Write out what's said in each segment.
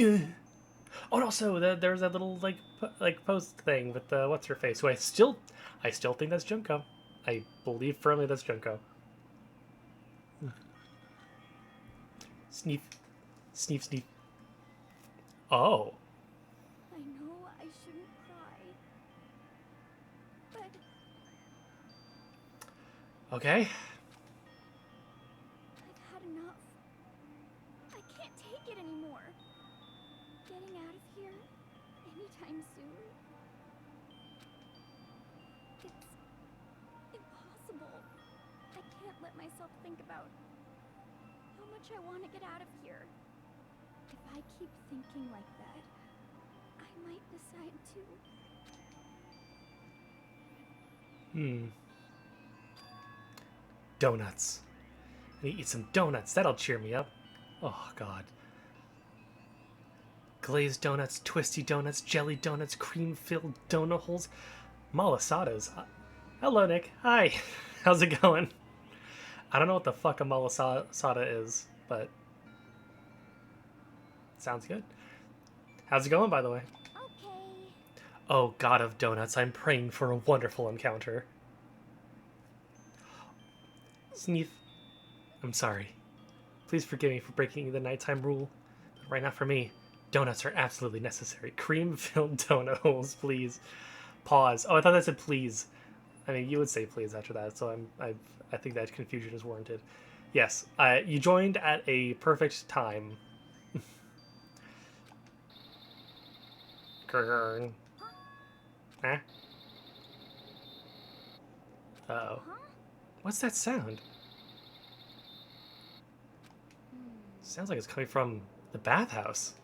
Oh, and also there's that little like post thing with what's her face? Who I still think that's Junko. I believe firmly that's Junko. Sneef, sneef, sneef. Oh. I know I shouldn't cry, but Okay. I've had enough. I can't take it anymore. Getting out of here anytime soon. It's impossible. I can't let myself think about how much I want to get out of here. If I keep thinking like that, I might decide to. Donuts. I need to eat some donuts. That'll cheer me up. Oh, God. Glazed donuts, twisty donuts, jelly donuts, cream-filled donut holes, malasadas. Hello, Nick. Hi. How's it going? I don't know what the fuck a malasada is, but sounds good. How's it going, by the way? Okay. Oh, God of donuts, I'm praying for a wonderful encounter. Sneef. I'm sorry. Please forgive me for breaking the nighttime rule. But right now, for me, donuts are absolutely necessary. Cream-filled donut holes, please. Pause. Oh, I thought that said please. I mean, you would say please after that, so I think that confusion is warranted. Yes, you joined at a perfect time. Grrrn. Huh? Uh-oh. Huh? What's that sound? Sounds like it's coming from the bathhouse.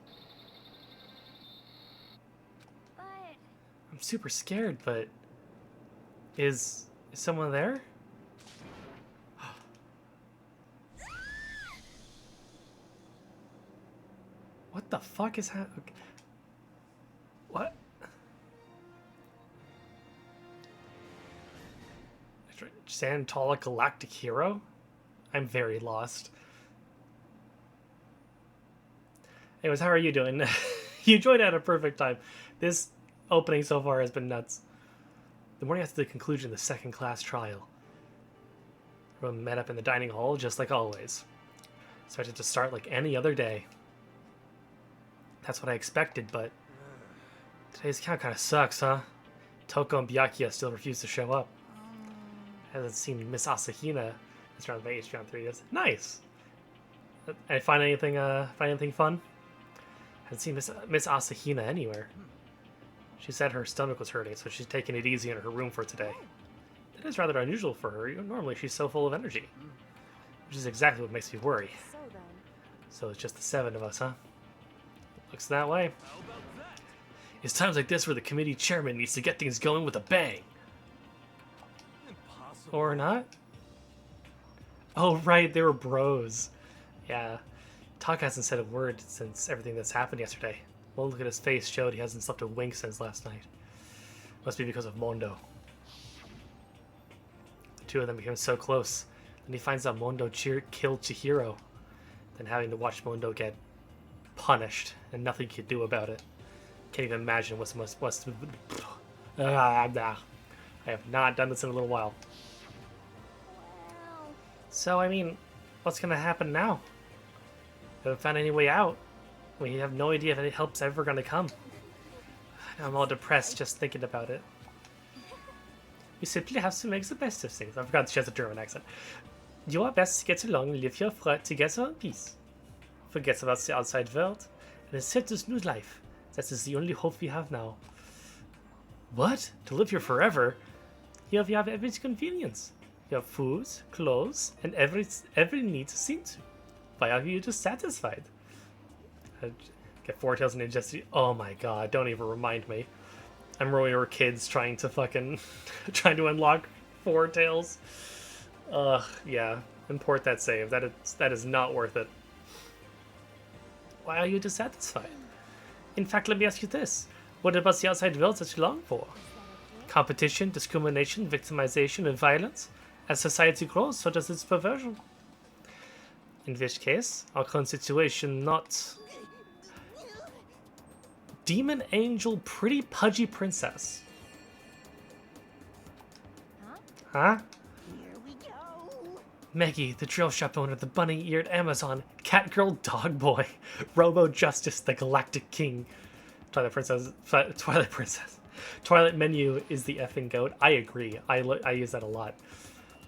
But I'm super scared, but is someone there? What the fuck is happening? What? Santala Galactic Hero? I'm very lost. Anyways, how are you doing? You joined at a perfect time. This opening so far has been nuts. The morning after the conclusion of the second class trial, everyone met up in the dining hall just like always. Expected to start like any other day. That's what I expected, but today's count kind of sucks, huh? Toko and Byakuya still refuse to show up. Hasn't seen Miss Asahina. It's around my age around 3 years. Nice. I find anything fun? Haven't seen Miss Asahina anywhere. She said her stomach was hurting, so she's taking it easy in her room for today. That is rather unusual for her. Normally she's so full of energy. Which is exactly what makes me worry. so then. So it's just the 7 of us, huh? Looks that way. It's times like this where the committee chairman needs to get things going with a bang. Impossible. Or not? Oh, right, they were bros. Yeah. Talk hasn't said a word since everything that's happened yesterday. One look at his face showed he hasn't slept a wink since last night. Must be because of Mondo. The two of them became so close. Then he finds out Mondo killed Chihiro. Then having to watch Mondo get punished and nothing he could do about it. Can't even imagine what's I have not done this in a little while. Well, So, I mean, what's gonna happen now? Haven't found any way out. We have no idea if any help's ever gonna come. I'm all depressed just thinking about it. You simply have to make the best of things. I forgot she has a German accent. Do our best to get along and live your together in peace. Forget about the outside world and accept this new life. That is the only hope we have now. What? To live here forever? Here we have every convenience. You have food, clothes, and every need seen to. Why are you dissatisfied? Get Four Tails and Injustice. Oh my god, don't even remind me. I remember when we were kids trying to unlock Four Tails. Yeah. Import that save. That is not worth it. Why are you dissatisfied? In fact, let me ask you this. What about the outside world that you long for? Competition, discrimination, victimization, and violence? As society grows, so does its perversion. In which case, our current situation not... Demon Angel Pretty Pudgy Princess. Huh? Here we go. Maggie, the drill shop owner, the bunny-eared Amazon, Catgirl Dog Boy, Robo Justice, the Galactic King, Twilight Princess. Twilight Menu is the effing goat. I agree. I use that a lot.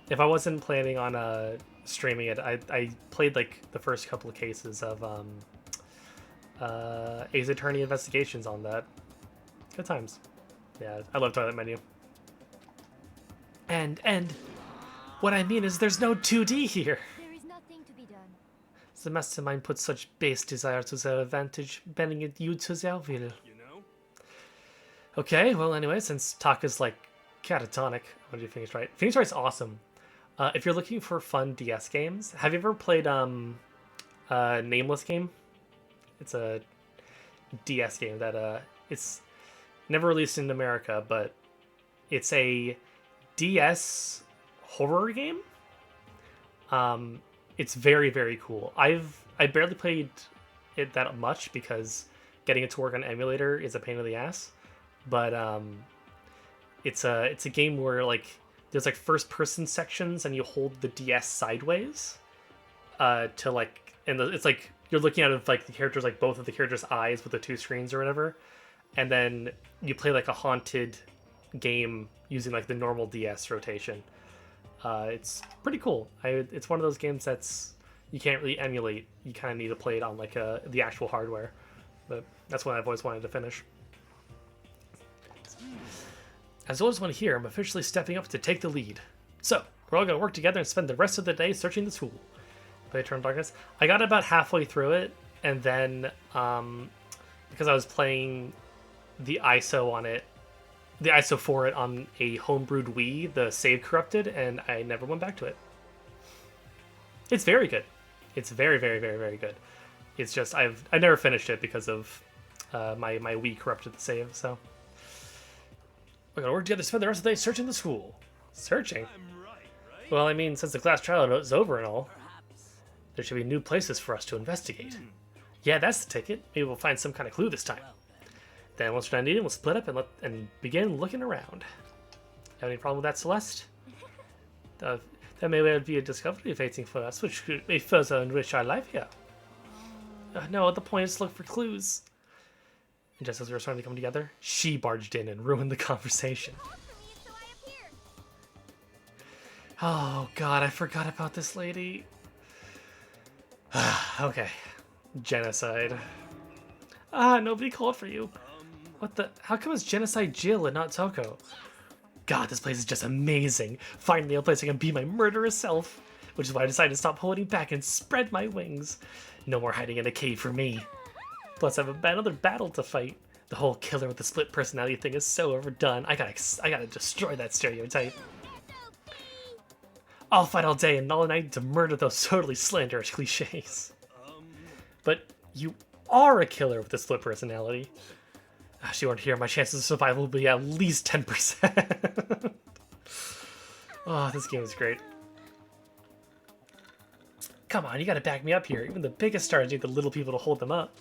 If I wasn't planning on streaming it, I played like the first couple of cases of Ace Attorney Investigations on that. Good times. Yeah, I love Twilight Menu. And what I mean is there's no 2D here. There is nothing to be done. The mastermind put such base desire to their advantage, bending it you to their will. You know? Okay, well anyway, since Taka's like catatonic, what do you Phoenix Wright? Phoenix Wright's awesome. If you're looking for fun DS games, have you ever played Nameless Game? It's a DS game that it's never released in America, but it's a DS horror game. It's very, very cool. I barely played it that much because getting it to work on emulator is a pain in the ass. But it's a game where like there's like first person sections and you hold the DS sideways to like, and it's like you're looking at it like the characters, like both of the characters' eyes with the two screens or whatever, and then you play like a haunted game using like the normal DS rotation. It's pretty cool. It's one of those games that's you can't really emulate. You kind of need to play it on like the actual hardware. But that's one I've always wanted to finish. As always, one here, I'm officially stepping up to take the lead. So we're all gonna work together and spend the rest of the day searching the school. Play Eternal Darkness. I got about halfway through it, and then because I was playing the ISO on it. The ISO for it on a homebrewed Wii, the save corrupted, and I never went back to it. It's very good. It's very, very, very, very good. It's just I never finished it because of my Wii corrupted the save. So we're gonna work together to spend the rest of the day searching the school. Searching. I'm right? Well, I mean, since the class trial is over and all, Perhaps. there should be new places for us to investigate. Yeah, that's the ticket. Maybe we'll find some kind of clue this time. Then once we're done eating, we'll split up and begin looking around. Have any problem with that, Celeste? That may well be a discovery waiting for us, which could may further enrich our life here. No, the point is to look for clues. And just as we were starting to come together, she barged in and ruined the conversation. Oh god, I forgot about this lady. Okay. Genocide. Nobody called for you. What the? How come it's Genocide Jill and not Toko? God, this place is just amazing. Finally, a place I can be my murderous self. Which is why I decided to stop holding back and spread my wings. No more hiding in a cave for me. Plus, I have another battle to fight. The whole killer with the split personality thing is so overdone. I gotta destroy that stereotype. I'll fight all day and all night to murder those totally slanderous cliches. But you are a killer with a split personality. She weren't here, my chances of survival will be at least 10%. Oh, this game is great. Come on, you gotta back me up here. Even the biggest stars need the little people to hold them up.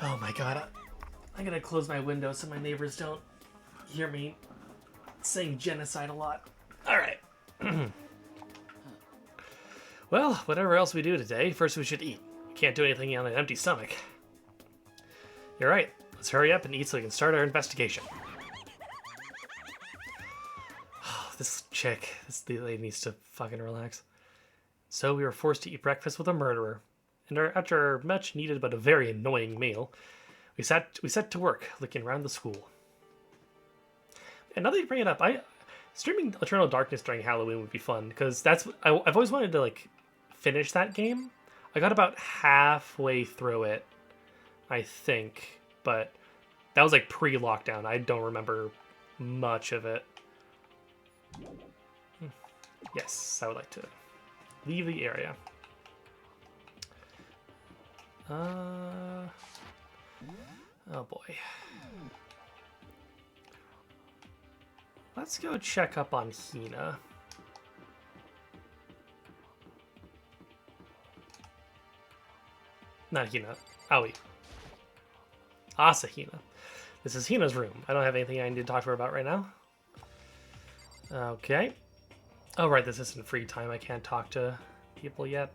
Oh my god. I'm gonna close my window so my neighbors don't hear me saying genocide a lot. Alright. Well, whatever else we do today, first we should eat. We can't do anything on an empty stomach. You're right. Let's hurry up and eat so we can start our investigation. Oh, this lady needs to fucking relax. So we were forced to eat breakfast with a murderer. And after our much needed but a very annoying meal, we set to work looking around the school. And now that you bring it up, streaming Eternal Darkness during Halloween would be fun because I've always wanted to like finish that game. I got about halfway through it, I think, but that was like pre-lockdown. I don't remember much of it. Yes, I would like to leave the area. Oh boy. Let's go check up on Hina. Not Hina, Aoi. Asahina. This is Hina's room. I don't have anything I need to talk to her about right now. Okay. Oh, right, this isn't free time. I can't talk to people yet.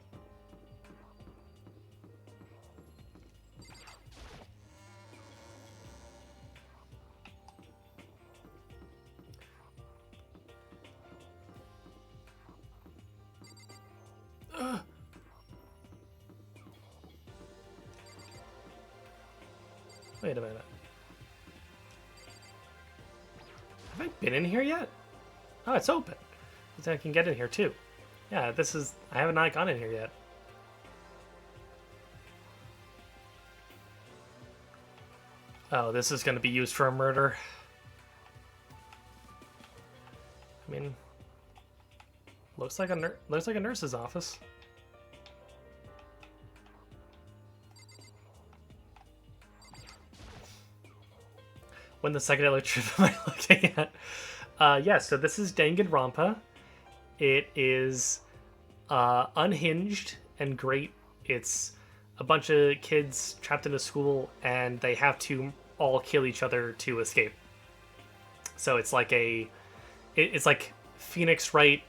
Wait a minute. Have I been in here yet? Oh, it's open. So I can get in here too. Yeah, this is... I have not gone in here yet. Oh, this is going to be used for a murder. I mean... Looks like a nurse's office. When the psychedelic trip am I looking at? Yeah, so this is Danganronpa. It is unhinged and great. It's a bunch of kids trapped in a school, and they have to all kill each other to escape. So it's like it's like Phoenix Wright,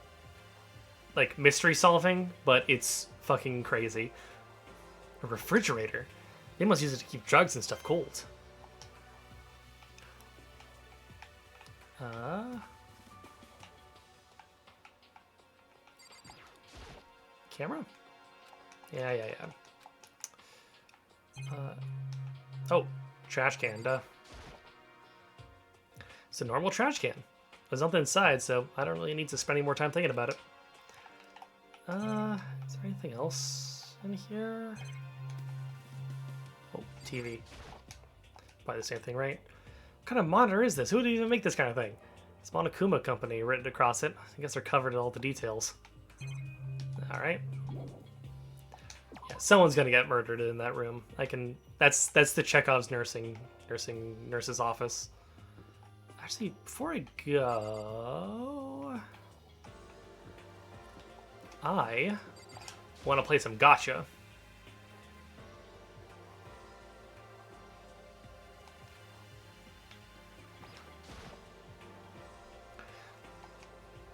like mystery solving, but it's fucking crazy. A refrigerator. They must use it to keep drugs and stuff cold. Camera? Yeah. Oh, trash can, duh. It's a normal trash can. There's nothing inside, so I don't really need to spend any more time thinking about it. Is there anything else in here? Oh, TV. Probably the same thing, right? What kind of monitor is this? Who would even make this kind of thing? It's Monokuma Company written across it. I guess they're covered in all the details. Alright. Yeah, someone's gonna get murdered in that room. That's the Chekhov's nurse's office. Actually, before I go, I want to play some gacha.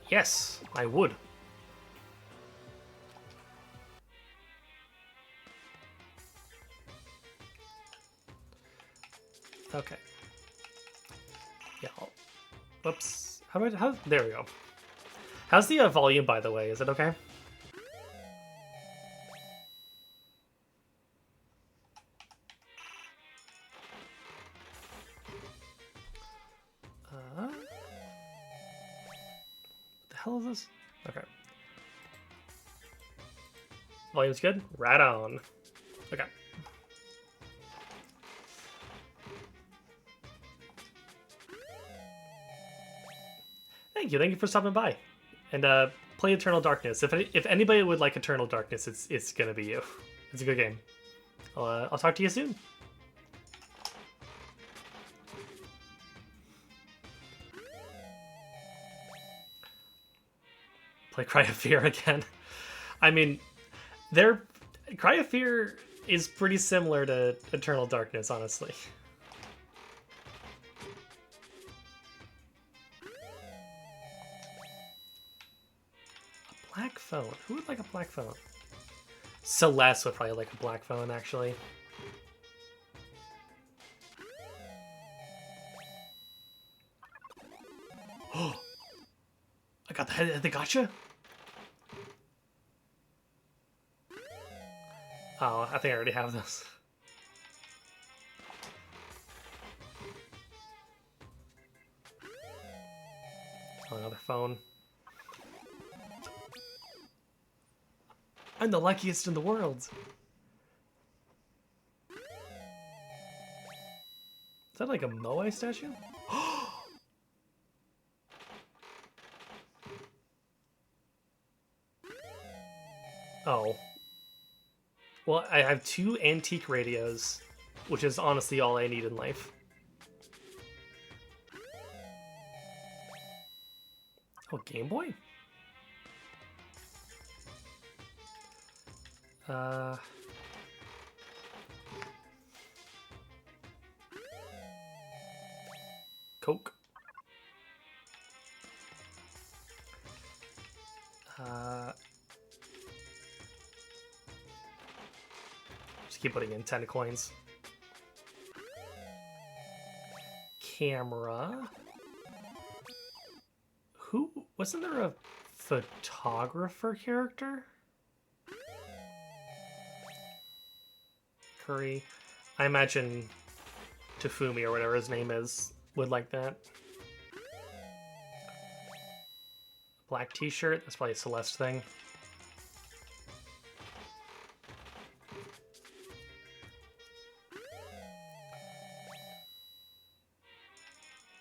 Yes, I would. Okay. Yeah. Whoops. How? There we go. How's the volume, by the way? Is it okay? What the hell is this? Okay. Volume's good? Right on. Okay. Thank you for stopping by. And play Eternal Darkness. If anybody would like Eternal Darkness, it's gonna be you. It's a good game. I'll talk to you soon. Play Cry of Fear again. I mean, Cry of Fear is pretty similar to Eternal Darkness, honestly. A black phone. Who would like a black phone? Celeste would probably like a black phone, actually. Oh, I got the gotcha. Oh, I think I already have this. Oh, another phone. I'm the luckiest in the world. Is that like a Moai statue? Oh. Well, I have 2 antique radios, which is honestly all I need in life. Oh, Game Boy? Coke. Just keep putting in 10 coins. Camera. Who? Wasn't there a photographer character? Curry. I imagine Tafumi or whatever his name is would like that. Black t-shirt. That's probably a Celeste thing.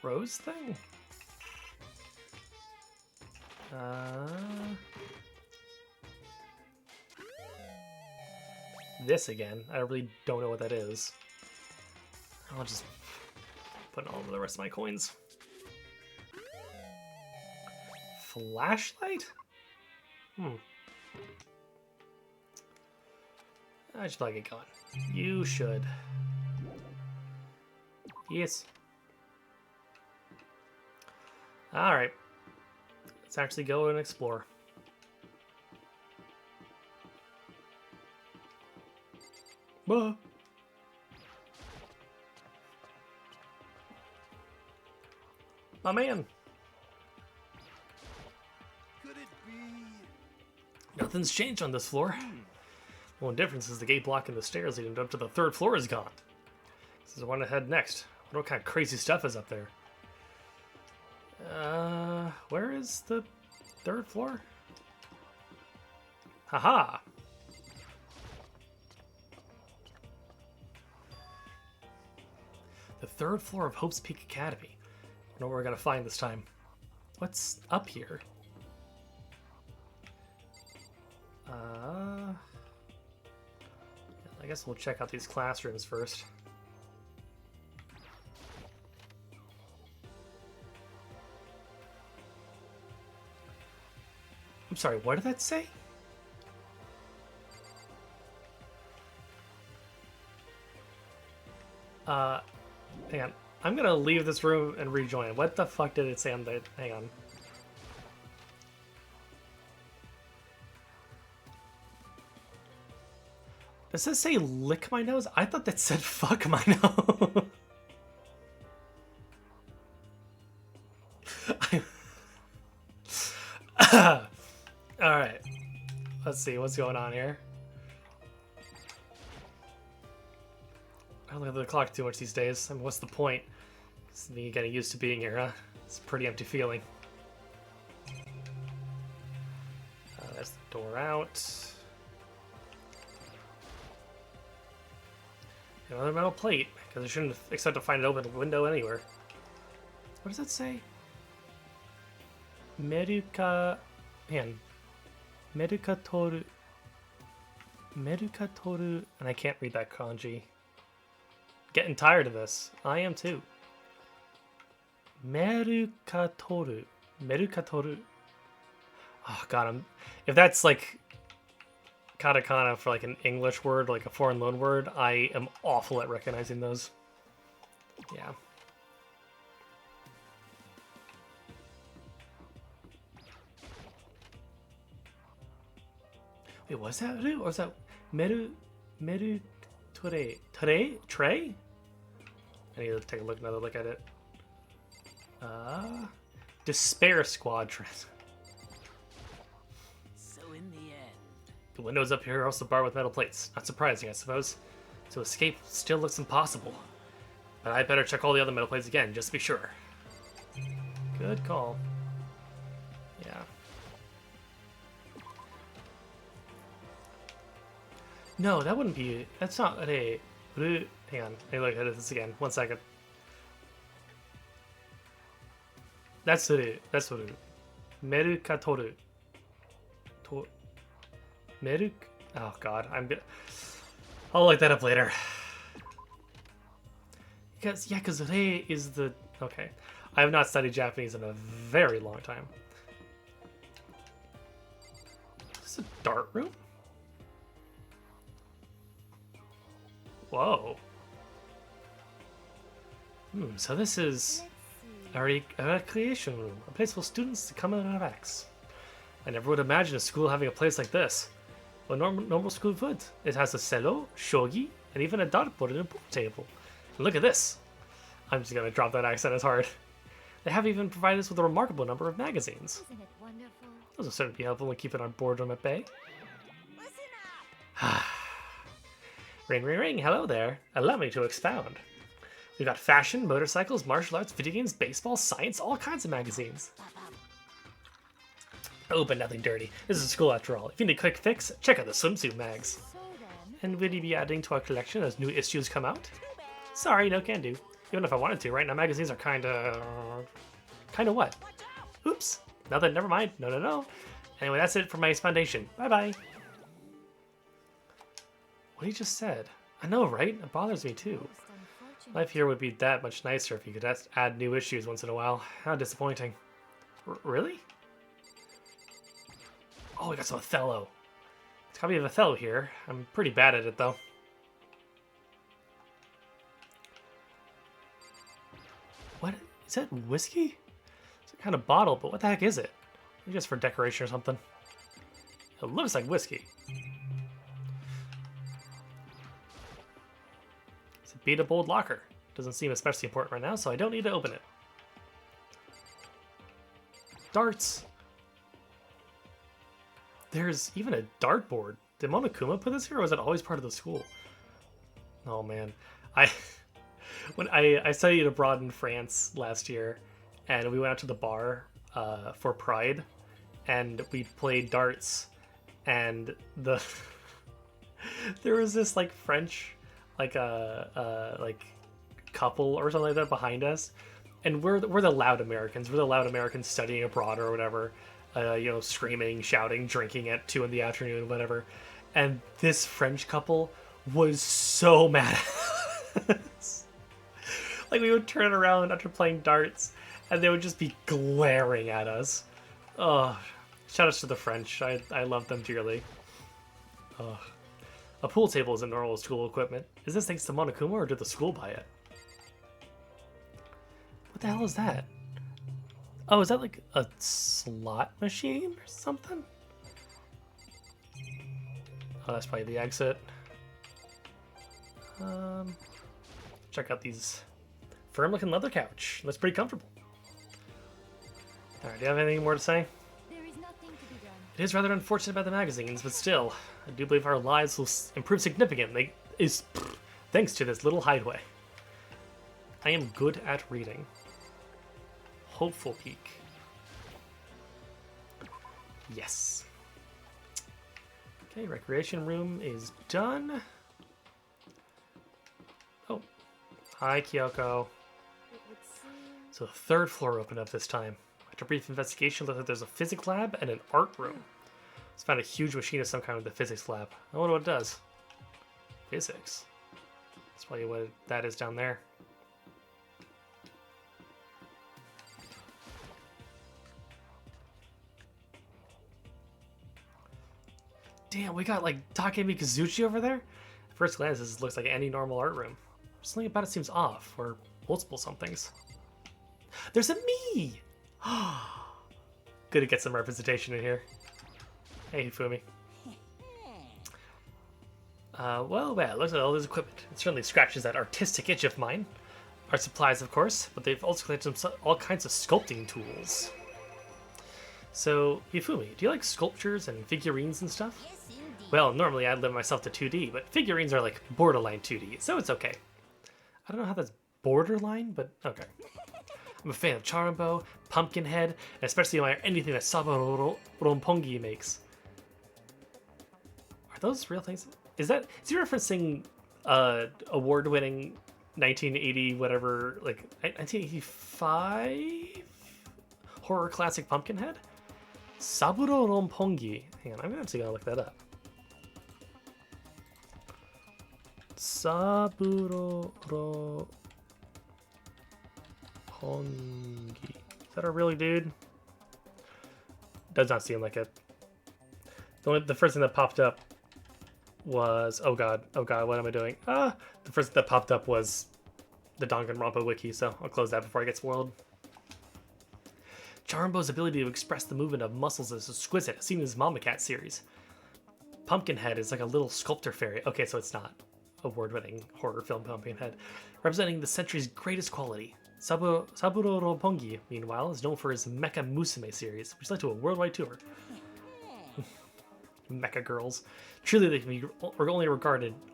Rose thing? This again. I really don't know what that is. I'll just put all of the rest of my coins. Flashlight? I should probably get going. You should. Yes. Alright. Let's actually go and explore. Bah. My man. Could it be? Nothing's changed on this floor. The only difference is the gate blocking the stairs leading up to the 3rd floor is gone. This is the one to head next. I wonder what kind of crazy stuff is up there. Where is the 3rd floor? Haha! The 3rd floor of Hope's Peak Academy. I don't know what we're gonna find this time. What's up here? I guess we'll check out these classrooms first. I'm sorry, what did that say? Hang on. I'm gonna leave this room and rejoin. What the fuck did it say on the... Hang on. Does this say lick my nose? I thought that said fuck my nose. Alright. Let's see what's going on here. I don't look at the clock too much these days. I mean, what's the point? It's me getting used to being here, huh? It's a pretty empty feeling. That's the door out. Another metal plate, because I shouldn't expect to find an open window anywhere. What does that say? Meruka... Man. Meruka toru... Meruka toru... And I can't read that kanji. Getting tired of this. I am too. Meruka toru. Meruka toru. Oh god, if that's like katakana for like an English word, like a foreign loan word, I am awful at recognizing those. Yeah. Wait, was that Ru? Or was that Meru Ture? Trey? I need to take another look at it. Despair Squadron. So in the end, The windows up here are also barred with metal plates. Not surprising, I suppose. So escape still looks impossible. But I better check all the other metal plates again, just to be sure. Good call. Yeah. No, that wouldn't be... That's not a... Hang on. Let me look at this again. 1 second. That's Ru. That's Ru. Meruka toru. Meruk... Oh god, I'll look that up later. Because Rei is the... Okay. I have not studied Japanese in a very long time. Is this a dart room? Whoa. So this is... A recreation room, a place for students to come and relax. I never would imagine a school having a place like this. A normal school would. It has a cello, shogi, and even a dartboard and a pool table. And look at this. I'm just gonna drop that accent as hard. They have even provided us with a remarkable number of magazines. Isn't it wonderful? Those will certainly be helpful in keeping our boredom at bay. Ring, ring, ring. Hello there. Allow me to expound. We've got fashion, motorcycles, martial arts, video games, baseball, science, all kinds of magazines. Oh, but nothing dirty. This is a school after all. If you need a quick fix, check out the swimsuit mags. So then, And will you be adding to our collection as new issues come out? Sorry, no can do. Even if I wanted to, right now magazines are kinda what? Oops. Nothing, never mind. No. Anyway, that's it for my explanation. Bye-bye. What he just said. I know, right? It bothers me too. most unfortunate. Life here would be that much nicer if you could add new issues once in a while. How disappointing. Really? Oh, we got some Othello. It's a copy of Othello here. I'm pretty bad at it, though. What? Is that whiskey? It's a kind of bottle, but what the heck is it? Maybe just for decoration or something. It looks like whiskey. It's a beat-up old locker. Doesn't seem especially important right now, so I don't need to open it. Darts! There's even a dartboard. Did Monokuma put this here, or was it always part of the school? Oh man, when I studied abroad in France last year, and we went out to the bar for Pride, and we played darts, and there was this like French like couple or something like that behind us, and we're the loud Americans. We're the loud Americans studying abroad or whatever. Screaming, shouting, drinking at 2 in the afternoon, whatever. And this French couple was so mad at us. Like, we would turn around after playing darts, and they would just be glaring at us. Oh, shout outs to the French. I love them dearly. Oh. A pool table isn't normal school equipment. Is this thanks to Monokuma, or did the school buy it? What the hell is that? Oh, is that like a slot machine or something? Oh, that's probably the exit. Check out these firm-looking leather couch. That's pretty comfortable. Alright, do you have anything more to say? There is nothing to be done. It is rather unfortunate about the magazines, but still, I do believe our lives will improve significantly thanks to this little hideaway. I am good at reading. Hopeful peak. Yes. Okay, recreation room is done. Oh. Hi, Kyoko. It would seem. So the third floor opened up this time. After a brief investigation, it looked like there's a physics lab and an art room. Let's find a huge machine of some kind with the physics lab. I wonder what it does. Physics. That's probably what that is down there. Damn, we got like Takemi Kazuchi over there? At first glance, this looks like any normal art room. Something about it seems off, or multiple somethings. There's a me! Good to get some representation in here. Hey, Hifumi. Well, looks at all this equipment. It certainly scratches that artistic itch of mine. Art supplies, of course, but they've also collected all kinds of sculpting tools. So, Hifumi, do you like sculptures and figurines and stuff? Yes, indeed. Well, normally I'd limit myself to 2D, but figurines are like borderline 2D, so it's okay. I don't know how that's borderline, but okay. I'm a fan of Charimbo, Pumpkinhead, and especially admire anything that Saburo Rompongi makes. Are those real things? Is he referencing award-winning 1980 whatever, like 1985 horror classic Pumpkinhead? Saburo Rompongi. Hang on, I'm actually gonna look that up. Saburo Rompongi. Is that a really dude? Does not seem like it. The first thing that popped up was oh god, what am I doing? The first thing that popped up was the Danganronpa wiki, so I'll close that before I get spoiled. Jarumbo's ability to express the movement of muscles is exquisite, as seen in his Mama Cat series. Pumpkinhead is like a little sculptor fairy. Okay, so it's not award-winning horror film Pumpkinhead. Representing the century's greatest quality. Saburo Roppongi, meanwhile, is known for his Mecha Musume series, which led to a worldwide tour. Mecha girls. Truly, they can be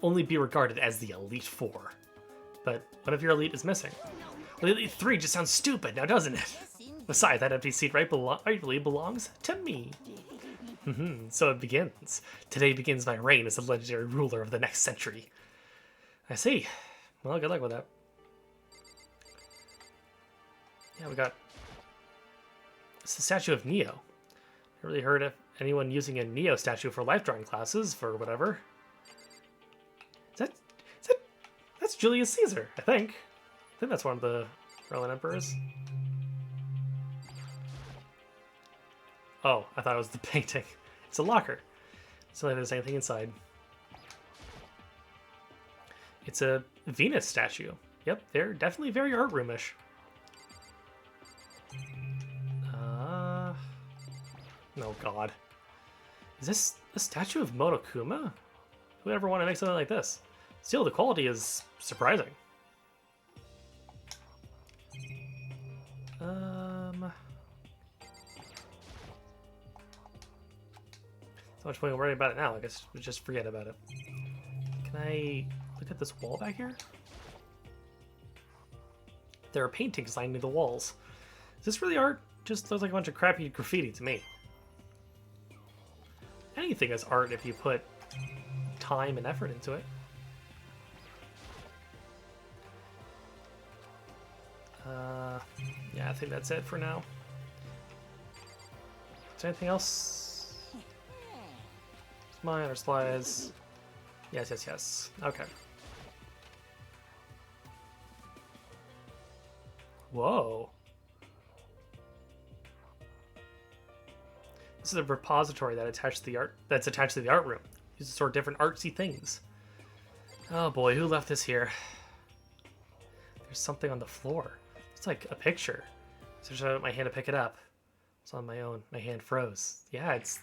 only be regarded as the Elite Four. But what if your elite is missing? Well, the Elite Three just sounds stupid now, doesn't it? Besides, that empty seat rightfully belongs to me. So it begins. Today begins my reign as the legendary ruler of the next century. I see. Well, good luck with that. Yeah, we got... It's the statue of Neo. I really heard of anyone using a Neo statue for life drawing classes for whatever. That's Julius Caesar, I think. I think that's one of the Roman emperors. Oh, I thought it was the painting. It's a locker. It's not like there's anything inside. It's a Venus statue. Yep, they're definitely very art roomish. Oh god. Is this a statue of Monokuma? Who would ever want to make something like this? Still, the quality is surprising. So much point worrying about it now. I guess we'll just forget about it. Can I look at this wall back here? There are paintings lining the walls. Is this really art? Just looks like a bunch of crappy graffiti to me. Anything is art if you put time and effort into it. Yeah, I think that's it for now. Is there anything else? Mine or slides? Yes. Okay. Whoa. This is a repository that's attached to the art room. Used to store different artsy things. Oh boy, who left this here? There's something on the floor. It's like a picture. So I just out my hand to pick it up. It's on my own. My hand froze. Yeah, it's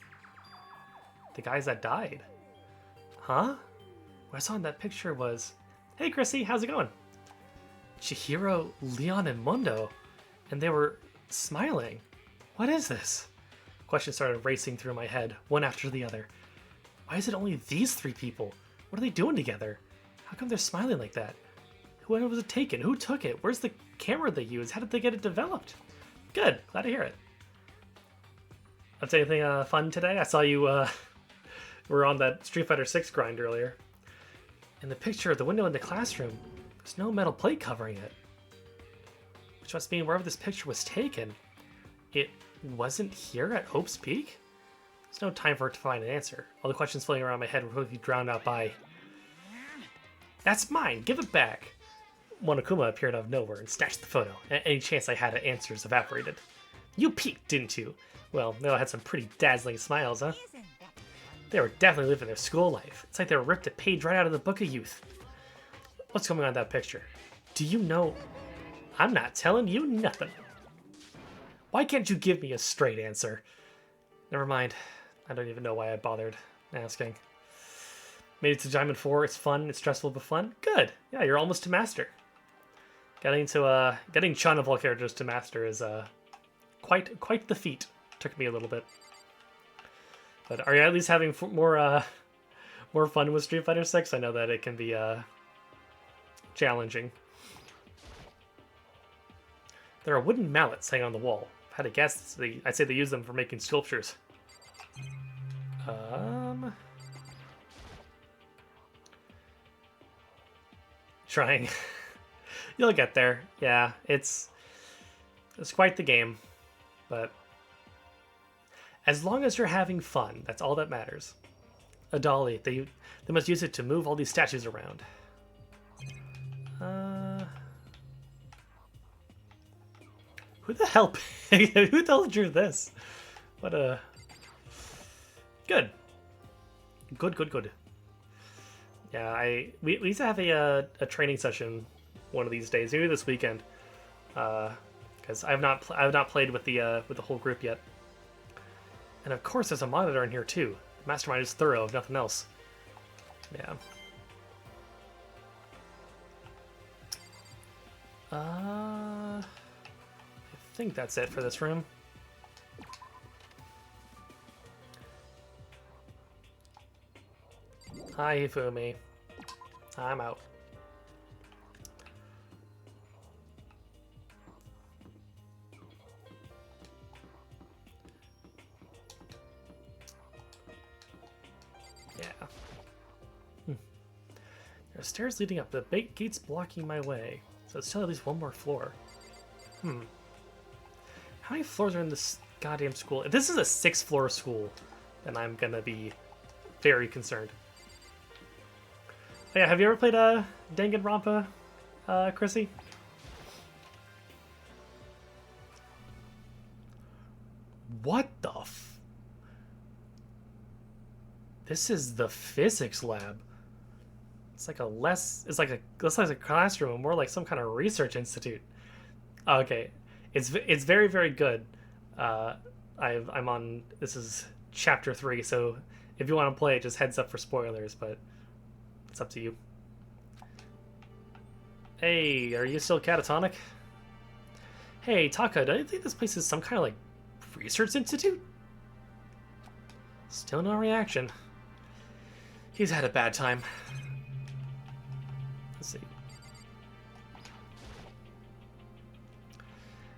the guys that died. Huh? What I saw in that picture was, hey Chrissy, how's it going? Chihiro, Leon, and Mundo. And they were smiling. What is this? Questions started racing through my head, one after the other. Why is it only these three people? What are they doing together? How come they're smiling like that? When was it taken? Who took it? Where's the camera they used? How did they get it developed? Good. Glad to hear it. Up to anything fun today? I saw you were on that Street Fighter 6 grind earlier. In the picture of the window in the classroom, there's no metal plate covering it. Which must mean wherever this picture was taken, it wasn't here at Hope's Peak? There's no time for it to find an answer. All the questions floating around my head were quickly drowned out by... That's mine! Give it back! Monokuma appeared out of nowhere and snatched the photo. Any chance I had at answers evaporated. You peeked, didn't you? Well, they all had some pretty dazzling smiles, huh? They were definitely living their school life. It's like they were ripped a page right out of the Book of Youth. What's going on in that picture? Do you know? I'm not telling you nothing. Why can't you give me a straight answer? Never mind. I don't even know why I bothered asking. Made it to Diamond 4. It's fun. It's stressful but fun. Good. Yeah, you're almost to master. Getting Chun of all characters to master is quite the feat. Took me a little bit. But are you at least having more fun with Street Fighter 6? I know that it can be challenging. There are wooden mallets hanging on the wall. If I had to guess, I'd say they use them for making sculptures. Trying. You'll get there. Yeah, it's quite the game. But as long as you're having fun, that's all that matters. A dolly. They must use it to move all these statues around. Who the hell drew this? What a... Good. Good. Yeah, we need to have a training session one of these days, maybe this weekend. Because because I have not played with the whole group yet. And of course, there's a monitor in here too. Mastermind is thorough, if nothing else. Yeah. I think that's it for this room. Hi, Hifumi. I'm out. Yeah. There are stairs leading up. The gate's blocking my way. So it's still at least one more floor. How many floors are in this goddamn school? If this is a 6th-floor school, then I'm gonna be very concerned. Oh yeah, have you ever played Danganronpa, Chrissy? What the f... This is the physics lab. It's like less like a classroom, more like some kind of research institute. Okay, it's very, very good. I'm on, this is chapter 3, so if you want to play it, just heads up for spoilers, but it's up to you. Hey, are you still catatonic? Hey, Taka, don't you think this place is some kind of like research institute? Still no reaction. He's had a bad time. Let's see.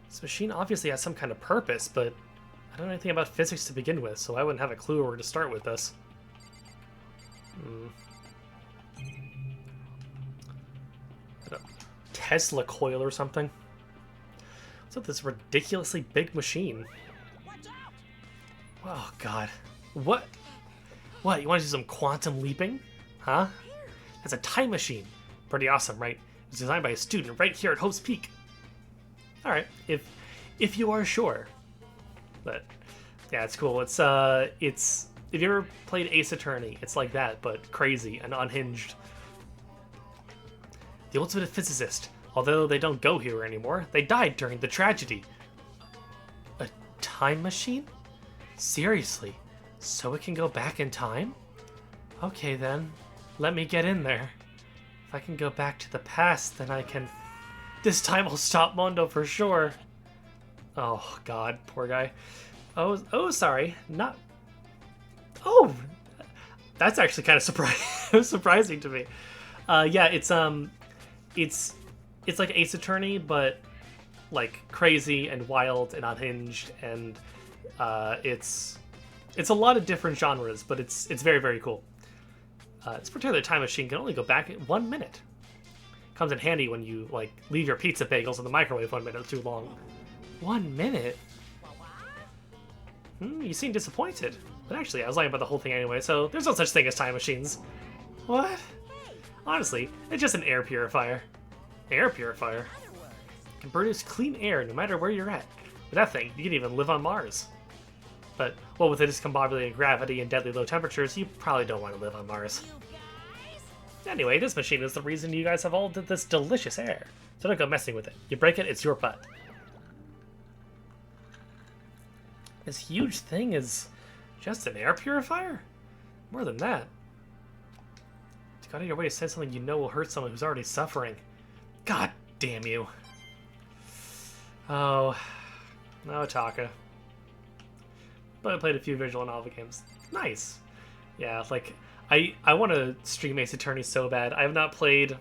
This machine obviously has some kind of purpose, but I don't know anything about physics to begin with, so I wouldn't have a clue where to start with this. Tesla coil or something? What's up with this ridiculously big machine? Oh god. What? What, you want to do some quantum leaping? Huh? That's a time machine. Pretty awesome, right? It was designed by a student right here at Hope's Peak. Alright, if you are sure. But yeah, it's cool. It's if you ever played Ace Attorney, it's like that, but crazy and unhinged. The ultimate physicist. Although they don't go here anymore, they died during the tragedy. A time machine? Seriously? So it can go back in time? Okay then, let me get in there. If I can go back to the past, then I can... This time I'll stop Mondo for sure. Oh god, poor guy. Oh, sorry, not... Oh! That's actually kind of surprising to me. Yeah, it's like Ace Attorney, but like crazy and wild and unhinged, and it's a lot of different genres, but it's very, very cool. This particular time machine can only go back 1 minute. Comes in handy when you like leave your pizza bagels in the microwave 1 minute too long. 1 minute? You seem disappointed. But actually, I was lying about the whole thing anyway, so there's no such thing as time machines. What? Honestly, it's just an air purifier. Air purifier? It can produce clean air no matter where you're at. With that thing, you can even live on Mars. But, well, with the discombobulated gravity and deadly low temperatures, you probably don't want to live on Mars. Anyway, this machine is the reason you guys have all this delicious air. So don't go messing with it. You break it, it's your butt. This huge thing is just an air purifier? More than that. You go out of your way to say something you know will hurt someone who's already suffering. God damn you. Oh. No, Taka. But I played a few visual novel games. Nice. Yeah, like I want to stream Ace Attorney so bad. I've not played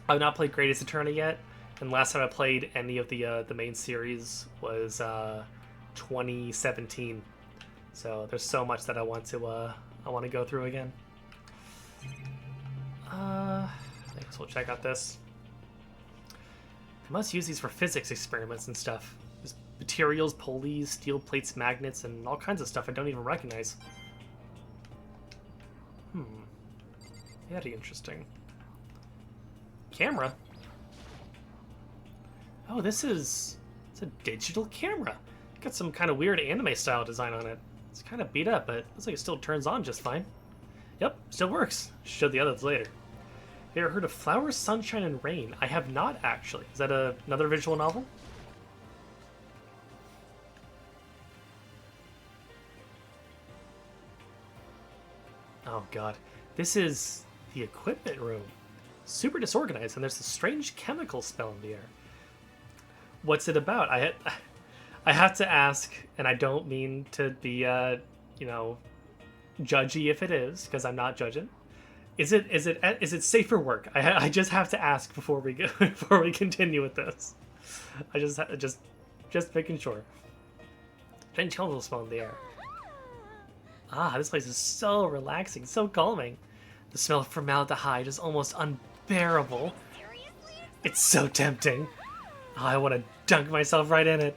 Great Ace Attorney yet, and last time I played any of the main series was 2017. So there's so much that I want to go through again. I guess we'll check out this. I must use these for physics experiments and stuff. There's materials, pulleys, steel plates, magnets, and all kinds of stuff I don't even recognize. Very interesting. Camera? Oh, it's a digital camera. Got some kind of weird anime style design on it. It's kind of beat up, but looks like it still turns on just fine. Yep, still works. Show the others later. Have you ever heard of Flowers, Sunshine, and Rain? I have not, actually. Is that another visual novel? god. This is the equipment room. Super disorganized, and there's a strange chemical smell in the air. What's it about? I have to ask, and I don't mean to be, judgy if it is, because I'm not judging. Is it safe for work? I just have to ask before we go, before we continue with this. I just making sure. Strange chemical smell in the air. Ah, this place is so relaxing, so calming. The smell of formaldehyde is almost unbearable. It's so tempting. Oh, I want to dunk myself right in it.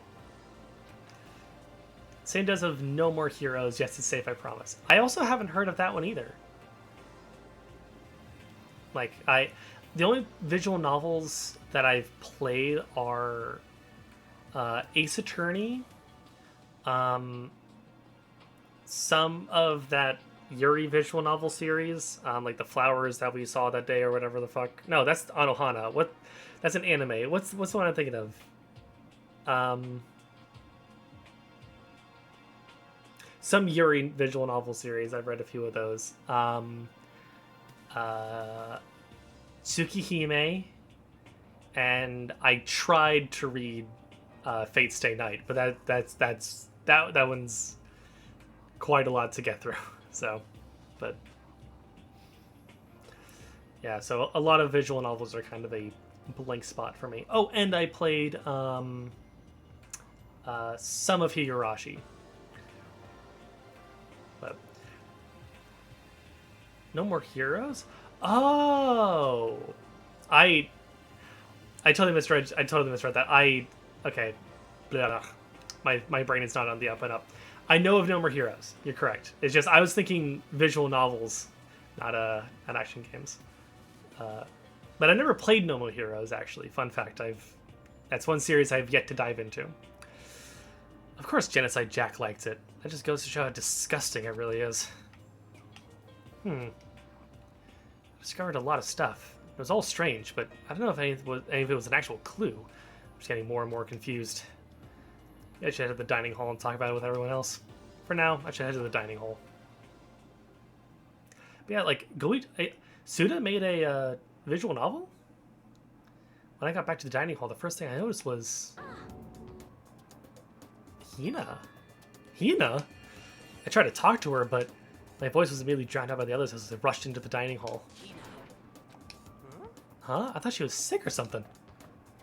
Same does of No More Heroes. Yes, it's safe, I promise. I also haven't heard of that one either. Like, the only visual novels that I've played are Ace Attorney, some of that Yuri visual novel series, like the flowers that we saw that day or whatever the fuck. No, that's Anohana. What? That's an anime. What's the one I'm thinking of? Some Yuri visual novel series. I've read a few of those. Tsukihime, and I tried to read Fate Stay Night, but that one's quite a lot to get through. So, but yeah, so a lot of visual novels are kind of a blank spot for me. Oh, and I played some of Higurashi. But No More Heroes? Oh, I totally misread. that. Okay. Blah. My brain is not on the up and up. I know of No More Heroes. You're correct. It's just I was thinking visual novels, not action games. But I never played No More Heroes, actually. Fun fact, that's one series I've yet to dive into. Of course Genocide Jack liked it. That just goes to show how disgusting it really is. I discovered a lot of stuff. It was all strange, but I don't know if any of it was an actual clue. I'm just getting more and more confused. I should head to the dining hall and talk about it with everyone else. For now, I should head to the dining hall. But yeah, like, Suda made a visual novel? When I got back to the dining hall, the first thing I noticed was... Hina? Hina? I tried to talk to her, but my voice was immediately drowned out by the others as I rushed into the dining hall. Huh? I thought she was sick or something.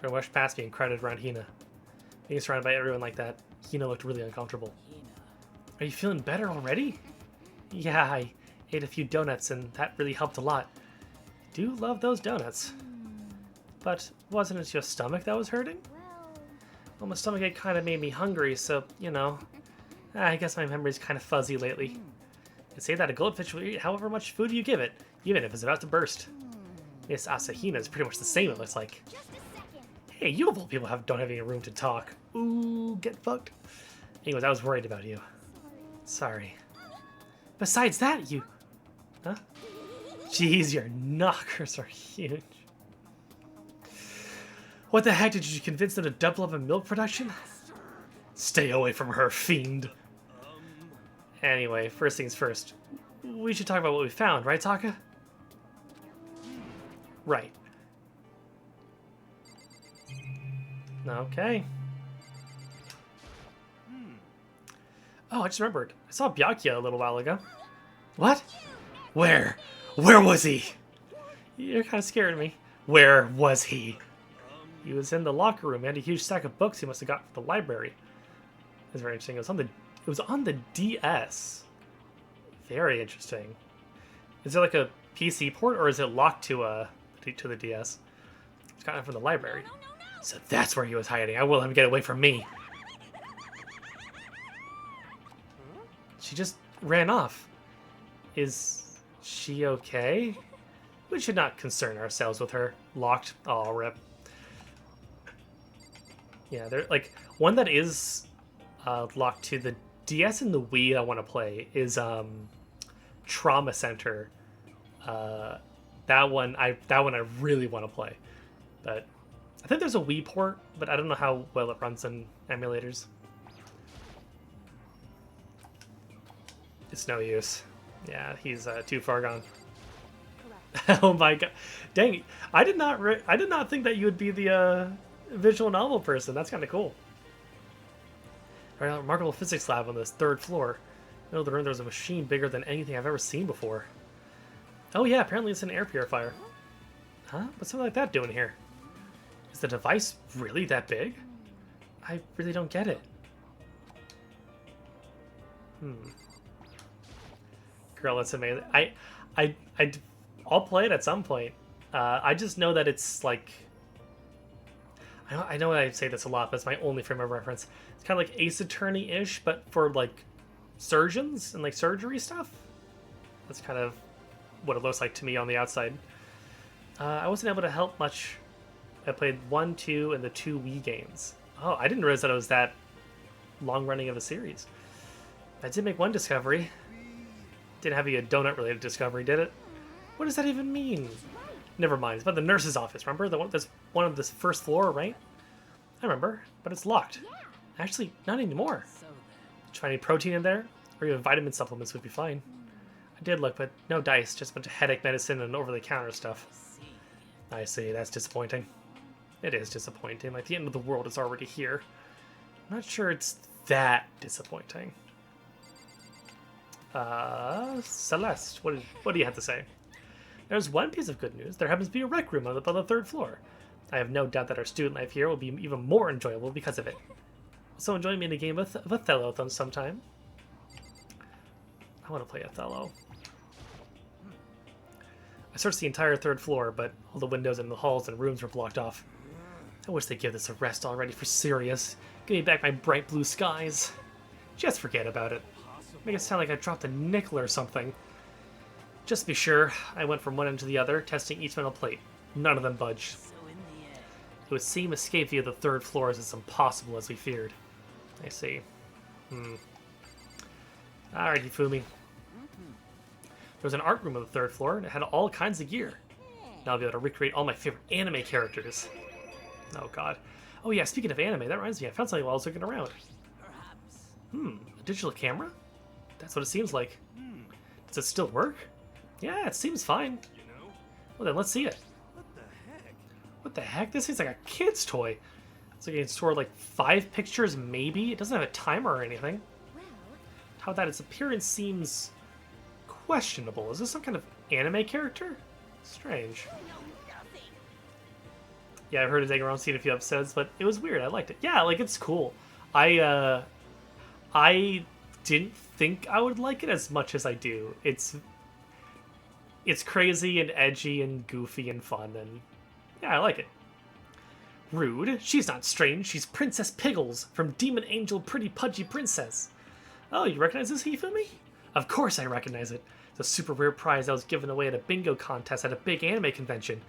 I rushed past me and crowded around Hina. Being surrounded by everyone like that, Hina looked really uncomfortable. Are you feeling better already? Yeah, I ate a few donuts and that really helped a lot. I do love those donuts. But wasn't it your stomach that was hurting? Well, my stomachache kind of made me hungry, so, you know. I guess my memory's kind of fuzzy lately. They say that a goldfish will eat however much food you give it, even if it's about to burst. Miss Asahina is pretty much the same, it looks like. Hey, you of all people don't have any room to talk. Ooh, get fucked. Anyways, I was worried about you. Sorry. Besides that, you... Huh? Jeez, your knockers are huge. What the heck, did you convince them to double up in milk production? Stay away from her, fiend. Anyway, first things first. We should talk about what we found, right, Taka? Right. Okay. Oh, I just remembered. I saw Byakuya a little while ago. What? Where? Where was he? You're kind of scaring me. Where was he? He was in the locker room. He had a huge stack of books he must have got from the library. That's very interesting. It was on the DS. Very interesting. Is there like a PC port, or is it locked to the DS? It's got it from the library. So that's where he was hiding. I will let him get away from me. She just ran off. Is she okay? We should not concern ourselves with her. Locked. Oh, rip. Yeah, they're like one that is locked to the DS and the Wii I want to play is Trauma Center. That one I really want to play. But I think there's a Wii port, but I don't know how well it runs in emulators. It's no use. Yeah, he's too far gone. Correct. Oh my god. Dang it. I did not think that you would be the visual novel person. That's kind of cool. All right, remarkable physics lab on this 3rd floor. In the middle of the room, there's a machine bigger than anything I've ever seen before. Oh yeah, apparently it's an air purifier. Huh? What's something like that doing here? Is the device really that big? I really don't get it. Girl, that's amazing. I'll play it at some point. I just know that it's like... I know I say this a lot, but it's my only frame of reference. It's kind of like Ace Attorney-ish, but for like surgeons and like surgery stuff. That's kind of what it looks like to me on the outside. I wasn't able to help much. I played 1, 2, and the 2 Wii games. Oh, I didn't realize that it was that long-running of a series. I did make one discovery. Didn't have a donut-related discovery, did it? What does that even mean? Never mind. It's about the nurse's office, remember? The one that's one of this 1st floor, right? I remember, but it's locked. Yeah. Actually, not anymore. So then. Try any protein in there? Or even vitamin supplements would be fine. I did look, but no dice. Just a bunch of headache medicine and over-the-counter stuff. See. I see. That's disappointing. It is disappointing. Like, the end of the world is already here. I'm not sure it's that disappointing. Celeste, what do you have to say? There's one piece of good news. There happens to be a rec room on the 3rd floor. I have no doubt that our student life here will be even more enjoyable because of it. So join me in a game of Othello sometime. I want to play Othello. I searched the entire 3rd floor, but all the windows in the halls and rooms were blocked off. I wish they'd give this a rest already for serious. Give me back my bright blue skies. Just forget about it. Make it sound like I dropped a nickel or something. Just to be sure, I went from one end to the other, testing each metal plate. None of them budged. So in the end. It would seem escape via the 3rd floor is as impossible as we feared. I see. Alright, Hifumi. There was an art room on the 3rd floor, and it had all kinds of gear. Now I'll be able to recreate all my favorite anime characters. Oh god. Oh yeah, speaking of anime, that reminds me, I found something while I was looking around. Perhaps. A digital camera? That's what it seems like. Does it still work? Yeah, it seems fine. Well then, let's see it. What the heck? What the heck? This seems like a kid's toy. It's like you can store like 5 pictures, maybe? It doesn't have a timer or anything. Well, How that its appearance seems questionable. Is this some kind of anime character? Strange. Yeah, I've heard of Danganronpa, seen a few episodes, but it was weird. I liked it. Yeah, like it's cool. I didn't think I would like it as much as I do. It's crazy and edgy and goofy and fun, and yeah, I like it. Rude. She's not strange. She's Princess Piggles from Demon Angel Pretty Pudgy Princess. Oh, you recognize this, Hifumi? Of course I recognize it. It's a super rare prize that was given away at a bingo contest at a big anime convention.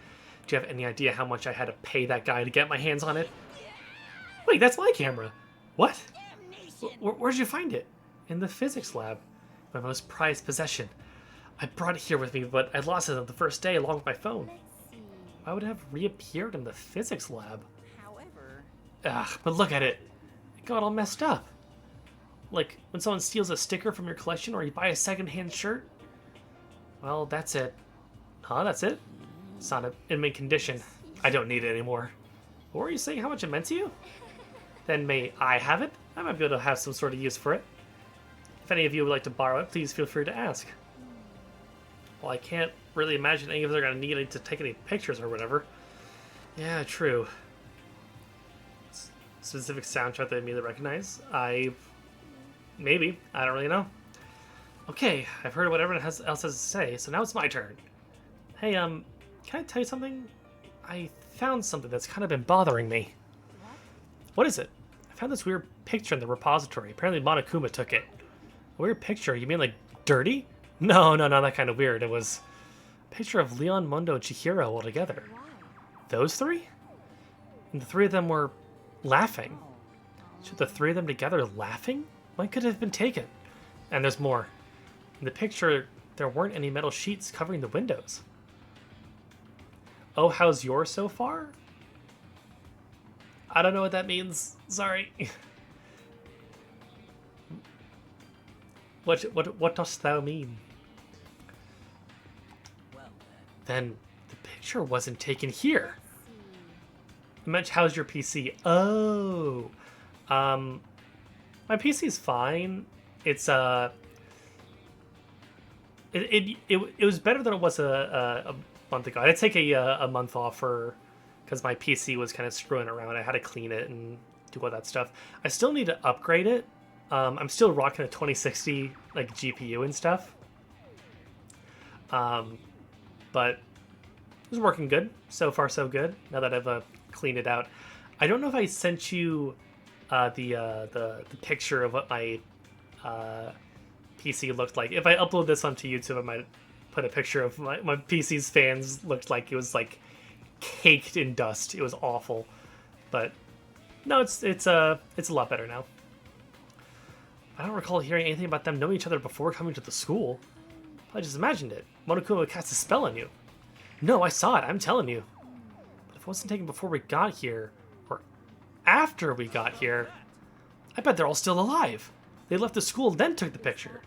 Do you have any idea how much I had to pay that guy to get my hands on it? Wait, that's my camera. What? Where'd you find it? In the physics lab. My most prized possession. I brought it here with me, but I lost it on the first day along with my phone. let's see. Why would it have reappeared in the physics lab? However, Ugh, but look at it. It got all messed up. Like when someone steals a sticker from your collection or you buy a secondhand shirt? Well, that's it. Huh, that's it? It's not in mint condition. I don't need it anymore. What were you saying, how much it meant to you? Then may I have it? I might be able to have some sort of use for it. If any of you would like to borrow it, please feel free to ask. Well, I can't really imagine any of us are going to need it to take any pictures or whatever. Yeah, true. Specific soundtrack that I immediately recognize? Maybe. I don't really know. Okay, I've heard what everyone else has to say, so now it's my turn. Hey, can I tell you something? I found something that's kind of been bothering me. What is it? I found this weird picture in the repository. Apparently Monokuma took it. A weird picture? You mean like dirty? No, not that kind of weird. It was a picture of Leon, Mundo, and Chihiro all together. why? Those three? And the 3 of them were laughing. Should the 3 of them together laughing? When could it have been taken? And there's more. In the picture, there weren't any metal sheets covering the windows. Oh, how's yours so far? I don't know what that means. Sorry. What dost thou mean? then the picture wasn't taken here. I meant, how's your PC? Oh, my PC's fine. It's it was better than it was a month ago. I had to take a month off because my PC was kind of screwing around. I had to clean it and do all that stuff. I still need to upgrade it. I'm still rocking a 2060 like GPU and stuff. But it was working good. So far, so good. Now that I've cleaned it out. I don't know if I sent you the picture of what my PC looked like. If I upload this onto YouTube, I might put a picture of my PC's fans looked like. It was like caked in dust. It was awful. But no, it's a lot better now. I don't recall hearing anything about them knowing each other before coming to the school. I just imagined it. Monokuma cast a spell on you. No, I saw it, I'm telling you. But if it wasn't taken before we got here, or after we got here, I bet they're all still alive. They left the school, then took the picture.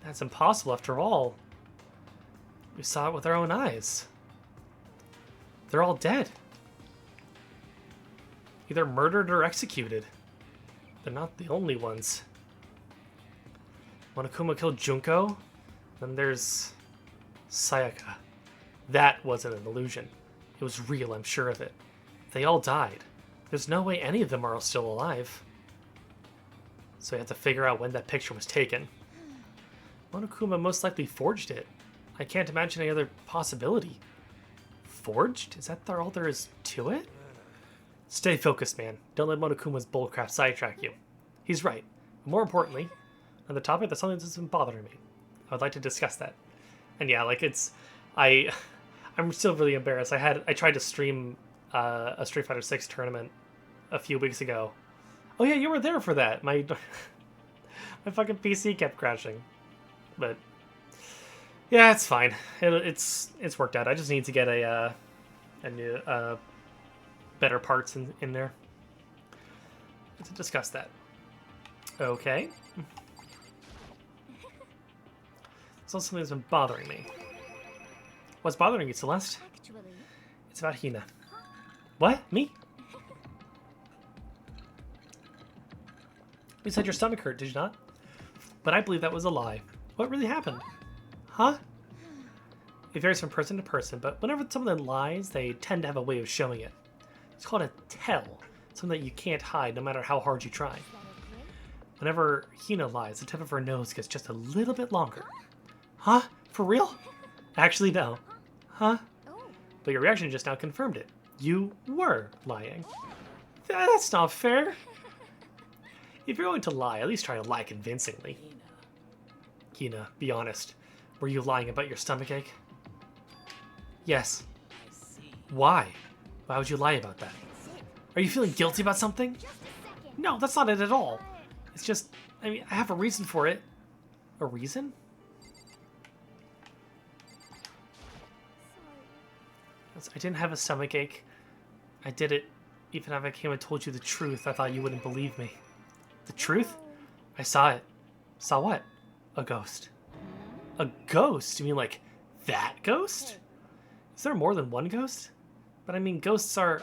That's impossible after all. We saw it with our own eyes. They're all dead. Either murdered or executed. They're not the only ones. Monokuma killed Junko. Then there's Sayaka. That wasn't an illusion. It was real, I'm sure of it. They all died. There's no way any of them are still alive. So we have to figure out when that picture was taken. Monokuma most likely forged it. I can't imagine any other possibility. Forged? Is that all there is to it? Stay focused, man. Don't let Monokuma's bullcrap sidetrack you. He's right. More importantly, on the topic, there's something that's been bothering me. I would like to discuss that. And yeah, like I'm still really embarrassed. I tried to stream a Street Fighter 6 tournament a few weeks ago. Oh yeah, you were there for that. My fucking PC kept crashing. But yeah, it's fine. It's worked out. I just need to get a new better parts in there to discuss that. Okay. So something that's been bothering me. What's bothering you, Celeste? Actually, It's about Hina. What? Me? You said your stomach hurt, did you not? But I believe that was a lie. What really happened? Huh? It varies from person to person, but whenever someone lies, they tend to have a way of showing it. It's called a tell. Something that you can't hide no matter how hard you try. is that okay? Whenever Hina lies, the tip of her nose gets just a little bit longer. Huh? For real? Actually, no. Huh? Oh, But your reaction just now confirmed it. You were lying. That's not fair. If you're going to lie, at least try to lie convincingly. Hina, be honest. Were you lying about your stomachache? Yes. I see. Why? Why would you lie about that? sit. Are you feeling guilty about something? Just a second. No, that's not it at all. It's just, I mean, I have a reason for it. A reason? Sorry. I didn't have a stomachache. I did it even if I came and told you the truth. I thought you wouldn't believe me. The truth? I saw it. Saw what? A ghost. A ghost? You mean like that ghost? Is there more than one ghost? But I mean, ghosts are...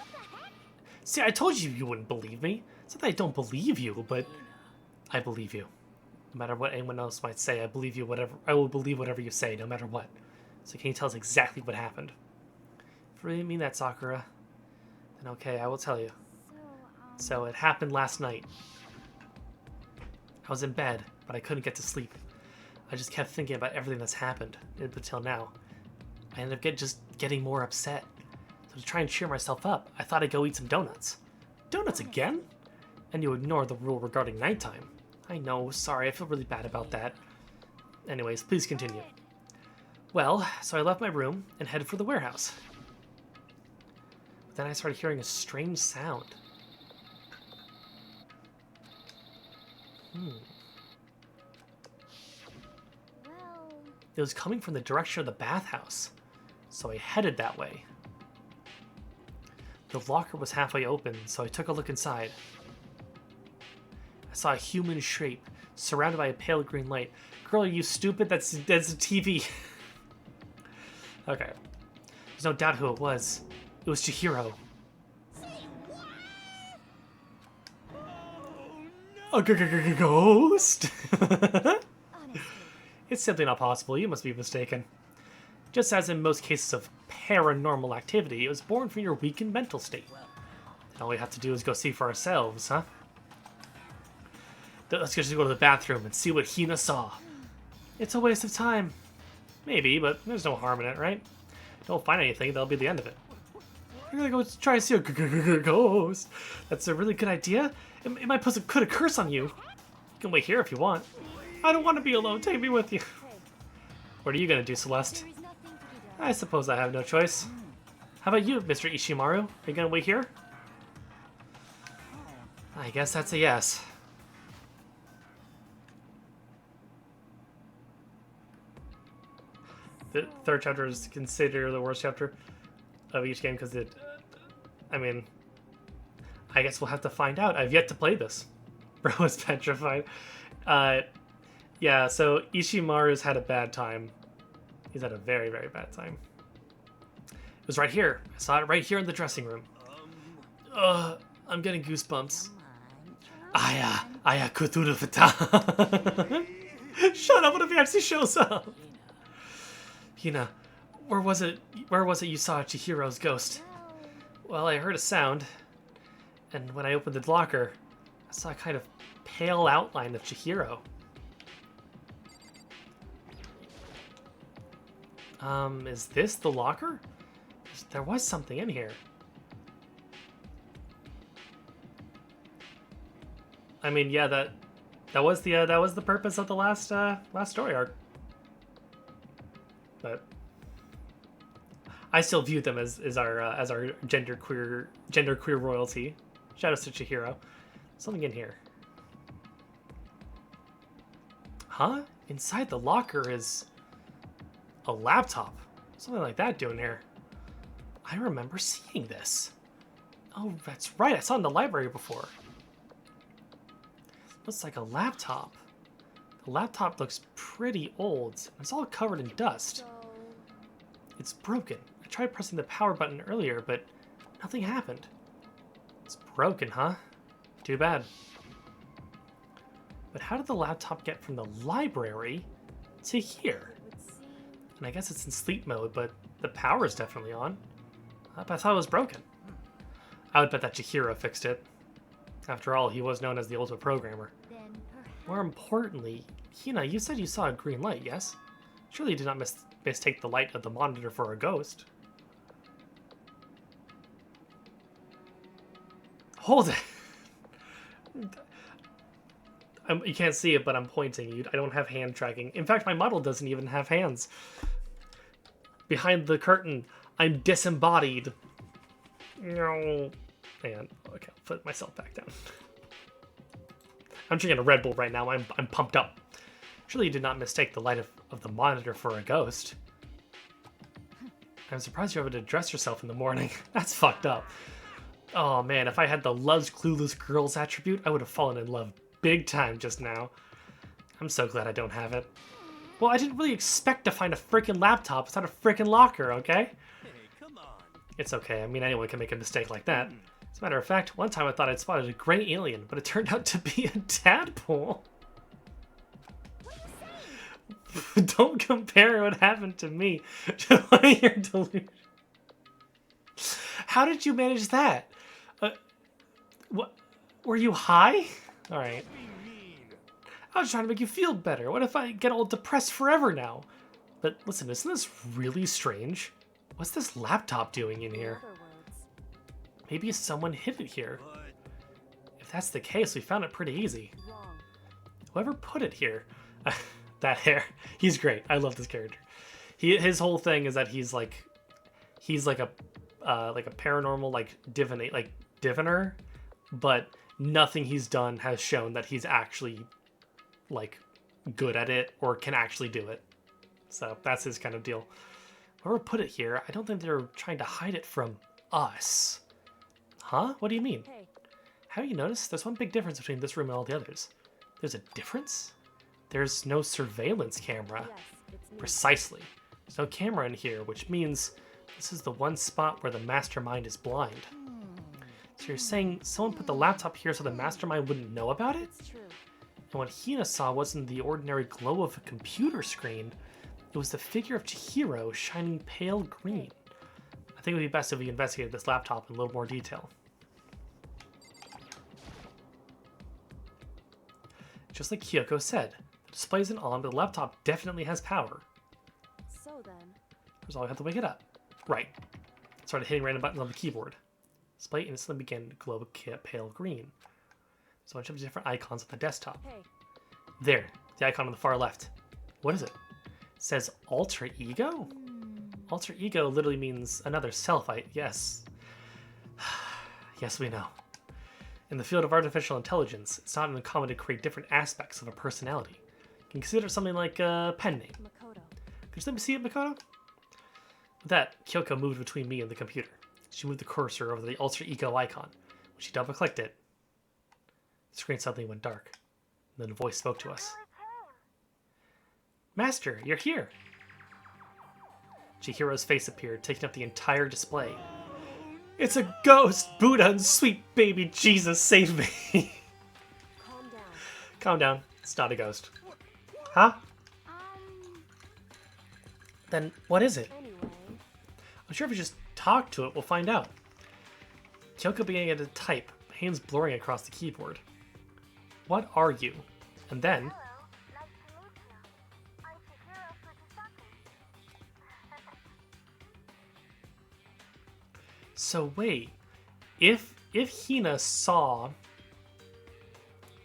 See, I told you you wouldn't believe me. It's not that I don't believe you, but I believe you. No matter what anyone else might say, I believe you whatever. I will believe whatever you say, no matter what. So can you tell us exactly what happened? If you really mean that, Sakura, then okay, I will tell you. So it happened last night. I was in bed, but I couldn't get to sleep. I just kept thinking about everything that's happened up until now. I ended up just getting more upset. So to try and cheer myself up, I thought I'd go eat some donuts. Donuts again? And you ignore the rule regarding nighttime. I know, sorry, I feel really bad about that. Anyways, please continue. Well, so I left my room and headed for the warehouse. But then I started hearing a strange sound. Well, It was coming from the direction of the bathhouse, so I headed that way. The locker was halfway open, so I took a look inside. I saw a human shape, surrounded by a pale green light. Girl, are you stupid? That's a TV. Okay. There's no doubt who it was. It was Chihiro. A ghost? Honestly, It's simply not possible. You must be mistaken. Just as in most cases of paranormal activity, it was born from your weakened mental state. All we have to do is go see for ourselves, huh? Let's just go to the bathroom and see what Hina saw. It's a waste of time. Maybe, but there's no harm in it, right? Don't find anything, that'll be the end of it. We're gonna go try to see a ghost. That's a really good idea. It might put a curse on you. You can wait here if you want. I don't want to be alone. Take me with you. What are you gonna do, Celeste? there is nothing to be done. I suppose I have no choice. How about you, Mr. Ishimaru? Are you gonna wait here? I guess that's a yes. The third chapter is considered the worst chapter of each game because I mean, I guess we'll have to find out. I've yet to play this. Bro is petrified. Yeah, so Ishimaru's had a bad time. He's had a very, very bad time. It was right here. I saw it right here in the dressing room. I'm getting goosebumps. Aya Kuturu Fata. Shut up, what if he actually shows up? Hina, where was it you saw Chihiro's ghost? Well, I heard a sound, and when I opened the locker, I saw a kind of pale outline of Chihiro. Is this the locker? There was something in here. I mean, yeah, that was the purpose of the last story arc. But I still view them as our genderqueer royalty. Shout out to Chihiro. Something in here. Huh? Inside the locker is a laptop. Something like that doing here. I remember seeing this. Oh, that's right. I saw it in the library before. Looks like a laptop. The laptop looks pretty old. It's all covered in dust. So, It's broken. I tried pressing the power button earlier, but nothing happened. It's broken, huh? Too bad. But how did the laptop get from the library to here? it would seem And I guess it's in sleep mode, but the power is definitely on. But I thought it was broken. I would bet that Chihiro fixed it. After all, he was known as the ultimate programmer. then perhaps More importantly, Hina, you said you saw a green light, yes? Surely you did not mistake the light of the monitor for a ghost. Hold it! You can't see it, but I'm pointing. I don't have hand tracking. In fact, my model doesn't even have hands. Behind the curtain, I'm disembodied. No. And okay, I'll put myself back down. I'm drinking a Red Bull right now. I'm pumped up. Surely you did not mistake the light of the monitor for a ghost. I'm surprised you're able to dress yourself in the morning. That's fucked up. Oh man, if I had the loves clueless girls attribute, I would have fallen in love big time just now. I'm so glad I don't have it. Well, I didn't really expect to find a freaking laptop inside a freaking locker, okay? Hey, come on. It's okay. I mean, anyone can make a mistake like that. As a matter of fact, one time I thought I'd spotted a gray alien, but it turned out to be a tadpole. Don't compare what happened to me to one of your delusions. How did you manage that? What? Were you high? All right. I was trying to make you feel better. What if I get all depressed forever now? But listen, isn't this really strange? What's this laptop doing in here? other words. Maybe someone hid it here. But If that's the case, we found it pretty easy. Wrong. Whoever put it here, that hair, he's great. I love this character. His whole thing is that he's like a paranormal diviner, but nothing he's done has shown that he's actually like good at it or can actually do it. So that's his kind of deal. Whoever put it here, I don't think they're trying to hide it from us. Huh? What do you mean? Hey, Have you noticed? There's one big difference between this room and all the others. There's a difference? There's no surveillance camera. yes, it's me. Precisely. There's no camera in here, which means This is the one spot where the mastermind is blind. So you're saying someone put the laptop here so the mastermind wouldn't know about it? It's true. And what Hina saw wasn't the ordinary glow of a computer screen. It was the figure of Chihiro shining pale green. I think it would be best if we investigated this laptop in a little more detail. Just like Kyoko said, the display isn't on, but the laptop definitely has power. So then, Here's all we have to wake it up. Right. Started hitting random buttons on the keyboard. Display instantly began to glow pale green. There's a bunch of different icons on the desktop. hey, There, the icon on the far left. What is it? It says alter ego? Alter ego literally means another self, yes. Yes, we know. In the field of artificial intelligence, it's not uncommon to create different aspects of a personality. You can consider something like a pen name. Makoto. Could you let me see it, Makoto? With that, Kyoko moved between me and the computer. She moved the cursor over the alter ego icon. When she double-clicked it, the screen suddenly went dark. And then a voice spoke to us. Master, you're here! Chihiro's face appeared, taking up the entire display. It's a ghost! Buddha and sweet baby Jesus, save me! Calm down. Calm down. It's not a ghost. Huh? Then what is it? Anyway, I'm sure if we just talk to it, we'll find out. Kyoko began to type, hands blurring across the keyboard. What are you? And then... Hello, nice to meet you. I'm Chihiro Fujisaki. So wait, if Hina saw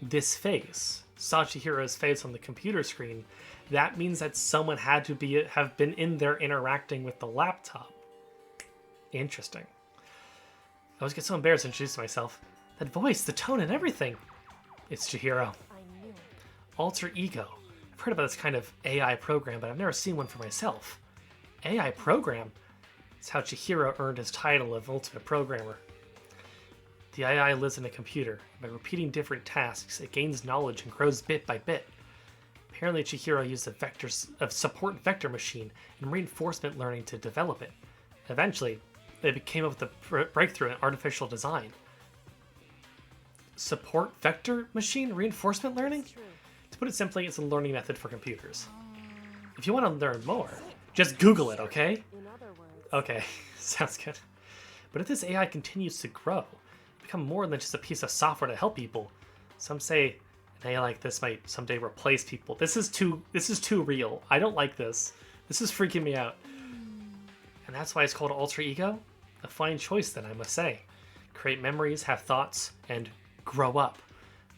this face, saw Chihiro's face on the computer screen, that means that someone had to have been in there interacting with the laptop. Interesting. I always get so embarrassed to introduce myself. That voice, the tone, and everything. It's Chihiro. I knew it. Alter ego. I've heard about this kind of AI program, but I've never seen one for myself. AI program? It's how Chihiro earned his title of Ultimate Programmer. The AI lives in a computer. By repeating different tasks, it gains knowledge and grows bit by bit. Apparently, Chihiro used a support vector machine and reinforcement learning to develop it. Eventually, they came up with a breakthrough in artificial design. Support vector machine reinforcement learning? It's true. To put it simply, it's a learning method for computers. If you want to learn more, just Google it, okay? In other words, Okay, sounds good. But if this AI continues to grow, become more than just a piece of software to help people, some say an AI like this might someday replace people. This is too real. I don't like this. This is freaking me out. And that's why it's called alter ego? A fine choice then, I must say. Create memories, have thoughts, and grow up.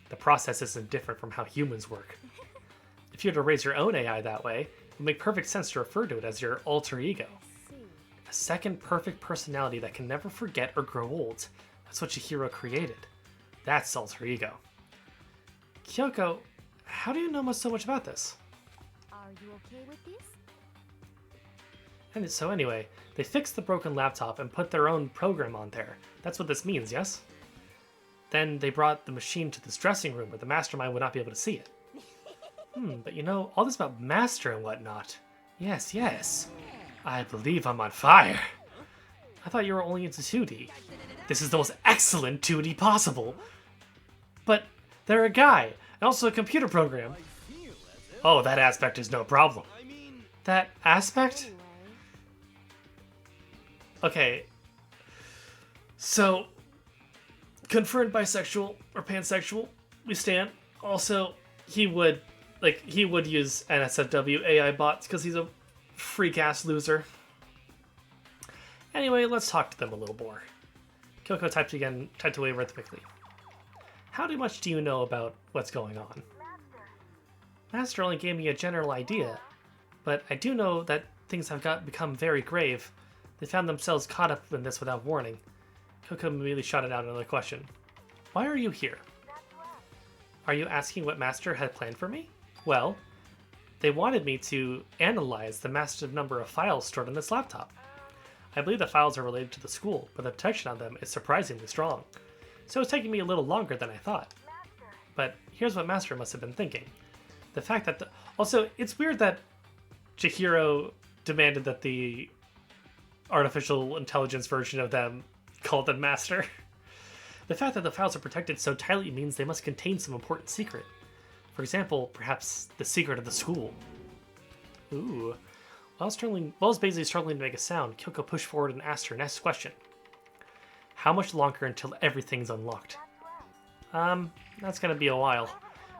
The process isn't different from how humans work. If you were to raise your own AI that way, it would make perfect sense to refer to it as your alter ego. see. A second perfect personality that can never forget or grow old. That's what Chihiro created. That's alter ego. Kyoko, how do you know so much about this? Are you okay with this? And so anyway, they fixed the broken laptop and put their own program on there. That's what this means, yes? Then they brought the machine to this dressing room where the mastermind would not be able to see it. But you know, all this about master and whatnot. Yes, yes. I believe I'm on fire. I thought you were only into 2D. This is the most excellent 2D possible. But they're a guy, and also a computer program. I feel as if, Oh, that aspect is no problem. I mean, That aspect? Anyway, Okay. So, confirmed bisexual or pansexual, we stand. Also, he would use NSFW AI bots because he's a freak-ass loser. Anyway, let's talk to them a little more. Kyoko typed away rhythmically. How much do you know about what's going on? Master only gave me a general idea, but I do know that things have become very grave. They found themselves caught up in this without warning. Kyoko immediately shot out another question. Why are you here? Are you asking what Master had planned for me? Well, they wanted me to analyze the massive number of files stored on this laptop. I believe the files are related to the school, but the protection on them is surprisingly strong. So it's taking me a little longer than I thought. But here's what Master must have been thinking. The fact that also, it's weird that Chihiro demanded that the artificial intelligence version of them called them master. The fact that the files are protected so tightly means they must contain some important secret. For example, perhaps the secret of the school. Ooh. While basically struggling to make a sound, Kyoko pushed forward and asked her next question. How much longer until everything's unlocked? That's gonna be a while.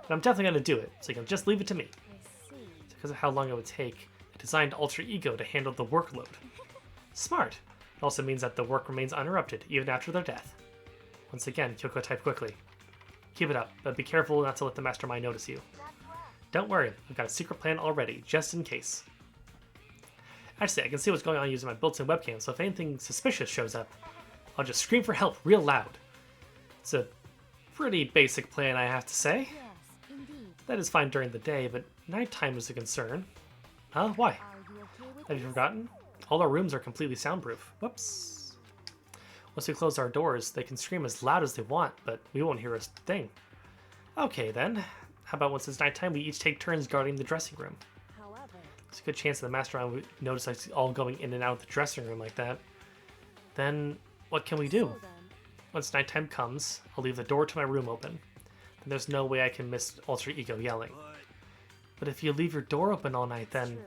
But I'm definitely gonna do it, so you can just leave it to me. I see. It's because of how long it would take, I designed Alter Ego to handle the workload. Smart. It also means that the work remains uninterrupted, even after their death. Once again, Kyoko typed quickly. Keep it up, but be careful not to let the mastermind notice you. Don't worry, I've got a secret plan already, just in case. Actually, I can see what's going on using my built-in webcam, so if anything suspicious shows up, I'll just scream for help real loud. It's a pretty basic plan, I have to say. Yes, indeed. That is fine during the day, but nighttime is a concern. Huh? Why? Are you okay with Have you this? forgotten? All our rooms are completely soundproof. Whoops. Once we close our doors, they can scream as loud as they want, but we won't hear a thing. Okay then. How about once it's nighttime, we each take turns guarding the dressing room? However, There's a good chance that the mastermind would notice us all going in and out of the dressing room like that. Then, what can we do? so then, Once nighttime comes, I'll leave the door to my room open. Then there's no way I can miss Alter Ego yelling. But if you leave your door open all night, then true.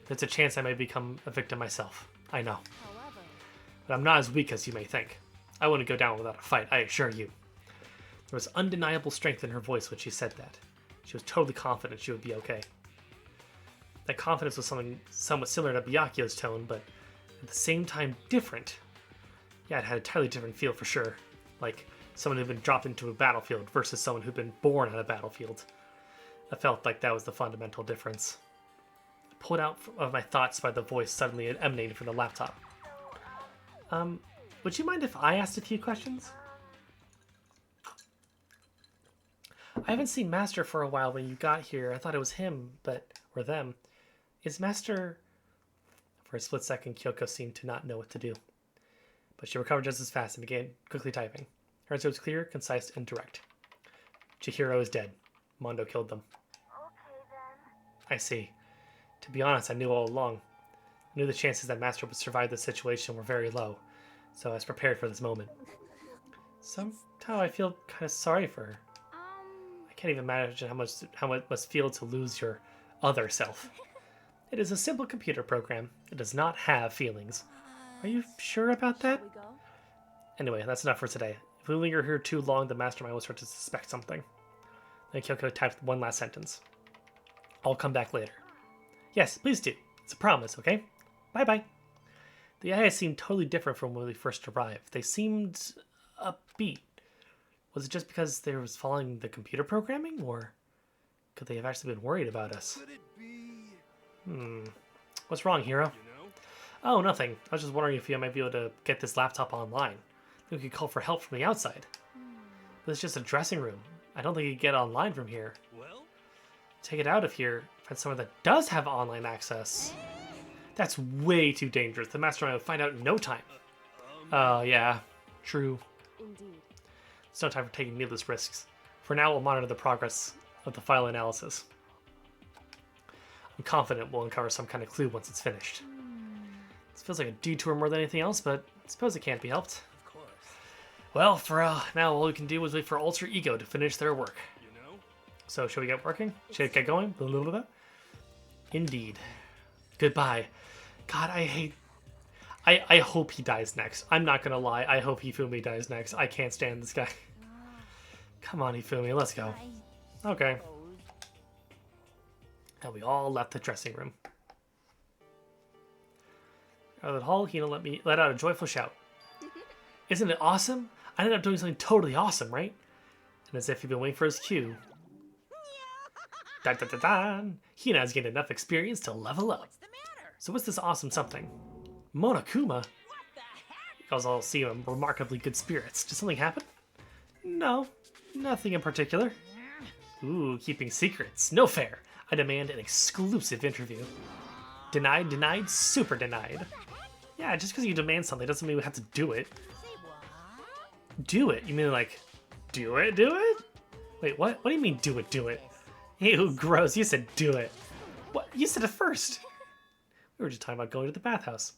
there's a chance I may become a victim myself. I know. However, But I'm not as weak as you may think. I wouldn't go down without a fight, I assure you. There was undeniable strength in her voice when she said that. She was totally confident she would be okay. That confidence was something somewhat similar to Byakuyo's tone, but at the same time different. Yeah, it had a entirely different feel for sure. Like someone who'd been dropped into a battlefield versus someone who'd been born on a battlefield. I felt like that was the fundamental difference. Pulled out of my thoughts by the voice suddenly emanating from the laptop. Would you mind if I asked a few questions? I haven't seen Master for a while. When you got here, I thought it was him, or them. Is Master... For a split second, Kyoko seemed to not know what to do. But she recovered just as fast and began quickly typing. Her answer was clear, concise, and direct. Chihiro is dead. Mondo killed them. Okay then. I see. To be honest, I knew all along. I knew the chances that Master would survive this situation were very low, so I was prepared for this moment. Somehow I feel kind of sorry for her. I can't even imagine how it must feel to lose your other self. It is a simple computer program. It does not have feelings. Are you sure about that? shall we go? Anyway, that's enough for today. If we linger here too long, the mastermind will start to suspect something. Then Kyoko typed one last sentence. I'll come back later. Yes, please do. It's a promise, okay? Bye-bye. The AI seemed totally different from when we first arrived. They seemed upbeat. Was it just because they was following the computer programming, or could they have actually been worried about us? Could it be, What's wrong, Hero? you know? Oh, nothing. I was just wondering if you might be able to get this laptop online. We could call for help from the outside. But it's just a dressing room. I don't think you can get online from here. Well, Take it out of here. Find somewhere that does have online access. That's way too dangerous. The mastermind will find out in no time. Oh, yeah. True. Indeed. It's no time for taking needless risks. For now, we'll monitor the progress of the file analysis. I'm confident we'll uncover some kind of clue once it's finished. This feels like a detour more than anything else, but I suppose it can't be helped. of course. Well, for now, all we can do is wait for Alter Ego to finish their work. You know? So, shall we get working? Should we get going? Blah, blah, blah, blah. Indeed. Goodbye. God, I hate... I hope he dies next. I'm not gonna lie. I hope Hifumi dies next. I can't stand this guy. Come on, Hifumi, let's go. Okay. And we all left the dressing room. Out of the hall, Hina let out a joyful shout. Isn't it awesome? I ended up doing something totally awesome, right? And as if he'd been waiting for his cue. Da da da da! Hina has gained enough experience to level up. So what's this awesome something? Monokuma? You guys all seem remarkably good spirits. Did something happen? No, nothing in particular. Ooh, keeping secrets. No fair. I demand an exclusive interview. Denied, denied, super denied. Yeah, just because you demand something doesn't mean we have to do it. Do it? You mean like, do it, do it? Wait, what? What do you mean do it, do it? Ew, gross, you said do it. What? You said it first. We were just talking about going to the bathhouse.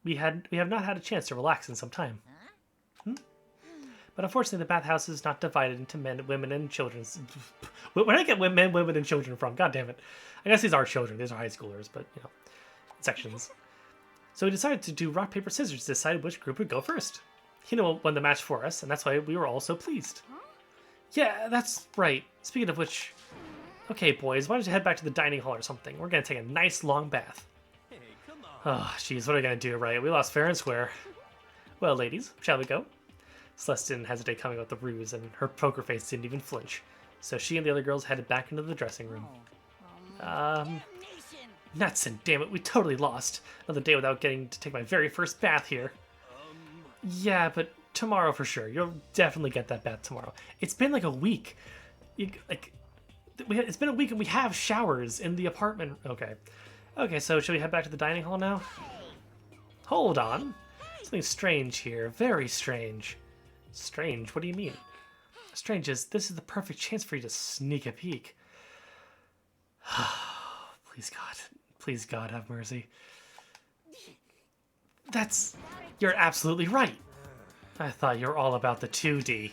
we have not had a chance to relax in some time. But unfortunately, the bathhouse is not divided into men, women, and children's. Where did I get men, women, and children from? God damn it! I guess these are children. These are high schoolers, but you know, sections. So we decided to do rock paper scissors to decide which group would go first. Hino won the match for us, and that's why we were all so pleased. Yeah, that's right. Speaking of which, okay, boys, why don't you head back to the dining hall or something? We're gonna take a nice long bath. Hey, come on. Oh, jeez, what are we gonna do, right? We lost fair and square. Well, ladies, shall we go? Celeste didn't hesitate coming with the ruse, and her poker face didn't even flinch. So she and the other girls headed back into the dressing room. Nuts and damn it, we totally lost. Another day without getting to take my very first bath here. Yeah, but tomorrow for sure. You'll definitely get that bath tomorrow. It's been like a week. It's been a week and we have showers in the apartment. Okay. Okay, so should we head back to the dining hall now? Hold on. Something strange here. Very strange. Strange? What do you mean? Strange is this is the perfect chance for you to sneak a peek. Please God. Please God have mercy. You're absolutely right. I thought you were all about the 2D.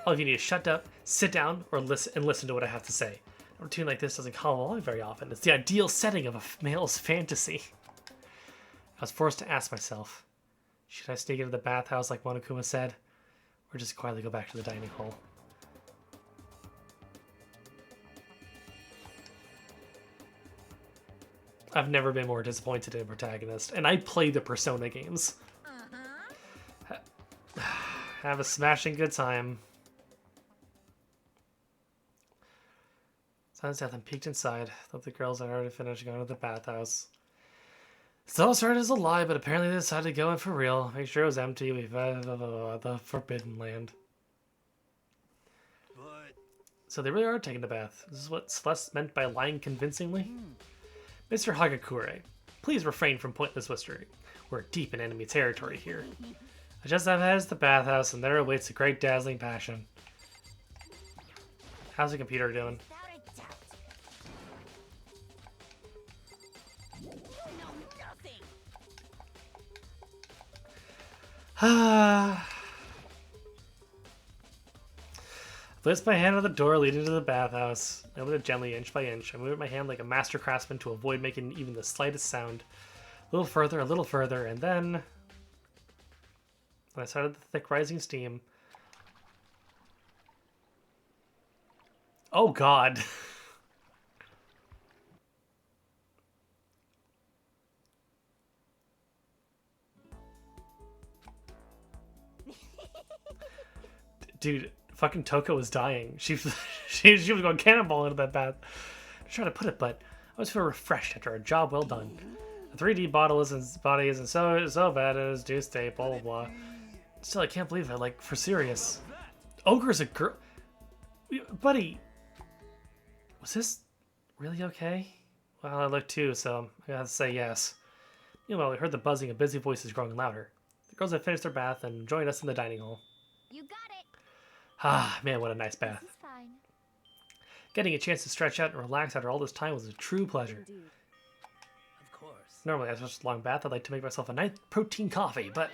All of you need to shut up, sit down, or listen to what I have to say. A routine like this doesn't come along very often. It's the ideal setting of a male's fantasy. I was forced to ask myself, should I sneak into the bathhouse like Monokuma said, or just quietly go back to the dining hall? I've never been more disappointed in a protagonist, and I play the Persona games. Have a smashing good time. Silence death and peeked inside. Thought the girls had already finished going to the bathhouse. It all started as a lie, but apparently they decided to go in for real. Make sure it was empty. We've the Forbidden Land. But So they really are taking the bath. This is what Celeste meant by lying convincingly. Mr. Hagakure, please refrain from pointless whispering. We're deep in enemy territory here. I just have headed to the bathhouse, and there awaits a great dazzling passion. How's the computer doing? Placed my hand on the door leading to the bathhouse. I opened it gently, inch by inch. I moved my hand like a master craftsman to avoid making even the slightest sound. A little further, and then... when I started the thick rising steam... Oh God! Dude, fucking Toko was dying. She was going cannonball into that bath. I'm trying to put it, but I was feeling refreshed after a job well done. A 3D body isn't so bad as do stay, blah blah blah. Still, I can't believe it. Like, for serious. Ogre's a girl. Buddy, was this really okay? Well, I looked too, so I gotta say yes. Meanwhile, we heard the buzzing of busy voices growing louder. The girls had finished their bath and joined us in the dining hall. You got it. Ah, man, what a nice bath. This is fine. Getting a chance to stretch out and relax after all this time was a true pleasure. Indeed. of course. Normally, after such a long bath, I'd like to make myself a nice protein coffee, but...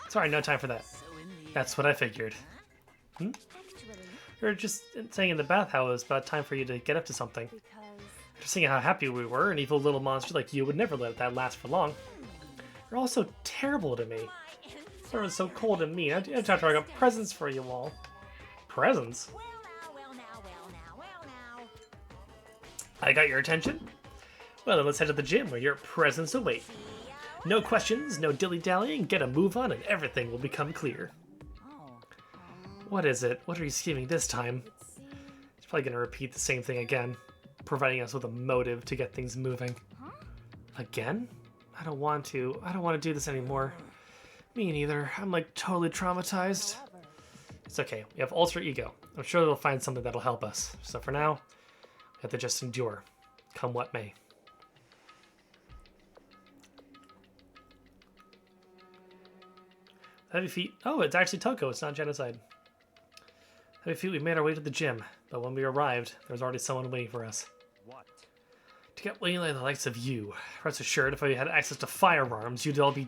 sorry, no time for that. So in the That's what I figured. Actually, You were just saying in the bath how it was about time for you to get up to something. because After seeing how happy we were, an evil little monster like you would never let that last for long. You're all so terrible to me. Everyone's so cold and mean. I have to I got presents for you all. Presents? Well now. I got your attention? Well, then let's head to the gym where your presents await. No questions, no dilly-dallying, get a move on and everything will become clear. What is it? What are you scheming this time? it seems He's probably going to repeat the same thing again, providing us with a motive to get things moving. Again? I don't want to do this anymore. Me neither. I'm like totally traumatized. however, It's okay. We have alter ego. I'm sure they'll find something that'll help us. So for now, we have to just endure, come what may. Heavy feet. Oh, it's actually Toko. It's not genocide. Heavy feet. We made our way to the gym, but when we arrived, there was already someone waiting for us. what? To get way like the likes of you. Rest assured, if I had access to firearms, you'd all be...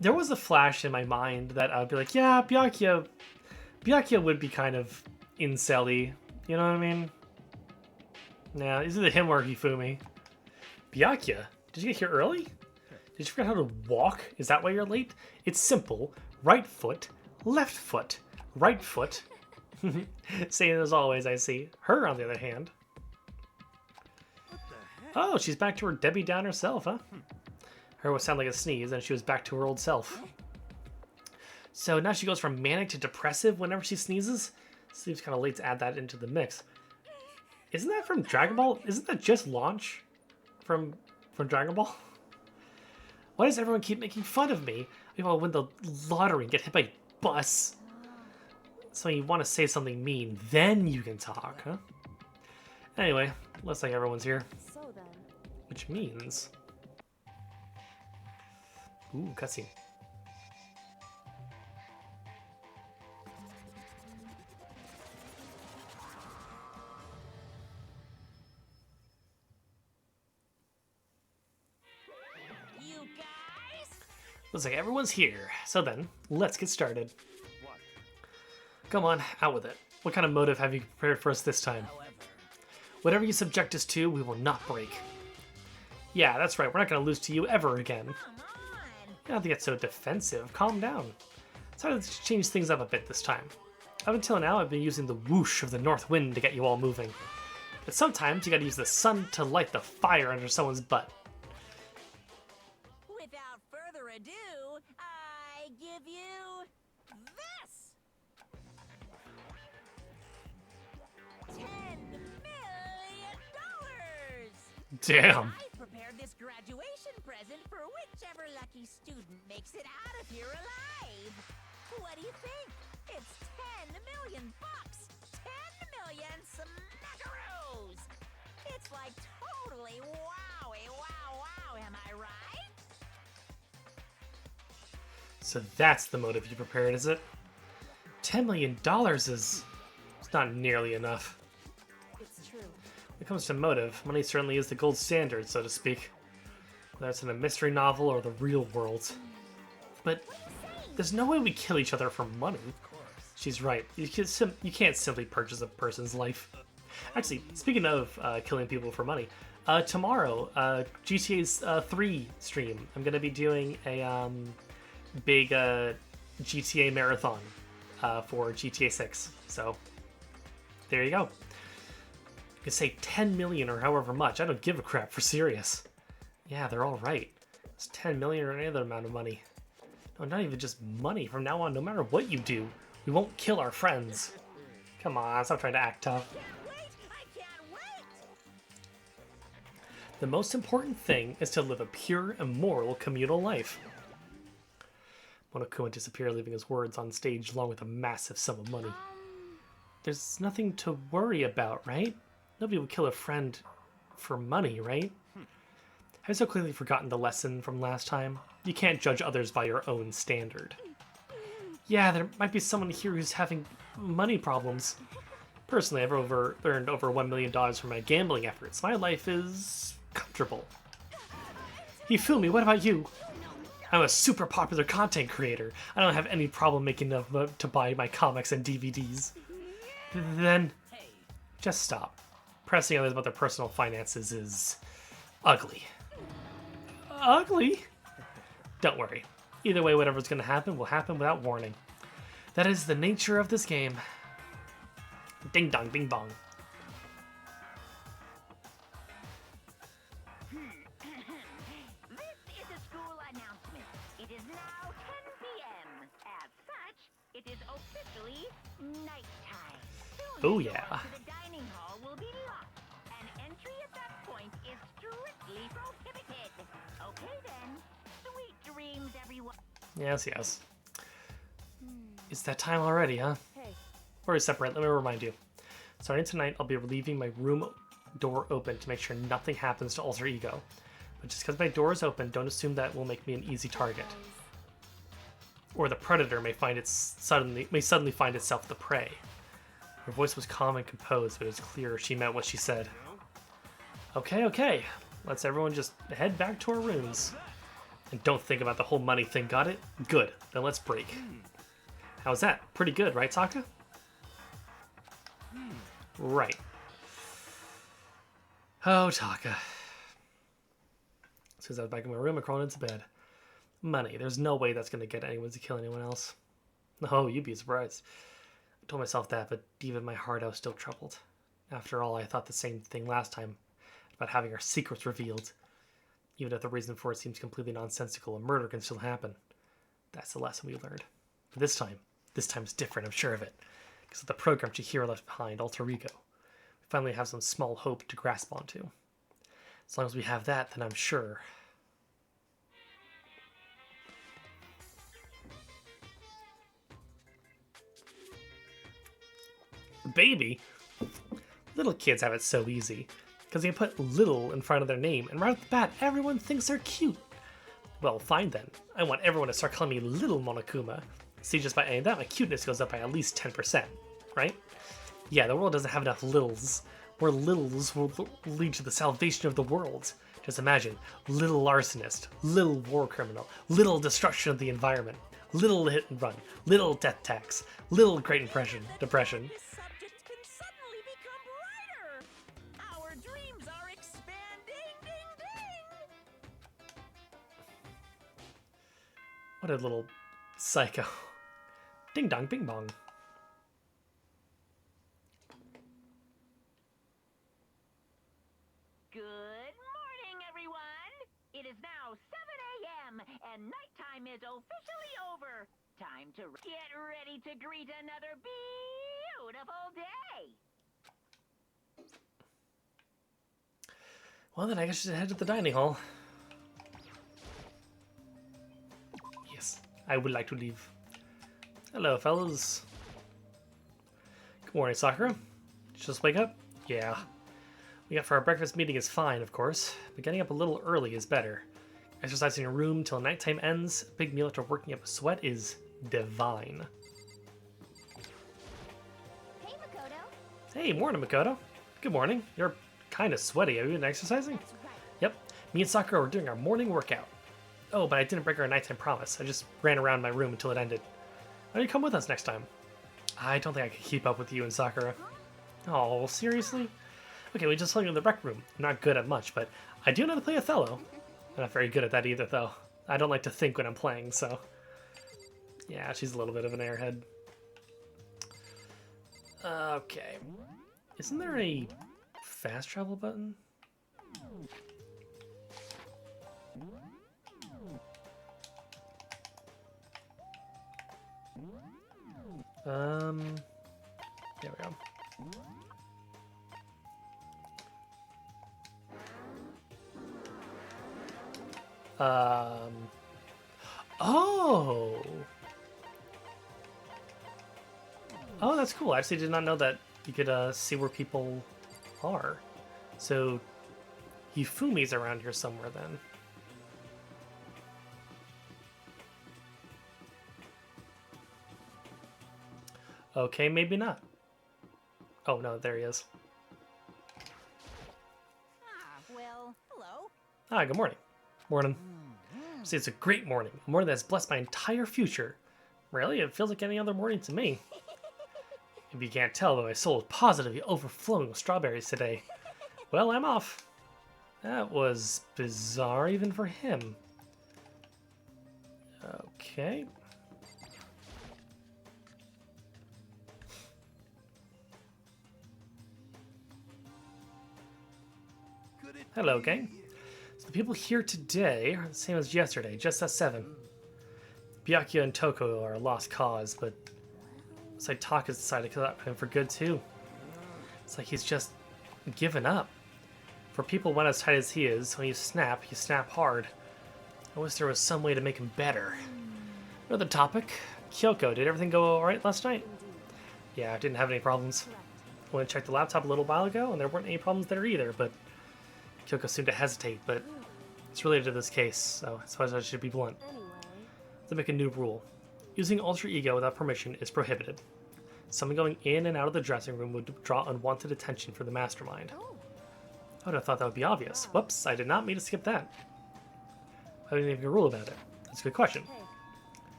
There was a flash in my mind that I'd be like, yeah, Byakuya would be kind of incel-y. You know what I mean? Nah, is it him or Hifumi? Byakuya, did you get here early? Did you forget how to walk? Is that why you're late? It's simple. Right foot, left foot, right foot. Same as always, I see. Her, on the other hand. Oh, she's back to her Debbie Downer self, huh? Her would sound like a sneeze, and she was back to her old self. So now she goes from manic to depressive whenever she sneezes? Seems kind of late to add that into the mix. Isn't that from Dragon Ball? Isn't that just Launch from Dragon Ball? Why does everyone keep making fun of me? Maybe I'll win the lottery and get hit by a bus. So you want to say something mean, then you can talk, huh? Anyway, looks like everyone's here. So then, Which means... Ooh, cutscene. You guys? Looks like everyone's here. So then, let's get started. Come on, out with it. What kind of motive have you prepared for us this time? However, Whatever you subject us to, we will not break. Yeah, that's right. We're not going to lose to you ever again. Come on. You don't have to get so defensive. Calm down. So let's change things up a bit this time. Up until now, I've been using the whoosh of the north wind to get you all moving. But sometimes you gotta use the sun to light the fire under someone's butt. Without further ado, I give you this. $10 million. Damn. I prepared this graduation present for whichever lucky student makes it out of here alive. What do you think? It's 10 million bucks. 10 million smackaroos. It's like totally wowie, wow, wow. Am I right? So that's the motive you prepared, is it? $10 million is... It's not nearly enough. it's true. When it comes to motive, money certainly is the gold standard, so to speak. Whether it's in a mystery novel or the real world. But there's no way we kill each other for money. She's right. You can't simply purchase a person's life. Actually, speaking of killing people for money, tomorrow, GTA's 3 stream, I'm going to be doing a big GTA marathon for GTA 6. So, there you go. You can say 10 million or however much. I don't give a crap, for serious. Yeah, they're all right. It's 10 million or any other amount of money. No, not even just money. From now on, no matter what you do, we won't kill our friends. Come on, stop trying to act tough. Wait, I can't wait. The most important thing is to live a pure, immoral communal life. Monokuma went disappear, leaving his words on stage along with a massive sum of money. There's nothing to worry about, right? Nobody would kill a friend for money, right? Have you so clearly forgotten the lesson from last time? You can't judge others by your own standard. Yeah, there might be someone here who's having money problems. Personally, I've earned over $1 million from my gambling efforts. My life is comfortable. Hifumi, what about you? I'm a super popular content creator. I don't have any problem making enough to buy my comics and DVDs. Then, just stop. Pressing others about their personal finances is ugly. Ugly? Don't worry. Either way, whatever's going to happen will happen without warning. That is the nature of this game. Ding dong, bing bong. This is a school announcement. It is now 10 p.m. As such, it is officially nighttime. Soon Oh, the yeah. doors to the dining hall will be locked, and entry at that point is strictly prohibited. Okay then. Sweet dreams, everyone. Yes, yes. It's that time already, huh? Hey, Before we separate, let me remind you. Starting tonight, I'll be leaving my room door open to make sure nothing happens to Alter Ego. But just because my door is open, don't assume that will make me an easy target. Or the predator may suddenly find itself the prey. Her voice was calm and composed, but it was clear she meant what she said. Okay, okay. Let's everyone just head back to our rooms. And don't think about the whole money thing, got it? Good. Then let's break. How's that? Pretty good, right, Sokka? Right. Oh, Taka. As soon as I was back in my room, I crawled into bed. Money. There's no way that's going to get anyone to kill anyone else. Oh, you'd be surprised. I told myself that, but deep in my heart, I was still troubled. After all, I thought the same thing last time about having our secrets revealed. Even if the reason for it seems completely nonsensical, a murder can still happen. That's the lesson we learned. But this time's different, I'm sure of it. Because of the program Chihiro left behind, Alter Ego. We finally have some small hope to grasp onto. As long as we have that, then I'm sure. Baby? Little kids have it so easy. Because they put little in front of their name, and right off the bat, everyone thinks they're cute. Well, fine then. I want everyone to start calling me Little Monokuma. See, just by adding that, my cuteness goes up by at least 10%, right? Yeah, the world doesn't have enough littles. Where littles will lead to the salvation of the world. Just imagine, little arsonist, little war criminal, little destruction of the environment, little hit and run, little death tax, little Great depression. This subject can suddenly become brighter. Our dreams are expanding. Ding ding. What a little psycho. Ding dong, bing bong. Good morning, everyone. It is now 7 a.m. and nighttime is officially over. Time to get ready to greet another beautiful day. Well, then I guess I should head to the dining hall. Yes, I would like to leave. Hello, fellas. Good morning, Sakura. Did you just wake up? Yeah. We got for our breakfast meeting is fine, of course, but getting up a little early is better. Exercising in your room till nighttime ends, a big meal after working up a sweat is divine. Hey, Makoto. Hey, morning, Makoto. Good morning. You're kind of sweaty. Have you been exercising? That's right. Yep. Me and Sakura were doing our morning workout. Oh, but I didn't break our nighttime promise. I just ran around my room until it ended. Why don't you come with us next time? I don't think I could keep up with you and Sakura. Oh, seriously? Okay, we just hung in the rec room. I'm not good at much, but I do know how to play Othello. I'm not very good at that either, though. I don't like to think when I'm playing, so... Yeah, she's a little bit of an airhead. Okay. Isn't there a fast travel button? There we go. Oh! Oh, that's cool. I actually did not know that you could see where people are. So, Hifumi's around here somewhere then. Okay, maybe not. Oh no, there he is. Well, hello. Hi, good morning. Morning. See, it's a great morning. A morning that's blessed my entire future. Really? It feels like any other morning to me. If you can't tell, though, my soul is positively overflowing with strawberries today. Well, I'm off. That was bizarre even for him. Okay. Hello, gang. So the people here today are the same as yesterday, just as 7. Byakuya and Toko are a lost cause, but it's like Taka's decided to cut out him for good too. It's like he's just given up. For people when as tight as he is, when you snap hard. I wish there was some way to make him better. Another topic. Kyoko, did everything go alright last night? Yeah, I didn't have any problems. I went and checked the laptop a little while ago, and there weren't any problems there either, but Kyoko seemed to hesitate, but it's related to this case, so I suppose I should be blunt. Anyway, To make a new rule. Using alter ego without permission is prohibited. Someone going in and out of the dressing room would draw unwanted attention from the mastermind. Oh, I would have thought that would be obvious. Whoops, I did not mean to skip that. I didn't even rule about it. That's a good question. hey.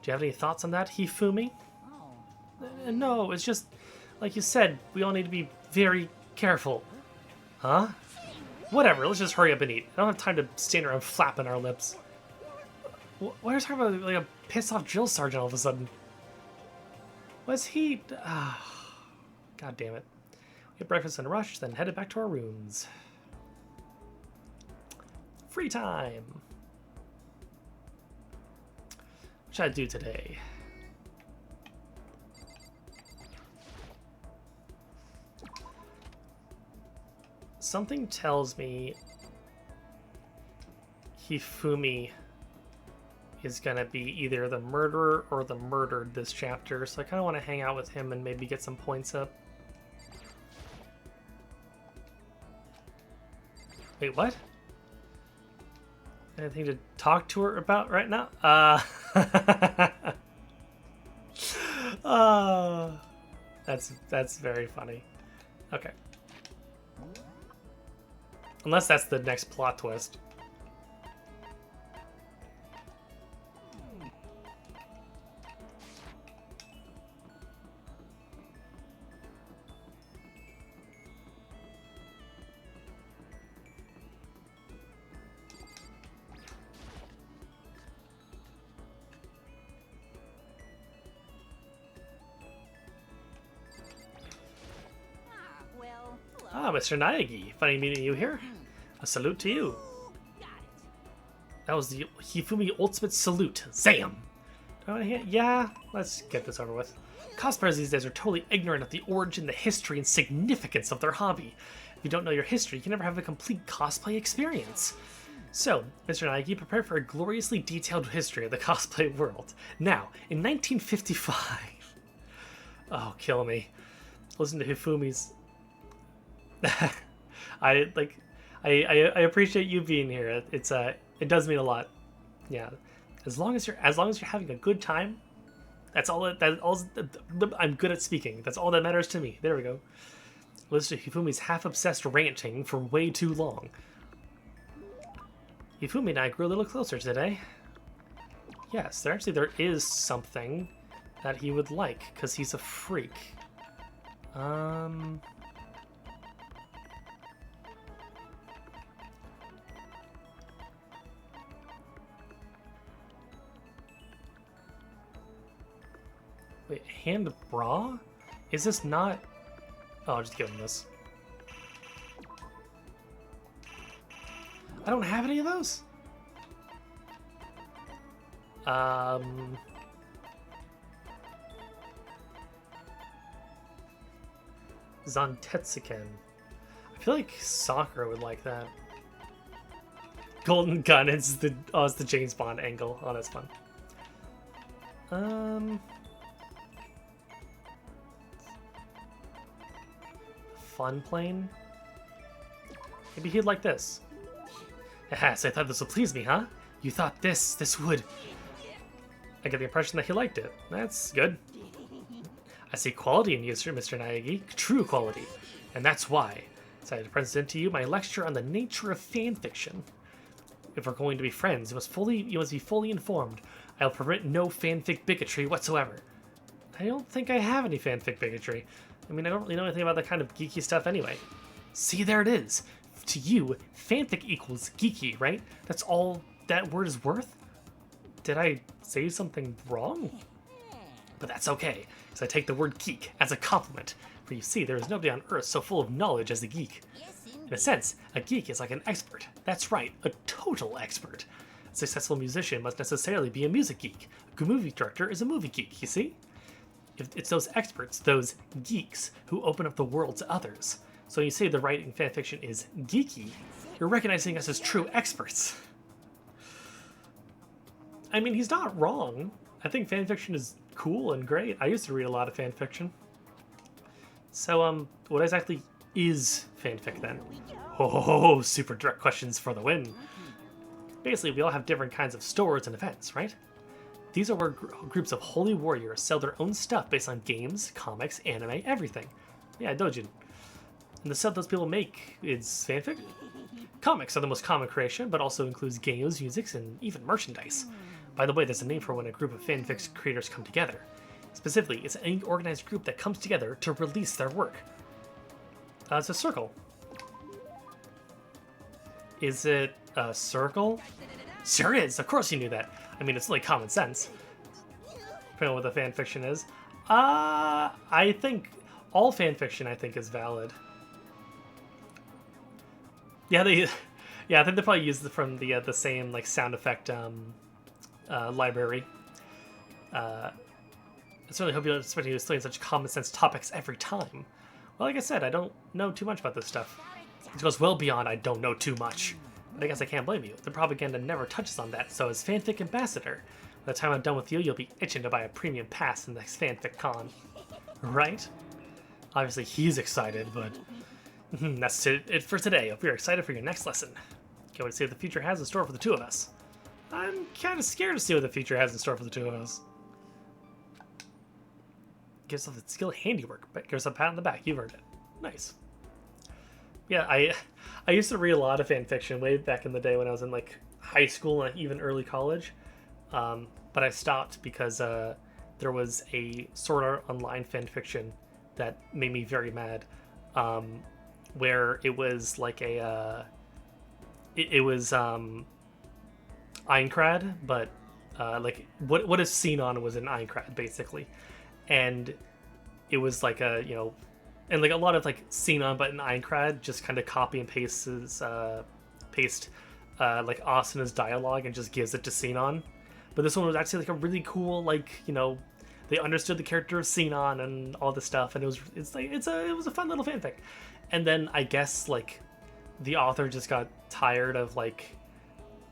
Do you have any thoughts on that, Hifumi? Oh. No, it's just, like you said, we all need to be very careful. Huh? Whatever, let's just hurry up and eat. I don't have time to stand around flapping our lips. Why are you talking about like a pissed off drill sergeant all of a sudden? Was he... God damn it. We had breakfast in a rush, then headed back to our rooms. Free time. What should I do today? Something tells me Hifumi is gonna be either the murderer or the murdered this chapter, so I kind of want to hang out with him and maybe get some points up. Wait, what? Anything to talk to her about right now? That's very funny. Okay. Unless that's the next plot twist. Well, hello. Ah, Mr. Naegi. Funny meeting you here. A salute to you. Got it. That was the Hifumi ultimate salute. Zam! Yeah, let's get this over with. Cosplayers these days are totally ignorant of the origin, the history, and significance of their hobby. If you don't know your history, you can never have a complete cosplay experience. So, Mr. Naegi, prepare for a gloriously detailed history of the cosplay world. Now, in 1955... Oh, kill me. Listen to Hifumi's... I appreciate you being here. It does mean a lot. Yeah, as long as you're having a good time, I'm good at speaking. That's all that matters to me. There we go. Listen to Hifumi's half-obsessed ranting for way too long. Hifumi and I grew a little closer today. Yes, there is something that he would like because he's a freak. Wait, hand bra? Is this not... Oh, I'll just give him this. I don't have any of those? Zantetsuken. I feel like Sakura would like that. Golden gun, it's the James Bond angle. Oh, that's fun. Fun plane? Maybe he'd like this. Aha, so I thought this would please me, huh? You thought this would... I get the impression that he liked it. That's good. I see quality in you, Mr. Naegi. True quality. And that's why I decided to present to you my lecture on the nature of fanfiction. If we're going to be friends, you must be fully informed. I'll permit no fanfic bigotry whatsoever. I don't think I have any fanfic bigotry. I mean, I don't really know anything about that kind of geeky stuff anyway. See, there it is. To you, fanfic equals geeky, right? That's all that word is worth? Did I say something wrong? But that's okay, because I take the word geek as a compliment. For you see, there is nobody on Earth so full of knowledge as a geek. In a sense, a geek is like an expert. That's right, a total expert. A successful musician must necessarily be a music geek. A good movie director is a movie geek, you see? It's those experts, those geeks, who open up the world to others. So when you say the writing fanfiction is geeky, you're recognizing us as true experts. I mean, he's not wrong. I think fanfiction is cool and great. I used to read a lot of fanfiction. So, what exactly is fanfic then? Oh, super direct questions for the win. Basically, we all have different kinds of stories and events, right? These are where groups of holy warriors sell their own stuff based on games, comics, anime, everything. Yeah, Dojin. And the stuff those people make is fanfic. Comics are the most common creation, but also includes games, music, and even merchandise. By the way, there's a name for when a group of fanfic creators come together. Specifically, it's any organized group that comes together to release their work. It's a circle. Is it a circle? Sure is. Of course you knew that. I mean, it's like common sense. Depending on what the fanfiction is. I think all fanfiction, I think, is valid. Yeah, I think they probably used it from the same like sound effect library. I certainly hope you don't expect me to explain such common sense topics every time. Well, like I said, I don't know too much about this stuff. It goes well beyond I don't know too much. But I guess I can't blame you. The propaganda never touches on that, so as fanfic ambassador, by the time I'm done with you, you'll be itching to buy a premium pass in the next fanfic con. Right? Obviously he's excited, but that's it for today. Hope you're excited for your next lesson. Can't wait to see what the future has in store for the two of us. I'm kind of scared to see what the future has in store for the two of us. Give yourself the skill handiwork, but give yourself a pat on the back. You've earned it. Nice. Yeah, I used to read a lot of fan fiction way back in the day when I was in like high school and even early college, but I stopped because there was a Sword Art Online fan fiction that made me very mad, where it was like it was Aincrad, but like what is seen on was an Aincrad basically, and it was like and like a lot of like seen on but in Aincrad just kind of copy and paste like Asuna's dialogue and just gives it to Sinon. But this one was actually like a really cool, like, they understood the character of Sinon and all this stuff, and it was a fun little fanfic. And then I guess like the author just got tired of like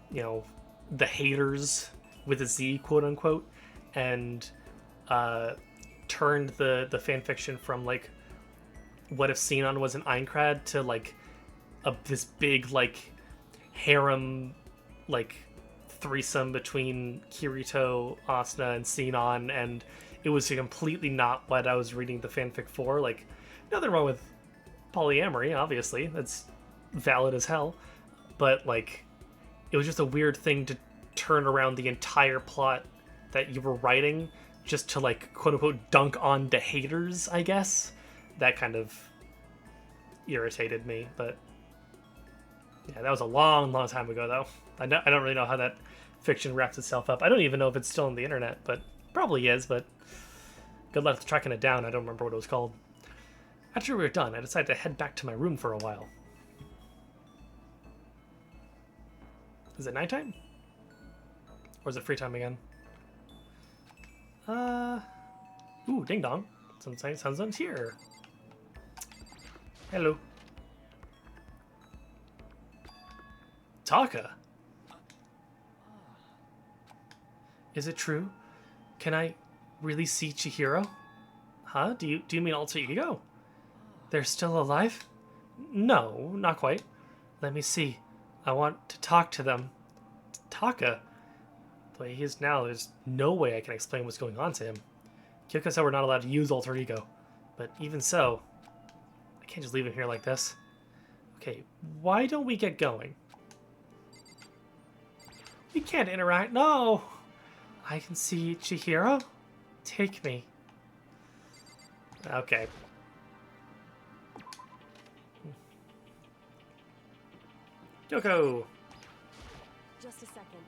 the haters with a Z, quote unquote, and turned the fanfiction from like what if Sinon was an Aincrad to like this big like harem like threesome between Kirito, Asuna, and Sinon, and it was completely not what I was reading the fanfic for. Like, nothing wrong with polyamory, obviously, that's valid as hell, but like it was just a weird thing to turn around the entire plot that you were writing just to like quote unquote dunk on the haters, I guess. That kind of irritated me, but yeah, that was a long time ago though. I don't really know how that fiction wraps itself up. I don't even know if it's still on the internet, but probably is, but good luck tracking it down. I don't remember what it was called. After we were done, I decided to head back to my room for a while. Is it nighttime? Or is it free time again? Ooh, ding dong. Someone's here. Hello. Taka. Is it true? Can I really see Chihiro? Huh? Do you mean alter ego? They're still alive? No, not quite. Let me see. I want to talk to them. Taka? The way he is now, there's no way I can explain what's going on to him. Kyoko said we're not allowed to use alter ego, but even so, I can't just leave him here like this. Okay, why don't we get going? We can't interact. No! I can see Chihiro? Take me. Okay. Kyoko! Just a second.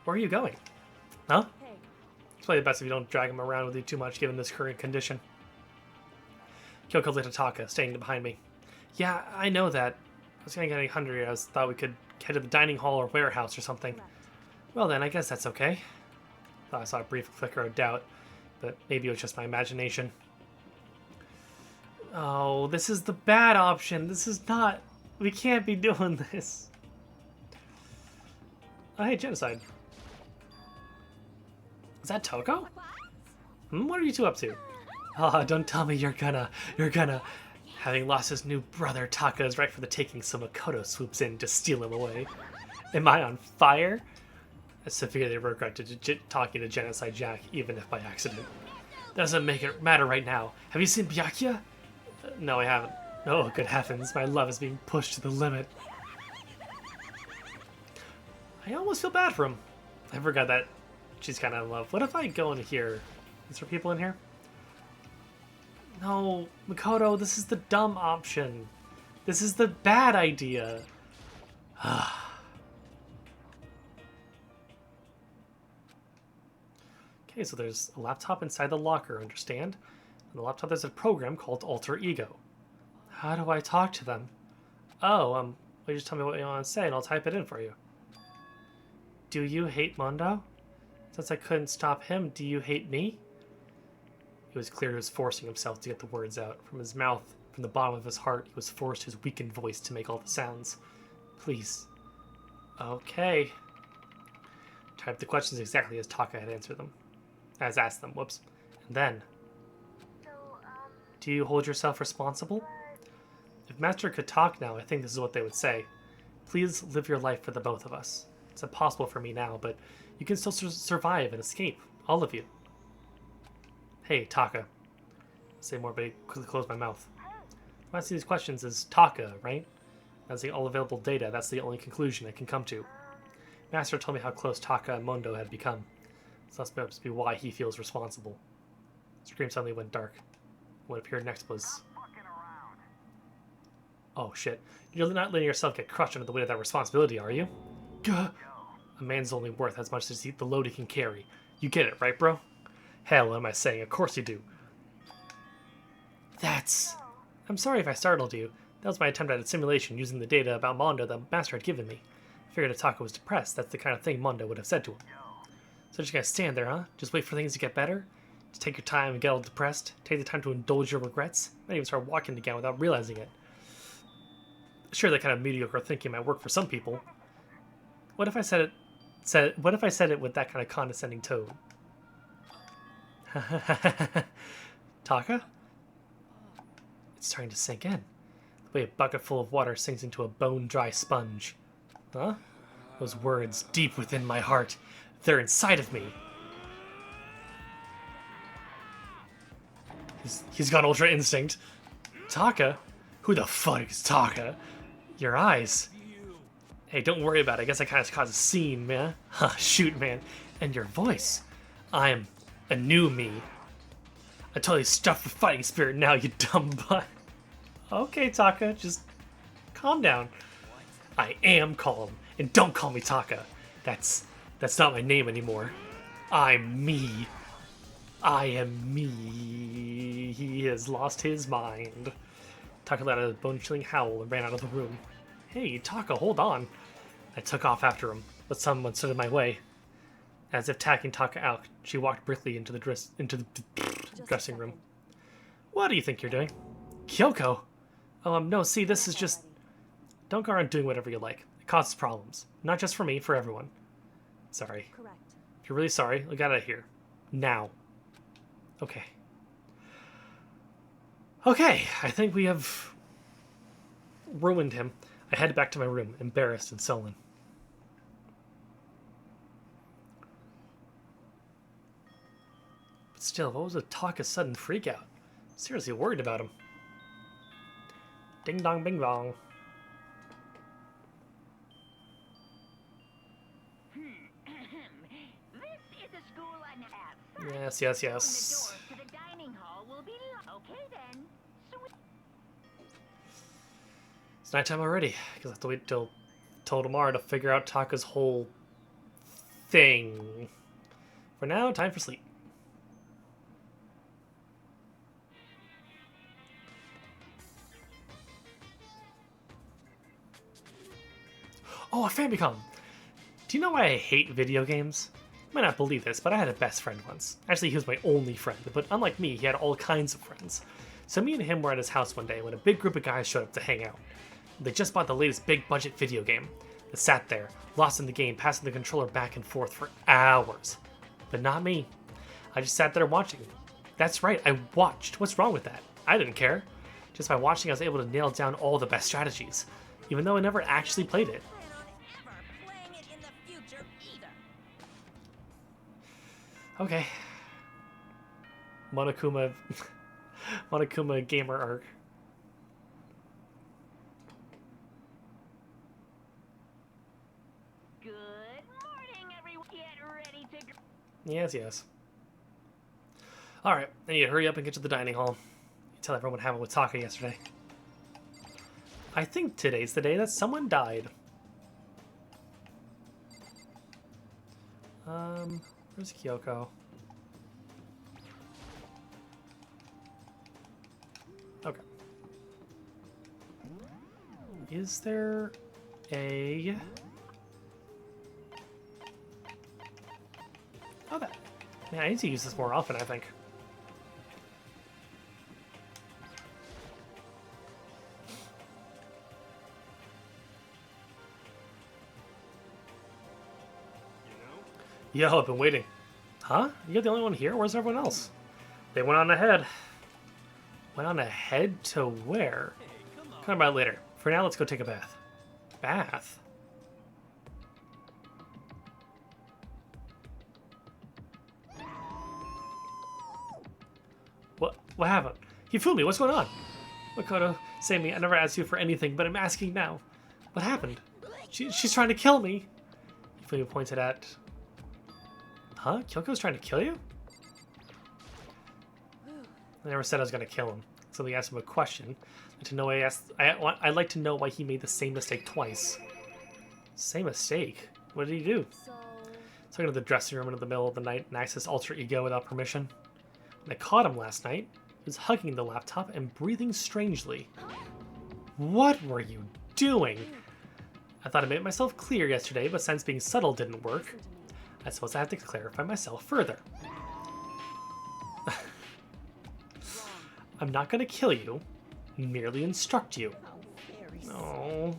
Where are you going? Huh? Hey, It's probably best if you don't drag him around with you too much, given this current condition. Kyoko looked at Taka, staying behind me. Yeah, I know that. I was getting hungry. I thought we could head to the dining hall or warehouse or something. left. Well then, I guess that's okay. Thought I saw a brief flicker of doubt, but maybe it was just my imagination. Oh, this is the bad option. This is not... We can't be doing this. Oh, hey, genocide. Is that Toko? What are you two up to? Oh, don't tell me you're gonna... Having lost his new brother, Taka is right for the taking, so Makoto swoops in to steal him away. Am I on fire? I severely regret talking to Genocide Jack, even if by accident. Doesn't make it matter right now. Have you seen Byakuya? No, I haven't. Oh, good heavens, my love is being pushed to the limit. I almost feel bad for him. I forgot that she's kind of in love. What if I go in here? Is there people in here? No, Makoto, this is the dumb option. This is the bad idea. Okay, so there's a laptop inside the locker, understand? On the laptop there's a program called Alter Ego. How do I talk to them? Oh, well, you just tell me what you want to say and I'll type it in for you. Do you hate Mondo? Since I couldn't stop him, do you hate me? It was clear he was forcing himself to get the words out. From his mouth, from the bottom of his heart, he was forced his weakened voice to make all the sounds. Please. Okay. Type the questions exactly as Taka had answered them. As asked them, whoops. And then, do you hold yourself responsible? If Master could talk now, I think this is what they would say. Please live your life for the both of us. It's impossible for me now, but you can still survive and escape. All of you. Hey, Taka. I'll say more, but I quickly close my mouth. The answer to these questions is Taka, right? That's the all available data. That's the only conclusion I can come to. Master told me how close Taka and Mondo had become. So that's supposed to be why he feels responsible. The screen suddenly went dark. What appeared next was... Oh shit. You're not letting yourself get crushed under the weight of that responsibility, are you? Gah. A man's only worth as much as the load he can carry. You get it, right, bro? Hell, what am I saying? Of course you do. That's... I'm sorry if I startled you. That was my attempt at a simulation using the data about Mondo that Master had given me. I figured if Taka was depressed, that's the kind of thing Mondo would have said to him. So just gonna stand there, huh? Just wait for things to get better? Just take your time and get all depressed? Take the time to indulge your regrets? Might even start walking again without realizing it. Sure, that kind of mediocre thinking might work for some people. What if I said it with that kind of condescending tone? Taka? It's starting to sink in. The way a bucket full of water sinks into a bone-dry sponge. Huh? Those words, deep within my heart. They're inside of me. He's got Ultra Instinct. Taka? Who the fuck is Taka? Your eyes. Hey, don't worry about it. I guess I kind of caused a scene, man. Huh, shoot, man. And your voice. I'm a new me. I totally stuffed with fighting spirit now, you dumb butt. Okay, Taka, just calm down. I am calm, and don't call me Taka. That's not my name anymore. I'm me. I am me. He has lost his mind. Taka let out a bone-chilling howl and ran out of the room. Hey, Taka, hold on. I took off after him, but someone stood in my way. As if tacking Taka out, she walked briskly into the dressing room. What do you think you're doing? Kyoko! Oh, no, see, this is just... Don't go around doing whatever you like. It causes problems. Not just for me, for everyone. Sorry. Correct. If you're really sorry, we got out of here. Now. Okay. Okay, I think we have ruined him. I headed back to my room, embarrassed and sullen. But still, what was with Taka's sudden freakout? Seriously worried about him. Ding dong bing bong. This is a school on Yes, yes, yes. The doors to the dining hall will be okay then. Sweet. It's nighttime already. I guess I have to wait till tomorrow to figure out Taka's whole thing. For now, time for sleep. Oh, a Famicom! Do you know why I hate video games? You might not believe this, but I had a best friend once. Actually, he was my only friend, but unlike me, he had all kinds of friends. So me and him were at his house one day when a big group of guys showed up to hang out. They just bought the latest big budget video game. They sat there, lost in the game, passing the controller back and forth for hours. But not me. I just sat there watching. That's right, I watched. What's wrong with that? I didn't care. Just by watching, I was able to nail down all the best strategies, even though I never actually played it. Plan on ever playing Okay. Monokuma... Monokuma gamer arc. Good morning, everyone. Get ready to... Yes, yes. Alright, I need to hurry up and get to the dining hall. Tell everyone what happened with Taka yesterday. I think today's the day that someone died. Where's Kyoko? Okay. Is there a... Oh, that... Man, I need to use this more often, I think. Yo, I've been waiting. Huh? You're the only one here? Where's everyone else? They went on ahead. Went on ahead to where? Come about later. For now, let's go take a bath. Bath? What happened? Hifumi, what's going on? Makoto, save me. I never asked you for anything, but I'm asking now. What happened? She's trying to kill me. Hifumi pointed at... Huh? Kyoko's trying to kill you? I never said I was going to kill him. So we asked him a question. I'd like to know why he made the same mistake twice. Same mistake? What did he do? So, So I go to the dressing room in the middle of the night and access alter ego without permission. When I caught him last night, he was hugging the laptop and breathing strangely. What were you doing? I thought I made myself clear yesterday, but since being subtle didn't work, I suppose I have to clarify myself further. I'm not going to kill you, merely instruct you. Oh.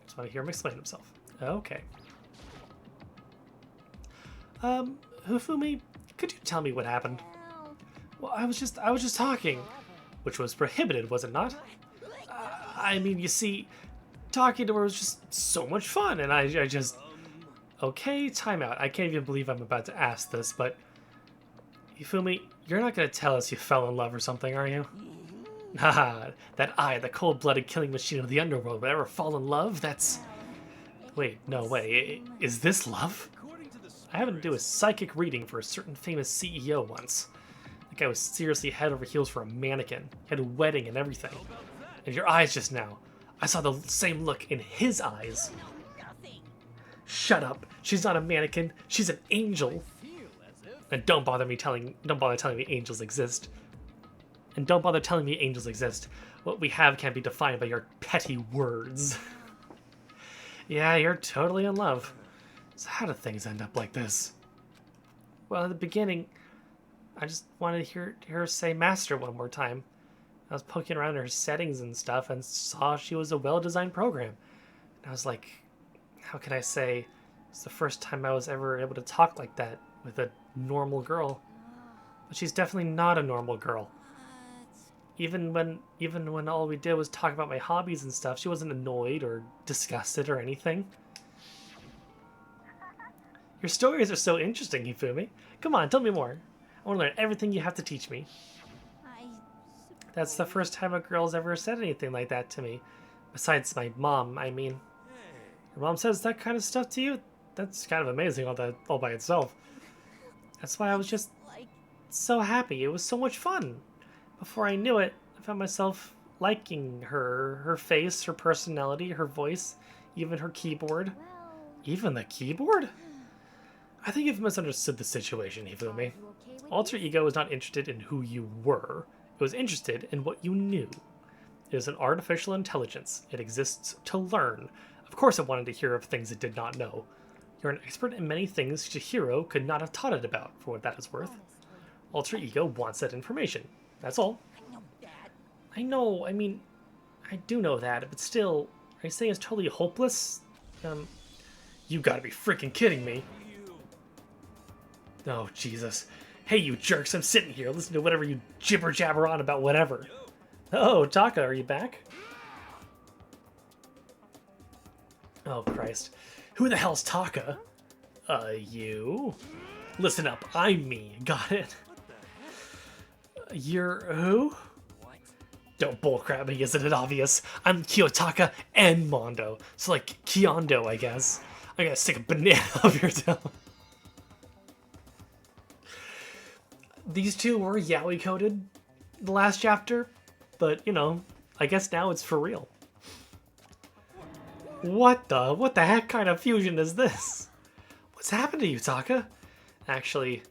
Just want to hear him explain himself. Okay. Hifumi, could you tell me what happened? Well, I was just talking, which was prohibited, was it not? I mean, you see, talking to her was just so much fun, and I just... Okay, time out. I can't even believe I'm about to ask this, but... Hifumi, you're not going to tell us you fell in love or something, are you? Haha, that I, the cold-blooded killing machine of the underworld, would ever fall in love? That's... Wait, no way. Is this love? I happened to do a psychic reading for a certain famous CEO once. The guy was seriously head over heels for a mannequin. He had a wedding and everything. And your eyes just now. I saw the same look in his eyes. Shut up. She's not a mannequin. She's an angel. And don't bother telling me angels exist. And don't bother telling me angels exist. What we have can't be defined by your petty words. Yeah, you're totally in love. So how do things end up like this? Well, at the beginning, I just wanted to hear her say master one more time. I was poking around her settings and stuff and saw she was a well-designed program. And I was like, how can I say it's the first time I was ever able to talk like that with a normal girl? But she's definitely not a normal girl. Even when all we did was talk about my hobbies and stuff, she wasn't annoyed or disgusted or anything. Your stories are so interesting, Hifumi. Come on, tell me more. I want to learn everything you have to teach me. That's the first time a girl's ever said anything like that to me. Besides my mom, I mean. Your mom says that kind of stuff to you? That's kind of amazing all by itself. That's why I was just so happy. It was so much fun. Before I knew it, I found myself liking her face, her personality, her voice, even her keyboard. Even the keyboard? I think you've misunderstood the situation, Hifumi. Alter Ego is not interested in who you were. It was interested in what you knew. It is an artificial intelligence. It exists to learn. Of course it wanted to hear of things it did not know. You're an expert in many things Chihiro could not have taught it about, for what that is worth. Alter Ego wants that information. That's all. I know that. I know, I mean, I do know that, but still, are you saying it's totally hopeless? You gotta be freaking kidding me. Oh, Jesus. Hey, you jerks, I'm sitting here listening to whatever you jibber-jabber on about whatever. Oh, Taka, are you back? Oh, Christ. Who the hell's Taka? You? Listen up, I'm me. Got it? You're who? Don't bullcrap me, isn't it obvious? I'm Kiyotaka and Mondo. So like Kyondo, I guess. I'm gonna stick a banana up your tail. These two were yaoi coded the last chapter, but you know, I guess now it's for real. What the heck kind of fusion is this? What's happened to you, Taka? Actually,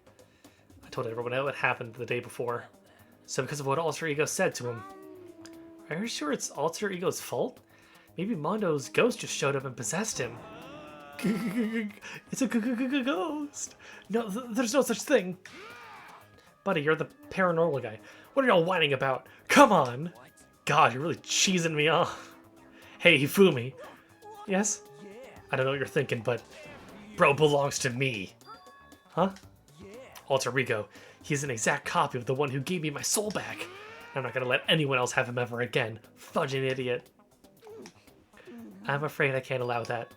I told everyone what happened the day before. So because of what Alter Ego said to him. Are you sure it's Alter Ego's fault? Maybe Mondo's ghost just showed up and possessed him. It's a ghost. No, there's no such thing. Buddy, you're the paranormal guy. What are y'all whining about? Come on. God, you're really cheesing me off. Hey, Hifumi. Yes? I don't know what you're thinking, but bro belongs to me. Huh? Alter Ego. He's an exact copy of the one who gave me my soul back. I'm not gonna let anyone else have him ever again. Fudging idiot. I'm afraid I can't allow that.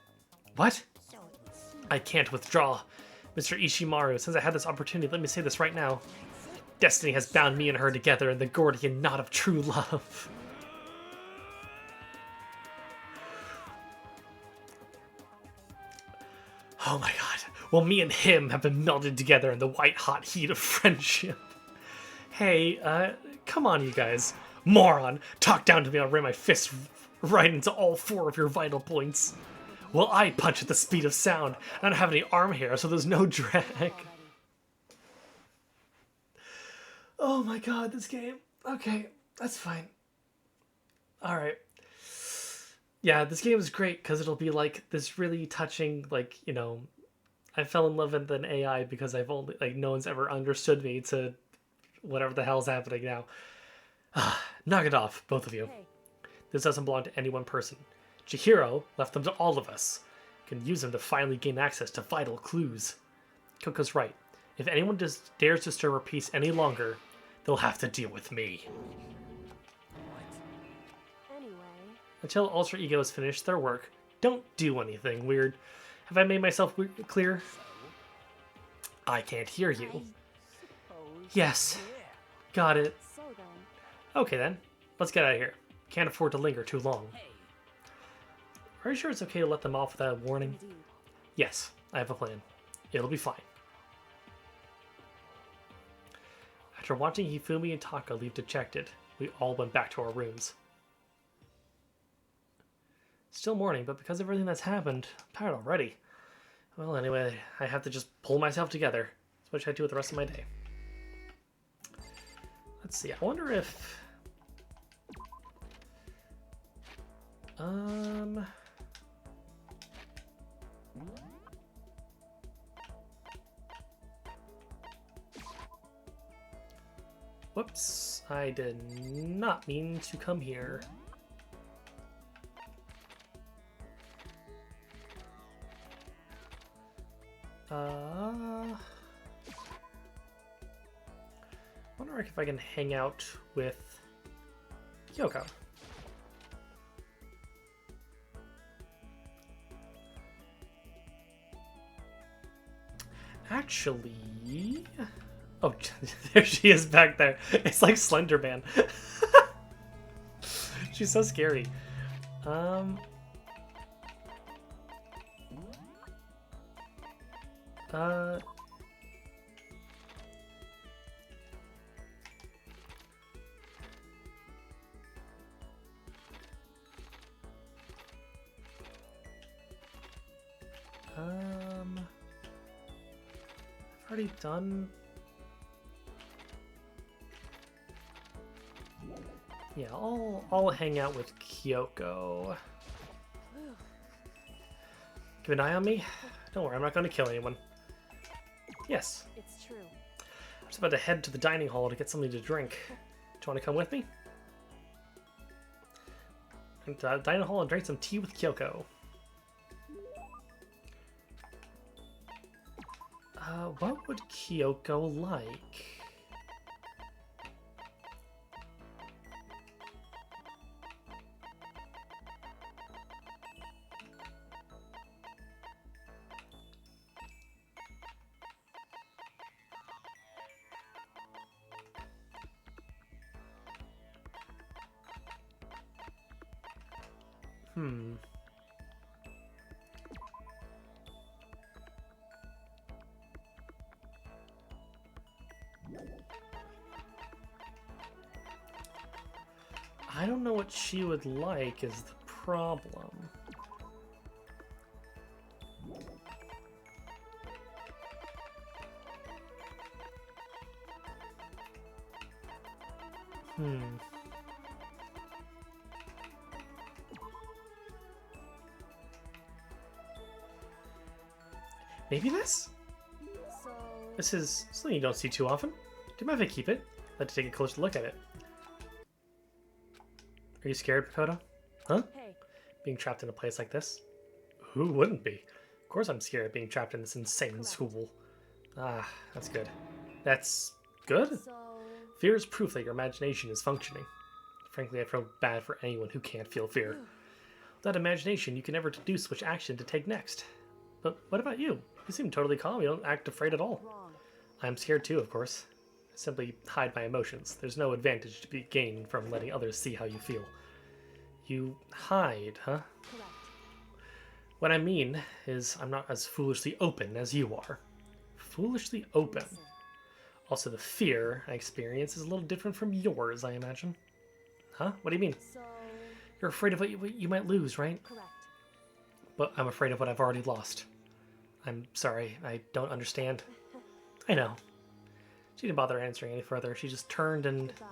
What? I can't withdraw. Mr. Ishimaru, since I had this opportunity, let me say this right now. Destiny has bound me and her together in the Gordian knot of true love. Oh my god. Well, me and him have been melded together in the white-hot heat of friendship. Hey, come on, you guys. Moron! Talk down to me, I'll ram my fist right into all 4 of your vital points. Well, I punch at the speed of sound. I don't have any arm hair, so there's no drag. Oh my god, this game. Okay, that's fine. Alright. Yeah, this game is great because it'll be like this really touching, like, you know, I fell in love with an AI because I've only, like, no one's ever understood me to whatever the hell's happening now. Knock it off, both of you. This doesn't belong to any one person. Chihiro left them to all of us. Can use them to finally gain access to vital clues. Coco's right. If anyone just dares disturb her peace any longer, they'll have to deal with me. Anyway. Until Alter Ego has finished their work, don't do anything weird. Have I made myself clear? I can't hear you. Yes. Got it. So then. Okay then. Let's get out of here. Can't afford to linger too long. Are you sure it's okay to let them off without a warning? Indeed. Yes, I have a plan. It'll be fine. After watching Hifumi and Taka leave dejected, we all went back to our rooms. Still morning, but because of everything that's happened, I'm tired already. Well, anyway, I have to just pull myself together. That's what I do with the rest of my day. Let's see, I wonder if... Whoops, I did not mean to come here. Wonder if I can hang out with Kyoko. Actually... Oh, there she is back there. It's like Slender Man. She's so scary. I've already done... Yeah, I'll hang out with Kyoko. Keep an eye on me? Don't worry, I'm not going to kill anyone. Yes. It's true. I'm just about to head to the dining hall to get something to drink. Do you want to come with me? And dining hall and drink some tea with Kyoko. What would Kyoko like? Hmm. I don't know what she would like is the problem. Hmm. Maybe this? So, This is something you don't see too often. Do you mind if I keep it? I'd like to take a closer look at it. Are you scared, Pakoda? Huh? Hey, Being trapped in a place like this? Who wouldn't be? Of course I'm scared of being trapped in this insane school. Ah, that's good. That's good? so Fear is proof that your imagination is functioning. Frankly, I feel bad for anyone who can't feel fear. Without imagination, you can never deduce which action to take next. But what about you? You seem totally calm. You don't act afraid at all. wrong. I'm scared too, of course. I simply hide my emotions. There's no advantage to be gained from letting others see how you feel. You hide, huh? Correct. What I mean is I'm not as foolishly open as you are. Foolishly open. Listen. Also, the fear I experience is a little different from yours, I imagine. Huh? What do you mean? so You're afraid of what you might lose, right? Correct. But I'm afraid of what I've already lost. I'm sorry, I don't understand. I know. She didn't bother answering any further. She just turned and... Goodbye.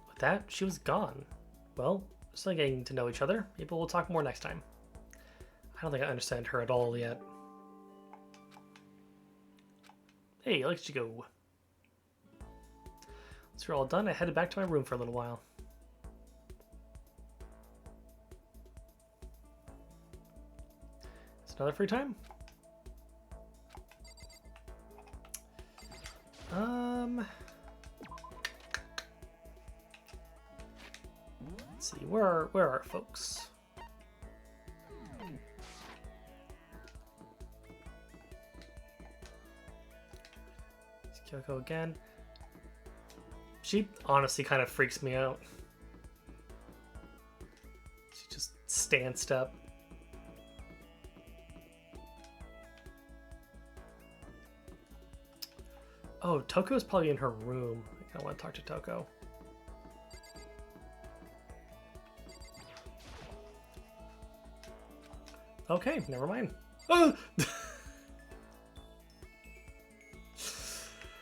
With that, she was gone. Well, still getting to know each other. Maybe we'll talk more next time. I don't think I understand her at all yet. Hey, I'll let you go. Once you're all done, I headed back to my room for a little while. It's another free time? Let's see, where are our folks? It's Kyoko again. She honestly kind of freaks me out. She just stanced up. Oh, Toko's probably in her room. I want to talk to Toko. Okay, never mind. Oh!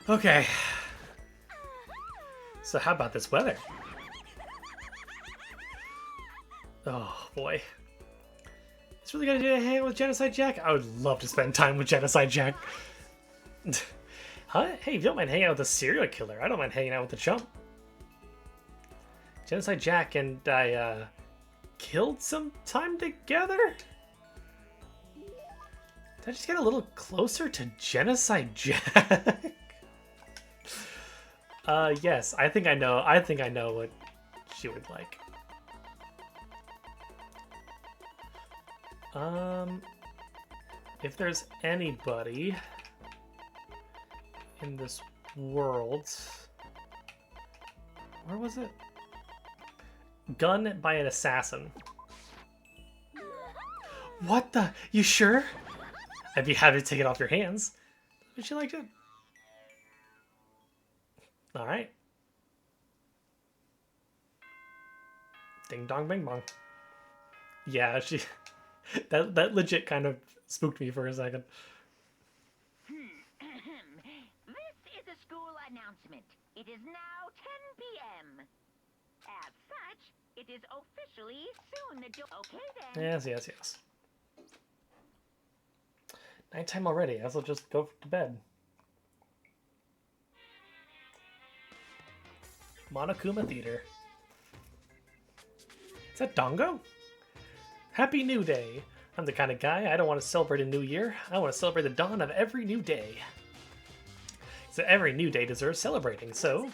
Okay. So how about this weather? Oh boy. It's really good idea to hang out with Genocide Jack. I would love to spend time with Genocide Jack. Huh? Hey, if you don't mind hanging out with a serial killer, I don't mind hanging out with the chump. Genocide Jack and I, killed some time together? Did I just get a little closer to Genocide Jack? Yes, I think I know what she would like. If there's anybody in this world... Where was it? Gun by an assassin. What the? You sure? I'd be happy to take it off your hands. Would she like it? Alright. Ding dong bing bong. Yeah, she... that legit kind of spooked me for a second. This is a school announcement. It is now 10 p.m. As such, it is officially soon the okay then. Yes. Nighttime already. I guess I'll just go to bed. Monokuma Theater. Is that Dongo? Happy New Day. I'm the kind of guy, I don't want to celebrate a new year. I want to celebrate the dawn of every new day. So every new day deserves celebrating, so...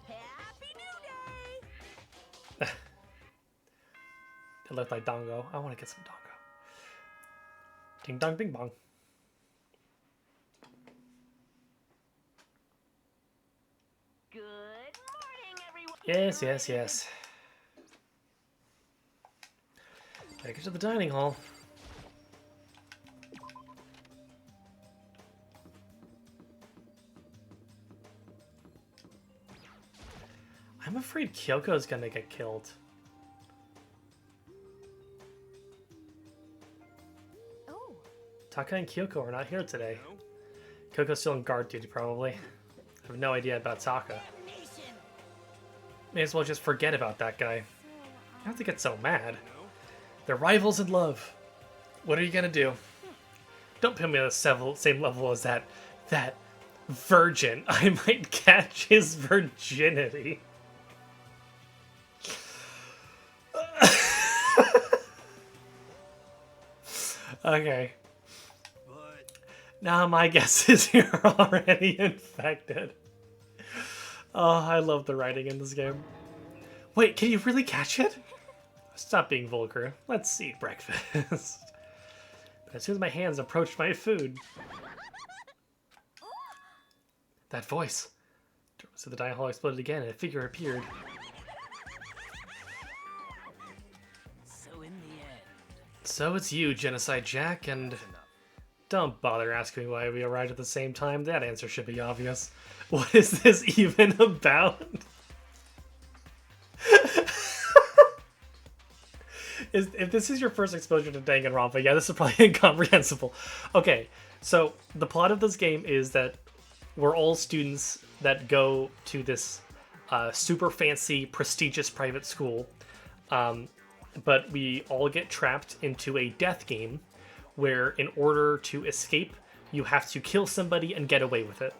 Happy New Day! It looked like Dongo. I want to get some Dongo. Ding dong bing bong. Good morning, everyone. Yes. Take it to the dining hall. I'm afraid Kyoko's gonna get killed. Oh, Taka and Kyoko are not here today. Kyoko's still on guard duty, probably. I have no idea about Taka. May as well just forget about that guy. You don't have to get so mad. They're rivals in love. What are you gonna do? Don't put me on the same level as that virgin. I might catch his virginity. Okay. Now my guess is you're already infected. Oh, I love the writing in this game. Wait, can you really catch it? Stop being vulgar. Let's eat breakfast. But as soon as my hands approached my food... That voice. So the dining hall exploded again and a figure appeared. So in the end... So it's you, Genocide Jack, and... Don't bother asking me why we arrived at the same time. That answer should be obvious. What is this even about? If this is your first exposure to Danganronpa, yeah, this is probably incomprehensible. Okay, so the plot of this game is that we're all students that go to this super fancy, prestigious private school, but we all get trapped into a death game where in order to escape, you have to kill somebody and get away with it.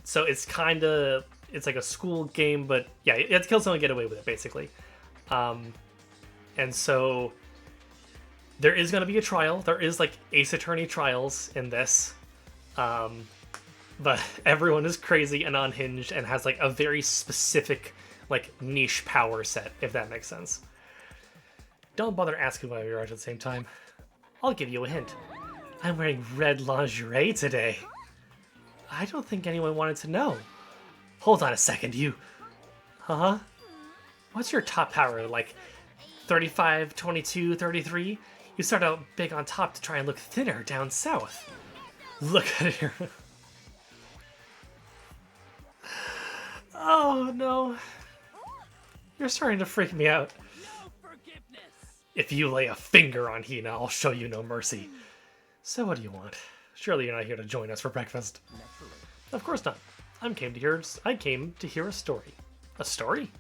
So it's it's like a school game, but yeah, you have to kill someone and get away with it, basically. And so there is going to be a trial. There is like Ace Attorney trials in this. But everyone is crazy and unhinged and has like a very specific like niche power set, if that makes sense. Don't bother asking why we are at the same time. I'll give you a hint. I'm wearing red lingerie today. I don't think anyone wanted to know. Hold on a second, you... Huh? What's your top power, like 35, 22, 33? You start out big on top to try and look thinner down south. Look at her. Oh, no. You're starting to freak me out. No forgiveness! If you lay a finger on Hina, I'll show you no mercy. So what do you want? Surely you're not here to join us for breakfast. Naturally. Of course not. I came to hear a story. A story?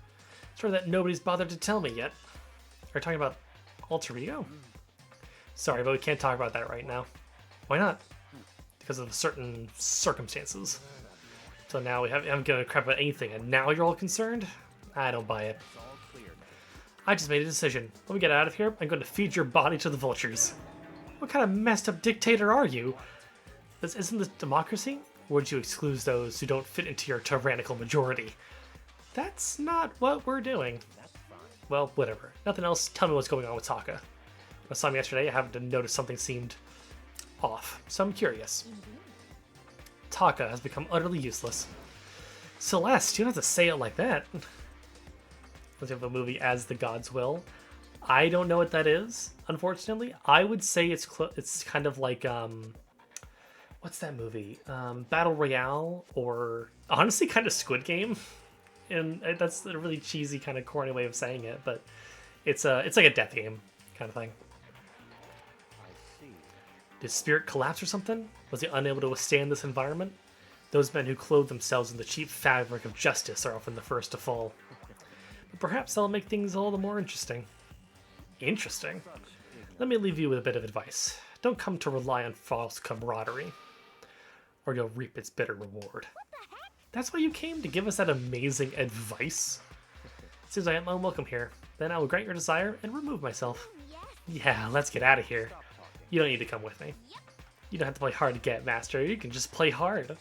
A story that nobody's bothered to tell me yet. Are you talking about Alter Ego? Sorry, but we can't talk about that right now. Why not? Because of certain circumstances. So now I'm gonna crap about anything, and now you're all concerned? I don't buy it. It's all clear now. I just made a decision. When we get out of here, I'm going to feed your body to the vultures. What kind of messed up dictator are you? Isn't this democracy? Or would you exclude those who don't fit into your tyrannical majority? That's not what we're doing. That's fine. Well, whatever. Nothing else. Tell me what's going on with Taka. When I saw him yesterday, I happened to notice something seemed off. So I'm curious. Taka has become utterly useless. Celeste, you don't have to say it like that. Let's have a movie As the Gods Will. I don't know what that is, unfortunately. I would say it's kind of like what's that movie? Battle Royale, or honestly kind of Squid Game. And that's a really cheesy kind of corny way of saying it, but it's like a death game kind of thing. I see. Did Spirit collapse or something? Was he unable to withstand this environment? Those men who clothe themselves in the cheap fabric of justice are often the first to fall. But perhaps that'll make things a little more interesting. Interesting? Let me leave you with a bit of advice. Don't come to rely on false camaraderie, or you'll reap its bitter reward. That's why you came, to give us that amazing advice? Seems I am unwelcome here. Then I will grant your desire and remove myself. Yeah, let's get out of here. You don't need to come with me. You don't have to play hard to get, Master. You can just play hard.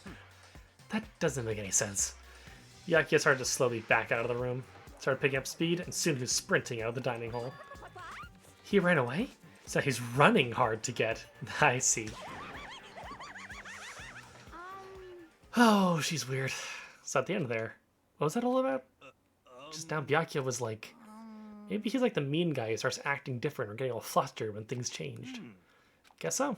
That doesn't make any sense. Yaki started to slowly back out of the room, started picking up speed, and soon he was sprinting out of the dining hall. He ran away? So he's running hard to get. I see. Oh, she's weird. So at the end there, what was that all about? Just now Byakuya was like, Maybe he's like the mean guy who starts acting different or getting all flustered when things changed. Guess so.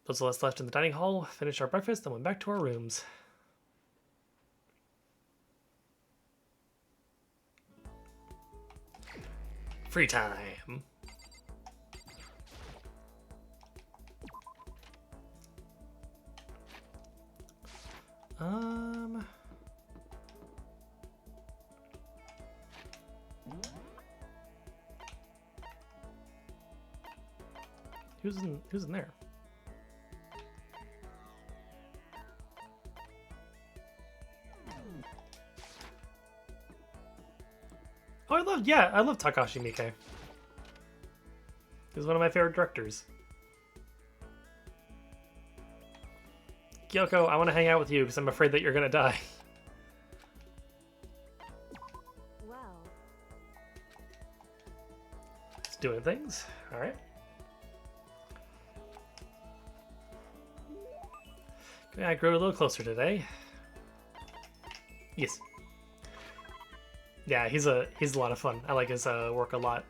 Those of us left in the dining hall finished our breakfast and went back to our rooms. Free time. Who's in there? Oh, I love Takashi Miike. He's one of my favorite directors. Kyoko, I want to hang out with you because I'm afraid that you're gonna die. Well, Just doing things. All right. I grew a little closer today. Yes. Yeah, he's a lot of fun. I like his work a lot.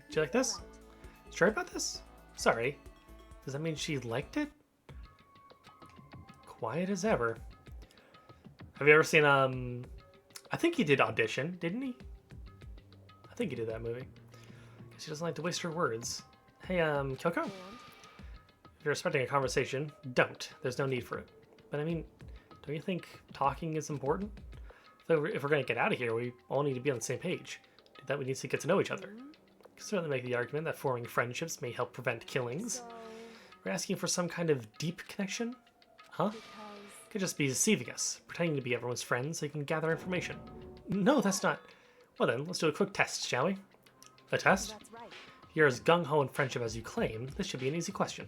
Do you like this? Sure about this? Sorry. Does that mean she liked it? Quiet as ever. Have you ever seen, I think he did Audition, didn't he? I think he did that movie. Because she doesn't like to waste her words. Hey, Kyoko? and If you're expecting a conversation, don't. There's no need for it. But I mean, don't you think talking is important? So if we're going to get out of here, we all need to be on the same page. To do that, we need to get to know each other. You can certainly make the argument that forming friendships may help prevent killings. so We're asking for some kind of deep connection? Huh? because Could just be deceiving us, pretending to be everyone's friends so you can gather information. No, that's not. Well then, let's do a quick test, shall we? A test? that's right. If you're as gung-ho in friendship as you claim, this should be an easy question.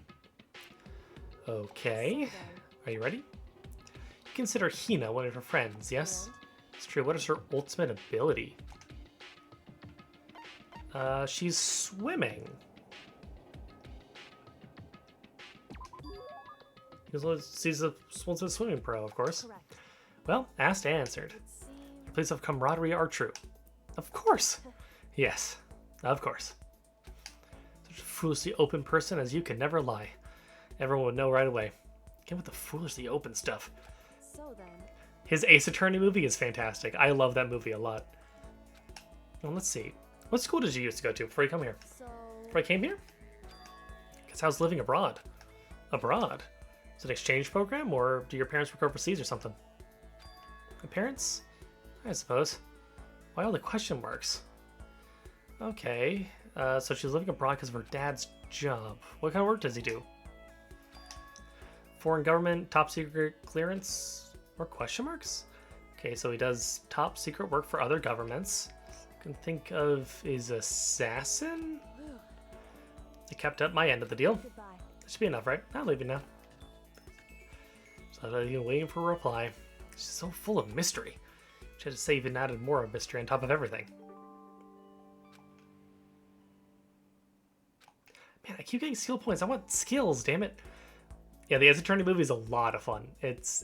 Okay. So then, Are you ready? You consider Hina one of her friends, yes? and It's true. What is her ultimate ability? She's swimming. She's a swimming pro, of course. correct. Well, asked and answered. It seems Pleas of camaraderie are true. Of course. Yes, of course. Such a foolishly open person as you can never lie. Everyone would know right away. Get with the foolishly open stuff. so then. His Ace Attorney movie is fantastic. I love that movie a lot. Well, let's see. What school did you used to go to before you come here? So Before I came here? Guess how's living abroad? Abroad? Is it an exchange program, or do your parents work overseas or something? My parents? I suppose. Why all the question marks? Okay, so she's living abroad because of her dad's job. What kind of work does he do? Foreign government, top secret clearance, or question marks? Okay, so he does top secret work for other governments. Can think of his assassin? I kept up my end of the deal. goodbye. That should be enough, right? I'm leaving now. So I'm waiting for a reply. She's so full of mystery. She had to say even added more of mystery on top of everything. Man, I keep getting skill points. I want skills, damn it. Yeah, the Ace Attorney movie is a lot of fun. It's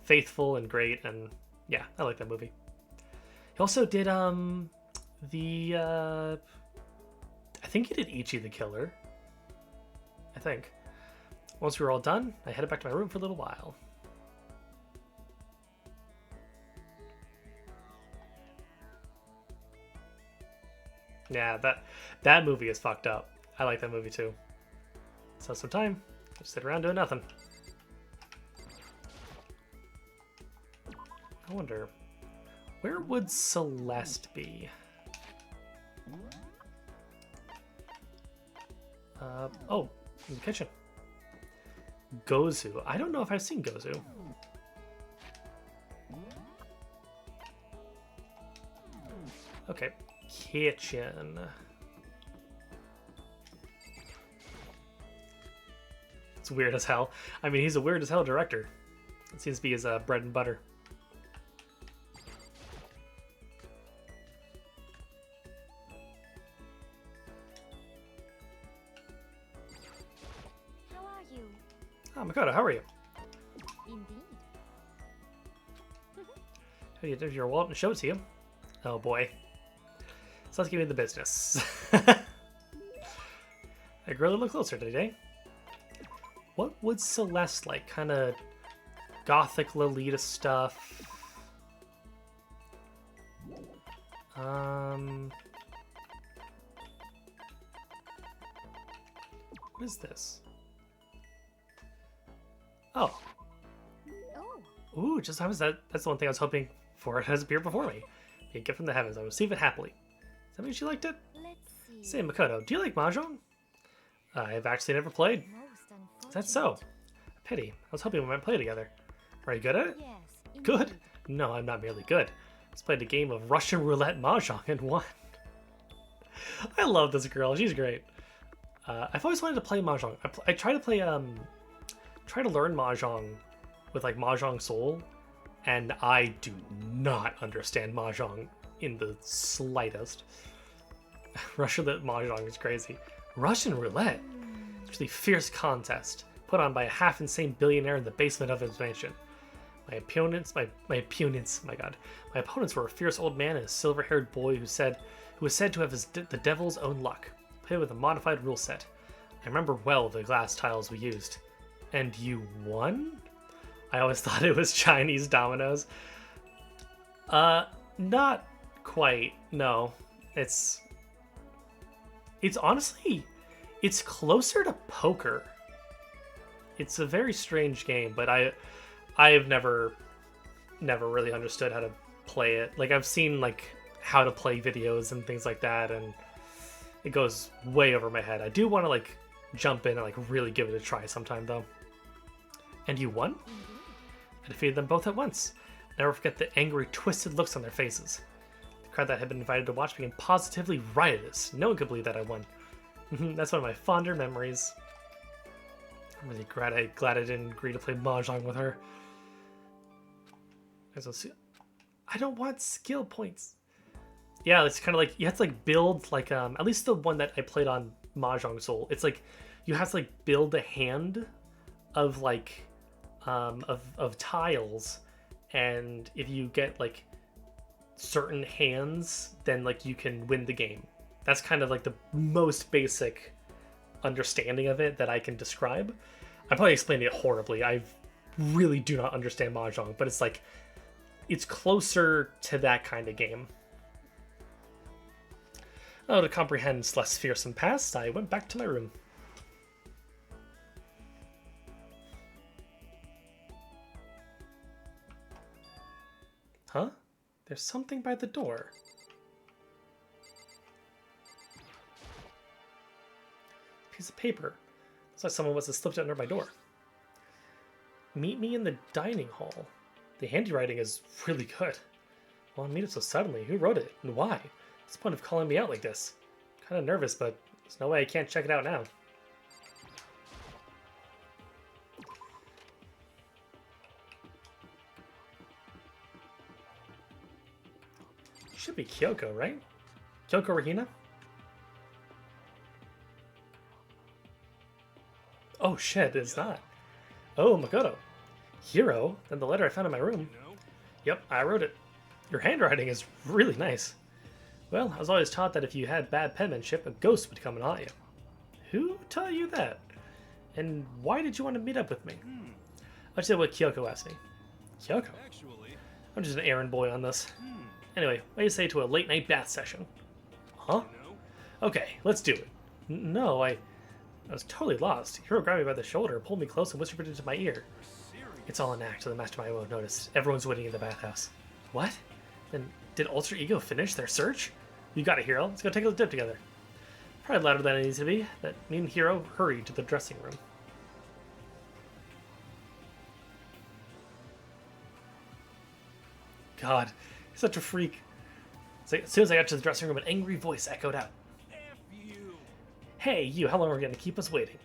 faithful and great, and yeah, I like that movie. He also did I think he did Ichi the Killer. I think. Once we were all done, I headed back to my room for a little while. Yeah, that movie is fucked up. I like that movie too. So some time, just sit around doing nothing. I wonder, where would Celeste be? Oh, in the kitchen. Gozu. I don't know if I've seen Gozu. Okay, kitchen. It's weird as hell. I mean, he's a weird as hell director. It seems to be his bread and butter. Oh, Makoto, how are you? Indeed. Hey, there's your wallet and show it to you. Oh boy. So let's get into the business. I grow a little closer today. What would Celeste like? Kind of gothic Lolita stuff. What is this? Oh. Oh, Ooh, just how was that? That's the one thing I was hoping for. It has appeared before me. Be a gift from the heavens. I receive it happily. Does that mean she liked it? let's see. Say, Makoto, do you like Mahjong? I've actually never played. Most unfortunate. Is that so? A pity. I was hoping we might play together. Are you good at it? Yes. Good? indeed. No, I'm not merely good. Let's play a game of Russian roulette Mahjong and won. I love this girl. She's great. I've always wanted to play Mahjong. I try to play, try to learn Mahjong with like Mahjong Soul, and I do not understand Mahjong in the slightest. Russian roulette Mahjong is crazy. Russian roulette? It's a fierce contest put on by a half-insane billionaire in the basement of his mansion. My opponents were a fierce old man and a silver-haired boy who was said to have the devil's own luck. Played with a modified rule set. I remember well the glass tiles we used. And you won? I always thought it was Chinese dominoes. Not quite. No, it's honestly, it's closer to poker. It's a very strange game, but I've never really understood how to play it. Like, I've seen like how to play videos and things like that, and it goes way over my head. I do want to like jump in and like really give it a try sometime though. And you won? I defeated them both at once. Never forget the angry, twisted looks on their faces. The crowd that had been invited to watch became positively riotous. No one could believe that I won. That's one of my fonder memories. I'm really glad I didn't agree to play Mahjong with her. I don't want skill points. Yeah, it's kind of like you have to like build like at least the one that I played on Mahjong Soul. It's like you have to like build a hand of like of tiles, and if you get like certain hands, then like you can win the game. That's kind of like the most basic understanding of it that I can describe. I probably explained it horribly. I really do not understand Mahjong, but it's like it's closer to that kind of game. Oh, to comprehend Celeste's fearsome past, I went back to my room. Huh? There's something by the door. Piece of paper. Looks like someone must have slipped it under my door. Meet me in the dining hall. The handwriting is really good. Well, I meet it so suddenly. Who wrote it and why? What's the point of calling me out like this? Kind of nervous, but there's no way I can't check it out now. Should be Kyoko, right? Kyoko Rahina? Oh shit, it's not. Oh, Makoto. Hero? Then the letter I found in my room. Yep, I wrote it. Your handwriting is really nice. Well, I was always taught that if you had bad penmanship, a ghost would come and haunt you. Who taught you that? And why did you want to meet up with me? I'll say what Kyoko asked me. Kyoko? I'm just an errand boy on this. Anyway, what do you say to a late night bath session? Huh? Okay, let's do it. No, I was totally lost. Hiro grabbed me by the shoulder, pulled me close, and whispered into my ear. It's all an act, so the mastermind won't notice. Everyone's waiting in the bathhouse. What? Then did Alter Ego finish their search? You got it, Hiro. Let's go take a dip together. Probably louder than it needs to be. That me and Hiro hurried to the dressing room. God, he's such a freak. So as soon as I got to the dressing room, an angry voice echoed out. Hey, you, how long are you going to keep us waiting?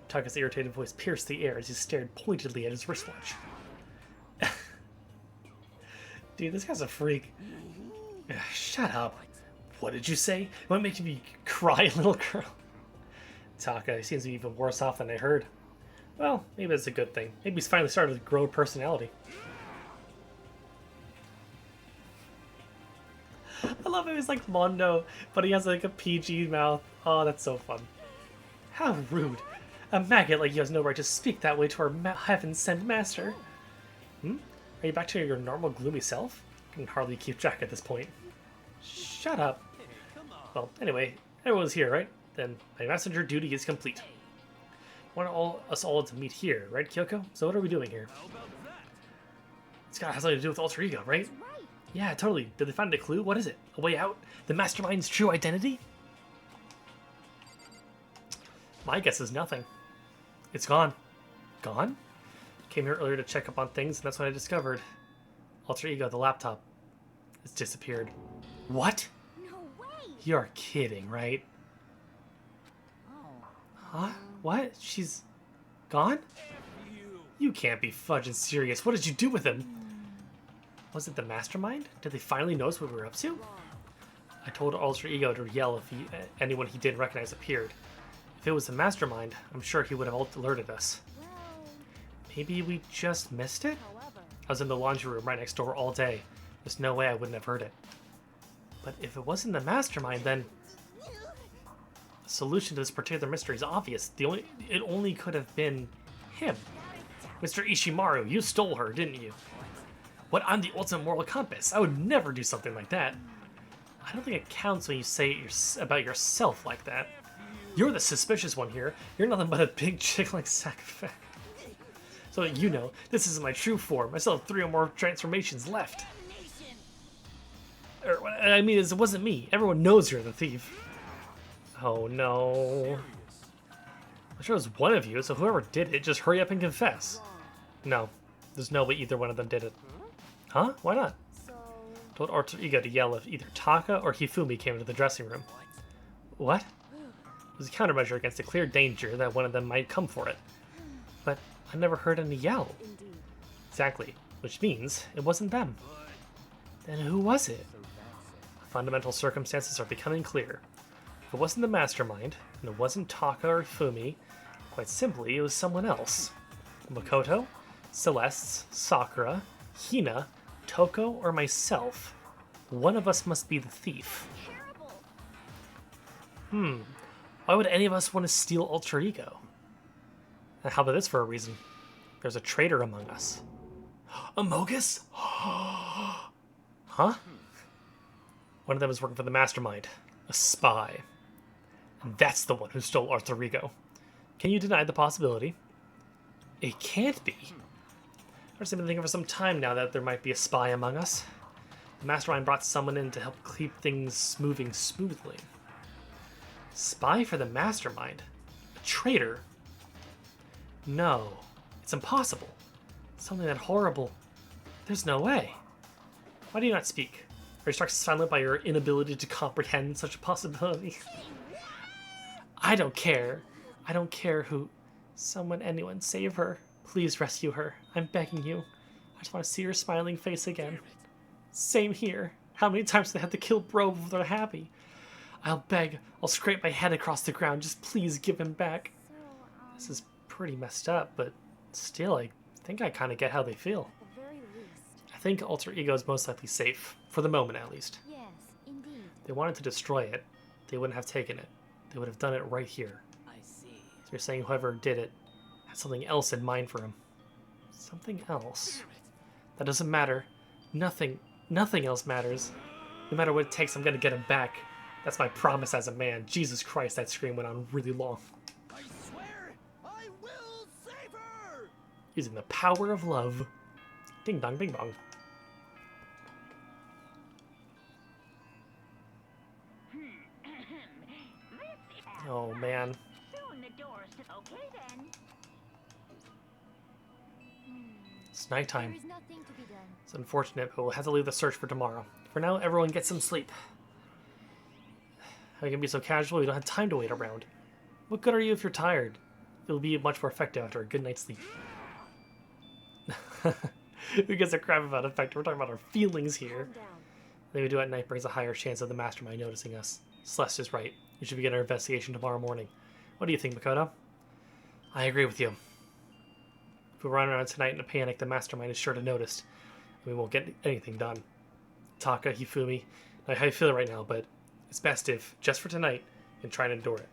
Taka's irritated voice pierced the air as he stared pointedly at his wristwatch. Dude, this guy's a freak. Shut up. What did you say? It might make me cry, little girl. Taka, he seems to be even worse off than I heard. Well, maybe it's a good thing. Maybe he's finally started to grow a personality. I love how he's like Mondo, but he has like a PG mouth. Oh, that's so fun. How rude. A maggot like you has no right to speak that way to our heaven-sent master. Hmm? Are you back to your normal gloomy self? I can hardly keep track at this point. Shut up. Well, anyway, everyone's here, right? Then my messenger duty is complete. Want us all to meet here, right, Kyoko? So what are we doing here? It's got something to do with alter ego, right? That's right. Yeah, totally. Did they find a clue? What is it? A way out? The mastermind's true identity? My guess is nothing. It's gone. Gone? Came here earlier to check up on things, and that's what I discovered. Alter ego, the laptop. It's disappeared. What? No way. You're kidding, right? Oh. Huh? What? She's gone? You can't be fudging serious. What did you do with him? Was it the mastermind? Did they finally notice what we were up to? I told Alter Ego to yell if anyone he didn't recognize appeared. If it was the mastermind, I'm sure he would have alerted us. Well, Maybe we just missed it? However, I was in the laundry room right next door all day. There's no way I wouldn't have heard it. But if it wasn't the mastermind, then the solution to this particular mystery is obvious. It only could have been him. Mr. Ishimaru, you stole her, didn't you? What? I'm the ultimate moral compass. I would never do something like that. I don't think it counts when you say it about yourself like that. You're the suspicious one here. You're nothing but a big chick-like sack of fat. So that you know, this isn't my true form. I still have 3 or more transformations left. I mean, it wasn't me. Everyone knows you're the thief. Oh no. I'm sure it was one of you, so whoever did it, just hurry up and confess. No, there's no way either one of them did it. Huh? Why not? so Told Alter Ego to yell if either Taka or Hifumi came into the dressing room. What? It was a countermeasure against a clear danger that one of them might come for it. But I never heard any yell. indeed. Exactly, which means it wasn't them. Then who was it? Fundamental circumstances are becoming clear. If it wasn't the mastermind, and it wasn't Taka or Hifumi, quite simply, it was someone else. Makoto, Celeste, Sakura, Hina, Toko, or myself. One of us must be the thief. terrible. Why would any of us want to steal Alter Ego? And how about this for a reason? There's a traitor among us. A Mogus? Huh? One of them is working for the mastermind. A spy. And that's the one who stole Alter Ego. Can you deny the possibility? It can't be. I've just been thinking for some time now that there might be a spy among us. The mastermind brought someone in to help keep things moving smoothly. Spy for the mastermind? A traitor? No, it's impossible. Something that horrible. There's no way. Why do you not speak? Are you struck silent by your inability to comprehend such a possibility? I don't care. I don't care who. Someone, anyone, save her. Please rescue her. I'm begging you. I just want to see her smiling face again. Same here. How many times do they have to kill Bro before they're happy? I'll beg. I'll scrape my head across the ground. Just please give him back. So, This is pretty messed up, but still, I think I kind of get how they feel. At the very least. I think Alter Ego is most likely safe, for the moment at least. yes, indeed. If they wanted to destroy it, they wouldn't have taken it. They would have done it right here. I see. So you're saying whoever did it had something else in mind for him. Something else. That doesn't matter. Nothing else matters. No matter what it takes, I'm gonna get him back. That's my promise as a man. Jesus Christ, that scream went on really long. I swear I will save her! Using the power of love. Ding dong, bing bong. Oh man. Soon the doors. Okay then. It's nighttime. There is nothing to be done. It's unfortunate, but we'll have to leave the search for tomorrow. For now, everyone get some sleep. How can be so casual? You don't have time to wait around. What good are you if you're tired? It'll be much more effective after a good night's sleep. Who gives a crap about effect? We're talking about our feelings here. Calm down. What we do at night brings a higher chance of the mastermind noticing us. Celeste is right. We should begin our investigation tomorrow morning. What do you think, Makoto? I agree with you. If we run around tonight in a panic, the mastermind is sure to notice. And we won't get anything done. Taka, Hifumi, I know how you feel right now, but it's best if, just for tonight, you can try and endure it.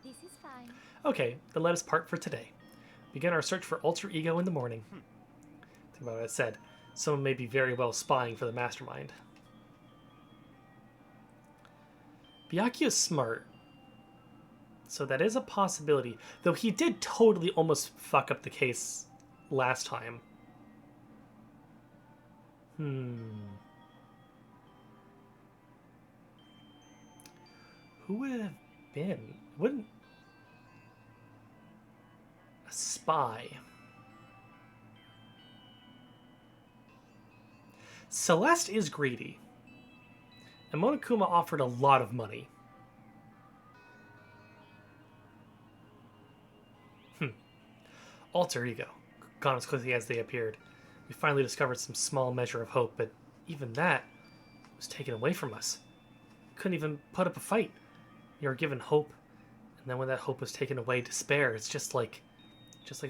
This is fine. Okay, then let us part for today. Begin our search for alter ego in the morning. Think about what I said. Someone may be very well spying for the mastermind. Byakuya is smart. So that is a possibility. Though he did totally almost fuck up the case last time. Who would it have been? Wouldn't... A spy. Celeste is greedy. And Monokuma offered a lot of money. Alter ego. Gone as quickly as they appeared. We finally discovered some small measure of hope, but even that was taken away from us. We couldn't even put up a fight. We were given hope, and then when that hope was taken away, despair. It's just like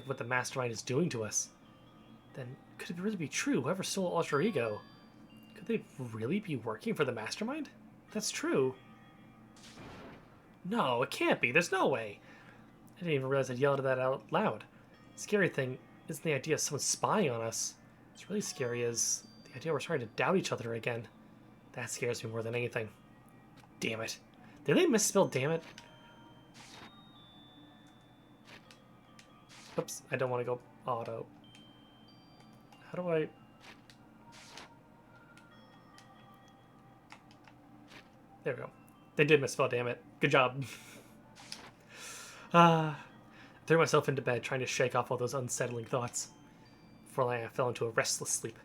what the mastermind is doing to us. Then could it really be true? Whoever stole alter ego, could they really be working for the mastermind? If that's true. No, it can't be. There's no way. I didn't even realize I'd yelled that out loud. The scary thing isn't the idea of someone spying on us. What's really scary is the idea we're starting to doubt each other again. That scares me more than anything. Damn it. Did they misspell damn it? Oops, I don't want to go auto. How do I... There we go. They did misspell damn it. Good job. Threw myself into bed, trying to shake off all those unsettling thoughts. Before I fell into a restless sleep.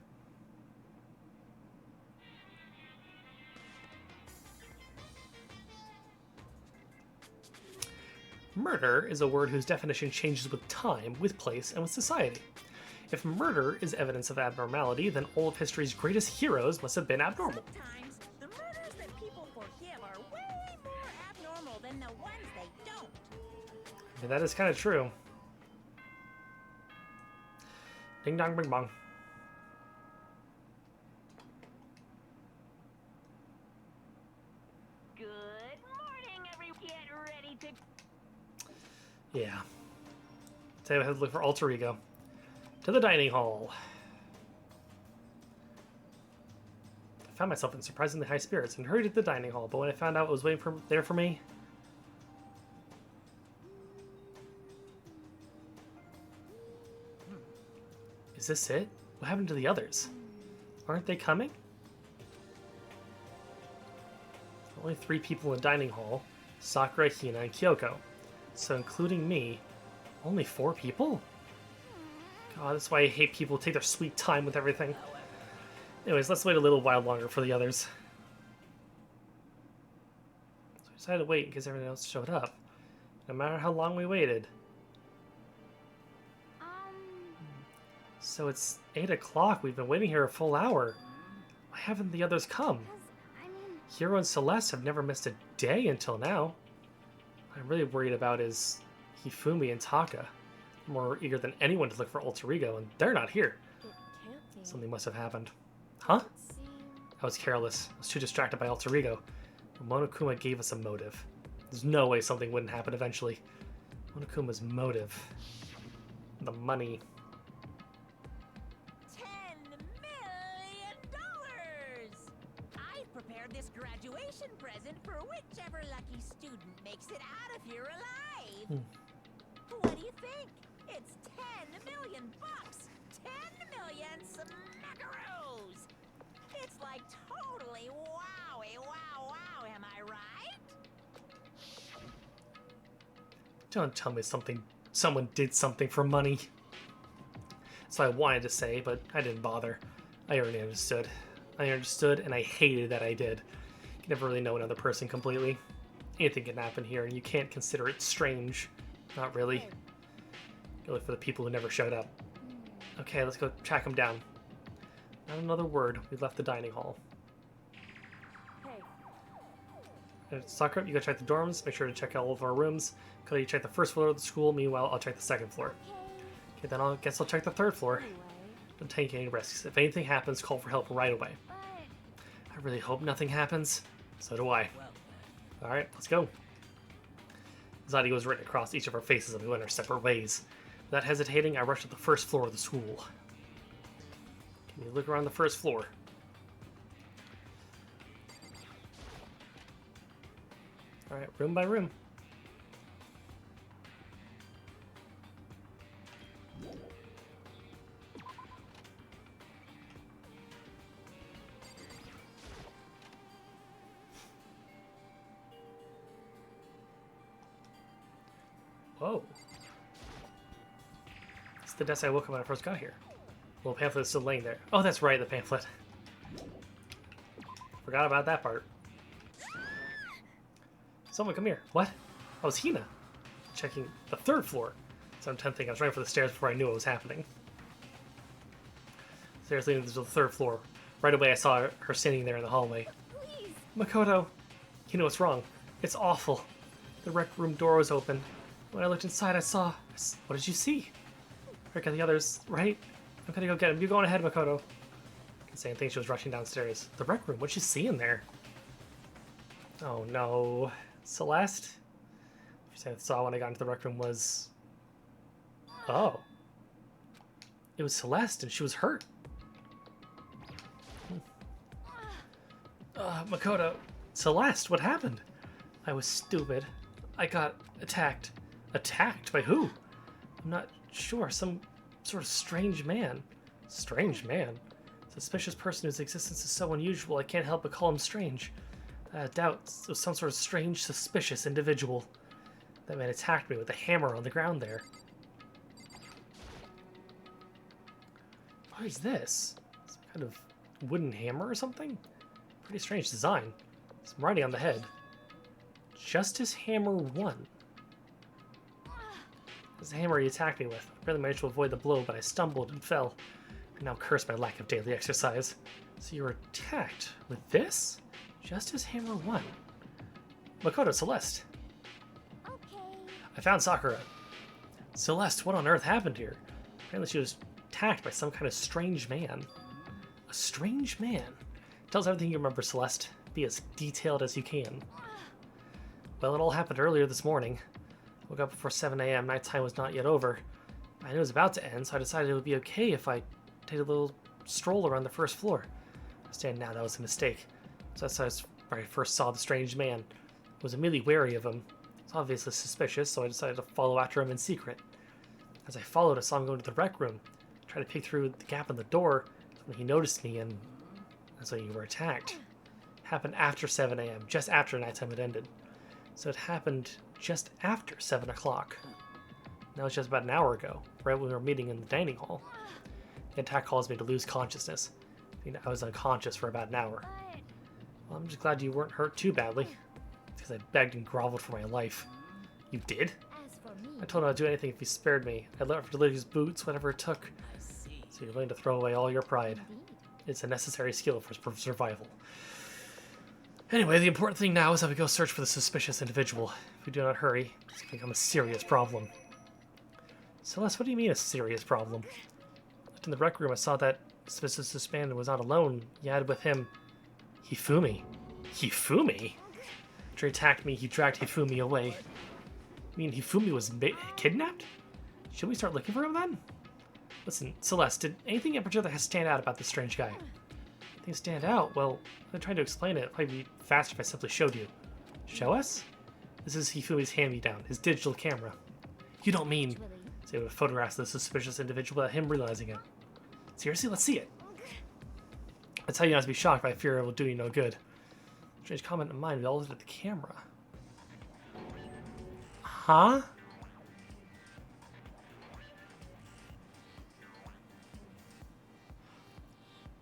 Murder is a word whose definition changes with time, with place, and with society. If murder is evidence of abnormality, then all of history's greatest heroes must have been abnormal. Sometimes the murders that people forgive are way more abnormal than the ones they don't. Yeah, that is kind of true. Ding dong bing bong. Good morning, everyone. Get ready to... Yeah. So I had to look for alter ego. To the dining hall. I found myself in surprisingly high spirits and hurried to the dining hall, but when I found out what was waiting there for me... Is this it? What happened to the others? Aren't they coming? Only 3 people in the dining hall. Sakura, Hina, and Kyoko. So including me, only 4 people? God, that's why I hate people who take their sweet time with everything. Anyways, let's wait a little while longer for the others. So we decided to wait in case everyone else showed up. No matter how long we waited. So it's 8 o'clock. We've been waiting here a full hour. Why haven't the others come? Hiro and Celeste have never missed a day until now. What I'm really worried about is Hifumi and Taka. I'm more eager than anyone to look for alter ego, and they're not here. It can't be. Something must have happened. Huh? It seems... I was careless. I was too distracted by alter ego. But Monokuma gave us a motive. There's no way something wouldn't happen eventually. Monokuma's motive. The money. $10 million! I've prepared this graduation present for whichever lucky student makes it out of here alive. What do you think? It's 10 million bucks! 10 million smackaroos! It's like totally wowie, wow, wow, am I right? Don't tell me someone did something for money. So I wanted to say, but I didn't bother. I already understood. I understood, and I hated that I did. You can never really know another person completely. Anything can happen here, and you can't consider it strange. Not really. Go look for the people who never showed up. Okay, let's go track them down. Not another word. We left the dining hall. Hey, Sakura, you go check the dorms. Make sure to check all of our rooms. Cody, you check the first floor of the school. Meanwhile, I'll check the second floor. Okay, then I guess I'll check the third floor. Anyway, Don't take any risks. If anything happens, call for help right away. But I really hope nothing happens. So do I. Alright, let's go. Anxiety was written across each of our faces and we went our separate ways. Without hesitating, I rushed to the first floor of the school. Can you look around the first floor? Alright, room by room. Whoa. It's the desk I woke up when I first got here. The little pamphlet is still laying there. Oh, that's right, the pamphlet. Forgot about that part. Someone come here. What? Oh, it's Hina. Checking the third floor. So I'm tempting. I was running for the stairs before I knew what was happening. Stairs leading to the third floor. Right away I saw her standing there in the hallway. please, Makoto! Hina, what's wrong? It's awful. The rec room door was open. When I looked inside, I saw... What did you see? Rick and the others, right? I'm gonna go get him. You go on ahead, Makoto. Saying things, she was rushing downstairs. The rec room, what'd you see in there? Oh no. Celeste? She said I saw when I got into the rec room was... Oh. It was Celeste and she was hurt. Makoto. Celeste, what happened? I was stupid. I got attacked. Attacked? By who? I'm not sure. Some sort of strange man. Strange man? Suspicious person whose existence is so unusual I can't help but call him strange. I doubt it was some sort of strange, suspicious individual. That man attacked me with a hammer on the ground there. What is this? Some kind of wooden hammer or something? Pretty strange design. Some writing on the head. Justice Hammer 1. This is the hammer he attacked me with. I barely managed to avoid the blow, but I stumbled and fell. I now curse my lack of daily exercise. So you were attacked with this? Justice Hammer 1. Makoto, Celeste. okay. I found Sakura. Celeste, what on earth happened here? Apparently she was attacked by some kind of strange man. A strange man? Tell us everything you remember, Celeste. Be as detailed as you can. Well, it all happened earlier this morning. Woke up before 7 a.m. Nighttime was not yet over. I knew it was about to end, so I decided it would be okay if I take a little stroll around the first floor. I understand now that was a mistake. So that's where I first saw the strange man. I was immediately wary of him. He was obviously suspicious, so I decided to follow after him in secret. As I followed, I saw him go to the rec room. I tried to peek through the gap in the door when he noticed me, and that's when you were attacked. It happened after 7 a.m., just after nighttime had ended. So it happened just after 7 o'clock. That was just about an hour ago, right when we were meeting in the dining hall. The attack caused me to lose consciousness. I was unconscious for about an hour. But Well, I'm just glad you weren't hurt too badly, because I begged and groveled for my life. You did? as for me, I told him I'd do anything if he spared me. I'd let him delete his boots, whatever it took. So you're willing to throw away all your pride. indeed. It's a necessary skill for survival. Anyway, the important thing now is that we go search for the suspicious individual. If we do not hurry, it's going to become a serious problem. Celeste, what do you mean a serious problem? In the rec room, I saw that suspicious man was not alone. He had with him Hifumi. Hifumi? After he attacked me, he dragged Hifumi away. You mean Hifumi was kidnapped? Should we start looking for him then? Listen, Celeste, did anything in particular stand out about this strange guy? Anything stand out? Well, I'm trying to explain it. It'd probably be faster if I simply showed you. Show us? This is Hifumi's hand-me-down, his digital camera. You don't mean... Actually, So it photographs the suspicious individual without him realizing it. Seriously, let's see it. I tell you not to be shocked, but I fear it will do you no good. Strange comment of mine, we all looked at the camera. Huh?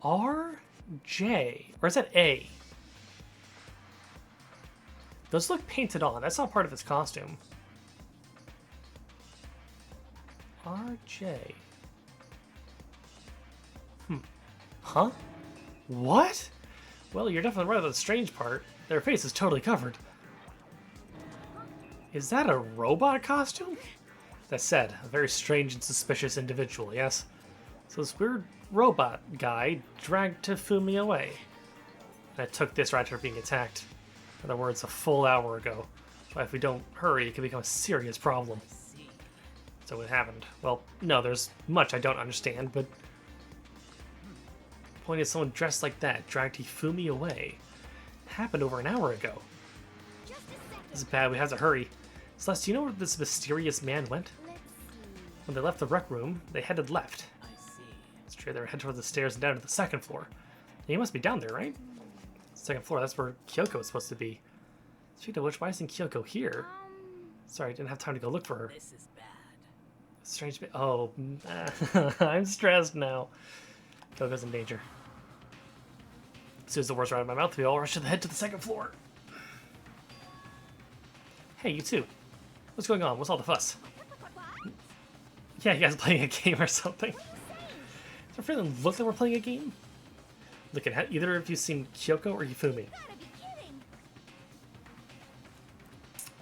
R-J. Or is that A? Those look painted on. That's not part of his costume. RJ. Huh? What? Well, you're definitely right about the strange part. Their face is totally covered. Is that a robot costume? That said, a very strange and suspicious individual, yes? So this weird robot guy dragged Tafumi away. And I took this right after being attacked. In other words, a full hour ago. But if we don't hurry, it could become a serious problem. So what happened? Well, no, there's much I don't understand, but... The point is someone dressed like that dragged Hifumi away. It happened over an hour ago. This is bad, we have to hurry. Celeste, do you know where this mysterious man went? When they left the rec room, they headed left. I see. It's true, they were headed towards the stairs and down to the second floor. He must be down there, right? Second floor, that's where Kyoko is supposed to be. Speaking of which, why isn't Kyoko here? Sorry, I didn't have time to go look for her. This is bad. Strange. Oh, I'm stressed now. Kyoko's in danger. As soon as the words are out of my mouth, we all rush to the head to the second floor. Hey, you two. What's going on? What's all the fuss? Yeah, you guys playing a game or something? Does our feeling look like we're playing a game? Look, at either of you seen Kyoko or Yufumi?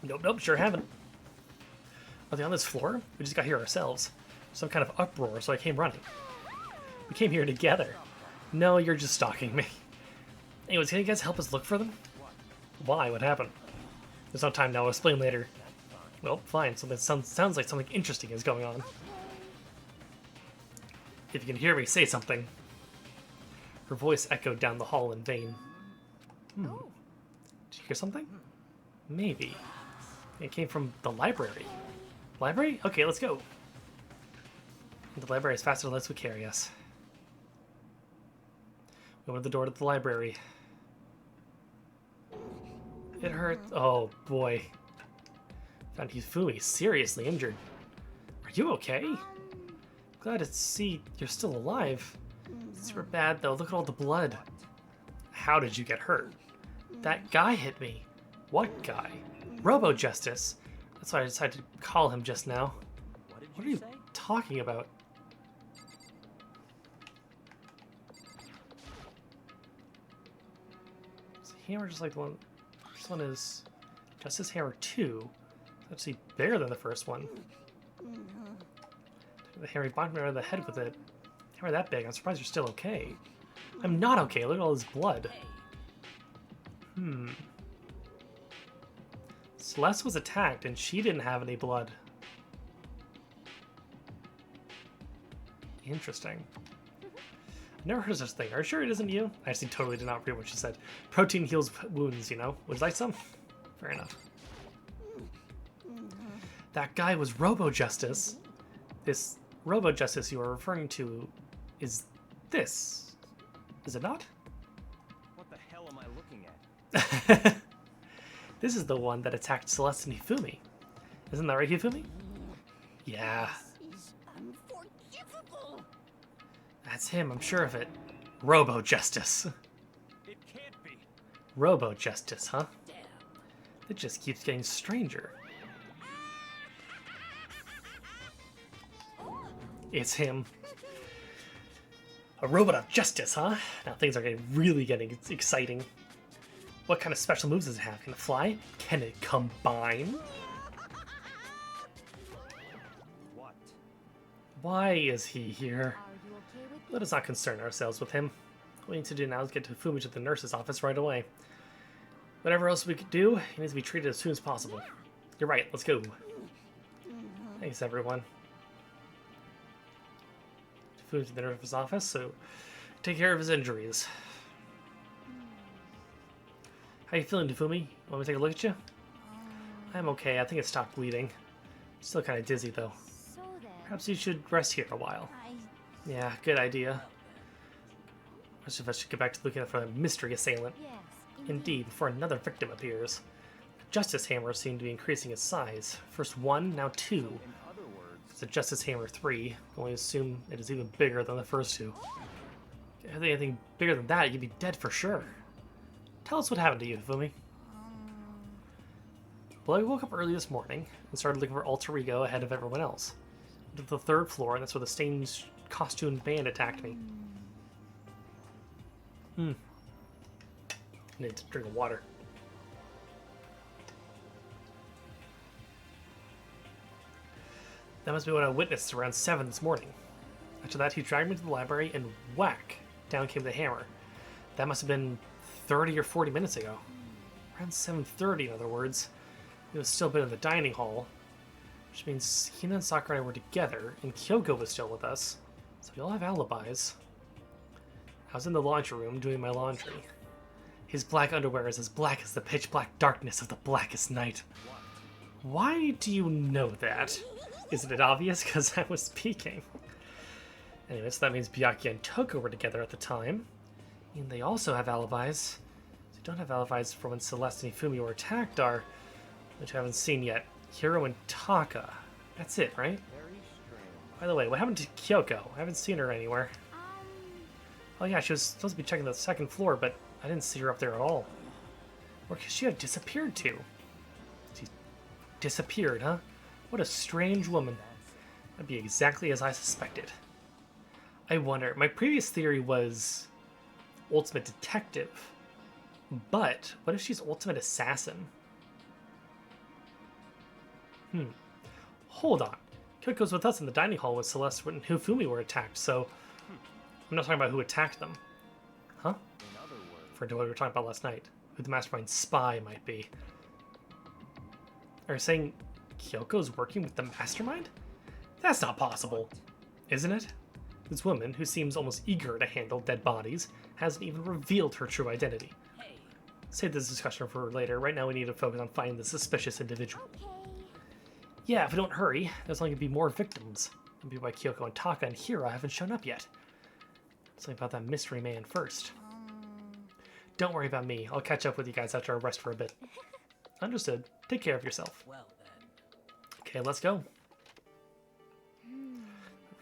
Nope, sure haven't. Are they on this floor? We just got here ourselves. Some kind of uproar, so I came running. We came here together. No, you're just stalking me. Anyways, can you guys help us look for them? Why? What happened? There's no time now, I'll explain later. Well, fine, so that sounds like something interesting is going on. If you can hear me, say something. Her voice echoed down the hall in vain. Did you hear something? Maybe. It came from the library. Library? Okay, let's go. The library is faster than lights would carry us. We went to the door to the library. It hurt. Oh boy. Found Hifumi seriously injured. Are you okay? Glad to see you're still alive. Super bad though. Look at all the blood. How did you get hurt? That guy hit me. What guy? Robo Justice. That's why I decided to call him just now. What are you talking about? Is the hammer just like the one? This one is Justice Hammer 2. It's actually bigger than the first one. The hammer bonked me around the head with it. Hammer that big. I'm surprised you're still okay. I'm not okay. Look at all this blood. Celeste was attacked and she didn't have any blood. Interesting. I've never heard of such a thing. Are you sure it isn't you? I actually totally did not read what she said. Protein heals wounds, you know? Would you like some? Fair enough. That guy was Robo Justice. This Robo Justice you are referring to is this. Is it not? What the hell am I looking at? This is the one that attacked Celeste and Hifumi. Isn't that right, Hifumi? Yeah. He's unforgivable. That's him, I'm sure of it. Robo Justice. It can't be. Robo Justice, huh? Damn. It just keeps getting stranger. It's him. A robot of justice, huh? Now things are really getting exciting. What kind of special moves does it have? Can it fly? Can it combine? What? Why is he here? Are you okay with Let us not concern ourselves with him. What we need to do now is get Fumi to the nurse's office right away. Whatever else we could do, he needs to be treated as soon as possible. You're right, let's go. Thanks, everyone. Fumi's to the nurse's office, so take care of his injuries. How you feeling, Tafumi? Want me to take a look at you? I'm okay. I think it stopped bleeding. Still kind of dizzy, though. So then, Perhaps you should rest here a while. Yeah, good idea. I should get back to looking for a mystery assailant. yes, Indeed, before another victim appears. Justice Hammer seemed to be increasing its size. First one, now two. In other words, It's a Justice Hammer 3. I only assume it is even bigger than the first two. If there's anything bigger than that, you'd be dead for sure. Tell us what happened to you, Fumi. Well, I woke up early this morning and started looking for Alter Ego ahead of everyone else. Went to the third floor, and that's where the stained costumed band attacked me. I need to drink water. That must be what I witnessed around 7 this morning. After that, he dragged me to the library and whack! Down came the hammer. That must have been 30 or 40 minutes ago. Around 7:30, in other words. He was still been in the dining hall, which means Hina and Sakura and I were together, and Kyoko was still with us. So we all have alibis. I was in the laundry room doing my laundry. His black underwear is as black as the pitch black darkness of the blackest night. Why do you know that? Isn't it obvious? Because I was speaking. Anyway, so that means Byakuya and Toko were together at the time. And they also have alibis. They don't have alibis for when Celeste and Ifumi were attacked are, which I haven't seen yet, Hiro and Taka. That's it, right? By the way, what happened to Kyoko? I haven't seen her anywhere. Oh yeah, she was supposed to be checking the second floor, but I didn't see her up there at all. Where could she have disappeared to? She disappeared, huh? What a strange woman. That'd be exactly as I suspected. I wonder, my previous theory was ultimate detective, but what if she's ultimate assassin? Hold on. Kyoko's with us in the dining hall with Celeste and Hifumi were attacked, so I'm not talking about who attacked them. Huh? For what we were talking about last night. Who the mastermind spy might be. Are you saying Kyoko's working with the mastermind? That's not possible, isn't it? This woman, who seems almost eager to handle dead bodies, hasn't even revealed her true identity. Save this discussion for later. Right now we need to focus on finding the suspicious individual. Okay. Yeah, if we don't hurry, there's only going to be more victims. Maybe why Kyoko and Taka and Hiro haven't shown up yet. Something about that mystery man first. Don't worry about me. I'll catch up with you guys after I rest for a bit. Understood. Take care of yourself. Well then. Okay, let's go.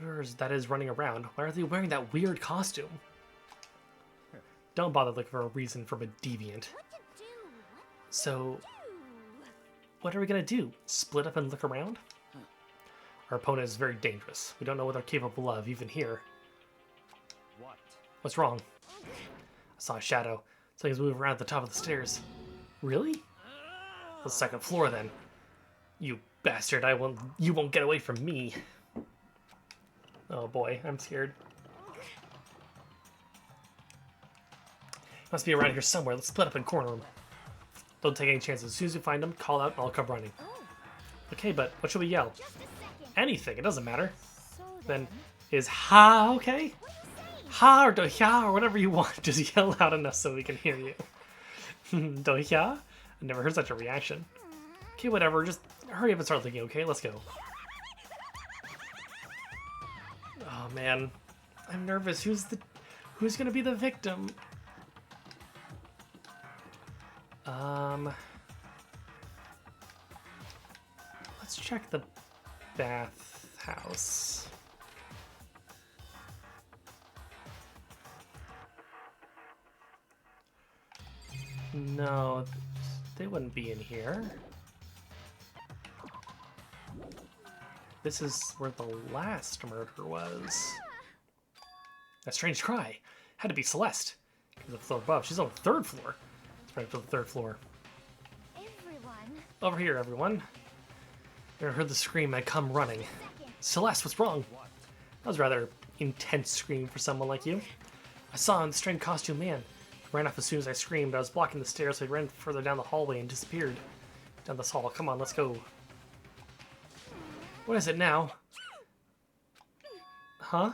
Whoever that is running around, why are they wearing that weird costume? Don't bother looking for a reason from a deviant. What to do? So, Do? what are we gonna do? Split up and look around? Our opponent is very dangerous. We don't know what they're capable of, even here. What? What's wrong? I saw a shadow. Something's moving around at the top of the stairs. Really? The second floor, then. You bastard! You won't get away from me. Oh boy, I'm scared. Must be around here somewhere. Let's split up and corner him. Don't take any chances. As soon as you find him, call out and I'll come running. Okay, but what should we yell? Just a second. Anything. It doesn't matter. So Then is ha okay? Ha or do-hya or whatever you want. Just yell loud enough so we can hear you. Do-hya? I've never heard such a reaction. Okay, whatever. Just hurry up and start thinking, okay? Let's go. Oh, man. I'm nervous. Who's gonna be the victim? Let's check the bathhouse. No, they wouldn't be in here. This is where the last murder was. A strange cry. Had to be Celeste. The floor above. She's on the third floor. Let's run up to the third floor. everyone. Over here, everyone. I heard the scream. I come running. Celeste, what's wrong? That was a rather intense scream for someone like you. I saw a strange costume man. He ran off as soon as I screamed. I was blocking the stairs, so he ran further down the hallway and disappeared. Down this hall. Come on, let's go. What is it now? Huh?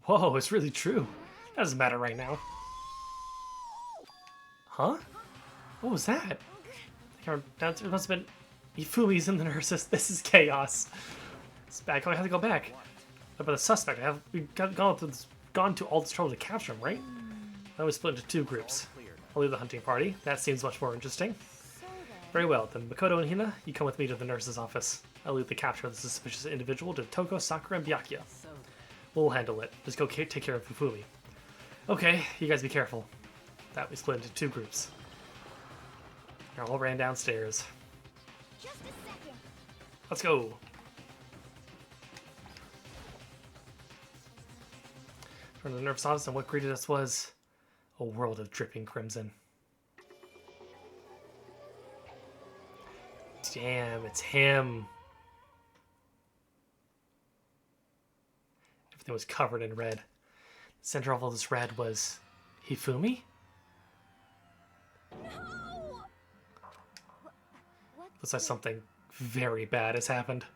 Whoa, it's really true. That doesn't matter right now. Huh? What was that? It must have been Ifumi's and the nurses. This is chaos. It's back. I have to go back. But the suspect, we've gone to all this trouble to capture him, right? Now we split into 2 groups. I'll leave the hunting party. That seems much more interesting. Very well, then Makoto and Hina, you come with me to the nurse's office. I'll leave the capture of the suspicious individual to Toko, Sakura, and Byakuya. We'll handle it. Just go take care of Fufumi. Okay, you guys be careful. That we split into 2 groups. They all ran downstairs. Just a second. Let's go. From the nurse's office, and what greeted us was a world of dripping crimson. Damn, it's him. Everything was covered in red. The center of all this red was Hifumi? No! Looks like something very bad has happened.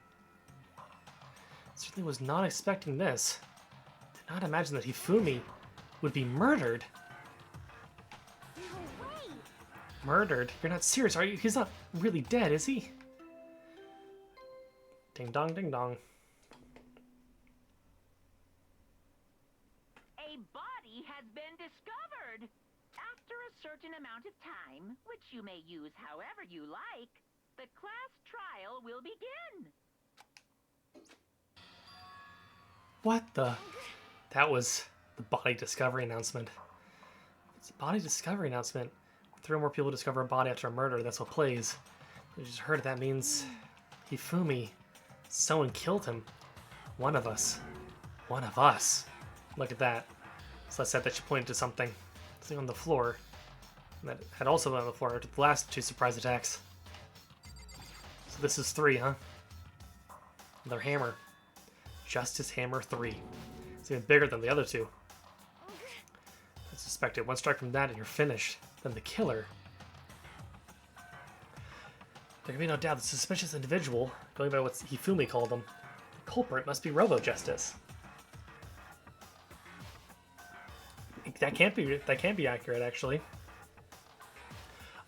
Certainly was not expecting this. Did not imagine that Hifumi would be murdered. No way! Murdered? You're not serious, are you? He's not really dead, is he? Ding dong, ding dong. A body has been discovered. After a certain amount of time, which you may use however you like, the class trial will begin. What the? That was the body discovery announcement. It's a body discovery announcement. 3 or more people discover a body after a murder. That's what plays. We just heard that means Hifumi. Someone killed him. One of us. One of us. Look at that. So that's that she pointed to something. Something on the floor. That had also been on the floor after the last 2 surprise attacks. So this is 3, huh? Their hammer. Justice Hammer 3. It's even bigger than the other 2. I suspected 1 strike from that and you're finished. Then the killer. There can be no doubt the suspicious individual, going by what Hifumi called him, the culprit must be Robo-Justice. That can't be accurate, actually.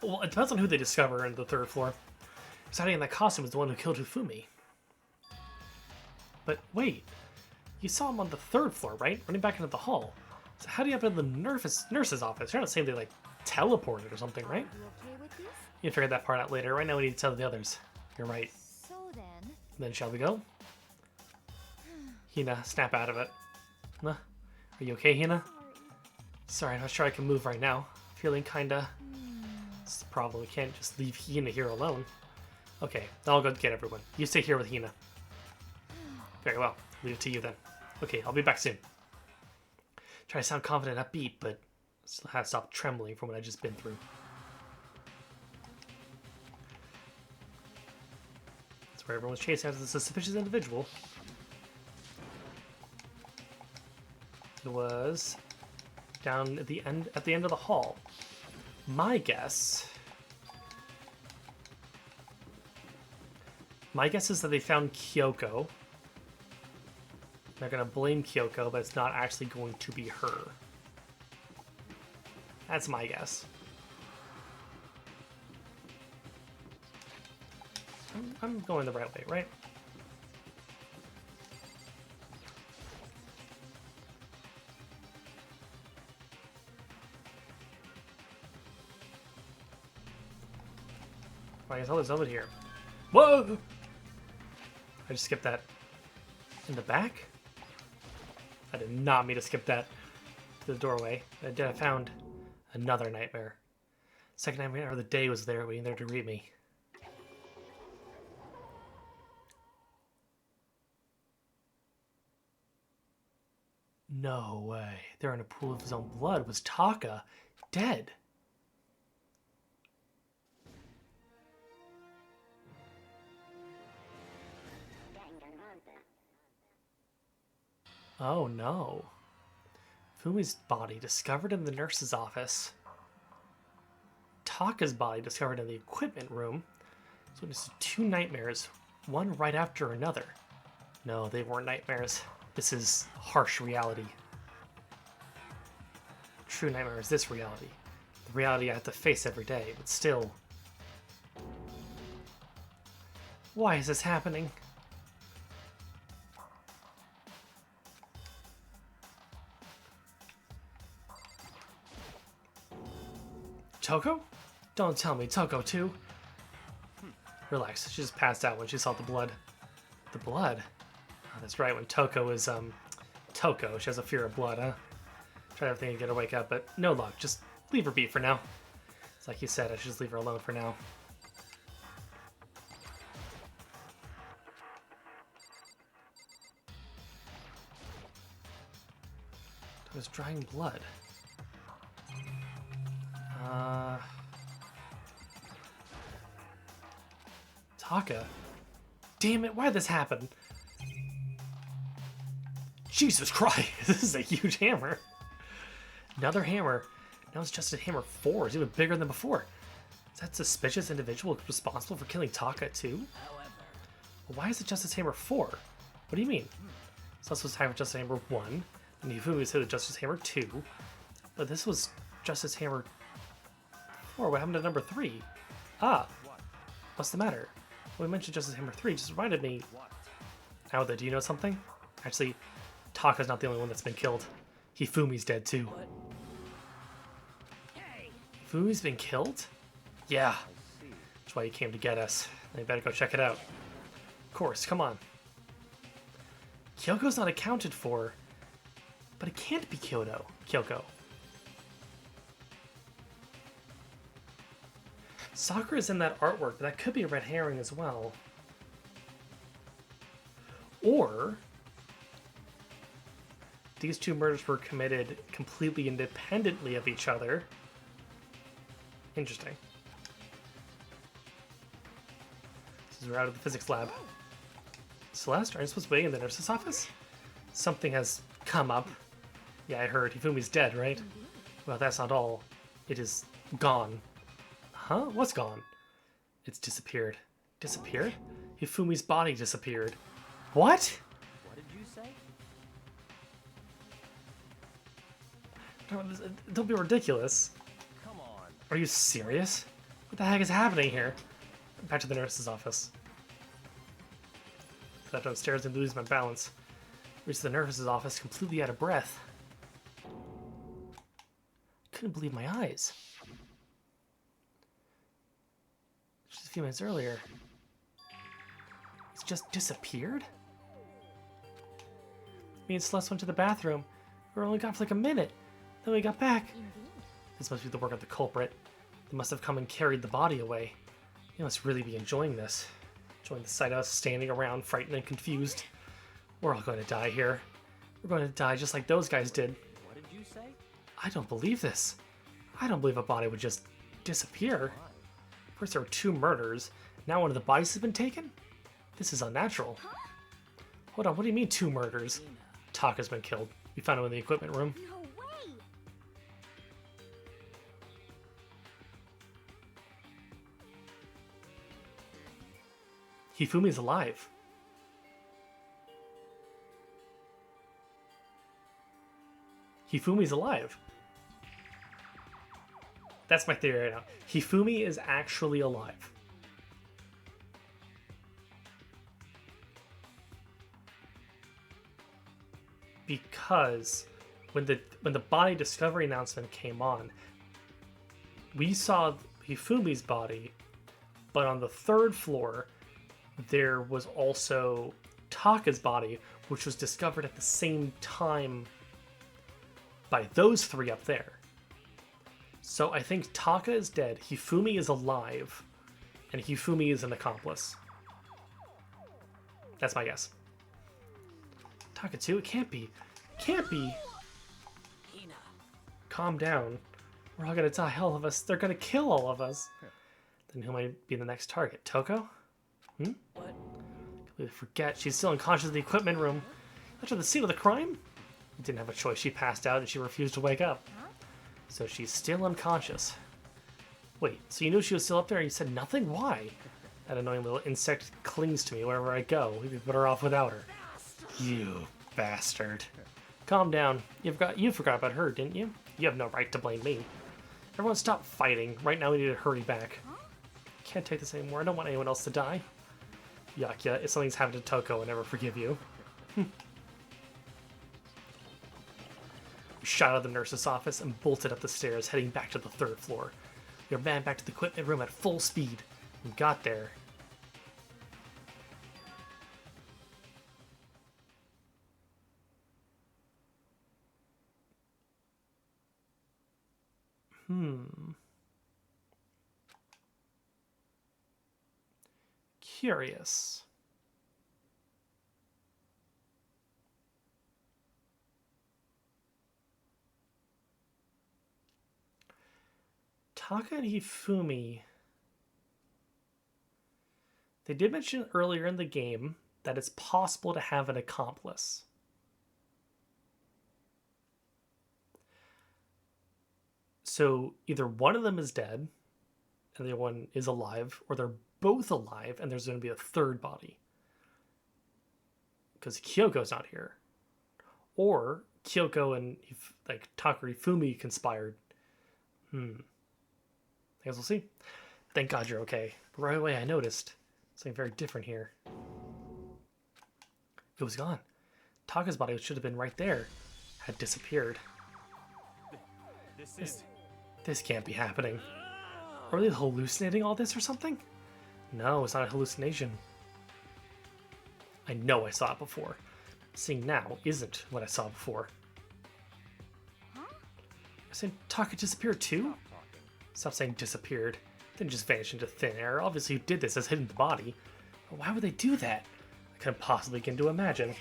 Well, it depends on who they discover in the 3rd floor. Because hiding in that costume was the one who killed Hifumi. But wait, you saw him on the 3rd floor, right? Running back into the hall. So how do you happen in the nurse's office? You're not saying they, like, teleported or something, right? You okay with this? You can figure that part out later. Right now we need to tell the others. You're right. So then, Then shall we go? Hina, snap out of it. Huh? Are you okay, Hina? Sorry, I'm not sure I can move right now. Feeling kinda... This is the problem. We can't just leave Hina here alone. Okay, I'll go get everyone. You stay here with Hina. Very well. Leave it to you then. Okay, I'll be back soon. Try to sound confident and upbeat, but still have to stop trembling from what I've just been through. That's where everyone's chasing after the suspicious individual. It was down at the end of the hall. My guess is that they found Kyoko. They're gonna blame Kyoko, but it's not actually going to be her. That's my guess. I'm going the right way, right? I guess all this over here. Whoa! I just skipped that. In the back? I did not mean to skip that to the doorway. I found another nightmare. Second nightmare of the day was there, waiting there to greet me. No way. There in a pool of his own blood was Taka, dead. Oh no. Fumi's body discovered in the nurse's office. Taka's body discovered in the equipment room. So it's 2 nightmares, one right after another. No, they weren't nightmares. This is harsh reality. True nightmare is this reality. The reality I have to face every day, but still. Why is this happening? Toko? Don't tell me Toko too. Relax, she just passed out when she saw the blood. The blood? Oh, that's right, when Toko is, Toko, she has a fear of blood, huh? Tried everything to get her wake up, but no luck. Just leave her be for now. It's like you said, I should just leave her alone for now. Toko's drying blood. Taka? Damn it, why did this happen? Jesus Christ, this is a huge hammer. Another hammer. Now it's just a hammer 4. It's even bigger than before. Is that suspicious individual responsible for killing Taka too? Well, why is it Justice Hammer 4? What do you mean? So this was Justice Hammer 1, and Hifumi said Justice Hammer 2, but this was Justice Hammer 4. What happened to number 3? Ah, what's the matter? Well, we mentioned Justice Hammer 3, just reminded me. Aoda, do you know something? Actually, Taka's not the only one that's been killed. Hifumi's dead too. Hifumi's been killed? Yeah. That's why he came to get us. They better go check it out. Of course, come on. Kyoko's not accounted for, but it can't be Kyoko. Sakura's in that artwork, but that could be a red herring as well. Or these two murders were committed completely independently of each other. Interesting. This is we're out of the physics lab. Celeste, are you supposed to be in the nurse's office? Something has come up. Yeah, I heard. Hifumi's dead, right? Well, that's not all. It is gone. Huh? What's gone? It's disappeared. Disappeared? Hifumi's body disappeared. What? What did you say? Don't be ridiculous. Come on. Are you serious? What the heck is happening here? Back to the nurse's office. Got downstairs and lose my balance. Reached the nurse's office completely out of breath. Couldn't believe my eyes. Just a few minutes earlier. It's just disappeared? Me and Celeste went to the bathroom. We were only gone for like a minute. Then we got back. This must be the work of the culprit. They must have come and carried the body away. You must really be enjoying this. Enjoying the sight of us standing around, frightened and confused. We're all going to die here. We're going to die just like those guys did. What did you say? I don't believe this. I don't believe a body would just disappear. First there were 2 murders. Now one of the bodies has been taken? This is unnatural. Hold on, what do you mean 2 murders? Taka's been killed. We found him in the equipment room. No way! Hifumi's alive. Hifumi's alive. That's my theory right now. Hifumi is actually alive. Because when the body discovery announcement came on, we saw Hifumi's body, but on the 3rd floor there was also Taka's body, which was discovered at the same time by those 3 up there. So I think Taka is dead, Hifumi is alive, and Hifumi is an accomplice. That's my guess. Taka 2? It can't be. Can't be. Calm down. We're all gonna die, all of us. They're gonna kill all of us. Then who might be the next target? Toko? What? Completely forget. She's still unconscious in the equipment room. After the scene of the crime? We didn't have a choice. She passed out and she refused to wake up. So she's still unconscious. Wait, so you knew she was still up there and you said nothing? Why? That annoying little insect clings to me wherever I go. We'd be better off without her. You bastard. Calm down. You forgot about her, didn't you? You have no right to blame me. Everyone stop fighting. Right now we need to hurry back. Can't take this anymore. I don't want anyone else to die. Yakuya, if something's happened to Toko, I'll never forgive you. We shot out of the nurse's office and bolted up the stairs, heading back to the 3rd floor. We ran back to the equipment room at full speed. We got there. Curious. Taka and Hifumi. They did mention earlier in the game that it's possible to have an accomplice. So either one of them is dead and the other one is alive, or they're both alive and there's going to be a third body. Because Kyoko's not here. Or Kyoko and like Takurifumi conspired. I guess we'll see. Thank God you're okay. But right away I noticed something very different here. It was gone. Taka's body, which should have been right there, had disappeared. This can't be happening. Are they hallucinating all this or something? No, it's not a hallucination. I know I saw it before. Seeing now isn't what I saw before. I said Taka disappeared too? Stop saying disappeared. Didn't just vanish into thin air. Obviously you did this as hidden the body. But why would they do that? I couldn't possibly begin to imagine.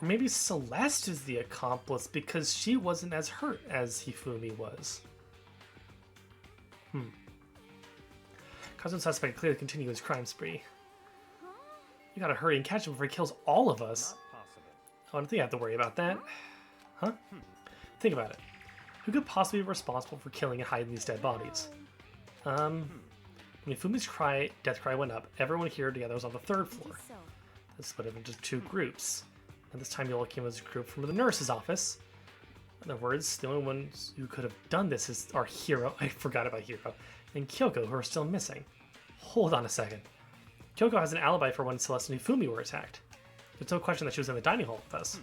Or maybe Celeste is the accomplice because she wasn't as hurt as Hifumi was. Custom suspect clearly continue his crime spree. You gotta hurry and catch him before he kills all of us. I don't think I have to worry about that. Huh? Think about it. Who could possibly be responsible for killing and hiding these dead bodies? When Fumi's death cry went up, everyone here together was on the third floor. This split up into two groups. And this time Yola came as a group from the nurse's office. In other words, the only ones who could have done this is our hero. I forgot about Hiro. And Kyoko, who are still missing. Hold on a second. Kyoko has an alibi for when Celeste and Hifumi were attacked. There's no question that she was in the dining hall with us.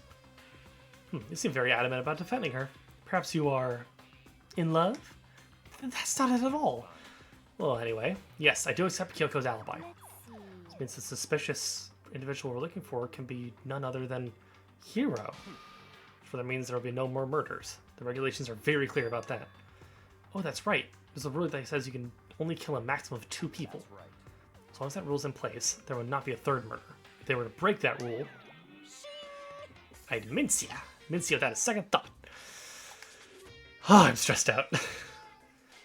You seem very adamant about defending her. Perhaps you are in love? That's not it at all. Well, anyway, yes, I do accept Kyoko's alibi. This means the suspicious individual we're looking for can be none other than Hiro. For that means there will be no more murders. The regulations are very clear about that. Oh, that's right. There's a rule that says you can only kill a maximum of 2 people. As long as that rule's in place, there will not be a third murder. If they were to break that rule, I'd mince ya. Mince ya without a second thought. Oh, I'm stressed out.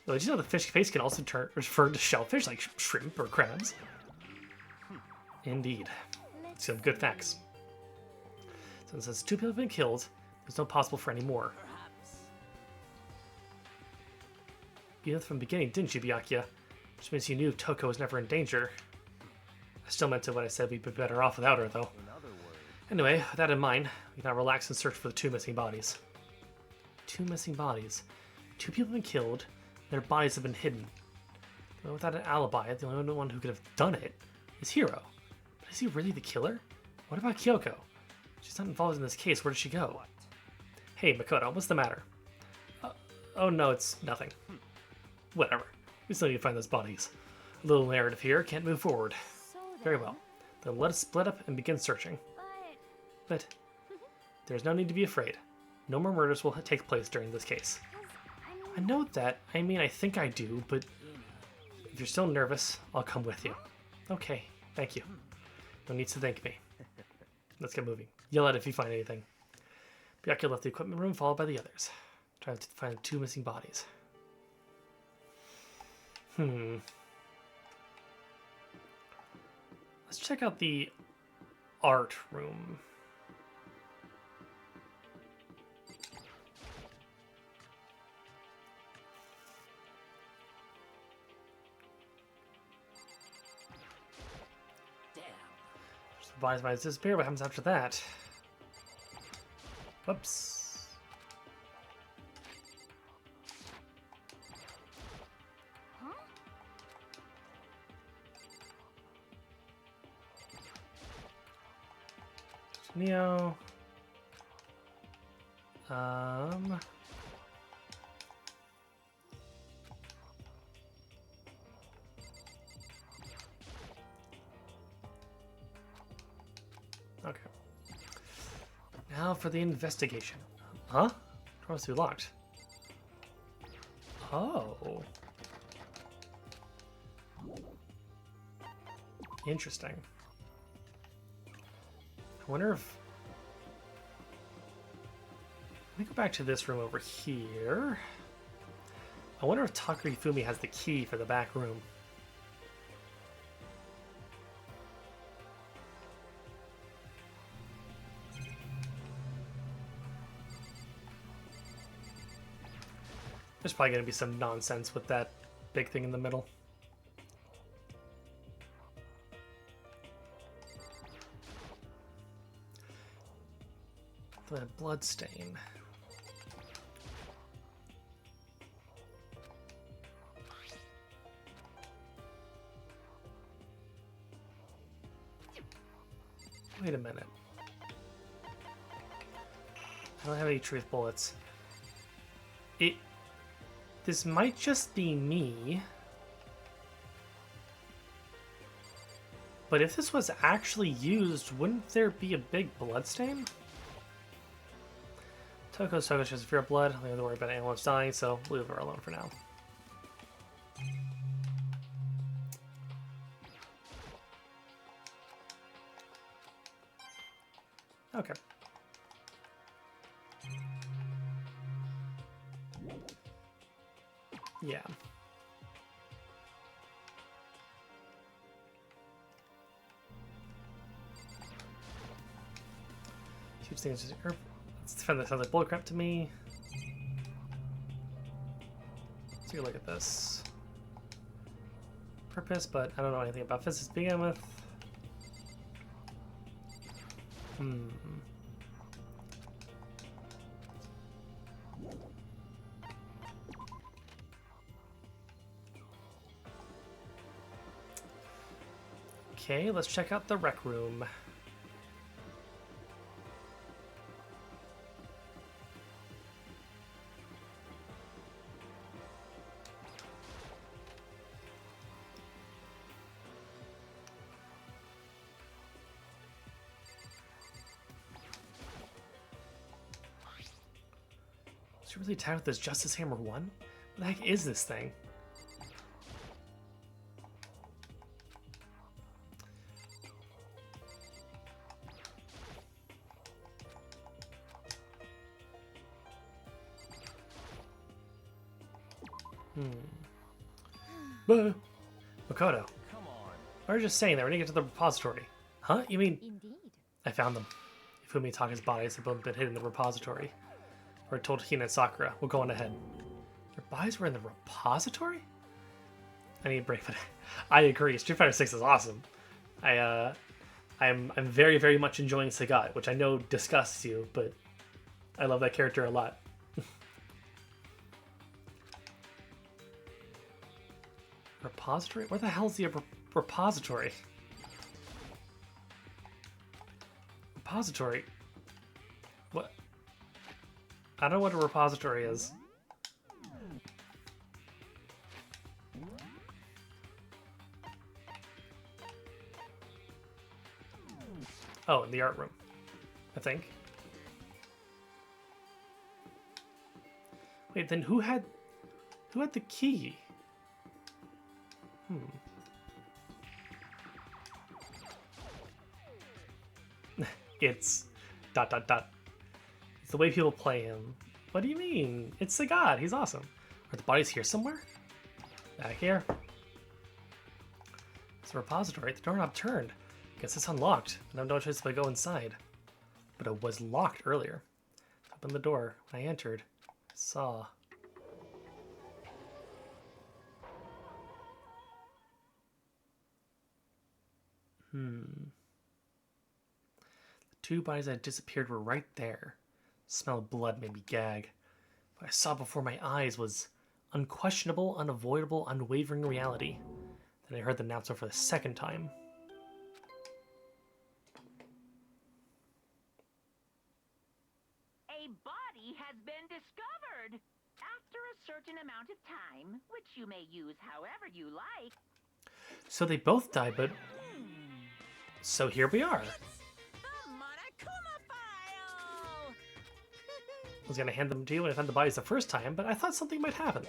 Well, did you know the fish face can also refer to shellfish like shrimp or crabs? Indeed. Some good facts. Since it says 2 people have been killed, there's no possible for any more. You knew from the beginning, didn't you, Byakuya? Which means you knew Toko was never in danger. I still meant it when I said we'd be better off without her, though. Anyway, with that in mind, we can now relax and search for the 2 missing bodies. 2 missing bodies. 2 people have been killed, their bodies have been hidden. But without an alibi, the only one who could have done it is Hiro. But is he really the killer? What about Kyoko? She's not involved in this case. Where did she go? Hey, Makoto, what's the matter? Oh no, it's nothing. Whatever. We still need to find those bodies. A little narrative here. Can't move forward. Very well. Then let us split up and begin searching. But there's no need to be afraid. No more murders will take place during this case. I know that. I mean, I think I do, but if you're still nervous, I'll come with you. Okay, thank you. No need to thank me. Let's get moving. Yell out if you find anything. Byakuya left the equipment room, followed by the others. Trying to find 2 missing bodies. Let's check out the art room. Bodies might disappear. What happens after that? Whoops. Neo. Okay. Now for the investigation. Huh? Door must be locked. Oh. Interesting. I wonder if... Let me go back to this room over here. I wonder if Takurifumi has the key for the back room. There's probably gonna be some nonsense with that big thing in the middle. The blood stain. Wait a minute. I don't have any truth bullets. This might just be me. But if this was actually used, wouldn't there be a big blood stain? Toko's shows fear of blood. I don't have to worry about anyone else dying, so we'll leave her alone for now. Okay. Yeah. Huge thing is just let's defend this. Sounds like bullcrap to me. Let's take a look at this. Purpose, but I don't know anything about physics to begin with. Okay, let's check out the rec room. Is he really tied with this Justice Hammer 1? What the heck is this thing? Makoto. Come on. I was just saying that we're gonna get to the repository. Huh? You mean Indeed. I found them. Ifumi and Taka's bodies have both been hidden in the repository. Or told Hina and Sakura. We'll go on ahead. Their bodies were in the repository? I need a break, but I agree. Street Fighter 6 is awesome. I'm very, very much enjoying Sagat, which I know disgusts you, but I love that character a lot. Repository? Where the hell is the repository? Repository? What? I don't know what a repository is. Oh, in the art room, I think. Wait, then who had the key? It's ... It's the way people play him. What do you mean? It's the god. He's awesome. Are the bodies here somewhere? Back here. It's a repository. The doorknob turned. Guess it's unlocked. I have no choice but to go inside. But it was locked earlier. Opened the door. When I entered, I saw... The two bodies that had disappeared were right there. The smell of blood made me gag. What I saw before my eyes was unquestionable, unavoidable, unwavering reality. Then I heard the announcement for the second time. A body has been discovered. After a certain amount of time, which you may use however you like. So they both died, but... So here we are. The Monokuma file! I was gonna hand them to you when I found the bodies the first time, but I thought something might happen.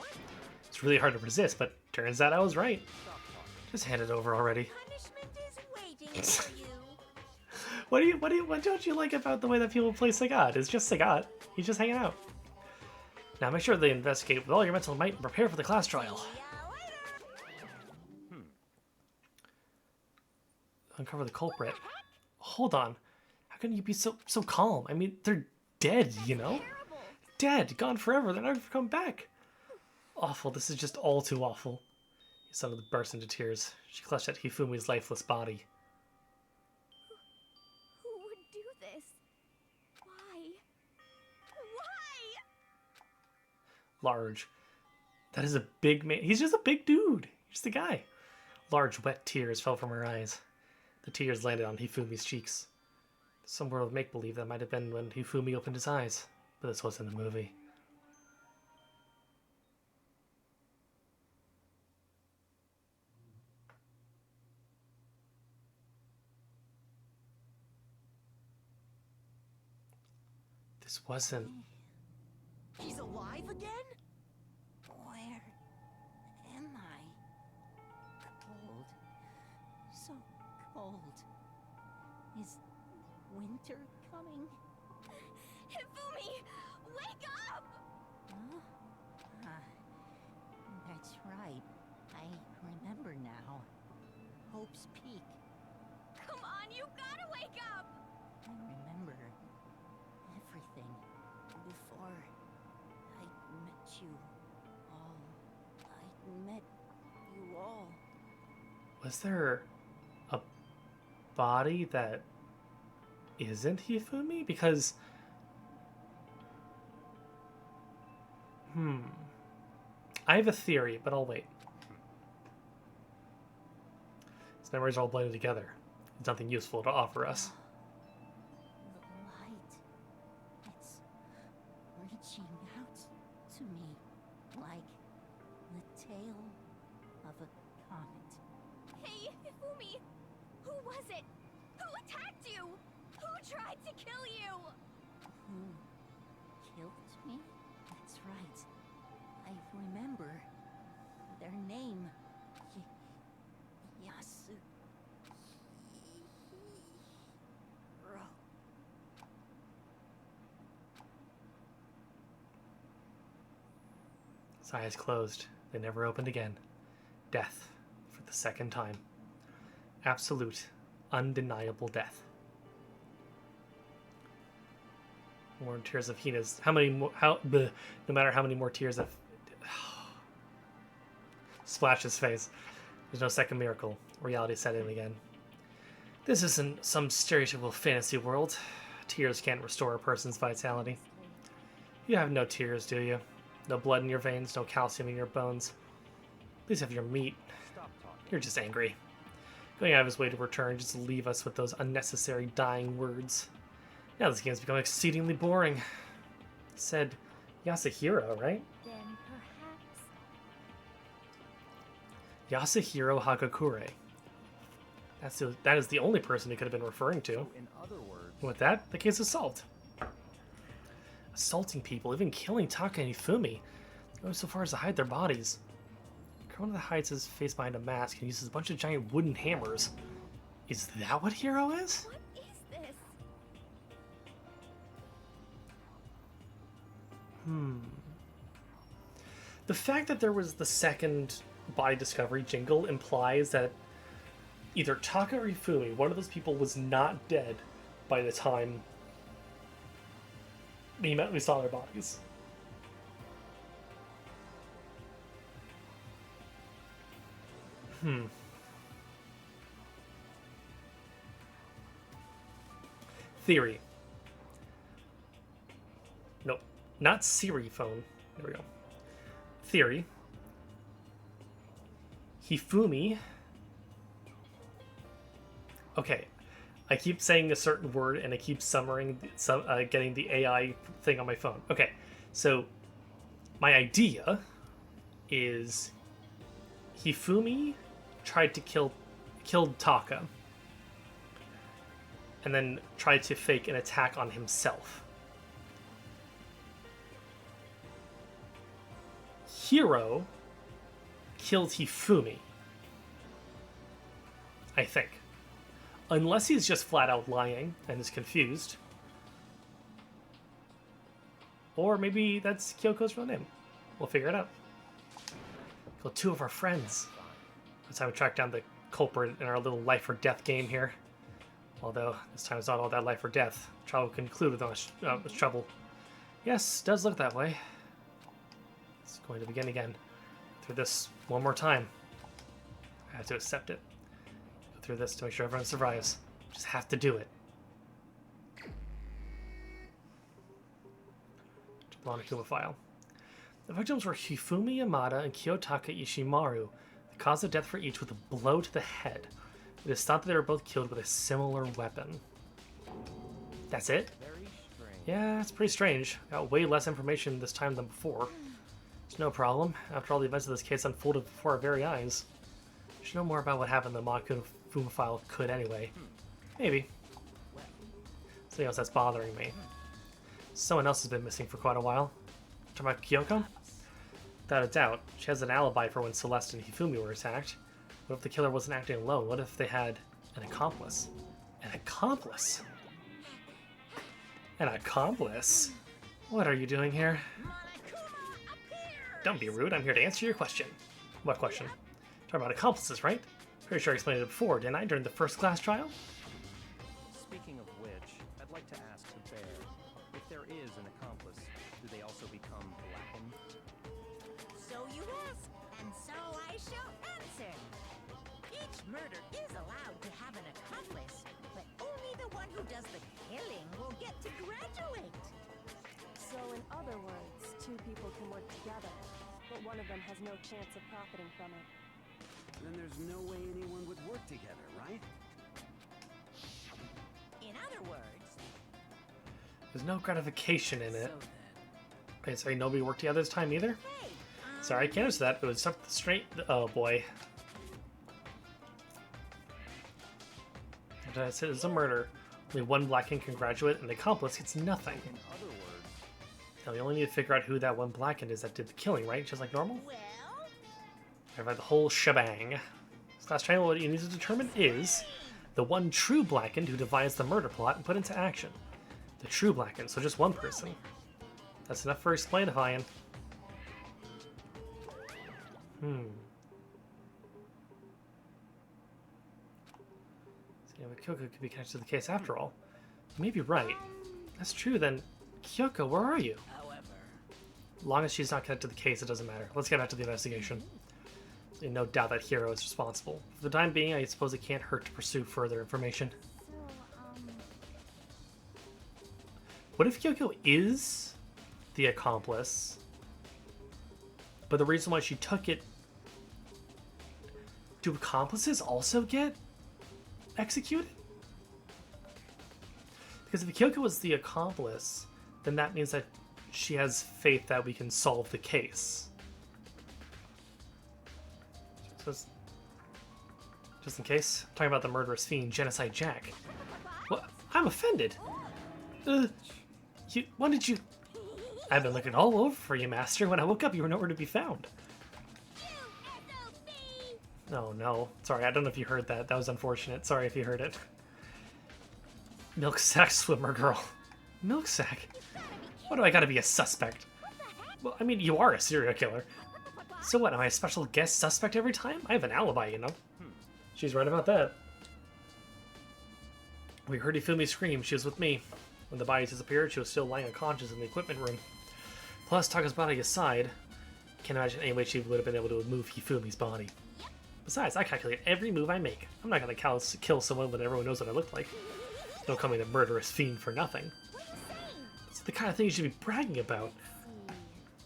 It's really hard to resist, but turns out I was right. Just hand it over already. Punishment is waiting for you. What don't you like about the way that people play Sagat? It's just Sagat. He's just hanging out. Now make sure they investigate with all your mental might and prepare for the class trial. See ya later. Uncover the culprit. Hold on. How can you be so calm? I mean, they're dead, you know? Dead, gone forever. They're not gonna come back. Awful. This is just all too awful. Suddenly burst into tears. She clutched at Hifumi's lifeless body. Who would do this? Why? Why? Large. That is a big man. He's just a big dude. He's just a guy. Large, wet tears fell from her eyes. The tears landed on Hifumi's cheeks. Some world of make-believe that might have been when Hifumi opened his eyes, but this wasn't the movie. This wasn't... He's alive again? Where am I? Cold. So cold. Is winter coming? Hifumi! Wake up! Huh? That's right. I remember now. Hope's Peak. Come on, you gotta wake up! I remember everything before I met you all. I met you all. Was there a body that isn't Hifumi? Because... I have a theory, but I'll wait. His memories are all blended together. There's nothing useful to offer us. The light. It's reaching out to me like the tail of a comet. Hey, Hifumi! Who was it? Who attacked you? Who tried to kill you? Who killed me? That's right. I remember their name. Yasu. His eyes closed. They never opened again. Death. For the second time. Absolute, undeniable death. More tears of Hina's. How many more? No matter how many more tears of. Splash his face. There's no second miracle. Reality set in again. This isn't some stereotypical fantasy world. Tears can't restore a person's vitality. You have no tears, do you? No blood in your veins, no calcium in your bones. Please have your meat. You're just angry. Going out of his way to return just to leave us with those unnecessary dying words. Now this game's become exceedingly boring. It said Yasuhiro, right? Then perhaps... Yasuhiro Hagakure. That is the only person he could have been referring to. In other words, And with that, the case is solved. Assaulting people, even killing Taka and Ifumi. Going so far as to hide their bodies. Corona hides his face behind a mask and uses a bunch of giant wooden hammers. Is that what Hero is? What is this? The fact that there was the second body discovery jingle implies that either Taka or Ifumi, one of those people, was not dead by the time we saw their bodies. Theory. Nope. Not Siri phone. There we go. Theory. Hifumi. Okay. I keep saying a certain word and I keep getting the AI thing on my phone. Okay. So, my idea is Hifumi tried to killed Taka and then tried to fake an attack on himself. Hiro killed Hifumi, I think. Unless he's just flat out lying and is confused. Or maybe that's Kyoko's real name. We'll figure it out. Kill two of our friends. That's how we track down the culprit in our little life or death game here. Although, this time it's not all that life or death. Trial will conclude with trouble. Yes, does look that way. It's going to begin again. Through this one more time. I have to accept it. Go through this to make sure everyone survives. Just have to do it. Monokuma file. The victims were Hifumi Yamada and Kiyotaka Ishimaru. The cause of death for each was a blow to the head. It is thought that they were both killed with a similar weapon. That's it? Very strange. Yeah, it's pretty strange. Got way less information this time than before. It's no problem. After all the events of this case unfolded before our very eyes. We should know more about what happened in the Monokuma file could anyway. Maybe. Something else that's bothering me. Someone else has been missing for quite a while. Talking about Kyoko? Without a doubt, she has an alibi for when Celeste and Hifumi were attacked. What if the killer wasn't acting alone? What if they had an accomplice? An accomplice? An accomplice? What are you doing here? Don't be rude, I'm here to answer your question. What question? Talking about accomplices, right? Pretty sure I explained it before, didn't I, during the first class trial? Speaking of which, I'd like to ask the bear, if there is an accomplice, do they also become blackened? So you ask, and so I shall answer. Each murder is allowed to have an accomplice, but only the one who does the killing will get to graduate. So in other words, two people can work together, but one of them has no chance of profiting from it. Then there's no way anyone would work together, right? In other words, There's no gratification in it. So then, Wait, sorry, nobody worked together this time either? hey, Sorry, I can't answer that. It was up straight. Oh boy. Did I say it's a murder? Only one Blackened can graduate, and the accomplice gets nothing. In other words, Now we only need to figure out who that one Blackened is that did the killing, right? Just like normal? well, Verify the whole shebang. This last triangle, what you need to determine is the one true Blackened who devised the murder plot and put into action. The true Blackened, so just one person. That's enough for explainifying. So yeah, but Kyoko could be connected to the case after all. You may be right. That's true, then Kyoko, where are you? however, As long as she's not connected to the case, it doesn't matter. Let's get back to the investigation. No doubt that Hiro is responsible. For the time being, I suppose it can't hurt to pursue further information. So, What if Kyoko is the accomplice, but the reason why she took it... Do accomplices also get executed? Because if Kyoko was the accomplice, then that means that she has faith that we can solve the case. Just in case, talking about the murderous fiend, Genocide Jack. What? I'm offended. When did you? I've been looking all over for you, Master. When I woke up, you were nowhere to be found. Oh no, sorry. I don't know if you heard that. That was unfortunate. Sorry if you heard it. Milksack swimmer girl. Milksack. Why do I gotta be a suspect? Well, I mean, you are a serial killer. So what, am I a special guest suspect every time? I have an alibi, you know. She's right about that. We heard Ifumi scream. She was with me. When the body disappeared, she was still lying unconscious in the equipment room. Plus, Taka's body aside, can't imagine any way she would have been able to move Hifumi's body. Besides, I calculate every move I make. I'm not gonna kill someone when everyone knows what I look like. Don't call me the murderous fiend for nothing. It's the kind of thing you should be bragging about.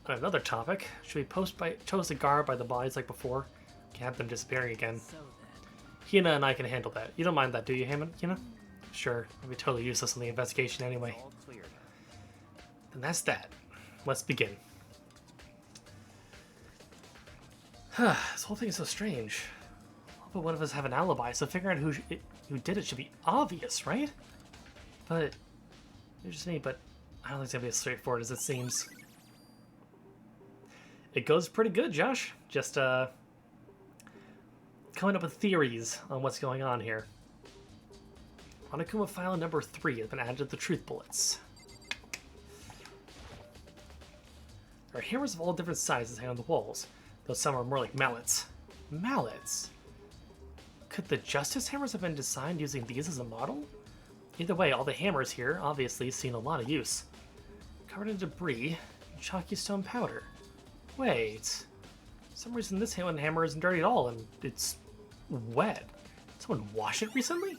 On another topic, should we toast a guard by the bodies like before? Can't have them disappearing again. so then. Hina and I can handle that. You don't mind that, do you, Hina? Sure, it'd be totally useless in the investigation anyway. all cleared. Then that's that. Let's begin. This whole thing is so strange. But one of us have an alibi, so figuring out who did it should be obvious, right? But it's just me. But I don't think it's gonna be as straightforward as it seems. It goes pretty good, Josh. Just coming up with theories on what's going on here. Monokuma file number 3 has been added to the truth bullets. There are hammers of all different sizes hanging on the walls, though some are more like mallets. Mallets? Could the Justice hammers have been designed using these as a model? Either way, all the hammers here obviously seen a lot of use. Covered in debris and chalky stone powder. Wait. For some reason this hammer isn't dirty at all, and it's wet. Did someone wash it recently?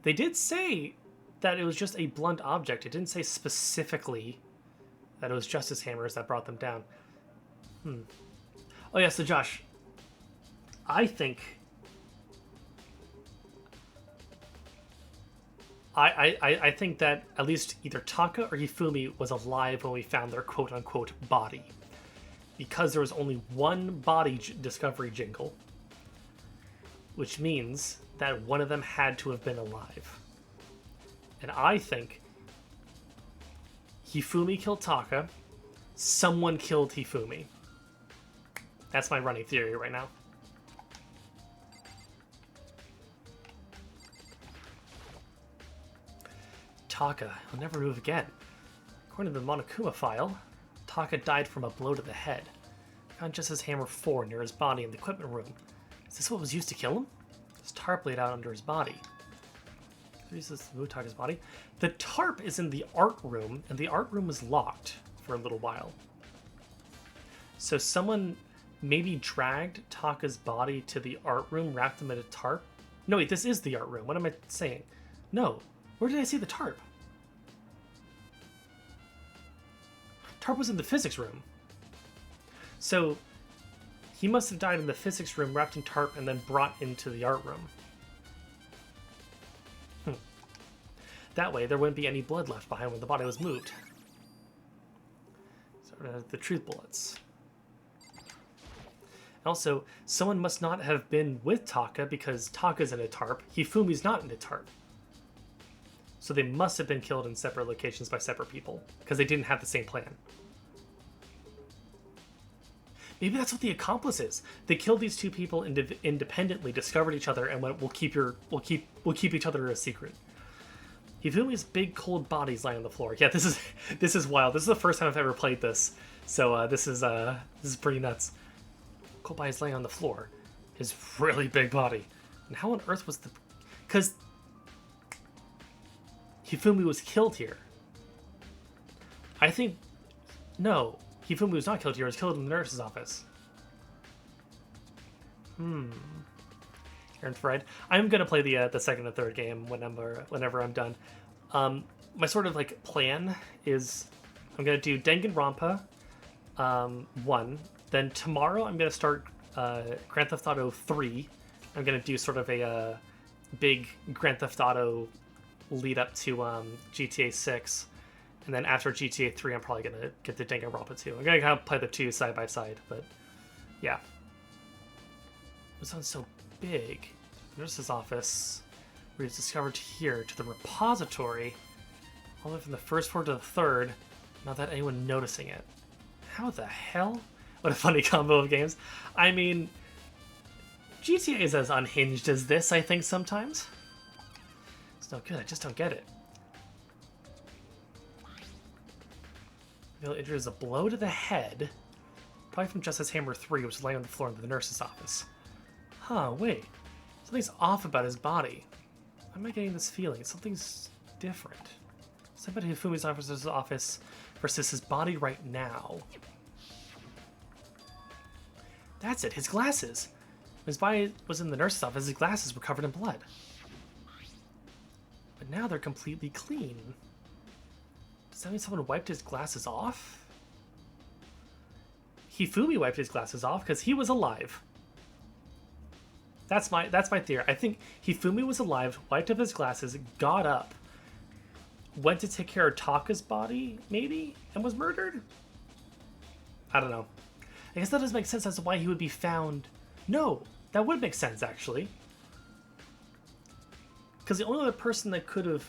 They did say that it was just a blunt object. It didn't say specifically that it was just his hammers that brought them down. Oh yeah, so Josh, I think I think that at least either Taka or Hifumi was alive when we found their quote-unquote body. Because there was only one body discovery jingle. Which means that one of them had to have been alive. And I think Hifumi killed Taka, someone killed Hifumi. That's my running theory right now. Taka, he'll never move again. According to the Monokuma file, Taka died from a blow to the head. Found just his hammer 4 near his body in the equipment room. Is this what was used to kill him? His tarp laid out under his body. Use this to move Taka's body. The tarp is in the art room, and the art room was locked for a little while. So someone maybe dragged Taka's body to the art room, wrapped him in a tarp. No, wait, this is the art room. What am I saying? No. Where did I see the tarp? Tarp was in the physics room. So he must have died in the physics room, wrapped in tarp, and then brought into the art room. That way, there wouldn't be any blood left behind when the body was moved. So the truth bullets. Also, someone must not have been with Taka because Taka's in a tarp. Hifumi's not in a tarp. So they must have been killed in separate locations by separate people because they didn't have the same plan. Maybe that's what the accomplice is. They killed these two people independently, discovered each other, and went, "We'll keep each other a secret." Hifumi's big cold body's lying on the floor. Yeah, this is wild. This is the first time I've ever played this, so this is pretty nuts. Cold body's laying on the floor. His really big body. And how on earth was the? Because Hifumi was killed here. I think no. Hifumi was not killed here. He was killed in the nurse's office. Aaron's fried. I'm gonna play the second and third game whenever I'm done. My sort of like plan is I'm gonna do Danganronpa 1. Then tomorrow I'm gonna start Grand Theft Auto 3. I'm gonna do sort of a big Grand Theft Auto lead up to GTA 6. And then after GTA 3, I'm probably going to get to Danganronpa 2. I'm going to kind of play the two side by side, but yeah. This one's so big. Nurse's office, where it's discovered here, to the repository, all the way from the first floor to the third, not that anyone noticing it. How the hell? What a funny combo of games. I mean, GTA is as unhinged as this, I think, sometimes. It's no good, I just don't get it. Injured is a blow to the head, probably from Justice Hammer 3, which is laying on the floor in the nurse's office. Huh, wait. Something's off about his body. Why am I getting this feeling? Something's different. Somebody Hifumi's office versus his body right now. That's it, his glasses. When his body was in the nurse's office, his glasses were covered in blood. But now they're completely clean. Does that mean someone wiped his glasses off? Hifumi wiped his glasses off because he was alive. That's my theory. I think Hifumi was alive, wiped up his glasses, got up, went to take care of Taka's body, maybe, and was murdered? I don't know. I guess that doesn't make sense as to why he would be found. No, that would make sense, actually. Because the only other person that could have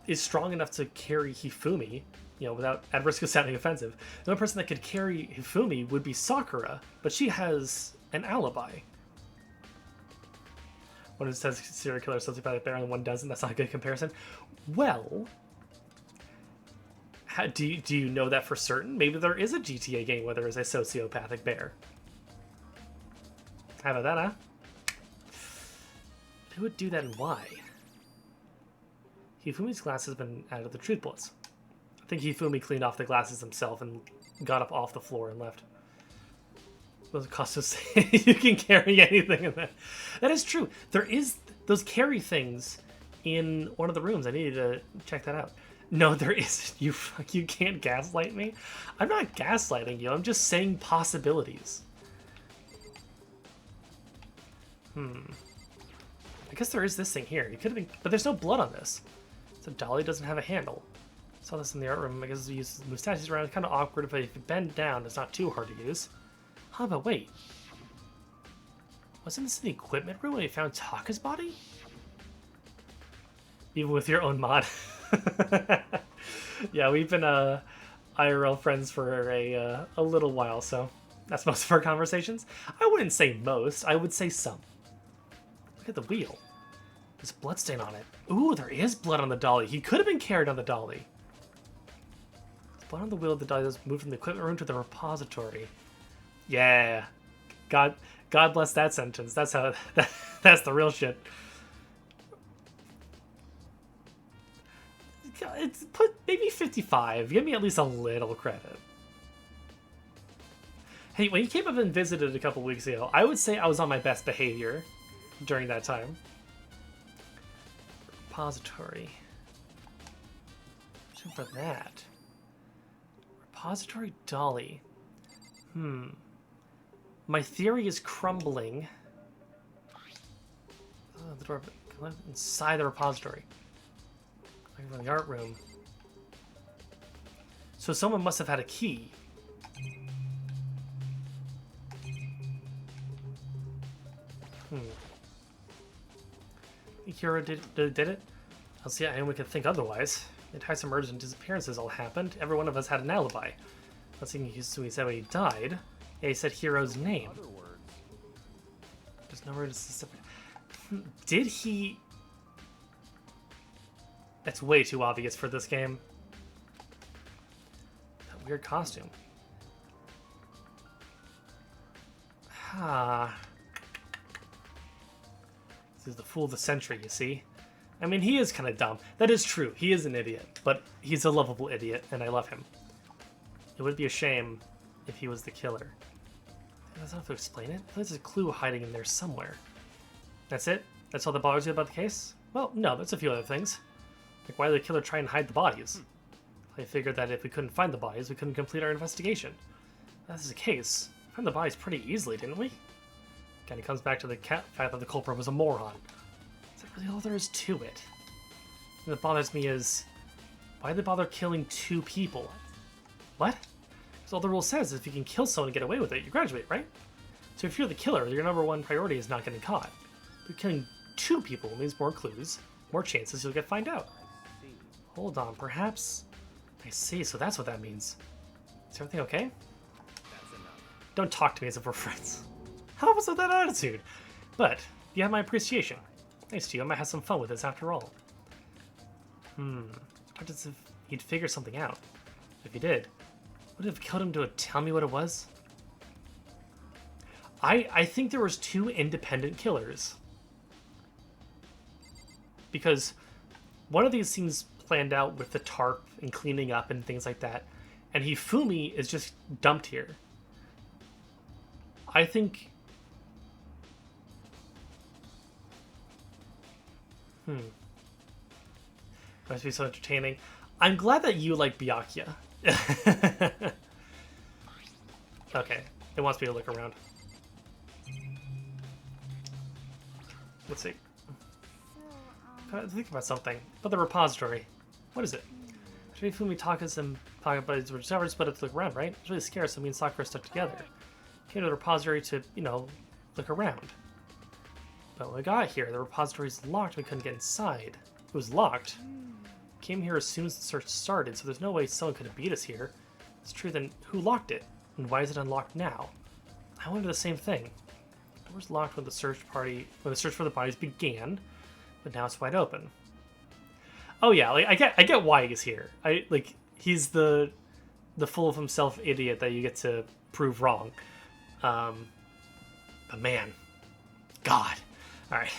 is strong enough to carry Hifumi, without at risk of sounding offensive. The only person that could carry Hifumi would be Sakura, but she has an alibi. One says serial killer sociopathic bear and one doesn't. That's not a good comparison. Well, do you know that for certain? Maybe there is a GTA game where there is a sociopathic bear. How about that, huh? Who would do that and why? Hifumi's glasses have been added to the truth bullets. I think Hifumi cleaned off the glasses himself and got up off the floor and left. Those costumes you can carry anything in that. That is true. There is those carry things in one of the rooms. I needed to check that out. No, there isn't. You can't gaslight me. I'm not gaslighting you. I'm just saying possibilities. I guess there is this thing here. You could have been, but there's no blood on this. So dolly doesn't have a handle. Saw this in the art room. I guess we use mustaches around. It's kind of awkward, but if you bend down, it's not too hard to use. Huh, but wait. Wasn't this in the equipment room when we found Taka's body? Even with your own mod. Yeah, we've been IRL friends for a little while, so that's most of our conversations. I wouldn't say most. I would say some. Look at the wheel. There's a bloodstain on it. Ooh, there is blood on the dolly. He could have been carried on the dolly. There's blood on the wheel of the dolly that's moved from the equipment room to the repository. Yeah. God bless that sentence. That's how. That's the real shit. It's put maybe 55. Give me at least a little credit. Hey, when you came up and visited a couple weeks ago, I would say I was on my best behavior during that time. Repository. What's for that? Repository dolly. My theory is crumbling. Oh, the door inside the repository. Like from the art room. So someone must have had a key. Hero did it? I'll see anyone could think otherwise. The entire submergence and disappearances all happened. Every one of us had an alibi. Let's see, he said when he died. Yeah, he said Hero's name. There's nowhere to specific. Did he? That's way too obvious for this game. That weird costume. This is the fool of the century, you see? I mean, he is kind of dumb. That is true. He is an idiot, but he's a lovable idiot, and I love him. It would be a shame if he was the killer. I don't have to explain it. There's a clue hiding in there somewhere. That's it? That's all that bothers you about the case? Well, no, there's a few other things. Like, why did the killer try and hide the bodies? I figured that if we couldn't find the bodies, we couldn't complete our investigation. If that's the case, we found the bodies pretty easily, didn't we? Again, it comes back to the fact that the culprit was a moron. Is that really all there is to it? And what bothers me is, why did they bother killing 2 people? What? Because all the rule says is if you can kill someone and get away with it, you graduate, right? So if you're the killer, your number 1 priority is not getting caught. But killing 2 people means more clues, more chances you'll get found out. Hold on, perhaps? I see, so that's what that means. Is everything okay? That's enough. Don't talk to me as if we're friends. How was with that attitude? But you have my appreciation. Thanks to you, I might have some fun with this after all. What if he'd figure something out? If he did, would it have killed him to tell me what it was? I think there was 2 independent killers. Because one of these seems planned out with the tarp and cleaning up and things like that. And Hifumi is just dumped here. I think... It must be so entertaining. I'm glad that you like Byakuya. Okay, it wants me to look around. Let's see. Think about something. About the repository. What is it? Hifumi, Taka's and Pocket Buddies were discovered, split up to look around, right? I was really scared, so me and Sakura stuck together. Came to the repository to, look around. But when we got here, the repository's locked, we couldn't get inside. It was locked. Came here as soon as the search started, so there's no way someone could have beat us here. It's true, then who locked it? And why is it unlocked now? I wonder the same thing. The door's locked when the search for the bodies began, but now it's wide open. Oh yeah, like I get why he's here. He's the full of himself idiot that you get to prove wrong. But man, God. All right,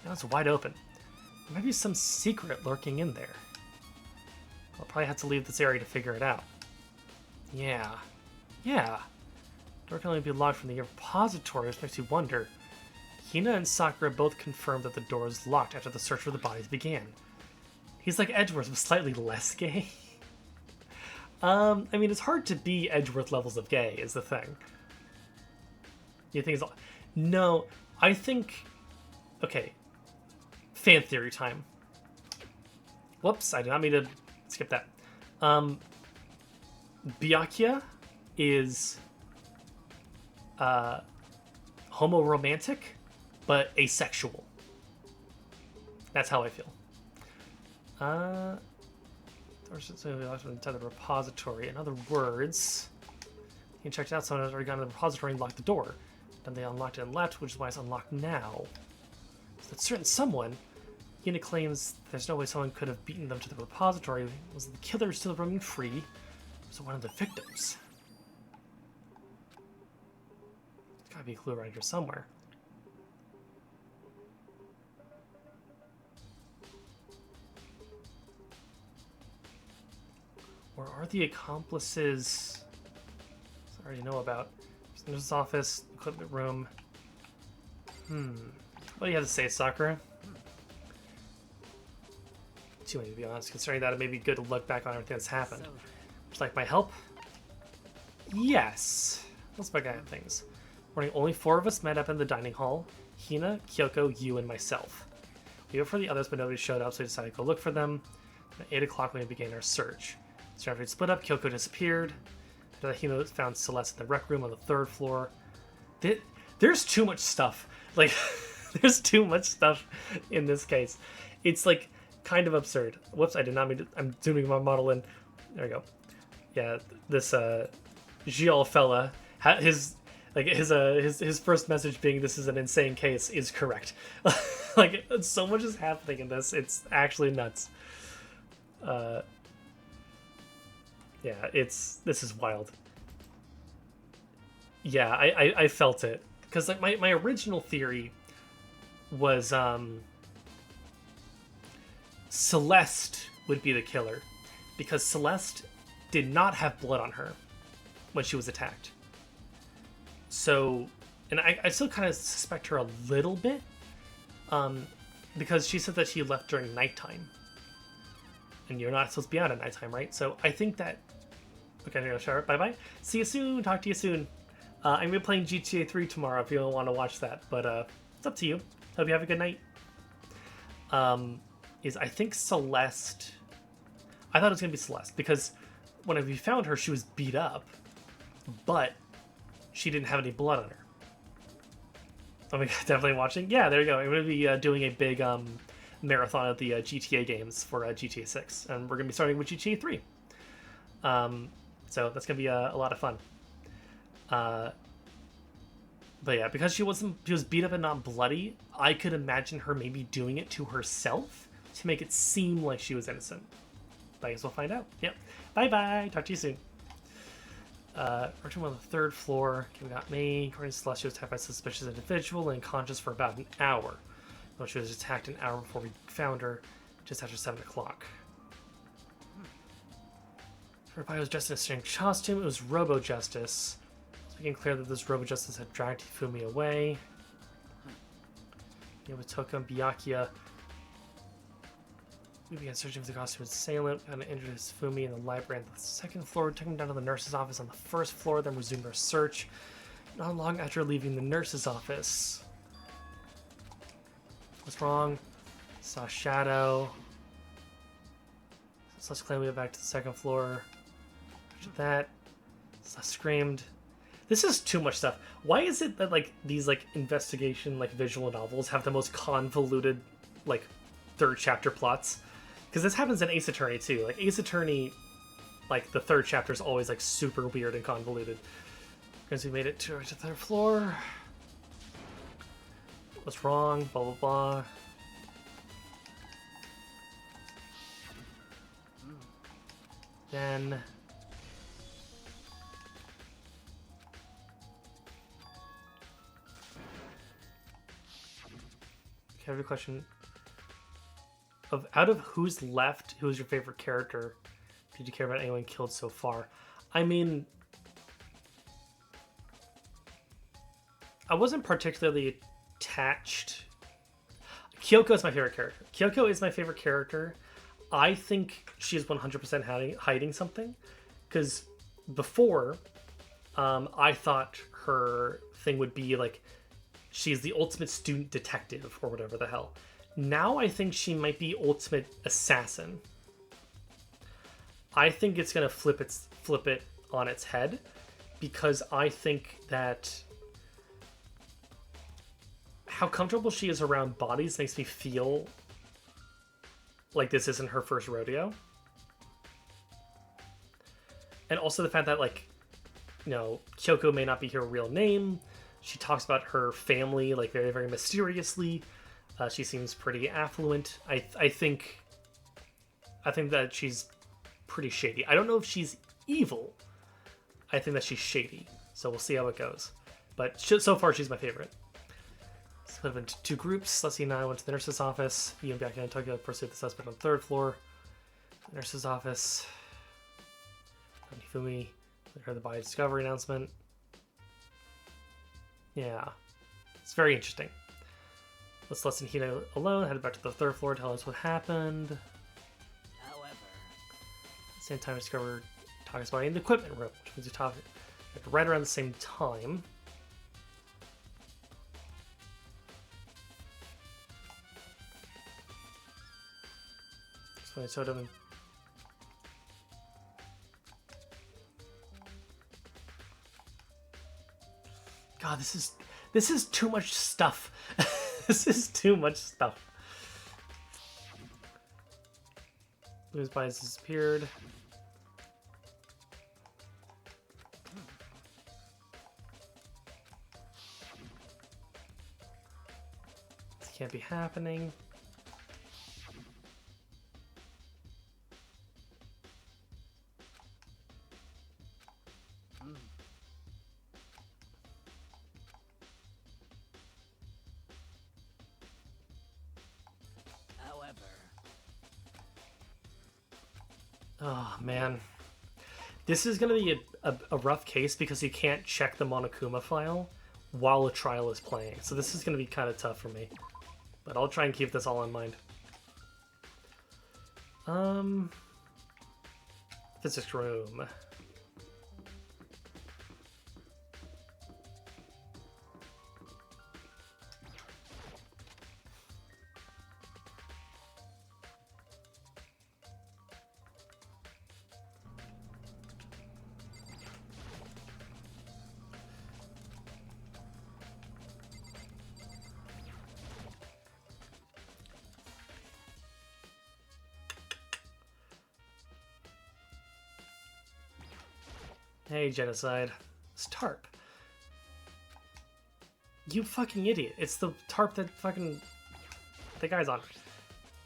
now it's wide open. There might be some secret lurking in there. I'll probably have to leave this area to figure it out. Yeah. Door can only be locked from the repository, which makes you wonder. Hina and Sakura both confirmed that the door is locked after the search for the bodies began. He's like Edgeworth, but slightly less gay. I mean, it's hard to be Edgeworth levels of gay, is the thing. You think it's... No, I think... Okay. Fan theory time. Whoops, I did not mean to skip that. Byakuya is... homoromantic, but asexual. That's how I feel. Inside the repository. In other words, he checked out, someone has already gone to the repository and locked the door. Then they unlocked it and left, which is why it's unlocked now. So that certain someone, Hina claims there's no way someone could have beaten them to the repository. Was the killer still roaming free? Was it one of the victims? There's gotta be a clue around here somewhere. Or are the accomplices... I already know about. Nurse's office, equipment room. What do you have to say, Sakura? Too many, to be honest. Considering that, it may be good to look back on everything that's happened. Would you like my help? Yes. Let's look at things. Morning, only 4 of us met up in the dining hall. Hina, Kyoko, you, and myself. We waited for the others, but nobody showed up, so we decided to go look for them. At 8 o'clock, we began our search. So after we split up, Kyoko disappeared. After that, Hina found Celeste in the rec room on the 3rd floor. There's too much stuff. Like, there's too much stuff in this case. It's, like, kind of absurd. Whoops, I did not mean to... I'm zooming my model in. There we go. Yeah, this, Gial fella, his first message being this is an insane case is correct. Like, so much is happening in this. It's actually nuts. Yeah, this is wild. Yeah, I felt it. Because like my original theory was Celeste would be the killer. Because Celeste did not have blood on her when she was attacked. So, and I still kind of suspect her a little bit. Because she said that she left during nighttime. And you're not supposed to be out at nighttime, right? So I think that... Okay, I'm gonna shower. Bye-bye. See you soon. Talk to you soon. I'm gonna be playing GTA 3 tomorrow if you don't want to watch that. But it's up to you. Hope you have a good night. I think Celeste... I thought it was gonna be Celeste. Because when we found her, she was beat up. But she didn't have any blood on her. Oh my god, definitely watching? Yeah, there you go. I'm gonna be doing a big... marathon of the GTA games for GTA 6, and we're gonna be starting with GTA 3. So that's gonna be a lot of fun. But yeah, because she was beat up and not bloody, I could imagine her maybe doing it to herself to make it seem like she was innocent. But I guess we'll find out. Yep. Bye bye. Talk to you soon. Room on the 3rd floor. Okay, we got me. According to Celeste, she was attacked by a suspicious individual and unconscious for about an hour. Well, she was attacked an hour before we found her, just after 7 o'clock. Everybody was dressed in a strange costume. It was Robo-Justice. It's became clear that this Robo-Justice had dragged Hifumi away. With Toka and Byakuya, we began searching for the costume assailant. We introduced Hifumi in the library on the 2nd floor. We took him down to the nurse's office on the 1st floor, then resumed our search. Not long after leaving the nurse's office... What's wrong? Saw a shadow. So let's claim we went back to the 2nd floor. After that, Celeste screamed. This is too much stuff. Why is it that like these like investigation like visual novels have the most convoluted like 3rd chapter plots? Because this happens in Ace Attorney too. Like Ace Attorney, like the 3rd chapter is always like super weird and convoluted. Because we made it to the 3rd floor. What's wrong? Blah, blah, blah. Then... Okay, I have a question. Out of who's left, who's your favorite character? Did you care about anyone killed so far? I mean... I wasn't particularly attached. Kyoko is my favorite character. Kyoko is my favorite character. I think she is 100% hiding something, because before, I thought her thing would be like she's the ultimate student detective or whatever the hell. Now I think she might be ultimate assassin. I think it's gonna flip it on its head, because I think that how comfortable she is around bodies makes me feel like this isn't her first rodeo. And also the fact that, like, you know, Kyoko may not be her real name. She talks about her family, like, very, very mysteriously. She seems pretty affluent. I think that she's pretty shady. I don't know if she's evil. I think that she's shady. So we'll see how it goes. But so far, she's my favorite. Split up into two groups. Leslie and I went to the nurse's office. You and Bianca and Tokyo pursued the suspect on the third floor. The nurse's office. Hifumi heard the body discovery announcement. Yeah. It's very interesting. Let's listen Hina alone. Headed back to the third floor. Tell us what happened. However, At the same time, we discovered Taka's body in the equipment room, which means we talked right around the same time. So God, this is too much stuff. This is too much stuff. Lou's body has disappeared. This can't be happening. Oh, man. This is going to be a rough case because you can't check the Monokuma file while a trial is playing. So this is going to be kind of tough for me. But I'll try and keep this all in mind. Physics room. Hey, Genocide. It's tarp. You fucking idiot. It's the tarp that fucking... the guy's on.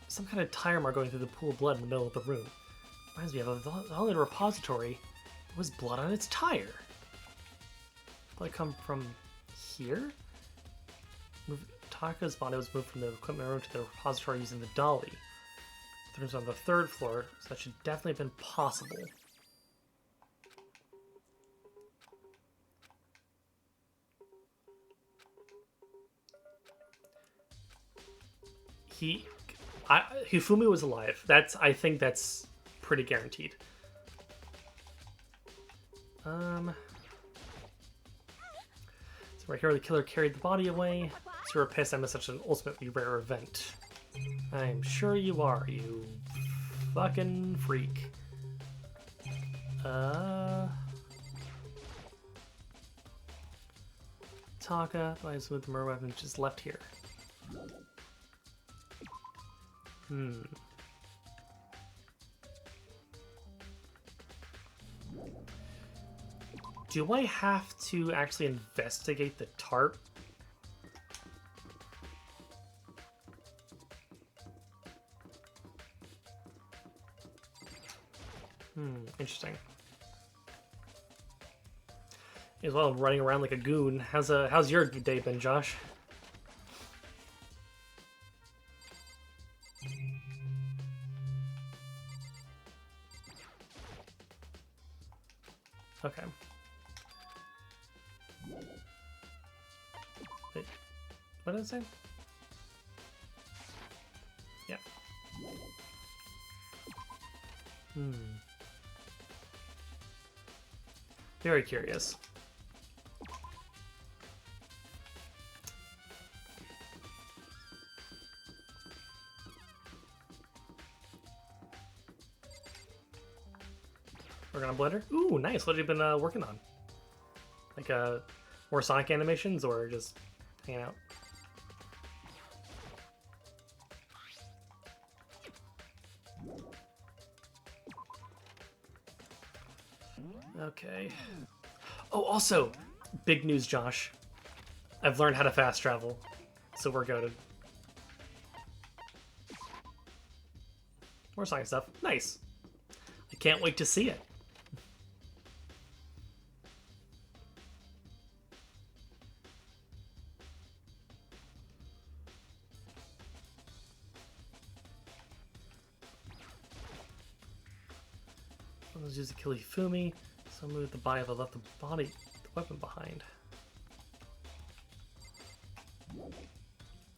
Some kind of tire mark going through the pool of blood in the middle of the room. Reminds me of the only repository was blood on its tire. Did it come from here? Taka's body was moved from the equipment room to the repository using the dolly. The room's on the third floor, so that should definitely have been possible. Hifumi was alive. I think that's pretty guaranteed. So right here, the killer carried the body away. So we're pissed I missed such an ultimately rare event. I'm sure you are, you fucking freak. Taka, I was with the murder weapon, just left here. Do I have to actually investigate the tarp? Interesting. As well, running around like a goon. How's your day been, Josh? Okay. What did I say? Yeah. Very curious. Working on Blender? Ooh, nice. What have you been working on? Like more Sonic animations or just hanging out? Okay. Oh, also, big news, Josh. I've learned how to fast travel, so we're goated. More Sonic stuff. Nice. I can't wait to see it. Let's use to kill Hifumi. So move the body, but left the weapon behind.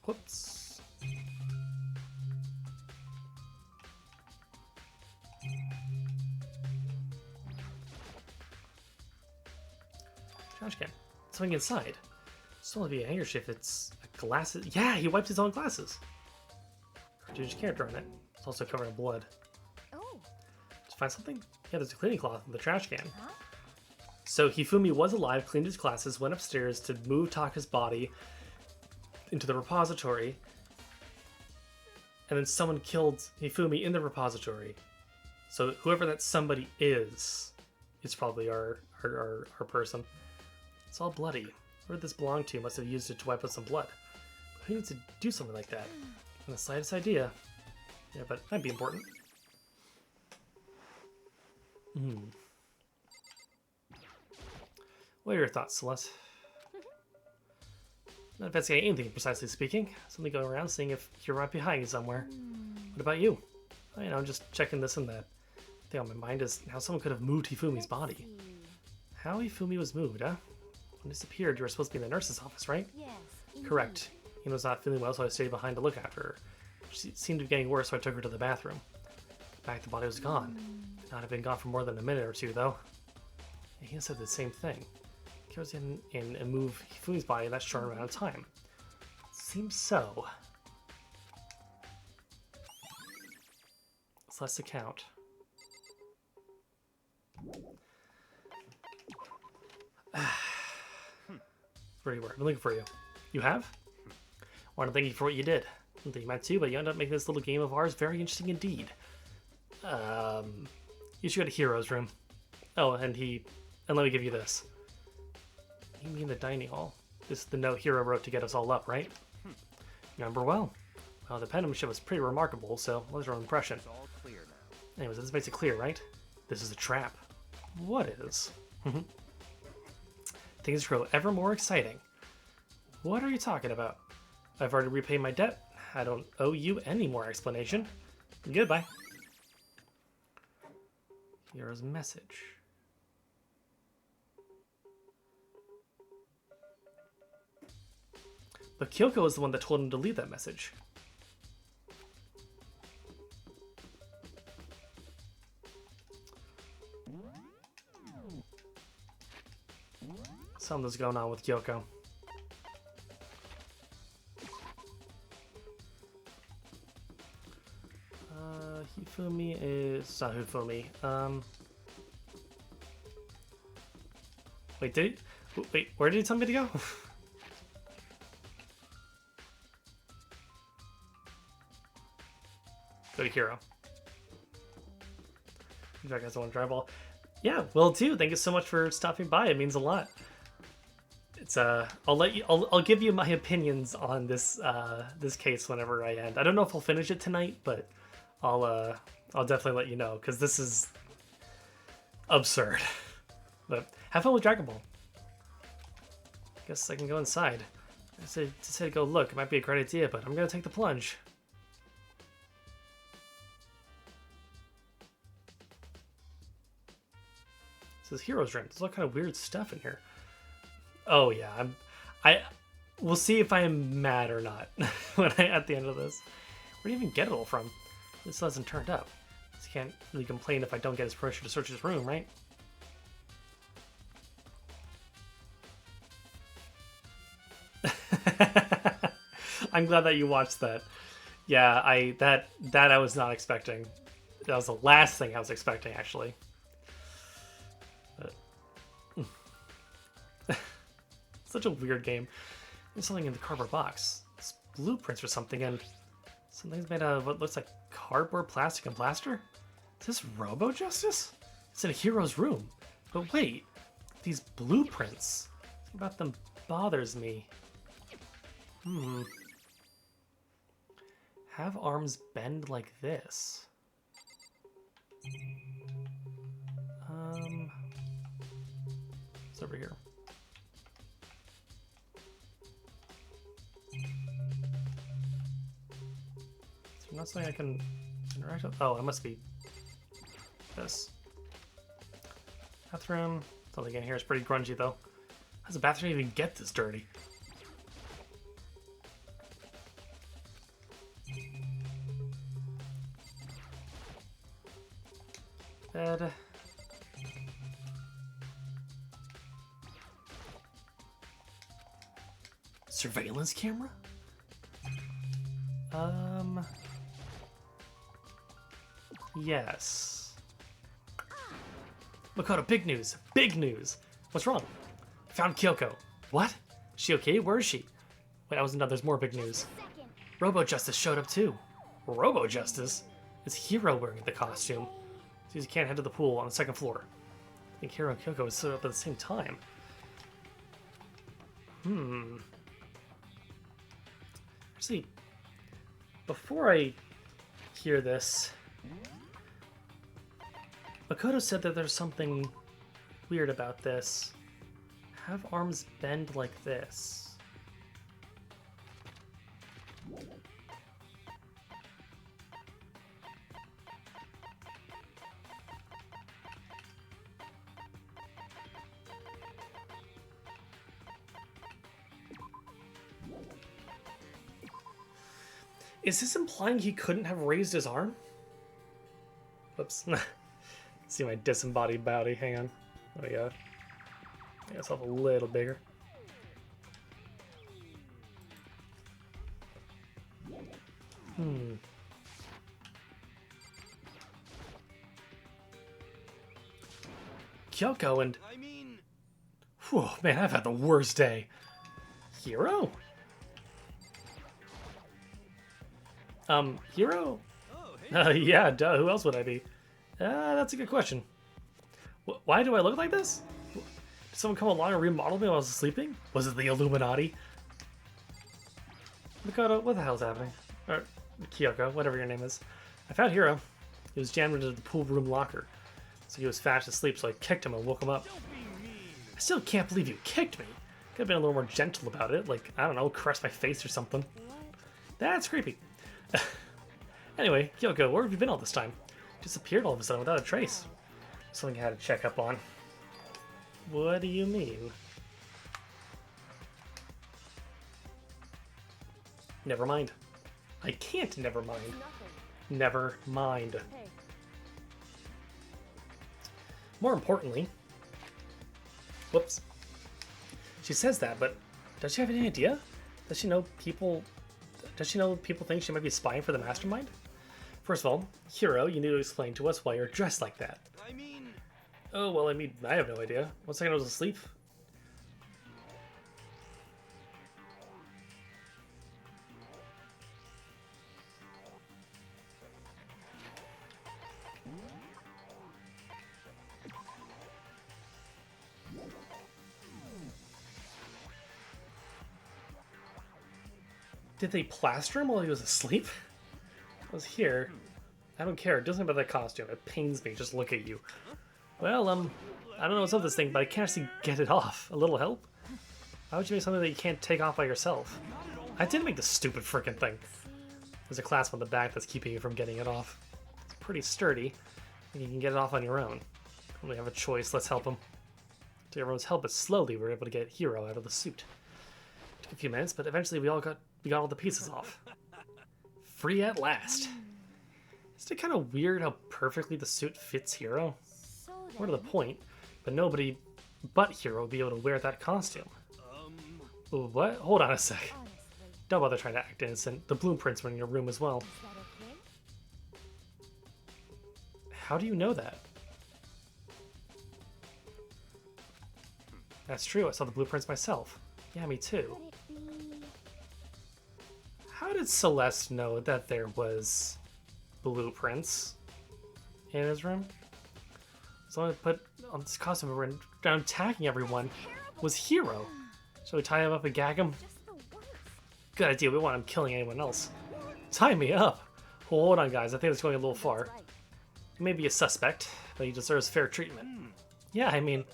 Whoops. Trash can. Something inside. Still want to be a handkerchief. It's glasses. Yeah, he wiped his own glasses. Cartoonish character on it. It's also covered in blood. Oh. Did you find something? Yeah, there's a cleaning cloth in the trash can. Huh? So Hifumi was alive, cleaned his glasses, went upstairs to move Taka's body into the repository, and then someone killed Hifumi in the repository. So whoever that somebody is probably our person. It's all bloody. Where did this belong to? Must have used it to wipe out some blood. Who needs to do something like that? And the slightest idea. Yeah, but that'd be important. What are your thoughts, Celeste? Not investigating anything, precisely speaking. Something going around, seeing if you're right behind you somewhere. What about you? Oh, you know, just checking this and that. The thing on my mind is how someone could have moved Hifumi's body. How Hifumi was moved, huh? When he disappeared, you were supposed to be in the nurse's office, right? Yes. Correct. He was not feeling well, so I stayed behind to look after her. She seemed to be getting worse, so I took her to the bathroom. Back, the body was gone. Could not have been gone for more than a minute or two, though. And he said the same thing. He goes in and move Hifumi's body in that short amount of time. Seems so. So let's account. Where you were. I've been looking for you. You have? I want to thank you for what you did. I didn't think you meant to, but you ended up making this little game of ours very interesting indeed. You should go to Hero's room. Oh, and let me give you this. You mean the dining hall? This is the note Hero wrote to get us all up, right? Remember well. Well, the penmanship was pretty remarkable, so what was your impression? It's all clear now. Anyways, this makes it clear, right? This is a trap. What is? Things grow ever more exciting. What are you talking about? I've already repaid my debt. I don't owe you any more explanation. Goodbye. Here's a message. But Kyoko is the one that told him to leave that message. Something's going on with Kyoko. Hifumi is not Hifumi. Wait, where did he tell me to go? Go to Hero. In fact, I guys want to drive all. Yeah, will too. Thank you so much for stopping by. It means a lot. It's I'll give you my opinions on this this case whenever I end. I don't know if I'll finish it tonight, but I'll definitely let you know because this is absurd. But have fun with Dragon Ball. Guess I can go inside. I said to go look. It might be a great idea, but I'm gonna take the plunge. This is Hero's Room. There's all kind of weird stuff in here. Oh yeah, We'll see if I am mad or not at the end of this. Where do you even get it all from? This hasn't turned up. So you can't really complain if I don't get his permission to search his room, right? I'm glad that you watched that. Yeah, that I was not expecting. That was the last thing I was expecting, actually. Such a weird game. There's something in the cardboard box. It's blueprints or something, and something's made out of what looks like cardboard, plastic, and plaster? Is this Robo-Justice? It's in a hero's room. But wait, these blueprints. Something about them bothers me. Have arms bend like this. It's over here. Is there not something I can interact with? Oh, it must be this. Bathroom. Something in here is pretty grungy though. How does a bathroom even get this dirty? Bed. Surveillance camera? Yes. Makoto, big news! Big news! What's wrong? Found Kyoko. What? She okay? Where is she? Wait, I wasn't done. There's more big news. Robo-Justice showed up too. Robo-Justice? Is Hiro wearing the costume? So you can't head to the pool on the second floor. I think Hiro and Kyoko was set up at the same time. Actually, before I hear this, Makoto said that there's something weird about this. Have arms bend like this. Is this implying he couldn't have raised his arm? Whoops. See my disembodied body. Hang on. There we go. Make myself a little bigger. Kyoko and... I mean... Whew, man, I've had the worst day. Hiro? Hiro? Oh, hey. Yeah, duh, who else would I be? That's a good question. Why do I look like this? Did someone come along and remodel me while I was sleeping? Was it the Illuminati? Makoto, what the hell's happening? Or Kyoko, whatever your name is. I found Hiro. He was jammed into the pool room locker. So he was fast asleep, so I kicked him and woke him up. Don't be mean. I still can't believe you kicked me. Could have been a little more gentle about it, like, I don't know, caress my face or something. That's creepy. Anyway, Kyoko, where have you been all this time? Disappeared all of a sudden without a trace. Something I had to check up on. What do you mean? Never mind. I can't never mind. Nothing. Never mind. Hey, More importantly... Whoops. She says that, but does she have any idea? Does she know people think she might be spying for the mastermind? First of all, Hiro, you need to explain to us why you're dressed like that. I mean... Oh, well, I mean, I have no idea. 1 second I was asleep. Did they plaster him while he was asleep? I was here. I don't care. Do something about that costume. It pains me. Just look at you. Well, I don't know what's up with this thing, but I can't actually get it off. A little help? Why would you make something that you can't take off by yourself? I didn't make the stupid frickin' thing. There's a clasp on the back that's keeping you from getting it off. It's pretty sturdy, and you can get it off on your own. When we have a choice, let's help him. To everyone's help, but slowly we're able to get Hiro out of the suit. To a few minutes, but eventually we got all the pieces off. Free at last. Isn't it kind of weird how perfectly the suit fits Hiro? So More to the then, point, but nobody but Hiro will be able to wear that costume. Ooh, what? Hold on a sec. honestly, Don't bother trying to act innocent. The blueprints were in your room as well. is that okay? How do you know that? That's true, I saw the blueprints myself. Yeah, me too. Could it be... How did Celeste know that there was blueprints in his room? Someone put on this costume and down attacking everyone was Hiro. Shall we tie him up and gag him? Just the worst. Good idea, we want him killing anyone else. Tie me up? Hold on guys, I think it's going a little far. Right. He may be a suspect, but he deserves fair treatment. Yeah, I mean,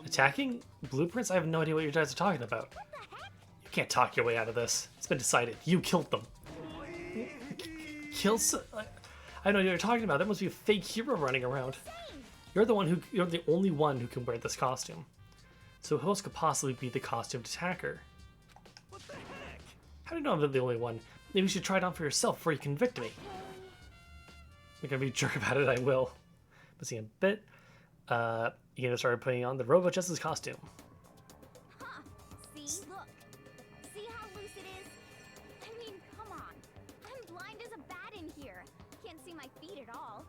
attacking blueprints? I have no idea what you guys are talking about. You can't talk your way out of this. It's been decided. You killed them. I know what you're talking about. There must be a fake hero running around. You're the only one who can wear this costume. So who else could possibly be the costumed attacker? What the heck? How do you know I'm the only one? Maybe you should try it on for yourself before you convict me. You're gonna be a jerk about it, I will. But see, a bit. You gonna start putting on the Robo Justice costume. Huh. See? Look. See how loose it is? I mean, come on. I'm blind as a bat in here. Can't see my feet at all.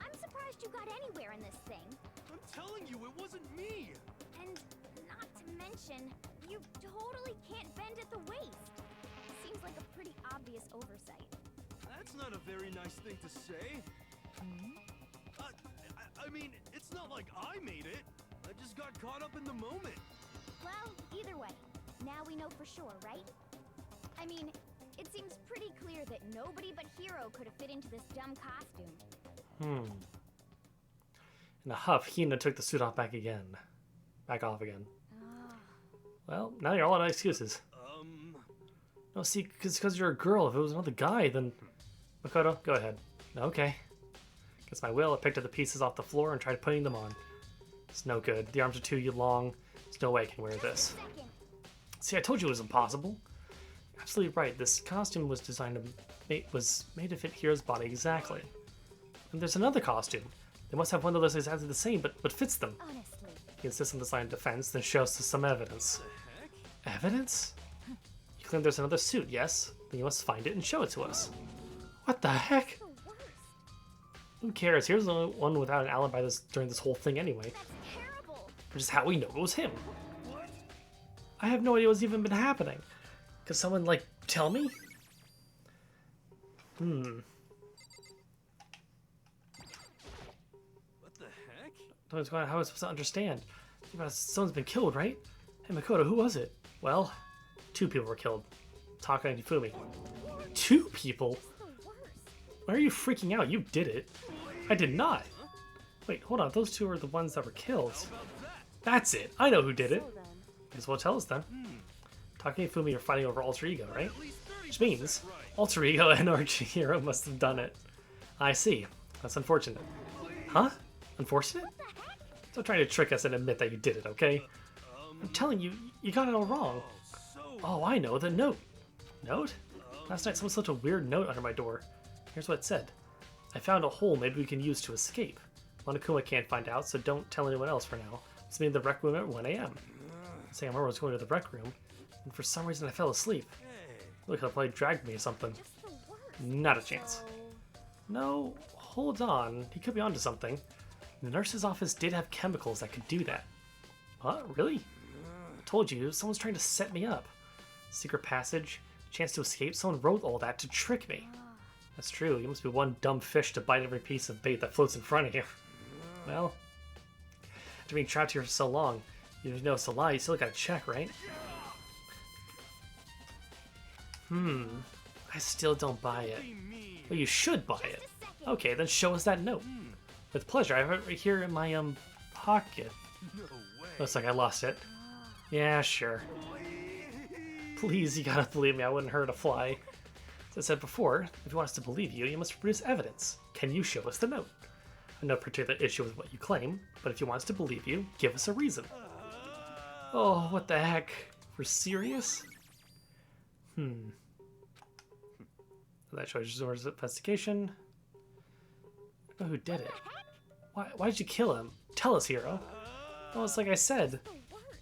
I'm surprised you got anywhere in this thing. I'm telling you, it wasn't me. And not to mention, you totally can't bend at the waist. Seems like a pretty obvious oversight. That's not a very nice thing to say. I mean, it's not like I made it. I just got caught up in the moment. Well, either way, now we know for sure, right? I mean, it seems pretty clear that nobody but Hiro could have fit into this dumb costume. In a huff, Hina took the suit off back off again. Well, now you're all out of excuses. No, see, because you're a girl. If it was another guy, then... Makoto, go ahead. Okay. Against my will, I picked up the pieces off the floor and tried putting them on. It's no good. The arms are too long. There's no way I can wear this. Second. See, I told you it was impossible. You're absolutely right. This costume was designed to... was made to fit Hiro's body exactly. And there's another costume. They must have one of those exactly the same, but fits them. Honestly, He insists on the sign of defense, then shows us some evidence. The heck? Evidence? You claim there's another suit, yes? Then you must find it and show it to us. What the heck? the worst. Who cares? Here's the only one without an alibi during this whole thing anyway. That's terrible. Which is how we know it was him. I have no idea what's even been happening. Could someone, like, tell me? What the heck? How was I supposed to understand? Someone's been killed, right? Hey, Makoto, who was it? Well, 2 people were killed. Taka and Ifumi. 2 people? The worst. Why are you freaking out? You did it. I did not. Wait, hold on. Those 2 are the ones that were killed. That's it. I know who did it. So then, Might as well tell us then. Taka and Ifumi are fighting over Alter Ego, right? At least 30% Which means right. Alter Ego and Archie Hero must have done it. I see. That's unfortunate. Huh? Unfortunate? Don't try to trick us and admit that you did it, okay? I'm telling you, you got it all wrong. So, Oh, I know, the note. Note? Last night someone slipped a weird note under my door. Here's what it said. I found a hole maybe we can use to escape. Monokuma can't find out, so don't tell anyone else for now. It's me in the rec room at 1 a.m. Saying I was going to the rec room, and for some reason I fell asleep. hey, Look, he probably dragged me or something. Just the worst. Not a chance. so No, hold on. He could be onto something. The nurse's office did have chemicals that could do that. What? Really? I told you, someone's trying to set me up. Secret passage, chance to escape. Someone wrote all that to trick me. That's true. You must be one dumb fish to bite every piece of bait that floats in front of you. Well, after being trapped here for so long, you know it's a lie. You still gotta check, right? I still don't buy it. be me. Well, you should buy it. Just a second. Okay, then show us that note. With pleasure. I have it right here in my pocket. No way. Looks like I lost it. Yeah, sure. Please, you gotta believe me. I wouldn't hurt a fly. As I said before, if you want us to believe you, you must produce evidence. Can you show us the note? I have no particular issue with what you claim, but if you want us to believe you, give us a reason. Oh, what the heck? We're serious? That shows your investigation. I don't know who did it. Why did you kill him? Tell us, hero. Oh, it's like I said.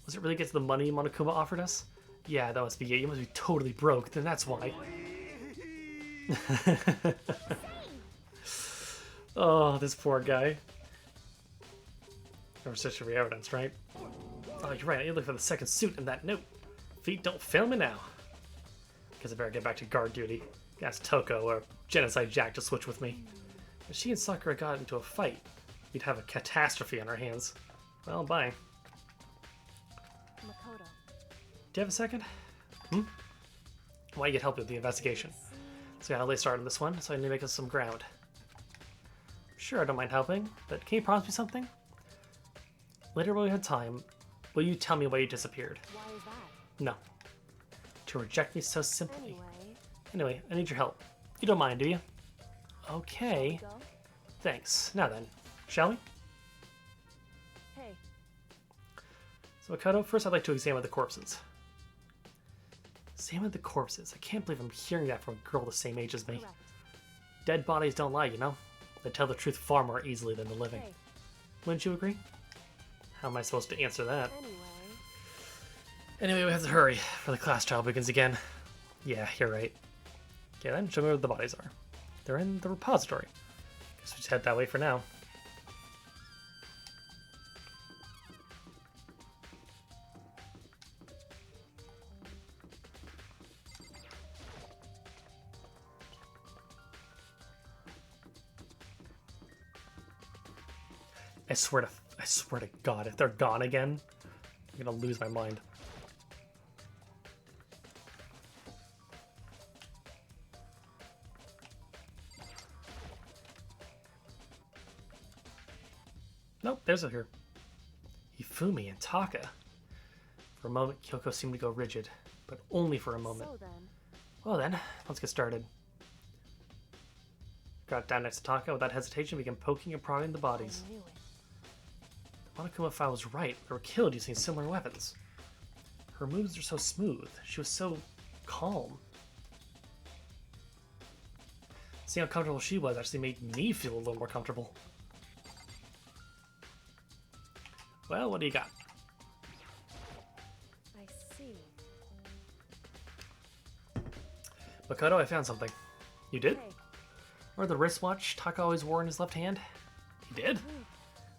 Was it really get to the money Monokuma offered us? Yeah, that must be it. You must be totally broke. Then that's why. Oh, this poor guy. Never searched for evidence, right? Oh, you're right. I need to look for the second suit in that note. Feet don't fail me now. Guess I better get back to guard duty. Ask Toko or Genocide Jack to switch with me. If she and Sakura got into a fight, we'd have a catastrophe on our hands. Well, bye. Makoto. Do you have a second? Why you get help with the investigation? See how they started on this one, so I need to make us some ground. Sure, I don't mind helping, but can you promise me something? Later when we have time, will you tell me why you disappeared? Why is that? No. To reject me so simply. Anyway, Anyway, I need your help. You don't mind, do you? Okay. go. Thanks. Now then, shall we? Hey, So Makoto, first I'd like to examine the corpses. Examine the corpses. I can't believe I'm hearing that from a girl the same age as me. correct. Dead bodies don't lie, you know? They tell the truth far more easily than the living. Hey, Wouldn't you agree? How am I supposed to answer that? anyway. Anyway, we have to hurry, for the class trial begins again. Yeah, you're right. Okay then, show me where the bodies are. They're in the repository. Guess we just head that way for now. I swear to God, if they're gone again, I'm gonna lose my mind. Nope, there's a here. Hifumi and Taka. For a moment, Kyoko seemed to go rigid, but only for a moment. So then, Well then, let's get started. Got down next to Taka without hesitation, began poking and prodding the bodies. I knew it. Monokuma Fi was right. They were killed using similar weapons. Her moves are so smooth. She was so calm. Seeing how comfortable she was actually made me feel a little more comfortable. Well, what do you got? I see. Makoto, I found something. You did? Hey, Or the wristwatch Taka always wore in his left hand? He did?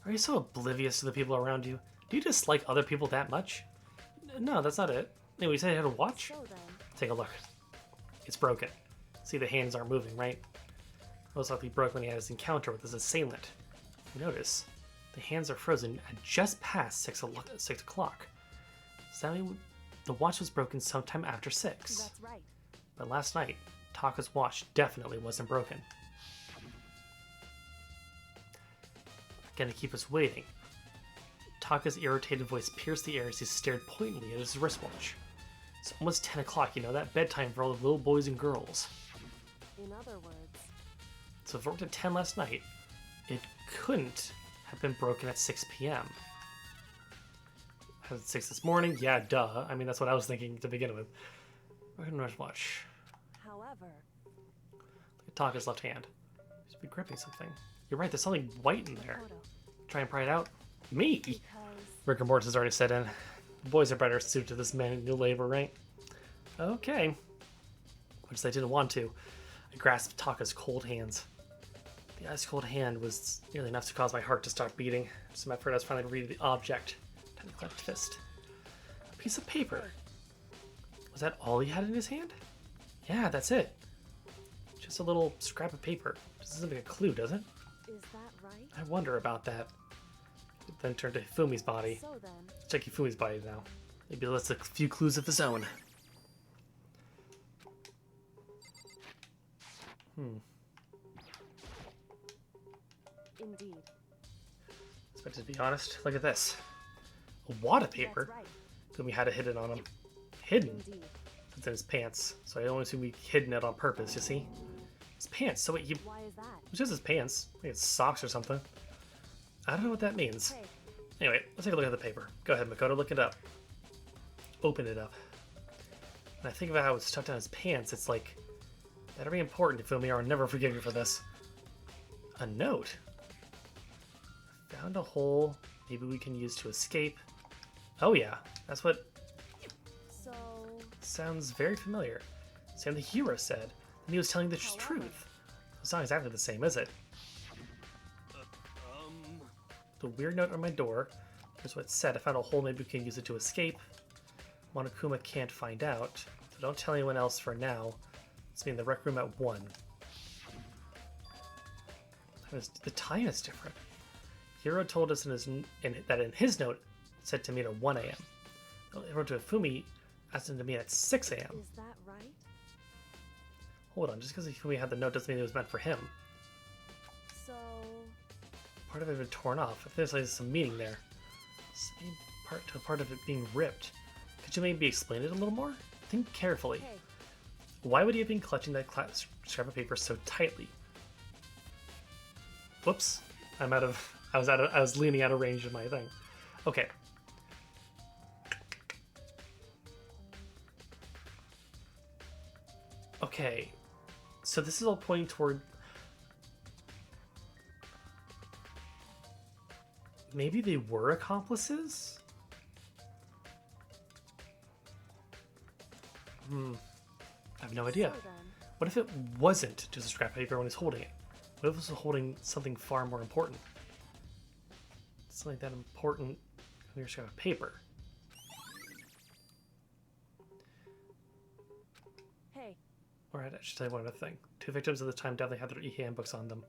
Are you so oblivious to the people around you? Do you dislike other people that much? No, that's not it. Anyway, you said you had a watch? so then. Take a look. It's broken. See, the hands aren't moving, right? Most likely broke when he had his encounter with his assailant. You notice, the hands are frozen at just past 6 o'clock. So that means the watch was broken sometime after 6. That's right. But last night, Taka's watch definitely wasn't broken. Gonna keep us waiting. Taka's irritated voice pierced the air as he stared pointedly at his wristwatch. It's almost 10 o'clock, you know, that bedtime for all the little boys and girls. In other words, So if it worked at 10 last night, it couldn't have been broken at 6 p.m. At 6 this morning? Yeah, duh. I mean, that's what I was thinking to begin with. Broken wristwatch. however, Look at Taka's left hand. He's been gripping something. You're right, there's something white in there. Makoto, Try and pry it out. Me? because Rigor mortis has already set in. The boys are better suited to this manual labor, right? Okay. Which I didn't want to. I grasped Taka's cold hands. The ice cold hand was nearly enough to cause my heart to start beating. Some effort, I was finally reading the object. Tiny clenched fist. A piece of paper. Was that all he had in his hand? Yeah, that's it. Just a little scrap of paper. Doesn't make a clue, does it? is that right? I wonder about that. It then turned to Hifumi's body. So then, Check Hifumi's body now. Maybe let's a few clues of his own. indeed. But to be honest, look at this. A wad of paper. That's right. Hifumi had it hidden on him. Hidden? Indeed. It's in his pants. So I don't assume he hidden it on purpose, you see? His pants. So wait, Why is that? it's just his pants. I think it's socks or something. I don't know what that means. Hey, Anyway, let's take a look at the paper. Go ahead, Makoto, look it up. Open it up. When I think about how it was stuck down his pants, it's like, better be important to Fumi or I'll never forgive you for this. A note? Found a hole maybe we can use to escape. Oh yeah, that's what So, sounds very familiar. Sam the hero said, and he was telling the truth. It's not exactly the same, is it? The weird note on my door. Here's what it said. I found a hole, maybe we can use it to escape. Monokuma can't find out, so don't tell anyone else for now. Let's be in the rec room at 1. The time is different. Hiro told us that in his note, it said to meet at 1 a.m. He wrote to Fumi, asked him to meet at 6 a.m. is that right? Hold on, just because Fumi had the note doesn't mean it was meant for him. So, Part of it had been torn off. If there's like some meaning there. Same part to a part of it being ripped. Could you maybe explain it a little more? Think carefully. hey, Why would he have been clutching that scrap of paper so tightly? Whoops. I was leaning out of range of my thing. Okay. Okay. So this is all pointing toward maybe they were accomplices? I have no idea. so then, What if it wasn't just a scrap of paper when he's holding it? What if it was holding something far more important? Something that important when you're scrap of paper. hey, Alright, I should tell you one other thing. 2 victims at the time definitely had their e-handbooks on them.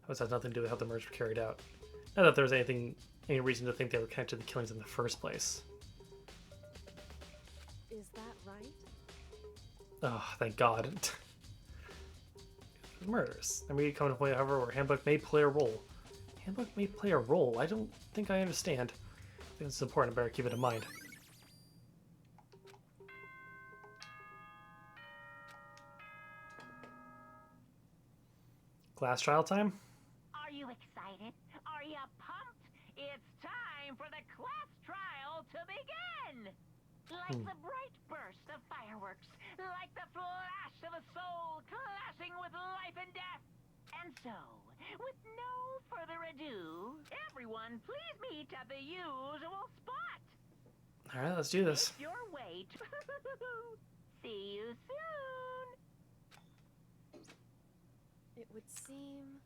This has nothing to do with how the murders were carried out. Not that there was any reason to think they were connected to the killings in the first place. is that right? Oh, thank God. Murders. And we come to a point, however, where handbook may play a role. Handbook may play a role. I don't think I understand. I think it's important. I better keep it in mind. Glass trial time? Are you excited? Are you pumped? It's time for the class trial to begin! Like the bright burst of fireworks, like the flash of a soul clashing with life and death. And so, with no further ado, everyone please meet at the usual spot. Alright, let's do this. Make your way to... See you soon! It would seem.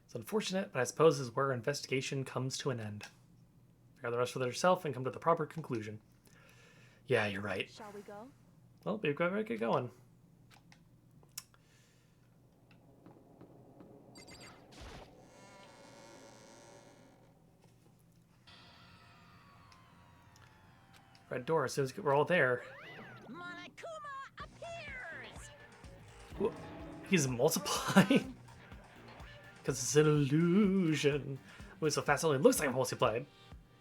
It's unfortunate, but I suppose this is where our investigation comes to an end. Figure out the rest for yourself and come to the proper conclusion. Yeah, you're right. Shall we go? Well, we've got to get going. Red door, as soon as we're all there. Monokuma appears! Whoa, he's multiplying? Because it's an illusion. Wait, so fast it only looks like I'm multiplied.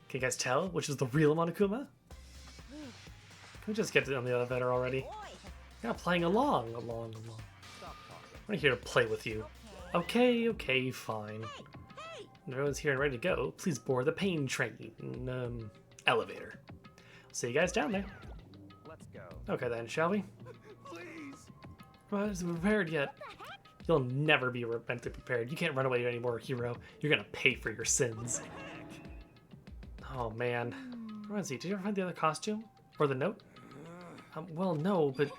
Can you guys tell which is the real Monokuma? Can we just get on the elevator already? Boy, You're not playing along. Stop talking. I'm not here to play with you. Okay, fine. hey! When everyone's here and ready to go, please board the pain train, elevator. See you guys down there. Let's go. Okay then, shall we? Please. Well, isn't prepared yet. You'll never be mentally prepared. You can't run away anymore, hero. You're gonna pay for your sins. Oh man. Rosie, did you ever find the other costume? Or the note? Well, no, but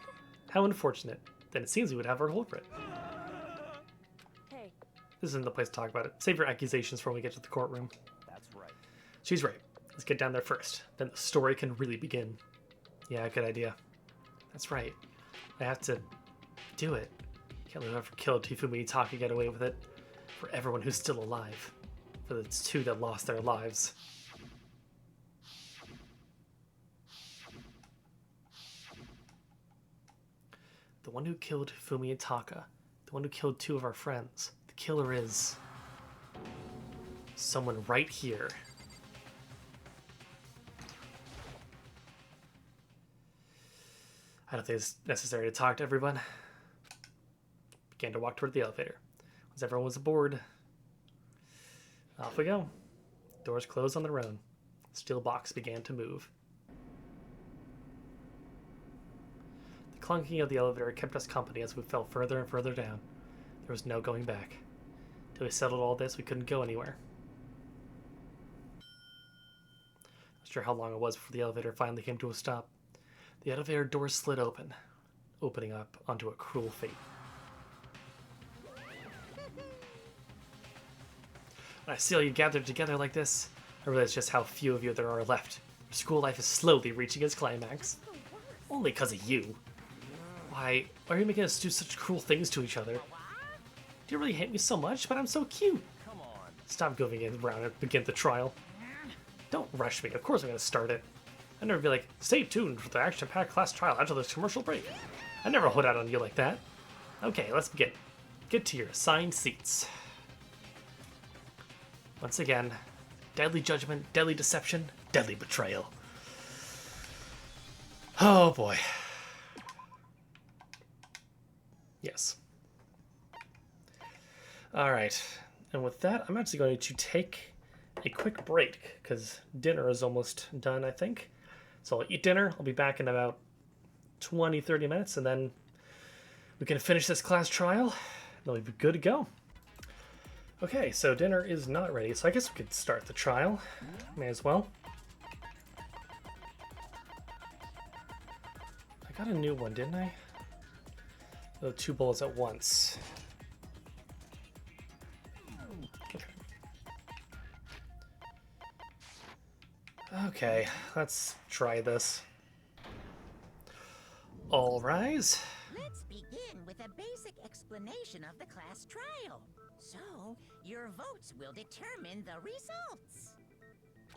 how unfortunate. Then it seems we would have our hold for it. Hey, This isn't the place to talk about it. Save your accusations for when we get to the courtroom. That's right. She's right. Let's get down there first. Then the story can really begin. Yeah, good idea. That's right. I have to do it. Can't let whoever killed Tifumi Itaka get away with it. For everyone who's still alive. For the 2 that lost their lives. The one who killed Fumi Itaka. The one who killed 2 of our friends. The killer is... someone right here. I don't think it's necessary to talk to everyone. Began to walk toward the elevator. Once everyone was aboard, off we go. Doors closed on their own. The steel box began to move. The clunking of the elevator kept us company as we fell further and further down. There was no going back. Till we settled all this, we couldn't go anywhere. Not sure how long it was before the elevator finally came to a stop. The elevator doors slid open, opening up onto a cruel fate. When I see all you gathered together like this, I realize just how few of you there are left. Your school life is slowly reaching its climax. Only because of you. Why are you making us do such cruel things to each other? Do you really hate me so much? But I'm so cute. Come on. Stop goofing around and begin the trial. Don't rush me. Of course I'm going to start it. I'd never be like, stay tuned for the action-packed class trial after this commercial break. I never hold out on you like that. Okay, let's begin. Get to your assigned seats. Once again, deadly judgment, deadly deception, deadly betrayal. Oh boy. Yes. Alright, and with that, I'm actually going to take a quick break, because dinner is almost done, I think. So I'll eat dinner, I'll be back in about 20-30 minutes, and then we can finish this class trial, then we'll be good to go. Okay, so dinner is not ready, so I guess we could start the trial. May as well. I got a new one, didn't I? The 2 bowls at once. Okay, let's try this. All rise. Let's begin with a basic explanation of the class trial. So, your votes will determine the results.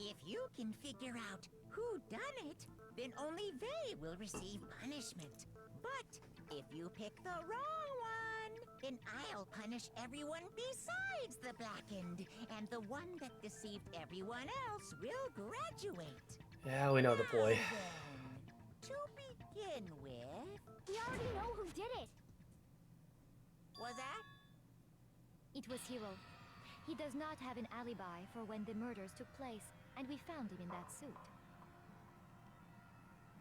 If you can figure out who done it, then only they will receive punishment. But if you pick the wrong one, then I'll punish everyone besides the blackened, and the one that deceived everyone else will graduate. Yeah, we know the boy. Now then, to begin with, We already know who did it. was that? It was Hiro. He does not have an alibi for when the murders took place, and we found him in that suit.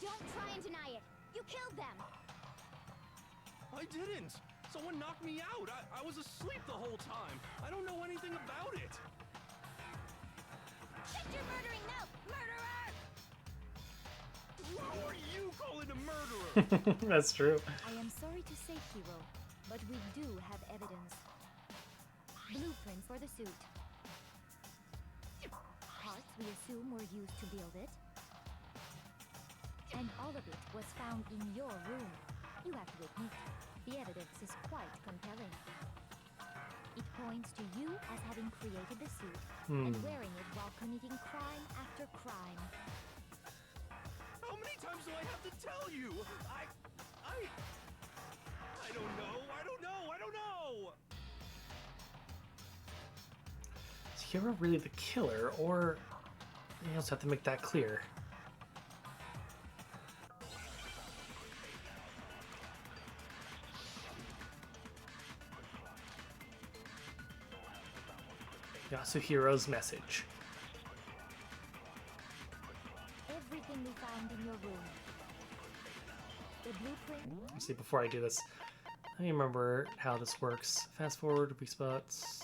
Don't try and deny it. You killed them. I didn't. Someone knocked me out. I was asleep the whole time. I don't know anything about it. Shut your murdering mouth, murderer! Who are you calling a murderer? That's true. I am sorry to say, Hiro, but we do have evidence. Blueprint for the suit. Parts we assume were used to build it. And all of it was found in your room. You have to admit, the evidence is quite compelling. It points to you as having created the suit and wearing it while committing crime after crime. How many times do I have to tell you? I don't know. I don't know. Is Hiro really the killer, or you also have to make that clear? Yasuhiro's message. Everything we found in your room. The blueprint. Let's see, before I do this, let me remember how this works. Fast forward, weak spots.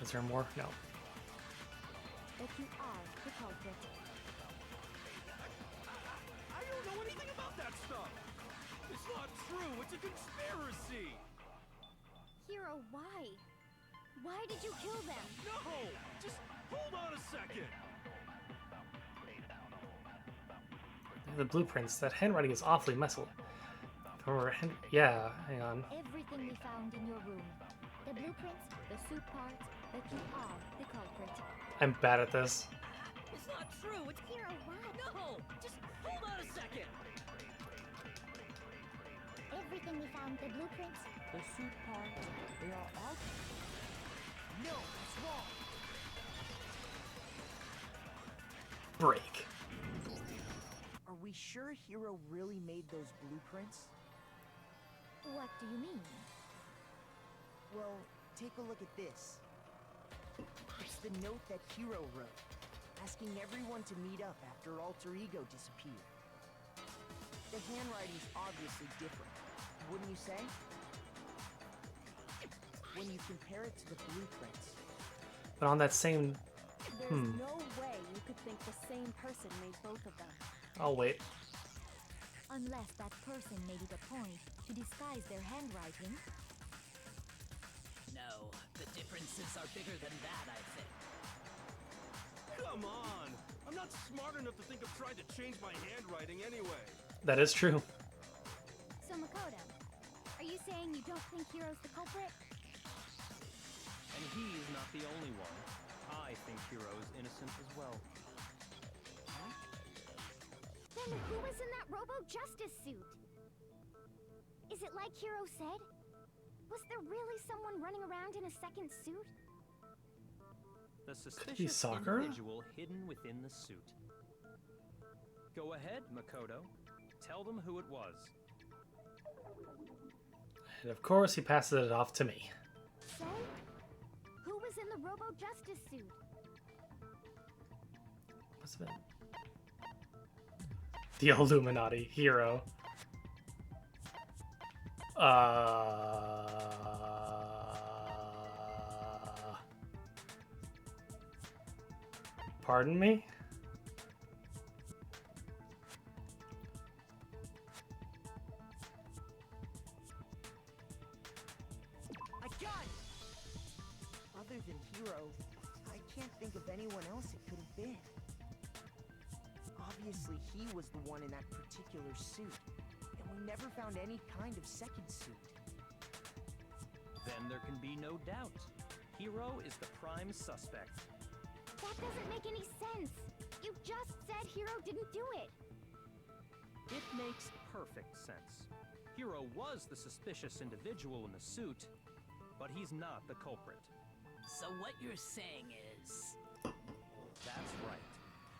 Is there more? No. That you are the culprit. I don't know anything about that stuff. It's not true. It's a conspiracy. Hiro, why? Why did you kill them? No! Just hold on a second. The blueprints. That handwriting is awfully messy. Yeah, hang on. Everything we found in your room. The blueprints, the suit parts, that you are the culprit. I'm bad at this. It's not true. It's Hiro, why? no. Just hold on a second. Everything we found, the blueprints, The suit parts, they are all. No, it's wrong. Break. Are we sure Hiro really made those blueprints? what do you mean? Well, take a look at this. It's the note that Hiro wrote. asking everyone to meet up after Alter Ego disappeared. The handwriting's obviously different, wouldn't you say? When you compare it to the blueprints. But on that same... There's no way you could think the same person made both of them. I'll wait. Unless that person made it a point to disguise their handwriting. No, the differences are bigger than that, I think. Come on! I'm not smart enough to think of trying to change my handwriting anyway. That is true. So Makoto, are you saying you don't think Hiro's the culprit? And he is not the only one. I think Hiro is innocent as well. Then who was in that Robo-Justice suit? Is it like Hiro said? Was there really someone running around in a second suit? The be suspicious Sakura? individual hidden within the suit. Go ahead, Makoto. Tell them who it was. And of course, he passes it off to me. Say? Who was in the Robo-Justice suit? What's it? The Illuminati hero. Pardon me? I got it! Other than Hiro, I can't think of anyone else it could have been. Obviously, he was the one in that particular suit, and we never found any kind of second suit. Then there can be no doubt. Hiro is the prime suspect. That doesn't make any sense. You just said Hiro didn't do it. It makes perfect sense. Hiro was the suspicious individual in the suit, but he's not the culprit. So what you're saying is... That's right.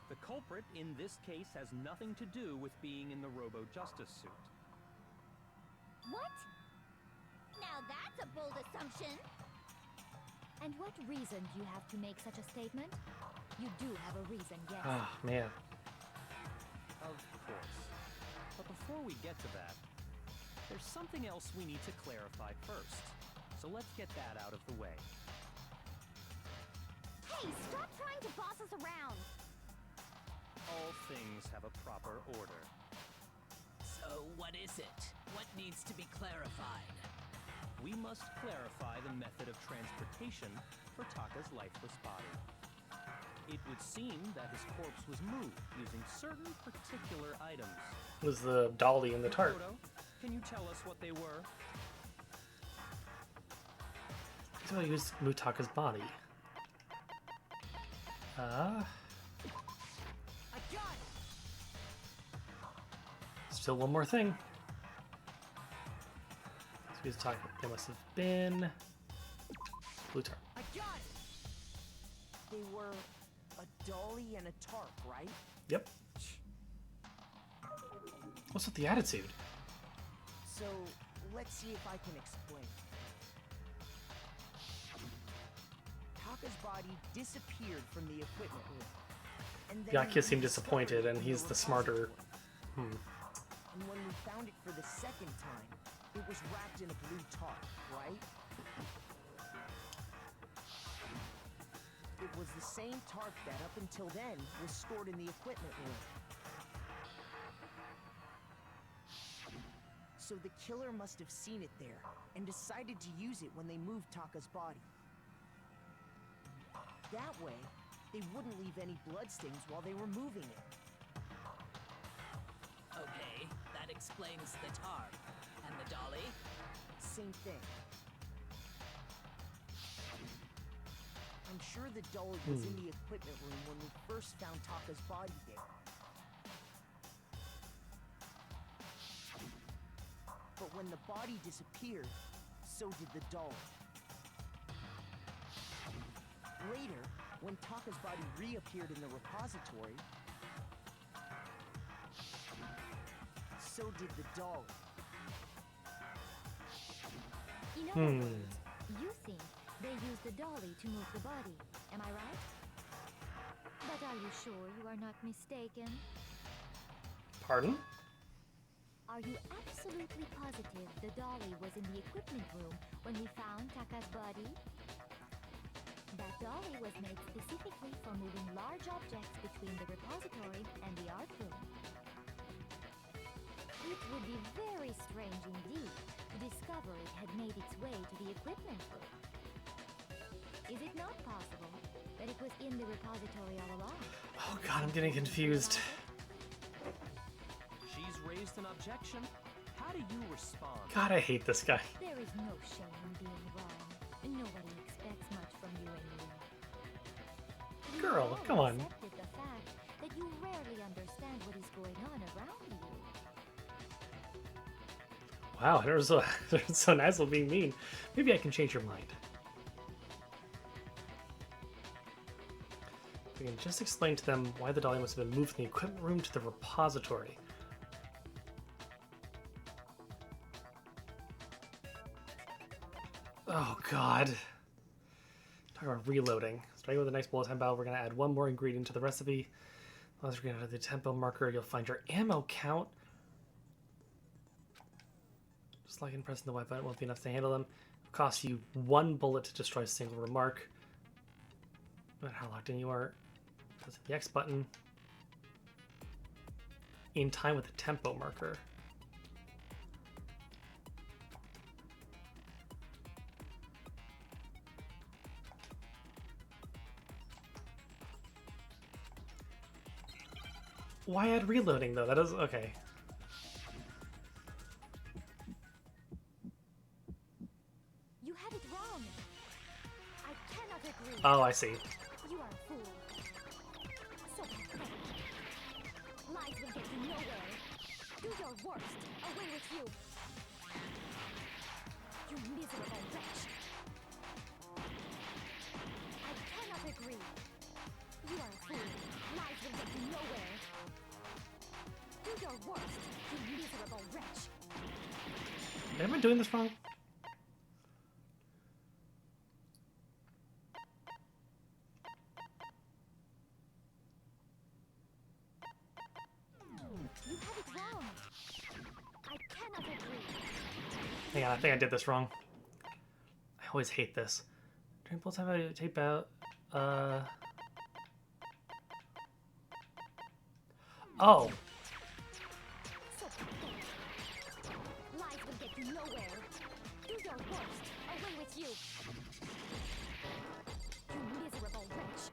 The culprit in this case has nothing to do with being in the Robo-Justice suit. What? Now that's a bold assumption. And what reason do you have to make such a statement? You do have a reason, yes. Oh, man. Of course. But before we get to that, there's something else we need to clarify first. So let's get that out of the way. Hey, stop trying to boss us around. All things have a proper order. So what is it? What needs to be clarified? We must clarify the method of transportation for Taka's lifeless body. It would seem that his corpse was moved using certain particular items. It was the dolly in the tart. Makoto, can you tell us what they were? He's going to use Mutaka's body. I got it! Still one more thing. So he's talking. They must have been blue tart. I got it! They were a dolly and a tarp, right? Yep. What's with the attitude? So, let's see if I can explain. Taka's body disappeared from the equipment room. And then Yakuya we seemed disappointed, discovered it and in he's the smarter. repository. And when we found it for the second time, it was wrapped in a blue tarp, right? It was the same tarp that up until then was stored in the equipment room. So the killer must have seen it there and decided to use it when they moved Taka's body. That way, they wouldn't leave any bloodstains while they were moving it. Okay, that explains the tarp. And the dolly? Same thing. I'm sure the dolly was in the equipment room when we first found Taka's body there. But when the body disappeared, so did the dolly. Later, when Taka's body reappeared in the repository, so did the dolly. In other words, you think they used the dolly to move the body. Am I right? But But are you sure you are not mistaken? Pardon? Are you absolutely positive the dolly was in the equipment room when we found Taka's body? That dolly was made specifically for moving large objects between the repository and the art room. It would be very strange indeed to discover it had made its way to the equipment room. Is it not possible that it was in the repository all along? Oh god, I'm getting confused. She's raised an objection. How do you respond? God, I hate this guy. There is no shame in being wrong, and nobody expects much from you anyway. You Girl, all come on. accepted the fact that you rarely understand what is going on around you. Wow, they're so nice of being mean. Maybe I can change your mind. We can just explain to them why the dolly must have been moved from the equipment room to the repository. Oh god. Talk about reloading. Starting with a nice bullet time battle, we're going to add one more ingredient to the recipe. Once we're going to add the tempo marker, you'll find your ammo count. Just like in pressing the Y button won't be enough to handle them. It'll cost you 1 bullet to destroy a single remark. No matter how locked in you are. Press the X button. In time with the tempo marker. Why add reloading though? That is okay. You had it wrong. I cannot agree. Oh, I see. You are a fool. So pathetic. Lies will get you nowhere. Do your worst. Away with you. You miserable wretch. I cannot agree. You are a fool. Lies will get you nowhere. Do your worst, you miserable wretch. Am I doing this wrong? You have it wrong. I cannot agree. Hang on, I think I did this wrong. I always hate this. During full time I tape out. Oh. So pathetic. Lies will get you nowhere. Do your worst. Away with you. You miserable wretch.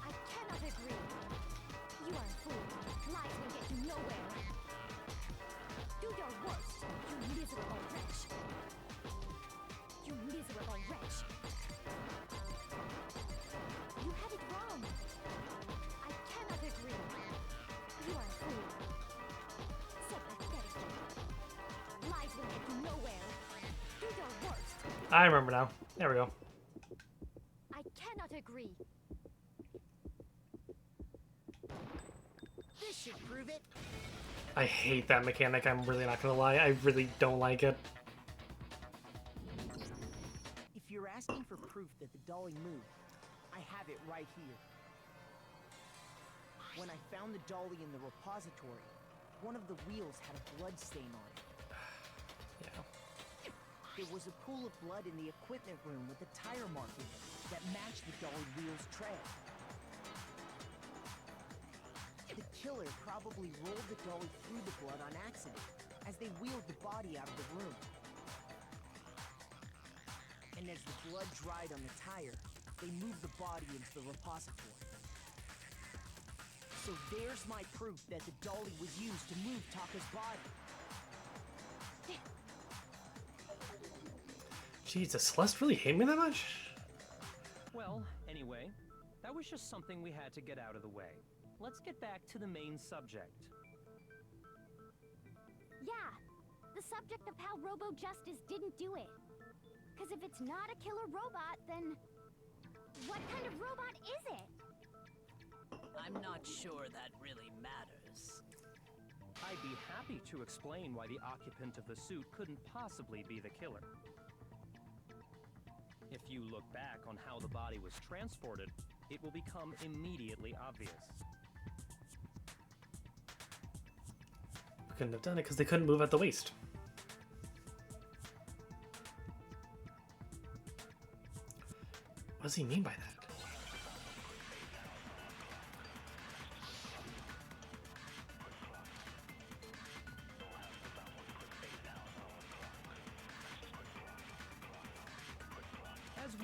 I cannot agree. You are a fool. Lies will get you nowhere. Do your worst. You miserable wretch. You miserable wretch. You had it wrong. I cannot agree. You are a fool. So pathetic. Lies will get you nowhere. Do your worst. I remember now. There we go. I cannot agree. This should prove it. I hate that mechanic, I'm really not gonna lie. I really don't like it. If you're asking for proof that the dolly moved, I have it right here. When I found the dolly in the repository, one of the wheels had a blood stain on it. Yeah. There was a pool of blood in the equipment room with a tire mark in it that matched the dolly wheel's trail. The killer probably rolled the dolly through the blood on accident as they wheeled the body out of the room. And as the blood dried on the tire, they moved the body into the repository. So there's my proof that the dolly was used to move Taka's body. Jesus, Celeste really hate me that much? Well, anyway, that was just something we had to get out of the way. Let's get back to the main subject. Yeah, the subject of how Robo Justice didn't do it. Because if it's not a killer robot, then what kind of robot is it? I'm not sure that really matters. I'd be happy to explain why the occupant of the suit couldn't possibly be the killer. If you look back on how the body was transported, it will become immediately obvious. We couldn't have done it because they couldn't move at the waist. What does he mean by that?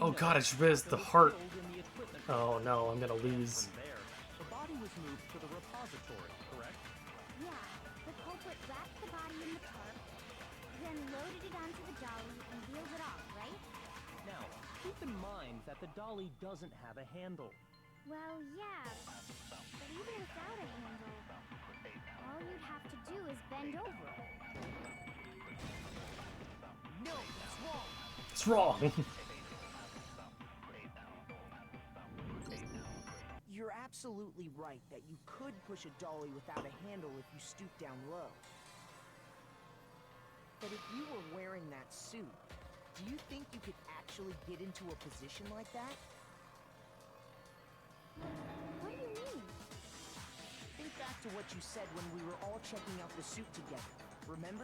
Oh god, I just realized the heart. Oh no, I'm gonna lose. From there, the body was moved to the repository, correct? Yeah, the culprit wrapped the body in the tarp, then loaded it onto the dolly and wheeled it off, right? Now, keep in mind that the dolly doesn't have a handle. Well, yeah, but even without a handle, all you'd have to do is bend over it. No, that's wrong. It's wrong. You're absolutely right that you could push a dolly without a handle if you stoop down low. But if you were wearing that suit, do you think you could actually get into a position like that? What do you mean? Think back to what you said when we were all checking out the suit together. Remember?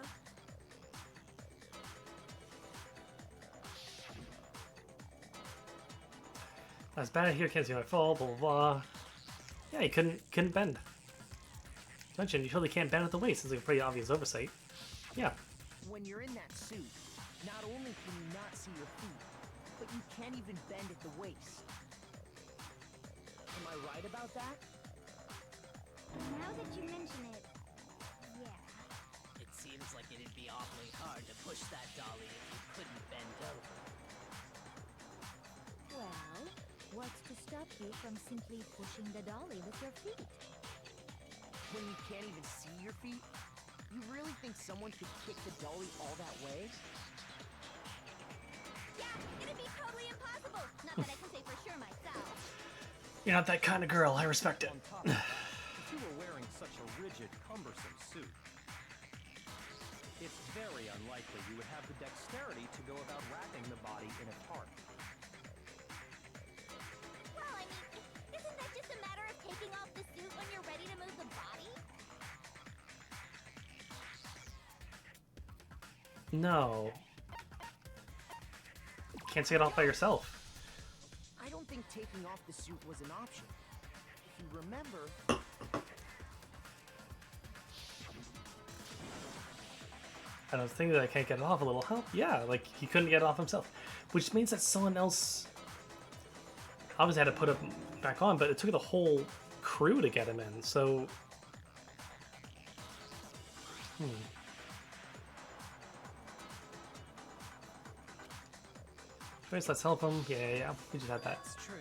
That's bad here, can't see my fall, blah blah blah. Yeah, he couldn't bend. Mentioned you surely can't bend at the waist. It's like a pretty obvious oversight. Yeah. When you're in that suit, not only can you not see your feet, but you can't even bend at the waist. Am I right about that? Now that you mention it, yeah. It seems like it'd be awfully hard to push that dolly if you couldn't bend over. Well, what's to stop you from simply pushing the dolly with your feet? When you can't even see your feet? You really think someone could kick the dolly all that way? Yeah, it'd be totally impossible. Not that I can say for sure myself. You're not that kind of girl. I respect it. On top of that, if you were wearing such a rigid, cumbersome suit, it's very unlikely you would have the dexterity to go about wrapping the body in a tarp. Well, I mean, isn't that just a matter of taking off the suit when you're ready to move the body? No. Can't take it off by yourself. I don't think taking off the suit was an option. If you remember... I don't think that I can't get it off. A little help? Yeah, like he couldn't get it off himself. Which means that someone else obviously had to put it back on, but it took the whole crew to get him in, so... First, let's help him. Yeah, we just had that. That's true.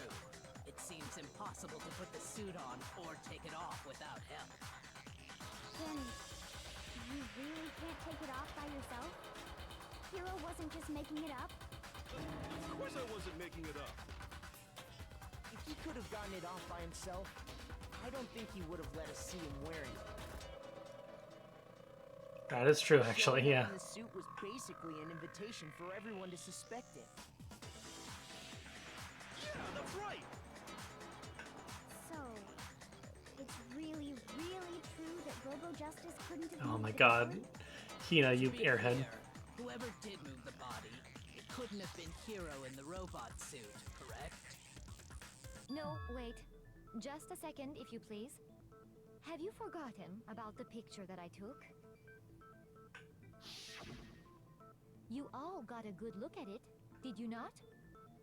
It seems impossible to put the suit on or take it off without help. Then, you really can't take it off by yourself? Hero wasn't just making it up? Of course I wasn't making it up. If he could have gotten it off by himself, I don't think he would have let us see him wearing it. That is true, actually, Showing yeah. up in the suit was basically an invitation for everyone to suspect it. Yeah, that's right. So, it's really, really true that Robo Justice couldn't have Oh moved my the god. dolly? Hina, you To be airhead. clear, whoever did move the body, it couldn't have been Hero in the robot suit, correct? No, wait. Just a second, if you please. Have you forgotten about the picture that I took? You all got a good look at it, did you not?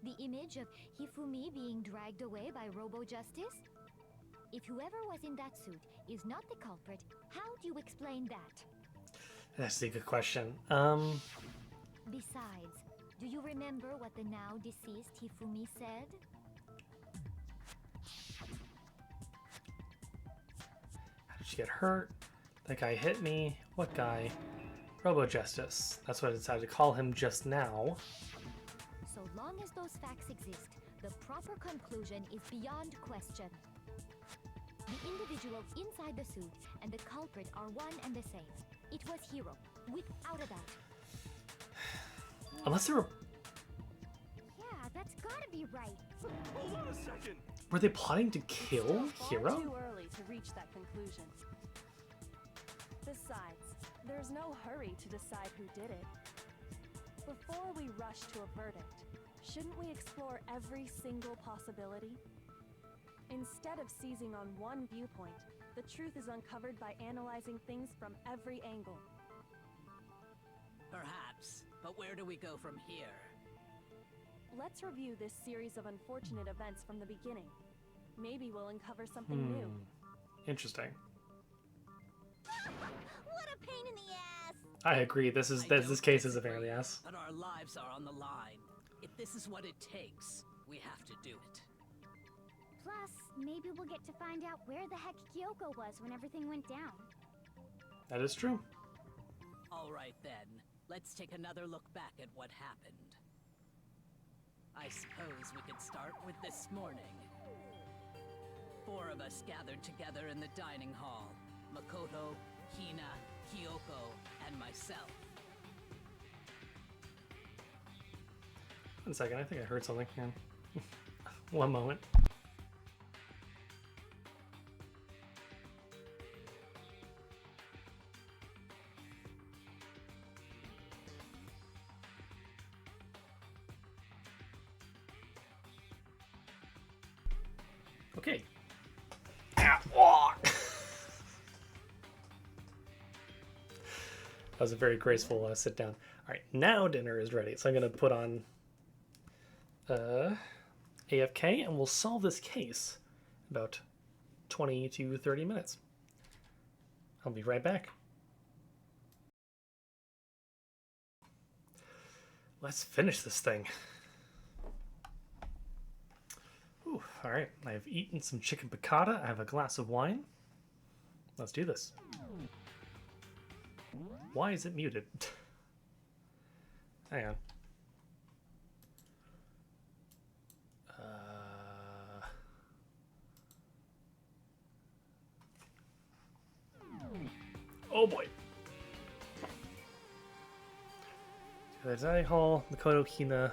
The image of Hifumi being dragged away by Robo Justice? If whoever was in that suit is not the culprit, how do you explain that? That's a good question. Besides, do you remember what the now deceased Hifumi said? How did she get hurt? That guy hit me. What guy? Robo Justice. That's what I decided to call him just now. So long as those facts exist, the proper conclusion is beyond question. The individual inside the suit and the culprit are one and the same. It was Hero, without a doubt. Unless there were... Yeah, That's gotta be right. Hold on a second. Were they plotting to kill It's still Hero? far too early to reach that conclusion. Besides, there's no hurry to decide who did it. Before we rush to a verdict, shouldn't we explore every single possibility? Instead of seizing on one viewpoint, the truth is uncovered by analyzing things from every angle. Perhaps, but where do we go from here? Let's review this series of unfortunate events from the beginning. Maybe we'll uncover something new. Interesting. What a pain in the ass! I agree. This case is a pain in the ass. But our lives are on the line. If this is what it takes, we have to do it. Plus, maybe we'll get to find out where the heck Kyoko was when everything went down. That is true. All right then, let's take another look back at what happened. I suppose we could start with this morning. 4 of us gathered together in the dining hall. Makoto, Hina, Kyoko, and myself. 1 second, I think I heard something here. One moment. Okay. That was a very graceful sit down. All right, now dinner is ready. So I'm going to put on AFK and we'll solve this case in about 20 to 30 minutes. I'll be right back. Let's finish this thing. Ooh, all right, I've eaten some chicken piccata. I have a glass of wine. Let's do this. Why is it muted? Hang on. Oh boy. The dining hall, Makoto, Hina,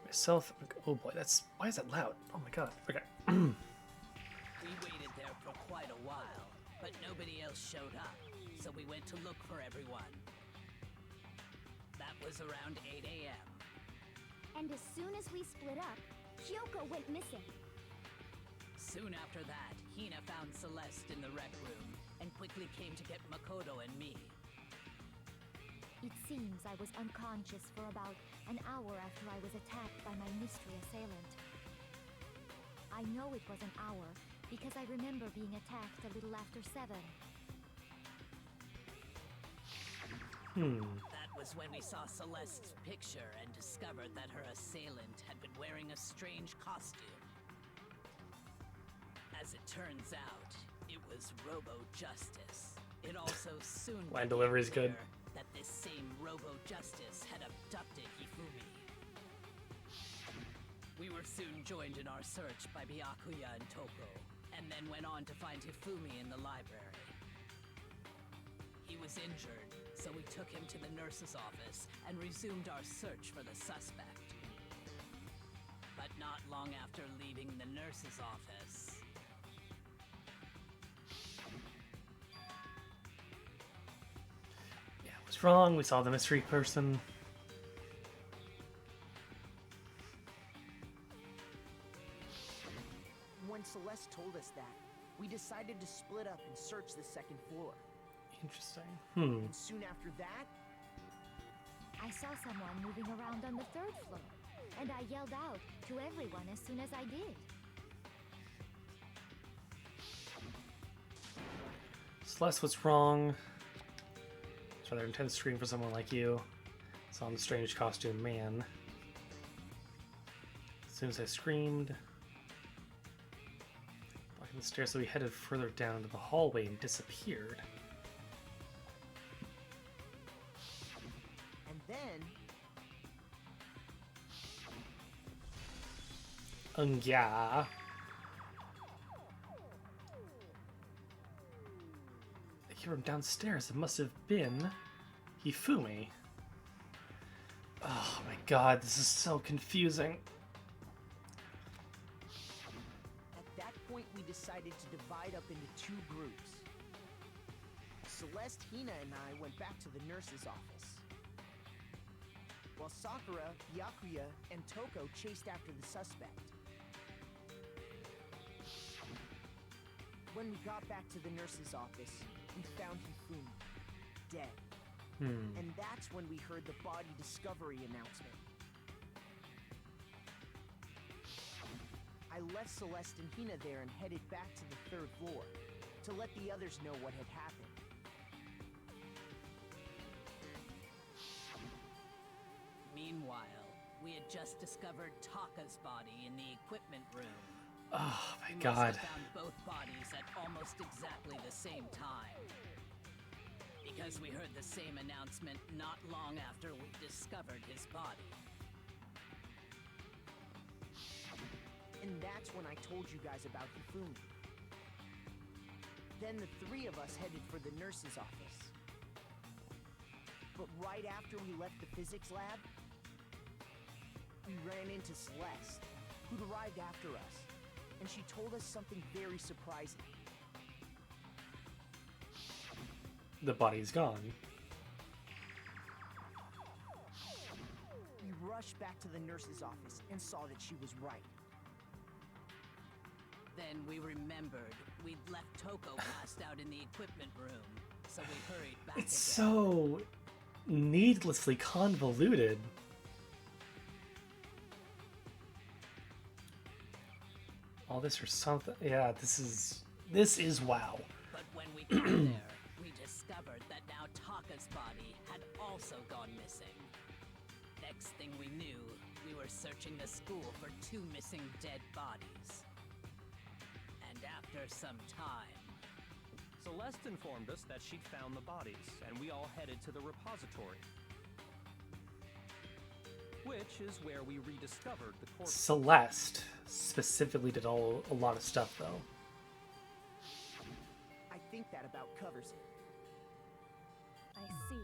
myself. Oh boy, that's why is that loud? Oh my god. Okay. We waited there for quite a while, but nobody else showed up, so we went to look for everyone. That was around 8 a.m. And as soon as we split up, Kyoko went missing. Soon after that, Hina found Celeste in the rec room and quickly came to get Makoto and me. It seems I was unconscious for about an hour after I was attacked by my mystery assailant. I know it was an hour because I remember being attacked a little after 7. That was when we saw Celeste's picture and discovered that her assailant had been wearing a strange costume. As it turns out, it was Robo-Justice. It also soon Line delivery is good. clear that this same Robo-Justice had abducted Hifumi. We were soon joined in our search by Byakuya and Toko, and then went on to find Hifumi in the library. He was injured, so we took him to the nurse's office and resumed our search for the suspect. But not long after leaving the nurse's office, Yeah, what's wrong? We saw the mystery person. When Celeste told us that, we decided to split up and search the second floor. Interesting. And soon after that, I saw someone moving around on the 3rd floor, and I yelled out to everyone as soon as I did. Celeste, what's wrong? It's rather intense scream for someone like you. Saw the strange costume man. As soon as I screamed, blocking the stairs, so we headed further down into the hallway and disappeared. and then, Yeah. I hear him downstairs. It must have been Hifumi. Oh my god, this is so confusing. At that point, we decided to divide up into two groups. Celeste, Hina, and I went back to the nurse's office, while Sakura, Byakuya, and Toko chased after the suspect. When we got back to the nurse's office, we found Hifumi, dead. And that's when we heard the body discovery announcement. I left Celeste and Hina there and headed back to the 3rd floor to let the others know what had happened. Meanwhile, we had just discovered Taka's body in the equipment room. Oh my We god. must have found both bodies at almost exactly the same time. Because we heard the same announcement not long after we discovered his body. And that's when I told you guys about Hifumi. Then the three of us headed for the nurse's office. But right after we left the physics lab, we ran into Celeste, who'd arrived after us, and she told us something very surprising. The body's gone. We rushed back to the nurse's office and saw that she was right. Then we remembered we'd left Toko passed out in the equipment room, so we hurried back It's again. so needlessly convoluted. All this for something. Yeah, this is wow. But when we got there, we discovered that now Taka's body had also gone missing. Next thing we knew, we were searching the school for 2 missing dead bodies. And after some time, Celeste informed us that she'd found the bodies, and we all headed to the repository. Which is where we rediscovered the corpse. Celeste specifically did a lot of stuff though. I think that about covers it. I see.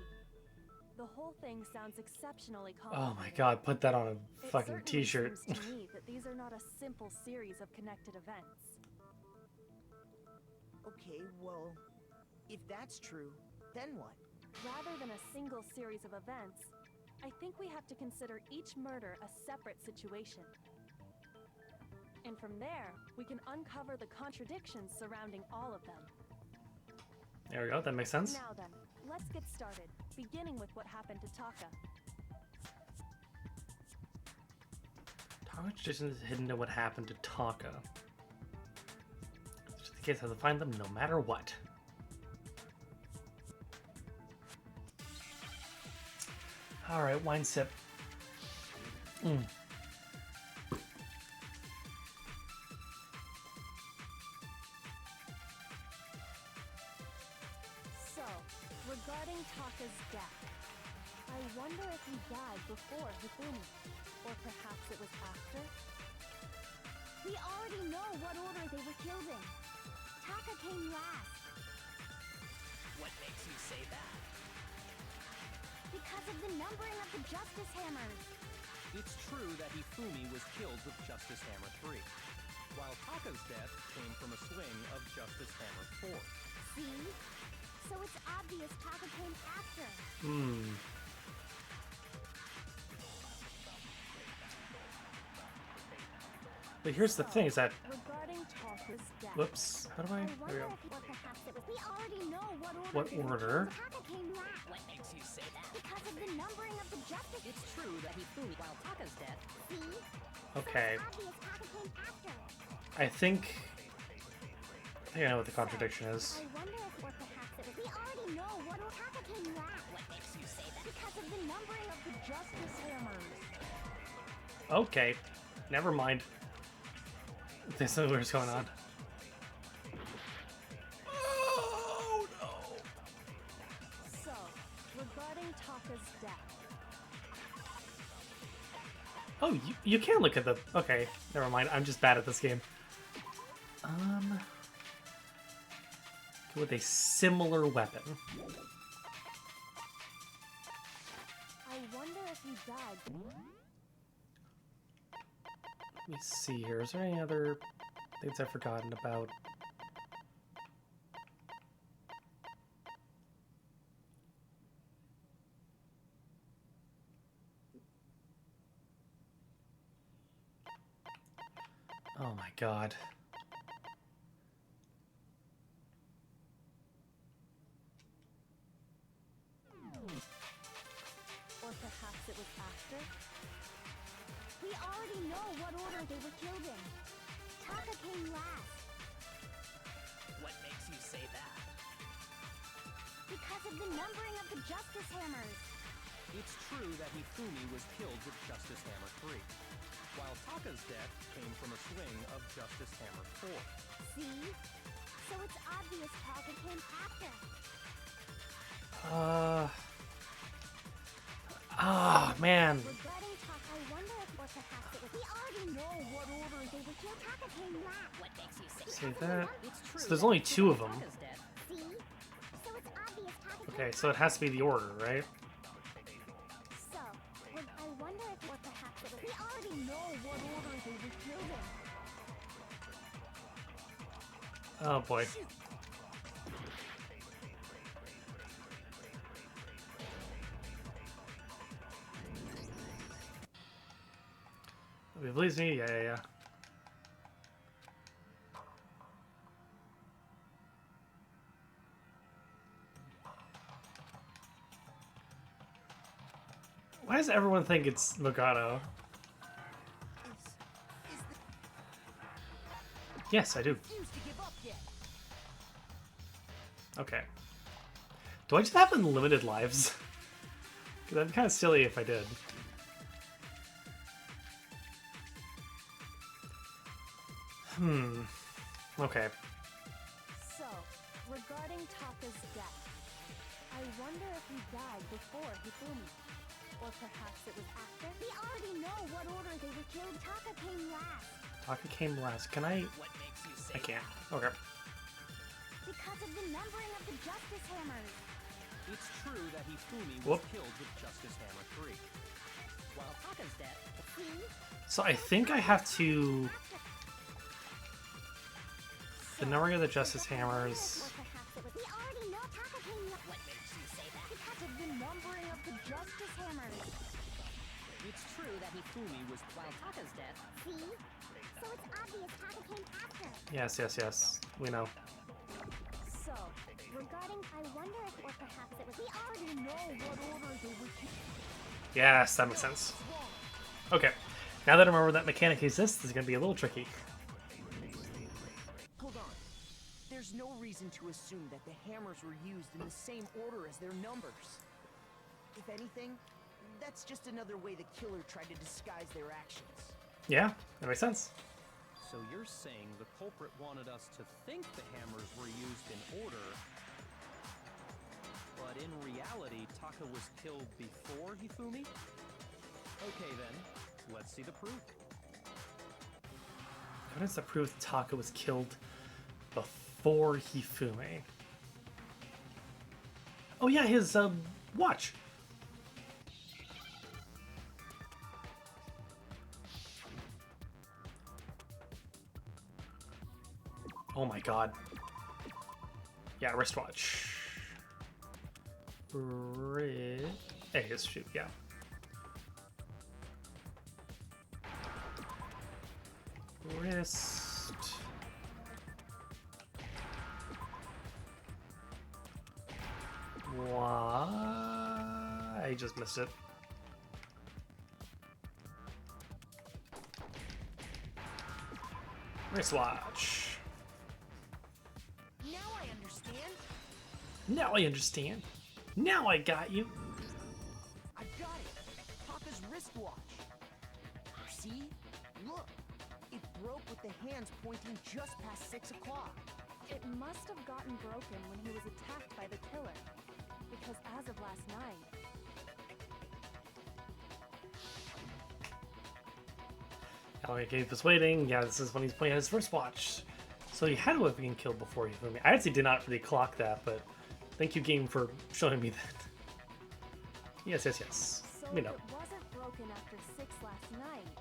The whole thing sounds exceptionally Oh complicated. my god, put that on a It fucking certainly t-shirt. seems to me that these are not a simple series of connected events. Okay, well, if that's true, then what? Rather than a single series of events, I think we have to consider each murder a separate situation. And from there, we can uncover the contradictions surrounding all of them. There we go, that makes sense. Now then, let's get started, beginning with what happened to Taka. Taka tradition is hidden to what happened to Taka. Just in case I have to find them no matter what. Alright, wine sip. So, regarding Taka's death, I wonder if he died before Hifumi, or perhaps it was after? We already know what order they were killed in. Taka came last what makes you say that? because of the numbering of the Justice Hammers. It's true that Hifumi was killed with Justice Hammer 3, while Taka's death came from a swing of Justice Hammer 4. See? So it's obvious Taka came after. But here's the thing is that, Regarding Taka's death, whoops, how do I, I there we wonder go. if or perhaps it was. We already know what order. What they were order? killed. Taka came last What makes you say that? because of the numbering of the Justice. It's true that Hifumi, while Taka's death, See? Okay, So it's obvious Taka came after. I think I know what the contradiction is. I wonder if or perhaps it was. We already know what order. Taka came last what makes you say that? because of the numbering of the Justice Hammers. Okay, never mind. There's no what's going on. Oh no! So, regarding Taka's death, Oh, you can look at the. Okay, never mind. I'm just bad at this game. With a similar weapon. I I wonder if he died. Let me see here. Is there any other things I've forgotten about? Oh my god. Or perhaps it was after? We already know what order they were killed in. Taka came last. What makes you say that? Because of the numbering of the Justice Hammers. It's true that Hifumi was killed with Justice Hammer 3, while Taka's death came from a swing of Justice Hammer 4. See? So it's obvious Taka came after. Man. Regarding Taka, I wonder if or perhaps it was. We already know what order they were killed. Taka came last. What makes you say Say that. It's true So there's that only two of them. Taka's death. See? So it's obvious Taka came Okay, so it has to be the order, right? So, I wonder if or perhaps it was. We already know what order they were killed in. Oh boy. Please me? Yeah. Why does everyone think it's Mogano? Yes, I do. Refuse to give up yet. Okay. Do I just have unlimited lives? Because that'd be kind of silly if I did. Okay. So, regarding Taka's death, I wonder if he died before Hifumi. Or perhaps it was after? We already know what order they were killed. Taka came last. Taka came last. Can I? What makes you say I can't. that? Okay. Because of the numbering of the Justice Hammers. It's true that Hifumi was Whoop. killed with Justice Hammer 3, while Taka's death. See? So I think I have to. The numbering of the Justice Hammers. Or perhaps it was. We already know Taka came last. What makes you say that? Because of the numbering of the Justice Hammers. It's true that Hifumi was While Taka's death. See? So it's obvious Taka came after. Yes. We know. So, regarding, I wonder if or perhaps it was. We already know what order they were killed. Yes, that makes sense. Okay. Now that I remember that mechanic exists, this is going to be a little tricky. Hold on. There's no reason to assume that the hammers were used in the same order as their numbers. If anything, that's just another way the killer tried to disguise their actions. Yeah, that makes sense. So you're saying the culprit wanted us to think the hammers were used in order, but in reality, Taka was killed before Hifumi? Okay then, let's see the proof. Evidence that proves Taka was killed before Hifumi. Oh yeah, his watch. Oh my god. Yeah, wristwatch. Hey, his shoe, yeah. Wrist. Why? I just missed it. Wristwatch. Now I understand. Now I understand. Now I got you. I got it. Taka's wristwatch. See? Look. It broke with the hands pointing just past 6 o'clock. It must have gotten broken when he was attacked by the killer. Because as of last night, Ellie gave us waiting. Yeah, this is when he's playing his wristwatch. So he had to have been killed before Hifumi. I actually did not really clock that, but thank you, game, for showing me that. Yes. so So you if know. it wasn't broken after 6 last night,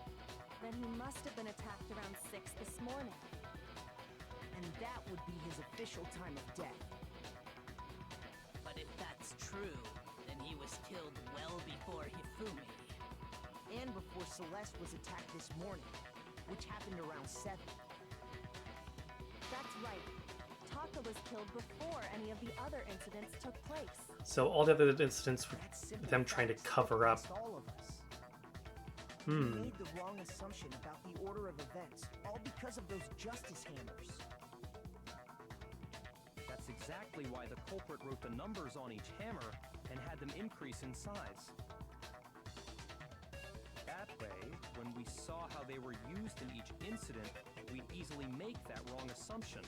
then he must have been attacked around 6 this morning. And that would be his official time of death. But if that's true, then he was killed well before Hifumi. And before Celeste was attacked this morning, which happened around 7. That's right. Taka was killed before any of the other incidents took place. So all the other incidents were That simple them trying to fact cover up. against all of us. We made the wrong assumption about the order of events, all because of those justice hammers. That's exactly why the culprit wrote the numbers on each hammer and had them increase in size. That way, when we saw how they were used in each incident, we'd easily make that wrong assumption.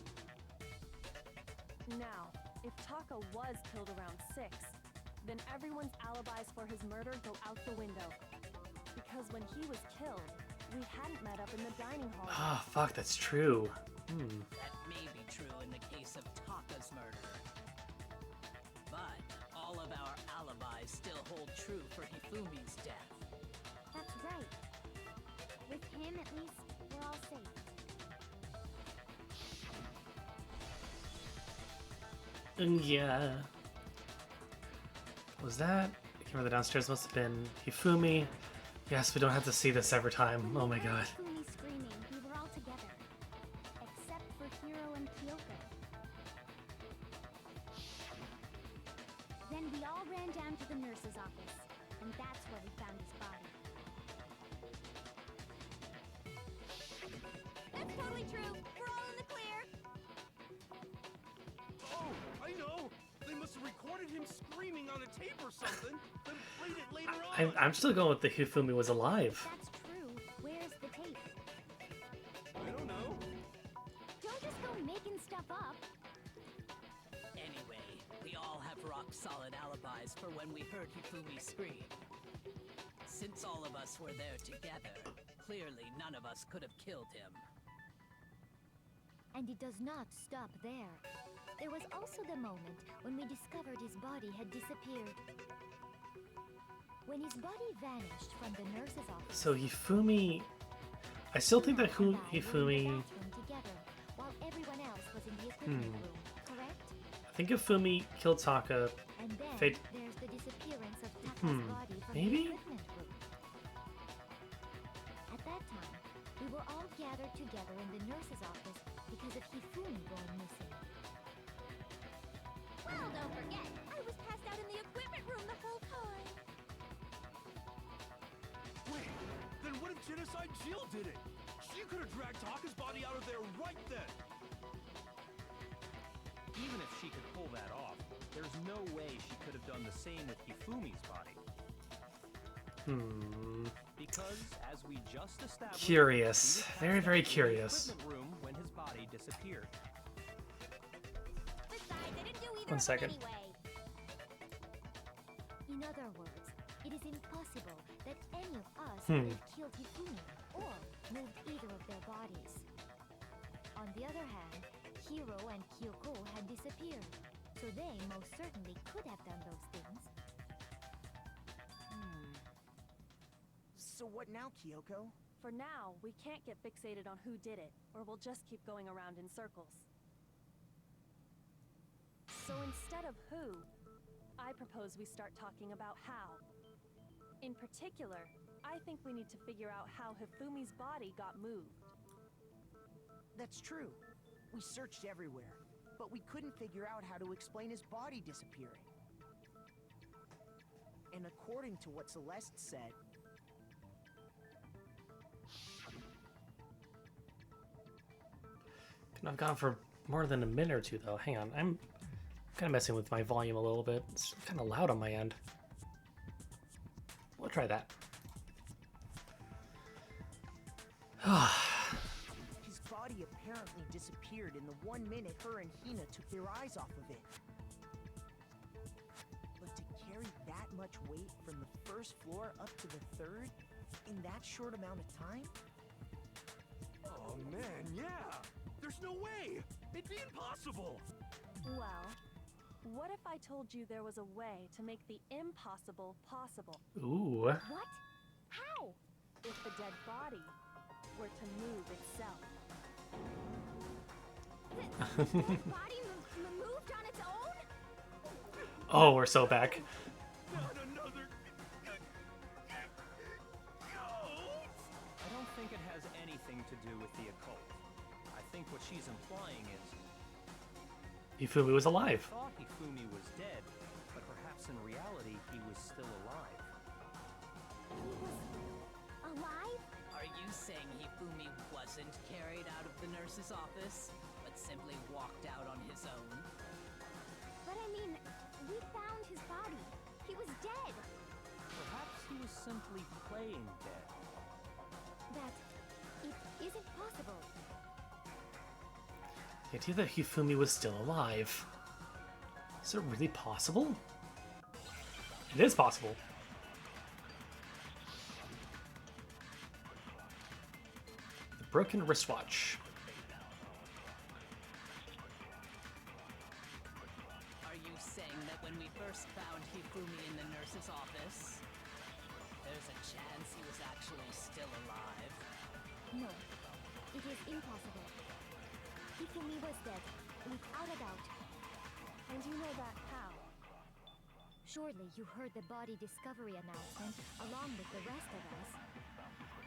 Now, if Taka was killed around 6, then everyone's alibis for his murder go out the window. Because when he was killed, we hadn't met up in the dining hall. Ah, fuck, that's true. That may be true in the case of Taka's murder. But all of our alibis still hold true for Hifumi's death. That's right. With him, at least, we're all safe. Yeah. What was that? I can't remember. The downstairs must have been Hifumi. Yes, we don't have to see this every time. Oh my god. Hifumi screaming, we were all together. Except for Hiro and Kyoko. Then we all ran down to the nurse's office, and that's where we found his body. That's totally true. We're all in the clear. Oh, I know! They must have recorded him screaming on a tape or something, then played it later on. I'm still going with the Hifumi was alive. That's true. Where's the tape? I don't know. Don't just go making stuff up. Anyway, we all have rock-solid alibis for when we heard Hifumi scream. Since all of us were there together, clearly none of us could have killed him. And it does not stop there. There was also the moment when we discovered his body had disappeared. When his body vanished from the nurse's office. So Hifumi... I still think that Hiro and I were in the Hifumi... bathroom together, while everyone else was in the equipment room, correct? I think Hifumi killed Taka. And then Fate- there's the disappearance of Taka's body from maybe? the equipment room. At that time, we were all gathered together in the nurse's office because of Hifumi going missing. Well, don't forget, I was passed out in the equipment room the whole time. Wait, then what if Genocide Jill did it? She could have dragged Taka's body out of there right then. Even if she could pull that off, there's no way she could have done the same with Hifumi's body. Because, as we just established, Curious. he was Very, passed very out in the curious. equipment room when his body disappeared. Besides, I didn't do either One of second. them anyway. In other words, it is impossible that any of us could have killed Hifumi or moved either of their bodies. On the other hand, Hiro and Kyoko had disappeared, so they most certainly could have done those things. So what now, Kyoko? For now, we can't get fixated on who did it, or we'll just keep going around in circles. So instead of who, I propose we start talking about how. In particular, I think we need to figure out how Hifumi's body got moved. That's true. We searched everywhere, but we couldn't figure out how to explain his body disappearing. And according to what Celeste said, I've gone for more than a minute or two, though. Hang on, I'm kind of messing with my volume a little bit. It's kind of loud on my end. We'll try that. his body apparently disappeared in the 1 minute her and Hina took their eyes off of it. But to carry that much weight from the first floor up to the third in that short amount of time? Oh man, yeah! There's no way! It'd be impossible! Well, What if I told you there was a way to make the impossible possible? Ooh. What? How? If the dead body were to move itself. The dead body moved on its own? Oh, we're so back. Not another ghost! I don't think it has anything to do with the occult. I think what she's implying is Hifumi was alive. I thought Hifumi was dead, but perhaps in reality he was still alive. He was alive? Are you saying Hifumi wasn't carried out of the nurse's office, but simply walked out on his own? But I mean, we found his body. He was dead. Perhaps he was simply playing dead. That it isn't possible. The idea that Hifumi was still alive. Is it really possible? It is possible. The broken wristwatch. Are you saying that when we first found Hifumi in the nurse's office, there's a chance he was actually still alive? No, it is impossible. Hifumi was dead, without a doubt. And you know that how? Surely you heard the body discovery announcement along with the rest of us.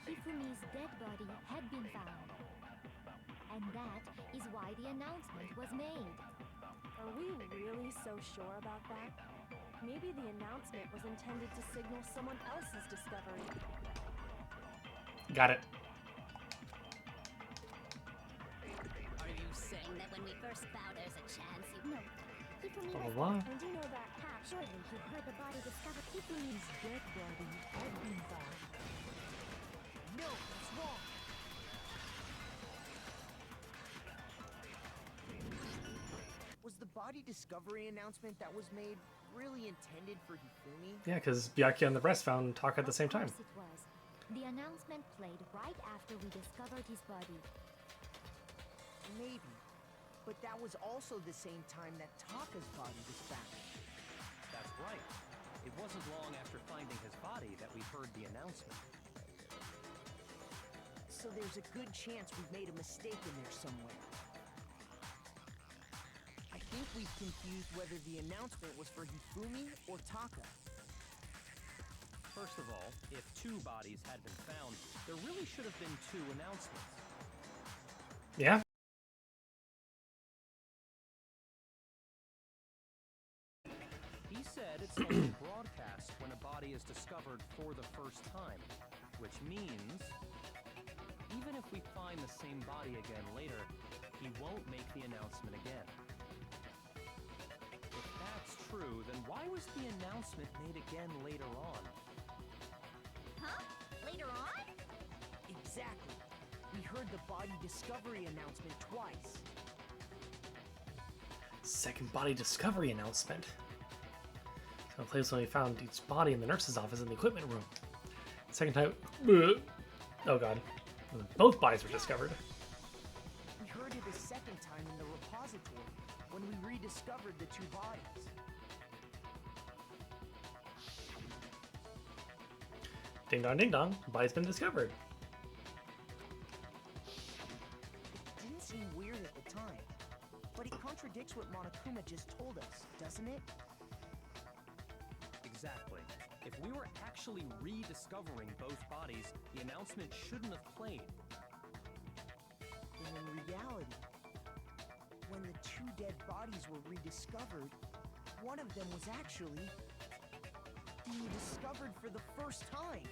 Hifumi's dead body had been found. And that is why the announcement was made. Are we really so sure about that? Maybe the announcement was intended to signal someone else's discovery. Got it. Are you saying that when we first found there's a chance he... No, Hifumi Blah, was blah, blah. dead. And you know that how? Surely you heard the body discovered. Hifumi's dead body had been found. No, it's wrong. Was the body discovery announcement that was made really intended for Hifumi? Yeah, because Byakuya and the rest found Taka at the same time. Of course it was. The announcement played right after we discovered his body. Maybe. But that was also the same time that Taka's body was found. That's right. It wasn't long after finding his body that we heard the announcement. So there's a good chance we've made a mistake in there somewhere. I think we've confused whether the announcement was for Hifumi or Taka. First of all, if two bodies had been found, there really should have been two announcements. Yeah? He said it's only broadcast when a body is discovered for the first time, which means even if we find the same body again later, he won't make the announcement again. If that's true, then why was the announcement made again later on? Huh? Later on? Exactly. We heard the body discovery announcement twice. Second body discovery announcement. So the place when we found each body in the nurse's office in the equipment room. Second time. Oh god. Both bodies were discovered. We heard it a second time in the repository when we rediscovered the two bodies. Ding dong, ding dong. Body's been discovered. It didn't seem weird at the time, but it contradicts what Monokuma just told us, doesn't it? Exactly. If we were actually rediscovering both bodies, the announcement shouldn't have played. And in reality, when the two dead bodies were rediscovered, one of them was actually being discovered for the first time.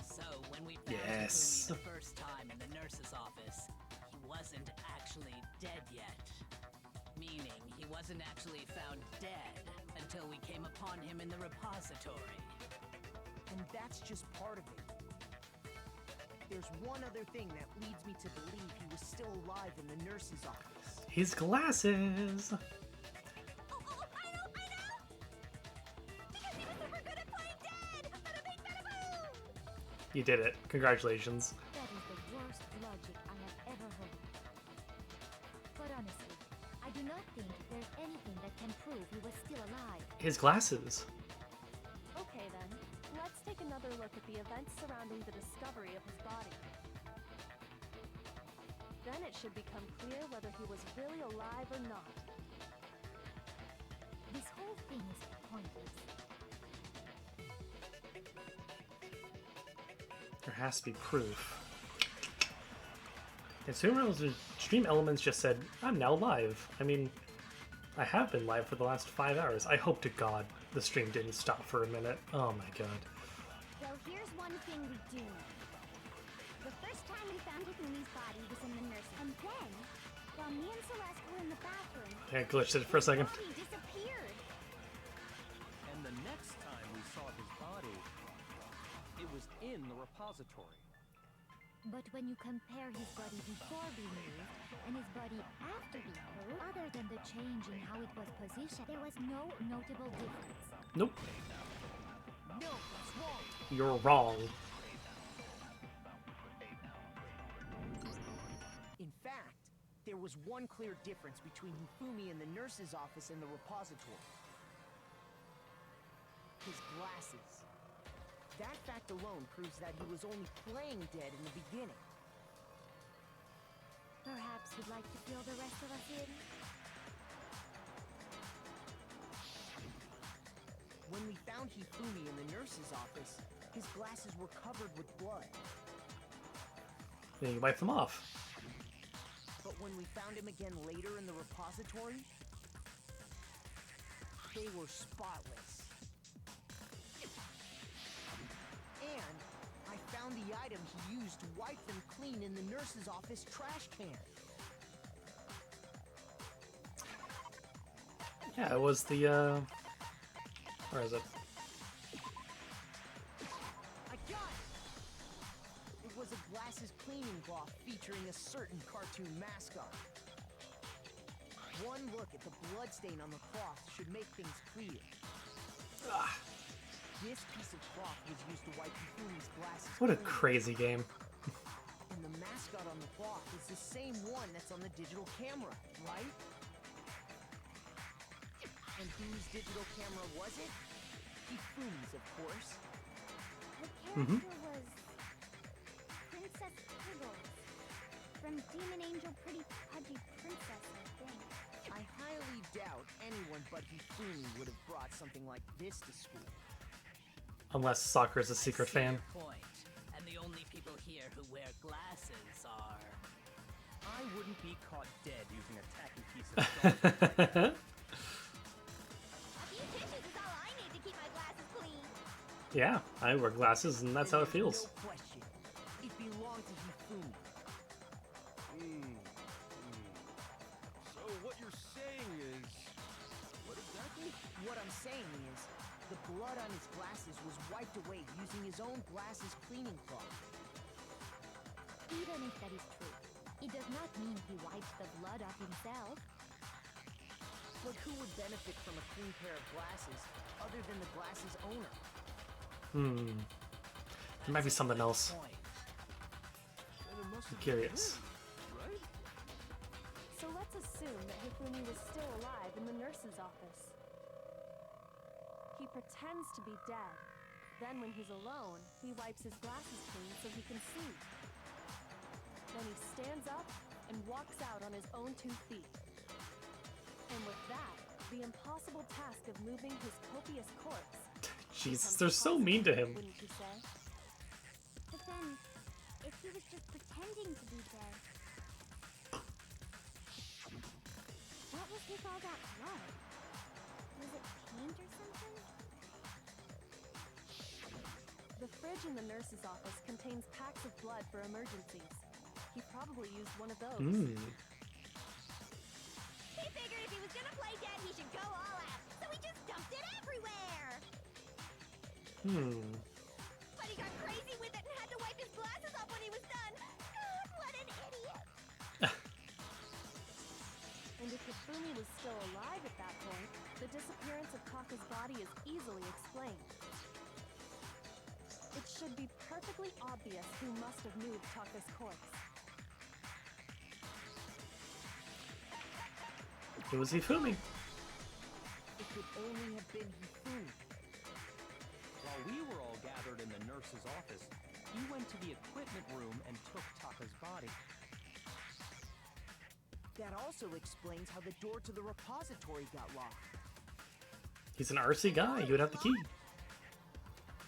So when we found Yes. Hifumi the first time in the nurse's office, he wasn't actually dead yet. Meaning he wasn't actually found dead until we came upon him in the repository. And that's just part of it. There's one other thing that leads me to believe he was still alive in the nurse's office. His glasses. Oh, I know! Because he was super good at playing dead! Bada bing, bada boom! You did it. Congratulations. That is the worst logic I have ever heard. But honestly, I do not think there's anything prove he was still alive? His glasses. Okay then, let's take another look at the events surrounding the discovery of his body. Then it should become clear whether he was really alive or not. This whole thing is pointless. There has to be proof. And Stream Elements just said, I'm now live. I mean, I have been live for the last 5 hours. I hope to God the stream didn't stop for a minute. Oh my god. Well, here's one thing we do know. The first time we found Hifumi's body was in the nursery. And then, while me and Celeste were in the bathroom, I glitched it for a second. his body disappeared. And the next time we saw his body, it was in the repository. But when you compare his body before being moved and his body after being moved, other than the change in how it was positioned, there was no notable difference. Nope. No, that's wrong. You're wrong. In fact, there was one clear difference between Hifumi in the nurse's office and the repository. His glasses. That fact alone proves that he was only playing dead in the beginning. Perhaps you'd like to fill the rest of us in? When we found Hifumi in the nurse's office, his glasses were covered with blood. Then you wipe them off. But when we found him again later in the repository, they were spotless. And I found the item he used to wipe them clean in the nurse's office trash can. Yeah, it was the, where is it? I got it! It was a glasses cleaning cloth featuring a certain cartoon mascot. One look at the bloodstain on the cloth should make things clear. Ah, This piece of cloth was used to wipe Hifumi's glasses what a clean. crazy game. And the mascot on the cloth is the same one that's on the digital camera, right? And whose digital camera was it? Hifumi's, of course. The character was Princess Piggles from Demon Angel Pretty Pudgy Princess, I think. I highly doubt anyone but Hifumi would have brought something like this to school. Unless Soccer is a secret I see fan. your point. And the only people here who wear glasses are... I wouldn't be caught dead using a tacky piece of gum. A few tissues is all I need to keep my glasses clean. Yeah, I wear glasses and that's how it feels. No question. It belonged to Hifumi. So what you're saying is... What exactly? What I'm saying is, the blood on his glasses was wiped away using his own glasses cleaning cloth. Even if that is true, it does not mean he wiped the blood off himself. But who would benefit from a clean pair of glasses other than the glasses owner? There might be something else. Point. And it must I'm have curious. been, right? So let's assume that Hifumi was still alive in the nurse's office. He pretends to be dead. Then when he's alone, he wipes his glasses clean so he can see. Then he stands up and walks out on his own 2 feet. And with that, the impossible task of moving his copious corpse Jesus, becomes they're so mean to him. possible, wouldn't you say? But then, if he was just pretending to be dead, what was with all that blood? Was it paint or something? The fridge in the nurse's office contains packs of blood for emergencies. He probably used one of those. He figured if he was gonna play dead, he should go all out. So he just dumped it everywhere. But he got crazy with it and had to wipe his glasses off when he was done. God, what an idiot. And if Hifumi was still alive at that point, the disappearance of Taka's body is easily explained. It should be perfectly obvious who must have moved Taka's corpse. It was Hifumi. only have been Hifumi. While we were all gathered in the nurse's office, you went to the equipment room and took Taka's body. That also explains how the door to the repository got locked. He's an RC guy. He would have the key.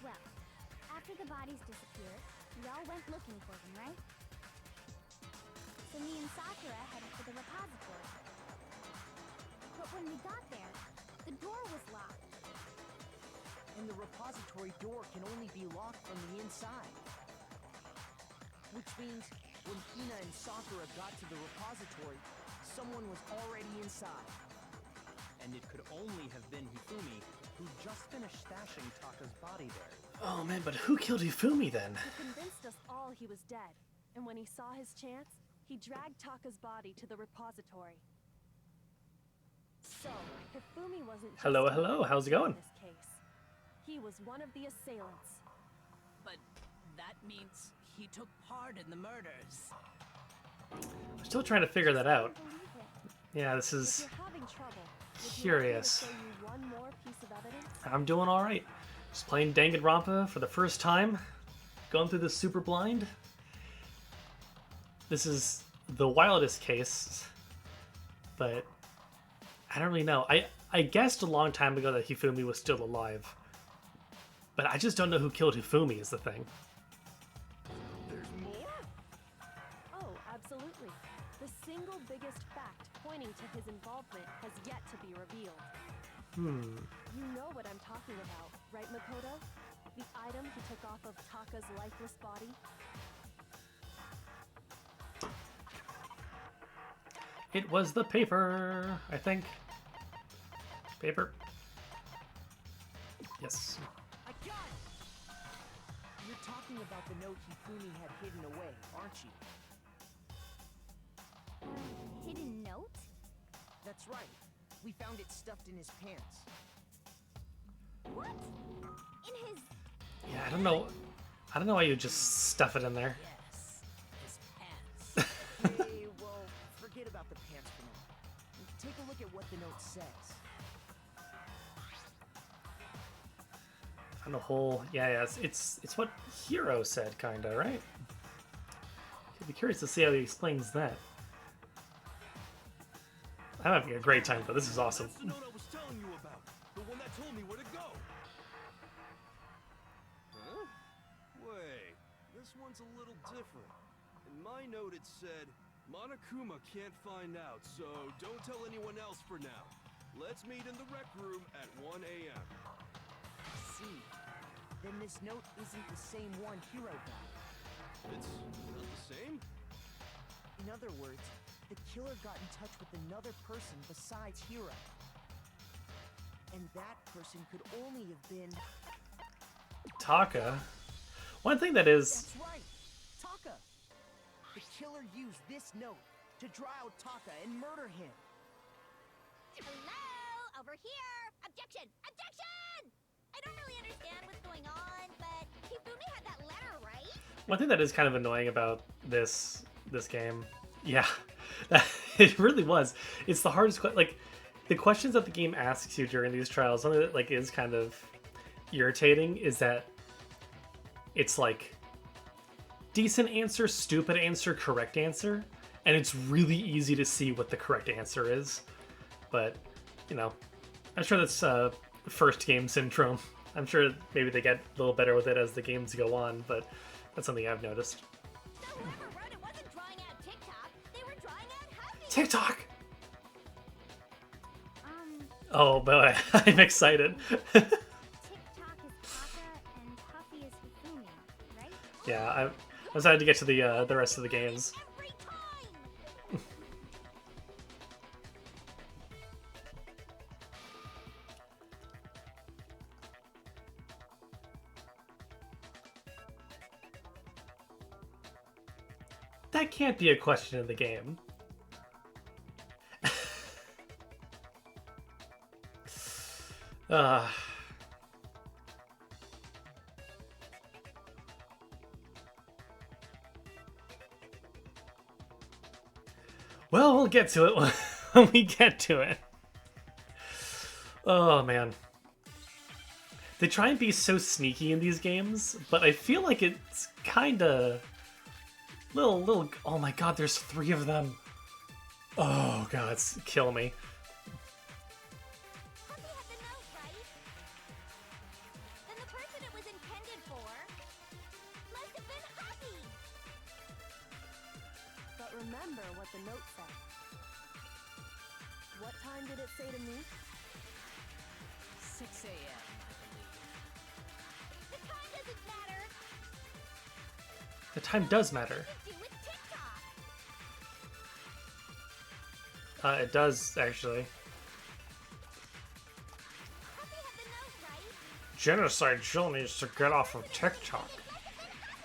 Well, after the bodies disappeared, we all went looking for them, right? So me and Sakura headed for the repository. But when we got there, the door was locked. And the repository door can only be locked from the inside. Which means when Hina and Sakura got to the repository, someone was already inside. And it could only have been Hifumi, who just finished stashing Taka's body there. Oh man, but who killed Hifumi then? He convinced us all he was dead, and when he saw his chance, he dragged Taka's body to the repository. So, Hifumi wasn't just Hello, hello. How's it going? in this case. He was one of the assailants. But that means he took part in the murders. I'm still trying to figure that out. Yeah, this If is you're having trouble, would you like me to curious. show you one more piece of evidence? I'm doing all right. Just playing Danganronpa for the first time. Going through this super blind. This is the wildest case, but I don't really know. I guessed a long time ago that Hifumi was still alive, but I just don't know who killed Hifumi is the thing. There's more? Oh, absolutely. The single biggest fact pointing to his involvement has yet to be revealed. You know what I'm talking about, right, Makoto? The item he took off of Taka's lifeless body? It was the paper, I think. Paper. Yes. I got it! You're talking about the note Hifumi had hidden away, aren't you? Hidden note? That's right. We found it stuffed in his pants. What? In his... Yeah, I don't know. I don't know why you just stuff it in there. Yes, his pants. Hey, well, forget about the pants for now. Take a look at what the note says. Found a whole. Yeah. It's what Hero said, kinda, right? I'd be curious to see how he explains that. I'm having a great time, though. This is awesome. That's the note I was telling you about. The one that told me where to go. Huh? Wait, this one's a little different. In my note it said, Monokuma can't find out, so don't tell anyone else for now. Let's meet in the rec room at 1 a.m. I see. Then this note isn't the same one Hiro got. It's not the same? In other words, the killer got in touch with another person besides Hiro. And that person could only have been... Taka. One thing that is. That's right! Taka! The killer used this note to draw out Taka and murder him. Hello? Over here! Objection! Objection! I don't really understand what's going on, but Hifumi had that letter, right? One thing that is kind of annoying about this game. Yeah. It really was. It's the hardest like the questions that the game asks you during these trials, something that like is kind of irritating is that it's like decent answer, stupid answer, correct answer, and it's really easy to see what the correct answer is. But, you know, I'm sure that's first game syndrome. I'm sure maybe they get a little better with it as the games go on, but that's something I've noticed. So whoever wrote it wasn't drawing out TikTok, they were drawing out Huffy! TikTok! Oh boy, I'm excited. TikTok is Taka and Huffy is Hifumi, right? Yeah, I'm excited to get to the rest of the games. Every time! That can't be a question in the game. uh, well, we'll get to it when we get to it. Oh man. They try and be so sneaky in these games, but I feel like it's kinda little oh my god, there's 3 of them. Oh god, kill me. Puppy had the note, right? Then the person it was intended for must have been Happy. But remember what the note said. What time did it say to me? 6 a.m., I believe. The time doesn't matter. The time does matter. To do with TikTok. It does, actually. Puppy had the note, right? Genocide Jill needs to get off of TikTok.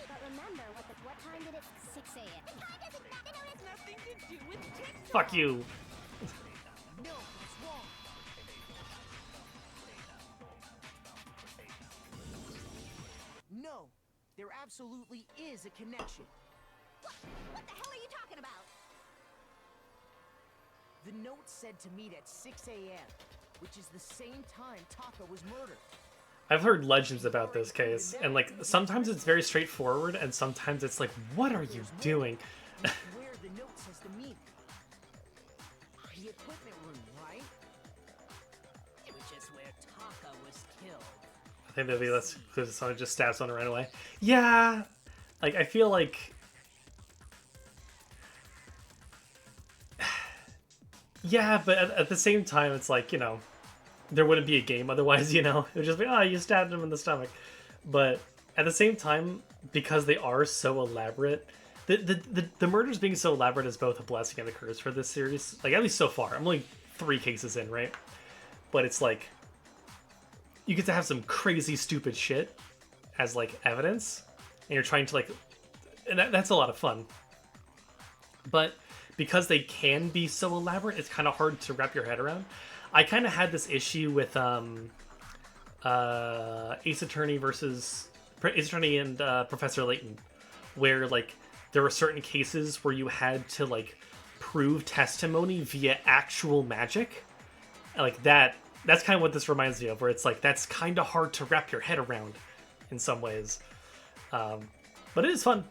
But remember what time did it? 6 a.m. The time doesn't matter. The note has nothing to do with TikTok. Fuck you. No, it's wrong. No, there absolutely is a connection. What the hell are you talking about? The note said to meet at 6 a.m., which is the same time Taka was murdered. I've heard legends about this case, and like sometimes it's very straightforward, and sometimes it's like, what are you doing? Where the note says to meet. The equipment room, right? Which is where Taka was killed. I think maybe that's because someone just stabs someone right away. Yeah, like I feel like, yeah, but at the same time, it's like, you know, there wouldn't be a game otherwise. You know, it would just be, oh, you stabbed him in the stomach. But at the same time, because they are so elaborate, the murders being so elaborate is both a blessing and a curse for this series. Like at least so far, I'm only 3 cases in, right? But it's like, you get to have some crazy stupid shit as like evidence, and you're trying to like, and that's a lot of fun. But because they can be so elaborate, it's kind of hard to wrap your head around. I kind of had this issue with Ace Attorney and Professor Layton, where like there were certain cases where you had to like prove testimony via actual magic, like that. That's kind of what this reminds me of, where it's like that's kind of hard to wrap your head around in some ways. But it is fun.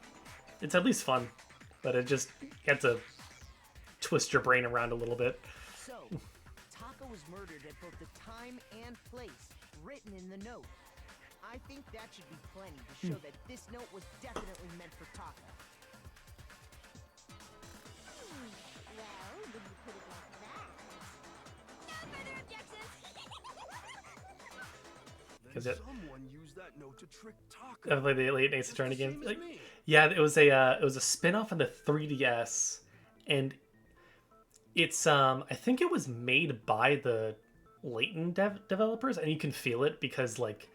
It's at least fun, but it just, you have to twist your brain around a little bit. So, Taka was murdered at both the time and place written in the note. I think that should be plenty to show that this note was definitely meant for Taka. Well, when you put it like that. No further objections. Is Then it- someone used that note to trick Taka. Definitely the late Ace Just Attorney the game. same as Like, me. yeah, it was a spin-off on the 3DS, and it's I think it was made by the Layton developers, and you can feel it because like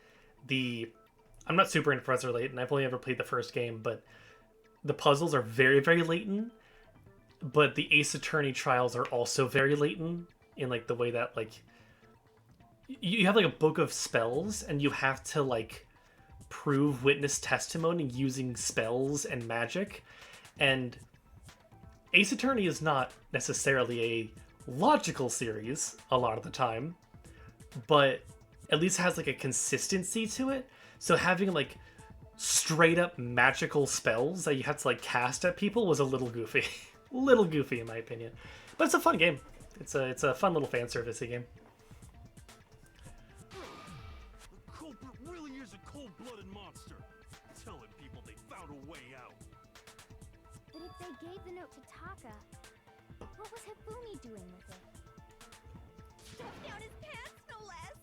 I'm not super into Professor Layton. I've only ever played the first game, but the puzzles are very, very Layton. But the Ace Attorney trials are also very Layton in like the way that like you have like a book of spells, and you have to like prove witness testimony using spells and magic. And Ace Attorney is not necessarily a logical series a lot of the time, but at least has like a consistency to it. So having like straight up magical spells that you have to like cast at people was a little goofy. Little goofy in my opinion. But it's a fun game. It's a fun little fan servicey game. The culprit really is a cold-blooded monster. Telling people they found a way out. But if they gave the note to Taka, what was Hifumi doing with it? Stuffed down his pants, no less.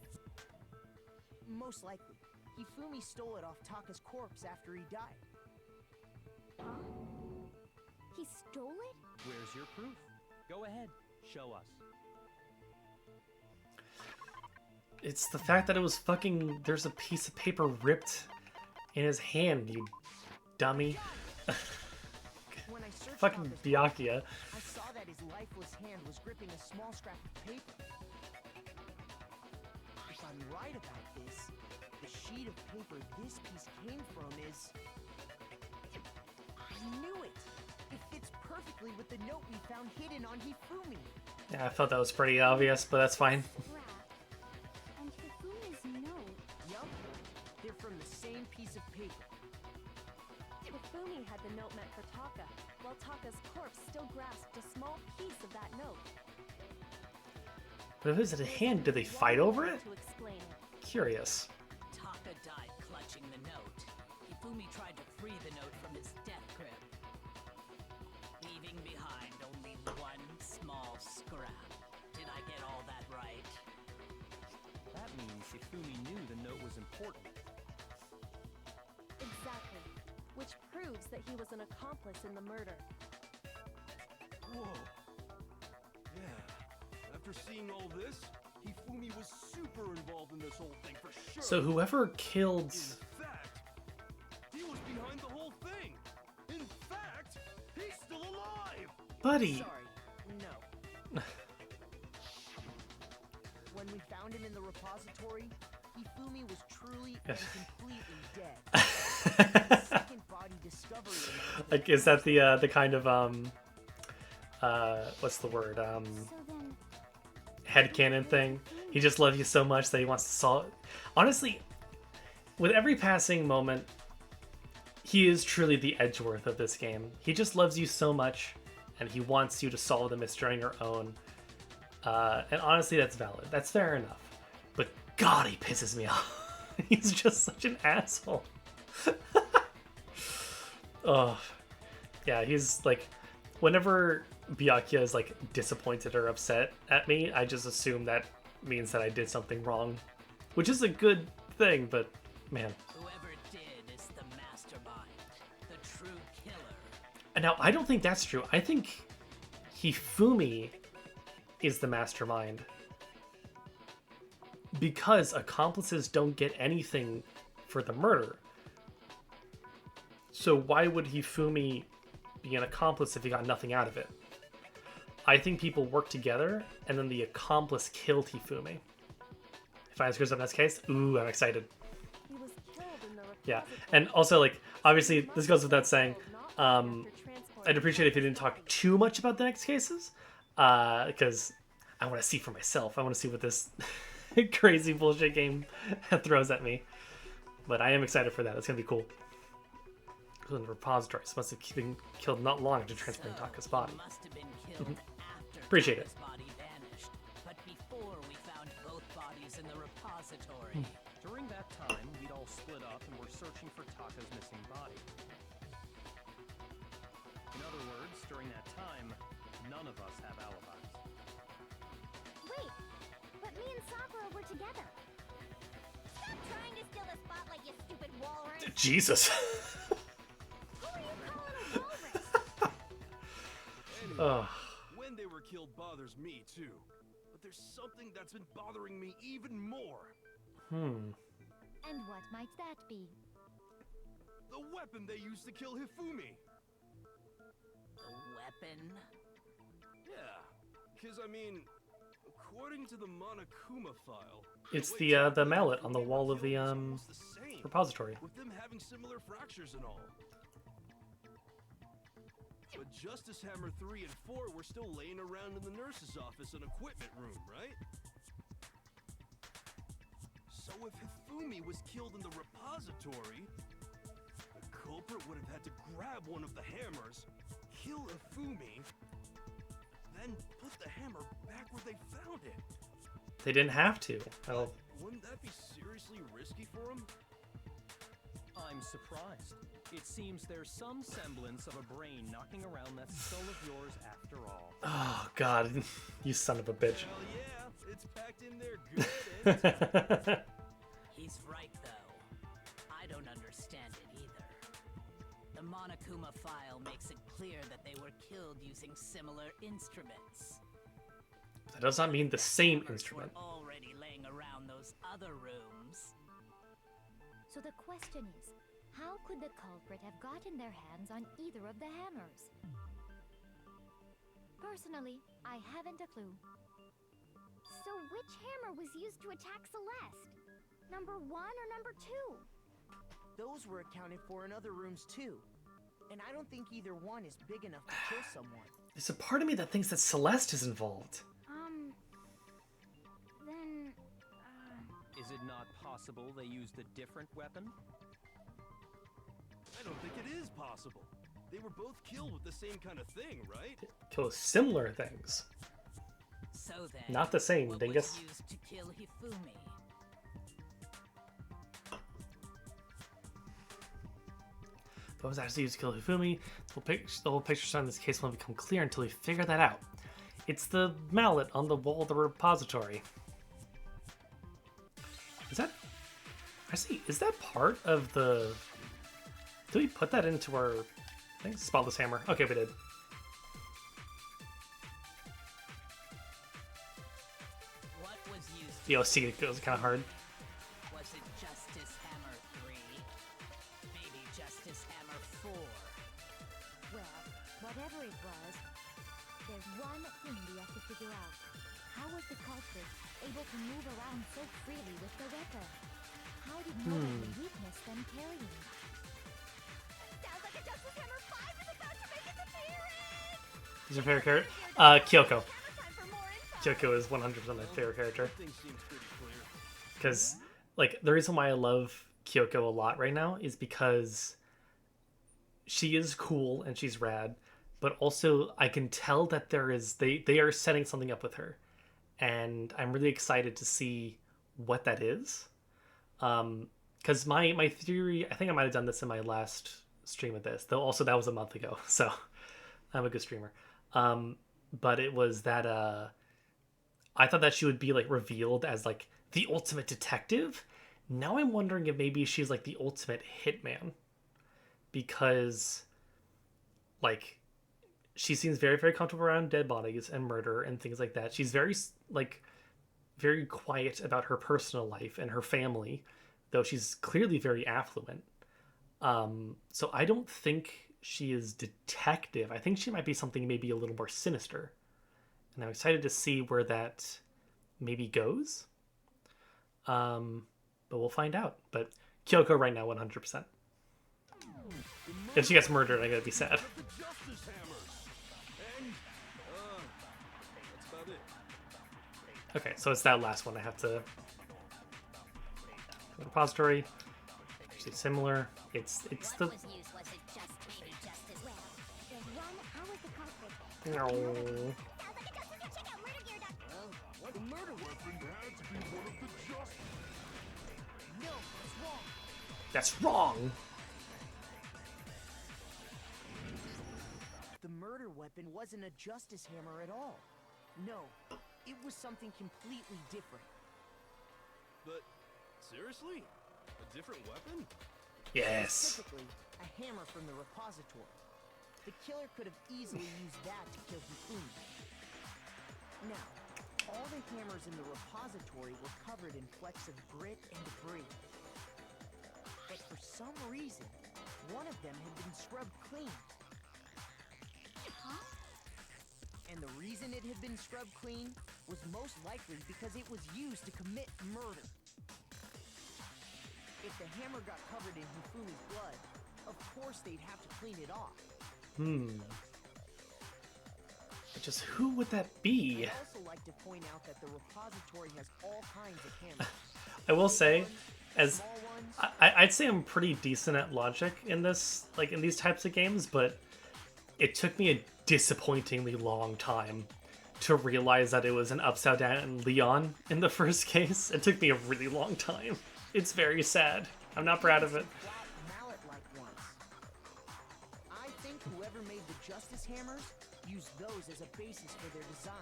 Most likely, Hifumi stole it off Taka's corpse after he died. Huh? He stole it? Where's your proof? Go ahead, show us. It's the fact that it was fucking, there's a piece of paper ripped in his hand, you dummy. When I searched Fucking Taka's Byakuya. I saw that his lifeless hand was gripping a small scrap of paper. If I'm right about this, the sheet of paper this piece came from is... I knew it! It fits perfectly with the note we found hidden on Hifumi. Yeah, I thought that was pretty obvious, but that's fine. Scrap. They're from the same piece of paper. Hifumi had the note meant for Taka, while Taka's corpse still grasped a small piece of that note. But if it was at hand, did they fight over it? To explain it. Curious. Taka died clutching the note. Hifumi tried to free the note from his death grip, leaving behind only one small scrap. Did I get all that right? That means Hifumi knew the note was important. Exactly. Which proves that he was an accomplice in the murder. Whoa. Yeah. After seeing all this, Hifumi was super involved in this whole thing for sure. So whoever killed... In fact, he was behind the whole thing. In fact, he's still alive. Buddy! Sorry, no. When we found him in the repository, Hifumi was truly and completely dead. Second body discovery. Like, is that the kind of, what's the word, So then, headcanon thing? He just loves you so much that he wants to solve... Honestly, with every passing moment, he is truly the Edgeworth of this game. He just loves you so much, and he wants you to solve the mystery on your own. And honestly, that's valid. That's fair enough. But God, he pisses me off. He's just such an asshole. Oh, yeah, he's like, whenever Byakuya is like disappointed or upset at me, I just assume that means that I did something wrong, which is a good thing, but man. Whoever did is the mastermind, the true killer. And now, I don't think that's true. I think Hifumi is the mastermind, because accomplices don't get anything for the murder. So why would Hifumi be an accomplice if he got nothing out of it? I think people work together, and then the accomplice killed Hifumi. If I screws up in this case, ooh, I'm excited. He was killed in the Yeah, repository. and also, like, obviously, this goes without saying, I'd appreciate if you didn't talk too much about the next cases, because I want to see for myself. I want to see what this crazy bullshit game throws at me. But I am excited for that. It's going to be cool. In the repositories. Must have been killed not long after transferring Taka's body. Must have been killed after Appreciate it. Taka's body vanished, but before we found both bodies in the repository. During that time, we'd all split up and were searching for Taka's missing body. In other words, during that time, none of us have alibis. wait, but me and Sakura were together. Stop trying to steal the spotlight, you stupid walrus. Jesus. Who are you calling a walrus? Anyway, Ugh. when they were killed bothers me too. But there's something that's been bothering me even more. And what might that be? The weapon they used to kill Hifumi. The weapon? Yeah, because I mean, according to the Monokuma file, It's way the Taka mallet and on the Hifumi wall were of the killed was almost the same, repository. with them having similar fractures and all. But Justice Hammer 3 and 4 were still laying around in the nurse's office and equipment room, right? So if Hifumi was killed in the repository, the culprit would have had to grab one of the hammers, kill Hifumi, then put the hammer back where they found it. They didn't have to. Well, Wouldn't that be seriously risky for him? I'm surprised. It seems there's some semblance of a brain knocking around that skull of yours after all. oh God, you son of a bitch. Hell yeah, it's packed in there good. He's right, though. I don't understand it either. The Monokuma file makes it clear that they were killed using similar instruments. That does not mean the same Hammers instrument. were already laying around those other rooms. So the question is, how could the culprit have gotten their hands on either of the hammers? Personally, I haven't a clue. So which hammer was used to attack Celeste? Number 1 or number 2? Those were accounted for in other rooms too. And I don't think either one is big enough to kill someone. There's a part of me that thinks that Celeste is involved. Then, Is it not not possible they used a different weapon? I don't think it is possible. They were both killed with the same kind of thing, right? Kill similar things. So then, Not the same, what dingus. was used to kill Hifumi? What was actually used to kill Hifumi? The whole picture in this case won't become clear until we figure that out. It's the mallet on the wall of the repository. Is that... I see. Is that part of the... Did we put that into our... I think spotless hammer. Okay, we did. What was used The OC it goes kind of hard. Was it Justice Hammer 3? Maybe Justice Hammer 4? Well, whatever it was, there's one thing we have to figure out. How was the culprit able to move around so freely with the weapon? How did no one witness them carrying it? Sounds like a Justice Hammer 5 is about to make its appearance! Who's your favorite character? Kyoko. Hammer time for more info! Kyoko is 100% my favorite character. Everything seems pretty clear. Because, like, the reason why I love Kyoko a lot right now is because she is cool and she's rad, but also I can tell that they are setting something up with her. And I'm really excited to see what that is. Because my theory, I think I might have done this in my last stream of this, though also that was a month ago, so I'm a good streamer. But it was that I thought that she would be like revealed as like the ultimate detective. Now I'm wondering if maybe she's like the ultimate hitman, because like she seems very, very comfortable around dead bodies and murder and things like that. She's very very quiet about her personal life and her family, though she's clearly very affluent. So I don't think she is detective. I think she might be something maybe a little more sinister. And I'm excited to see where that maybe goes. But we'll find out. But Kyoko right now, 100%. If she gets murdered, I'm going to be sad. The Justice Hammers. And, that's about it. Okay, so it's that last one I have to... Repository. Actually similar. It's the... Was used, was it just maybe Justice? Well, there's one. How was the culprit? No. Sounds like a Justice. Check out Murder Gear. Well, the murder weapon had to be one of the Justice. No, it's wrong. That's wrong! The murder weapon wasn't a Justice Hammer at all. No, it was something completely different. But, seriously? A different weapon? Yes. Specifically, a hammer from the repository. The killer could have easily used that to kill Hifumi. Now, all the hammers in the repository were covered in flecks of grit and debris. But for some reason, one of them had been scrubbed clean. Huh? And the reason it had been scrubbed clean was most likely because it was used to commit murder. If the hammer got covered in Hifumi's blood, of course they'd have to clean it off. Just who would that be? I'd also like to point out that the repository has all kinds of hammers. I will say, as Small ones, I'd say I'm pretty decent at logic in this, like in these types of games, but it took me a disappointingly long time to realize that it was an upside down Leon in the first case. It took me a really long time. It's very sad. I'm not proud of it. flat mallet-like ones. I think whoever made the Justice Hammers used those as a basis for their design.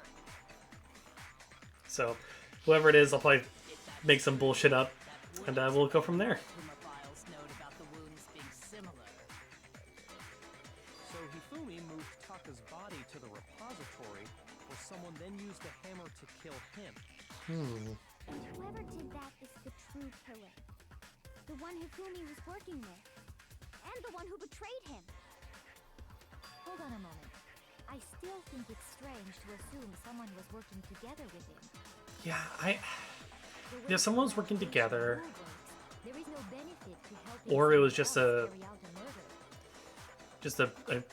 So, whoever it is, I'll probably make some bullshit up, and we'll go from there. Files note about the wounds being similar. So Hifumi moved Taka's body to the repository, where someone then used a hammer to kill him. Whoever did that is the true killer. The one Hifumi was working with. And the one who betrayed him. Hold on a moment. I still think it's strange to assume someone was working together with him. Yeah, The way if someone was working collaboration together, works, there is no benefit to helping or it was someone just else carry out a murder.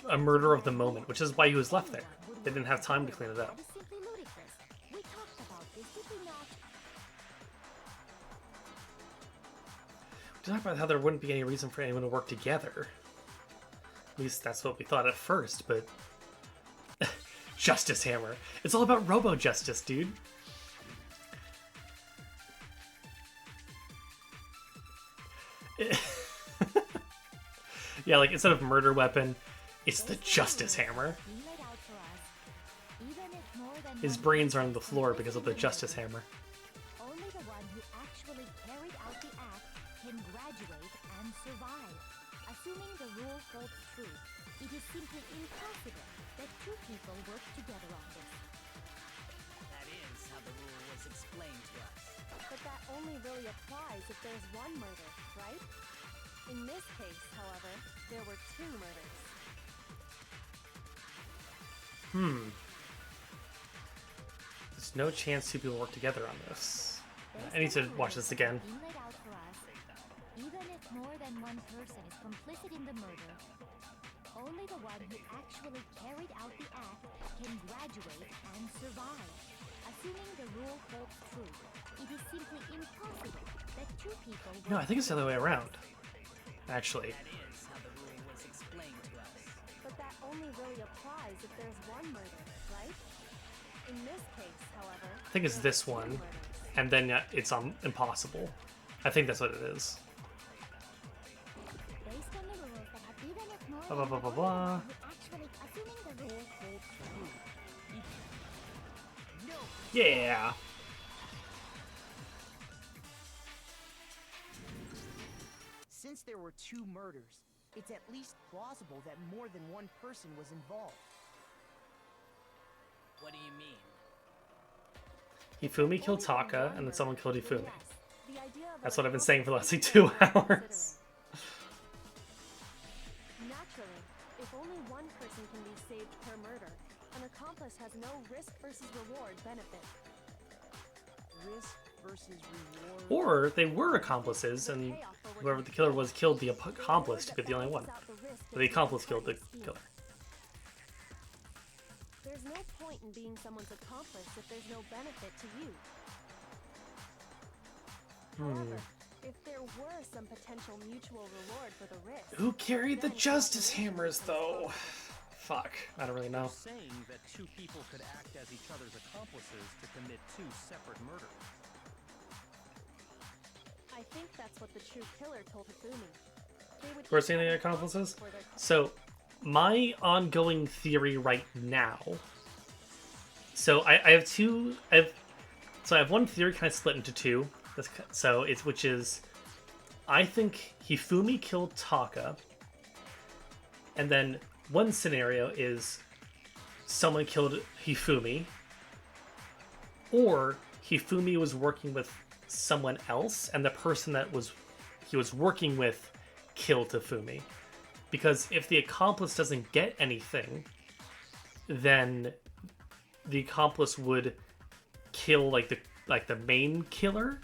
a murder of the moment, which is why he was left there. They didn't have time to clean it up. That is simply ludicrous. We talked about this, did we not? talk about how there wouldn't be any reason for anyone to work together. At least that's what we thought at first, but... Justice Hammer. It's all about Robo-Justice, dude. Yeah, like, instead of murder weapon, it's the Justice Hammer. His brains are on the floor because of the Justice Hammer. Only the one who actually carried out the act can graduate and survive. Assuming the rule holds true, it is simply impossible that two people work together on this. That is how the rule was explained to us. But that only really applies if there's one murder, right? In this case, however, there were two murders. There's no chance two people work together on this. I need to watch this again. Even if more than one person is complicit in the murder, only the one who actually carried out the act can graduate and survive. Assuming the rule holds true, it is simply impossible that two people... No, I think it's the other way around. Actually. That is how the rule was explained to us. But that only really applies if there's one murder, right? In this case, however... I think it's this one, and then it's impossible. I think that's what it is. Based on the rules that have even if more Blah, blah, blah, blah, blah. actually assuming the rule holds true. Yeah! Since there were two murders, it's at least plausible that more than one person was involved. What do you mean? Hifumi killed Taka, and then someone killed Hifumi. The idea of That's a what I've been saying for the last like 2 hours. Naturally, if only one person can be saved per murder, an accomplice has no risk versus reward benefit. Risk versus reward. Or they were accomplices, and whoever the killer was killed the accomplice to be the only one. But the accomplice killed the killer. There's no point in being someone's accomplice if there's no benefit to you. However, if there were some potential mutual reward for the risk... Who carried the Justice Hammers, though? Fuck, I don't really know. Saying that two people could act as each other's accomplices to commit two separate murders. I think that's what the true killer told Hifumi. We're seeing the accomplices? So, my ongoing theory right now... So, I have two... I have one theory kind of split into two. Which is... I think Hifumi killed Taka. And then one scenario is someone killed Hifumi. Or Hifumi was working with someone else, and the person that he was working with killed Hifumi. Because if the accomplice doesn't get anything, then the accomplice would kill the main killer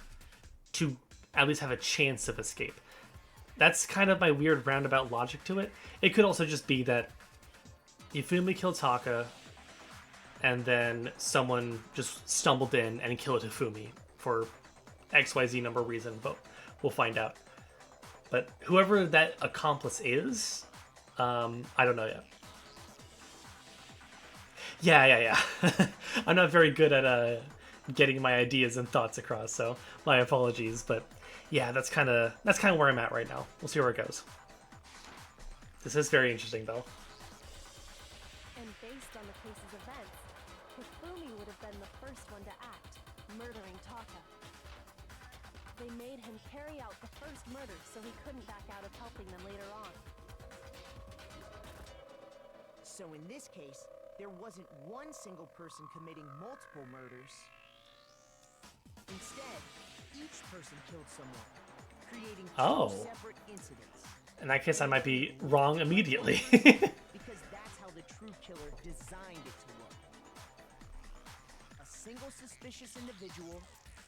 to at least have a chance of escape. That's kind of my weird roundabout logic to it. It could also just be that Hifumi killed Taka, and then someone just stumbled in and killed Hifumi for XYZ number reason, but we'll find out. But whoever that accomplice is, I don't know yet. Yeah. I'm not very good at getting my ideas and thoughts across, so my apologies. But yeah, that's kind of where I'm at right now. We'll see where it goes. This is very interesting, though. And based on the case's events, Hifumi would have been the first one to act, murdering Taka. They made him carry out the first murder so he couldn't back out of helping them later on. So in this case, there wasn't one single person committing multiple murders. Instead, each person killed someone, creating two separate incidents. In that case, I might be wrong immediately. Because that's how the true killer designed it to look. A single suspicious individual,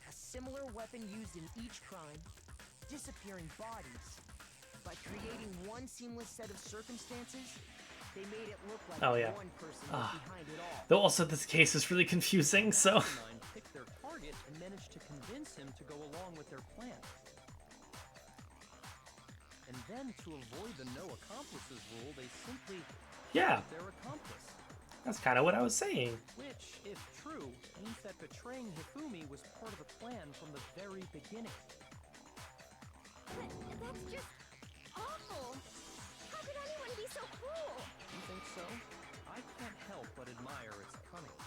a similar weapon used in each crime, disappearing bodies. By creating one seamless set of circumstances, they made it look like one person was behind it all. Though also this case is really confusing, so... Picked their target and managed to convince him to go along with their plan. And then, to avoid the no accomplices rule, they simply Yeah, killed their accomplice. that's kind of what I was saying. Which, if true, means that betraying Hifumi was part of the plan from the very beginning. But that's just awful. How could anyone be so cruel? You think so? I can't help but admire its cunning.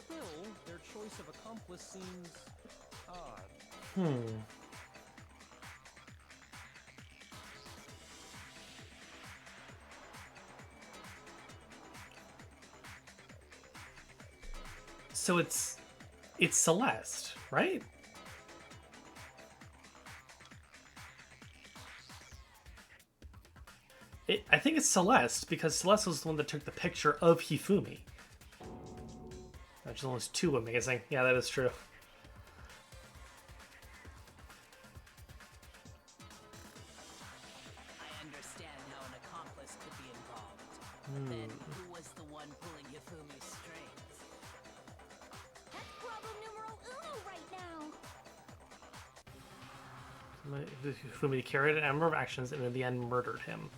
Still, their choice of accomplice seems odd. So it's Celeste, right? I think it's Celeste because Celeste was the one that took the picture of Hifumi. Which is almost too amazing. Yeah, that is true. I understand how an accomplice could be involved. But then, who was the one pulling Hifumi's strings? That's problem numero uno right now. Hifumi carried a number of actions and in the end murdered him.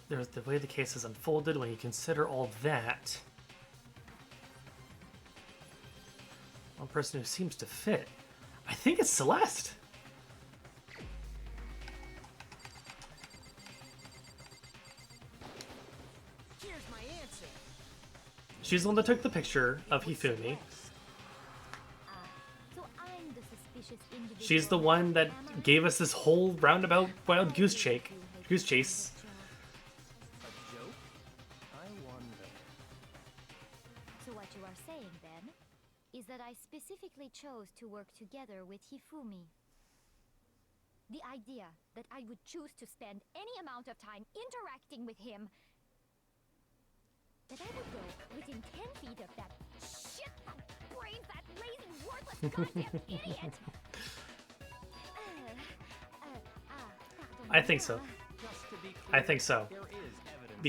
There's the way the case is unfolded. When you consider all that, one person who seems to fit, I think it's Celeste. Here's my answer. She's the one that took the picture of Hifumi. So I'm the suspicious individual. She's the one that gave us this whole roundabout wild goose chase. A joke? I wonder. So what you are saying then is that I specifically chose to work together with Hifumi. The idea that I would choose to spend any amount of time interacting with him, that I would go within 10 feet of that shit brain fat lazy worthless goddamn idiot. I think so. Just to be I clear, think so. there is evidence.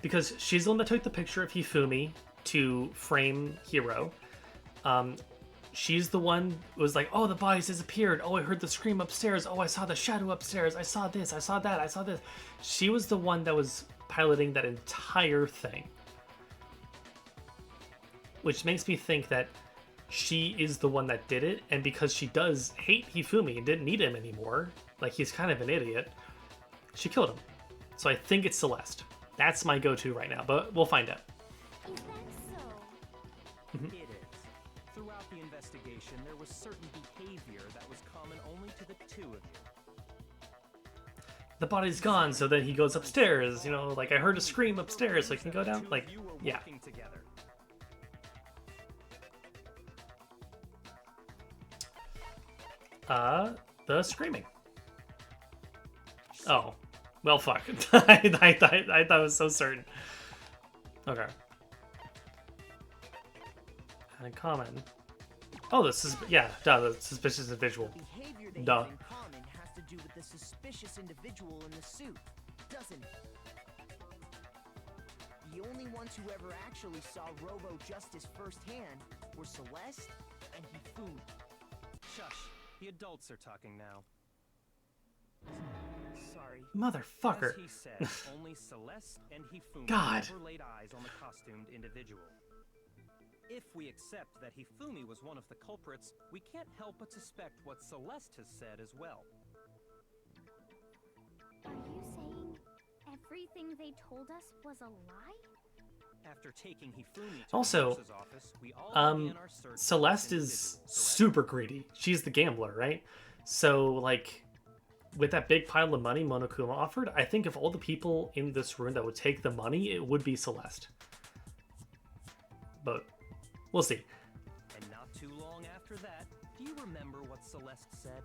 Because she's the one that took the picture of Hifumi to frame Hiro. She's the one who was like, oh, the bodies disappeared. Oh, I heard the scream upstairs. Oh, I saw the shadow upstairs. I saw this. I saw that. I saw this. She was the one that was piloting that entire thing. Which makes me think that she is the one that did it. And because she does hate Hifumi and didn't need him anymore, like he's kind of an idiot, she killed him. So I think it's Celeste. That's my go-to right now, but we'll find out. Is that so? It is. Throughout the investigation, there was certain behavior that was common only to the two of you. The body's gone, so then he goes upstairs. You know, like I heard a scream upstairs, so I can go down. Like, You were yeah. working together. The screaming. Oh, well, fuck. I thought it was so certain. Okay. Uncommon. Oh, this is the suspicious individual. The behavior they Duh. have in common has to do with the suspicious individual in the suit, doesn't it? The only ones who ever actually saw Robo Justice firsthand were Celeste and Hifumi. Shush. The adults are talking now. Sorry. Motherfucker. As he said, only Celeste and Hifumi God. ever laid eyes on the costumed individual. If we accept that Hifumi was one of the culprits, we can't help but suspect what Celeste has said as well. Are you saying everything they told us was a lie? After taking Hifumi to Also, the nurse's office, we all began our search for Celeste this is individual, correct? super greedy. She's the gambler, right? So, like, with that big pile of money Monokuma offered, I think of all the people in this room that would take the money, it would be Celeste. But we'll see. And not too long after that, do you remember what Celeste said?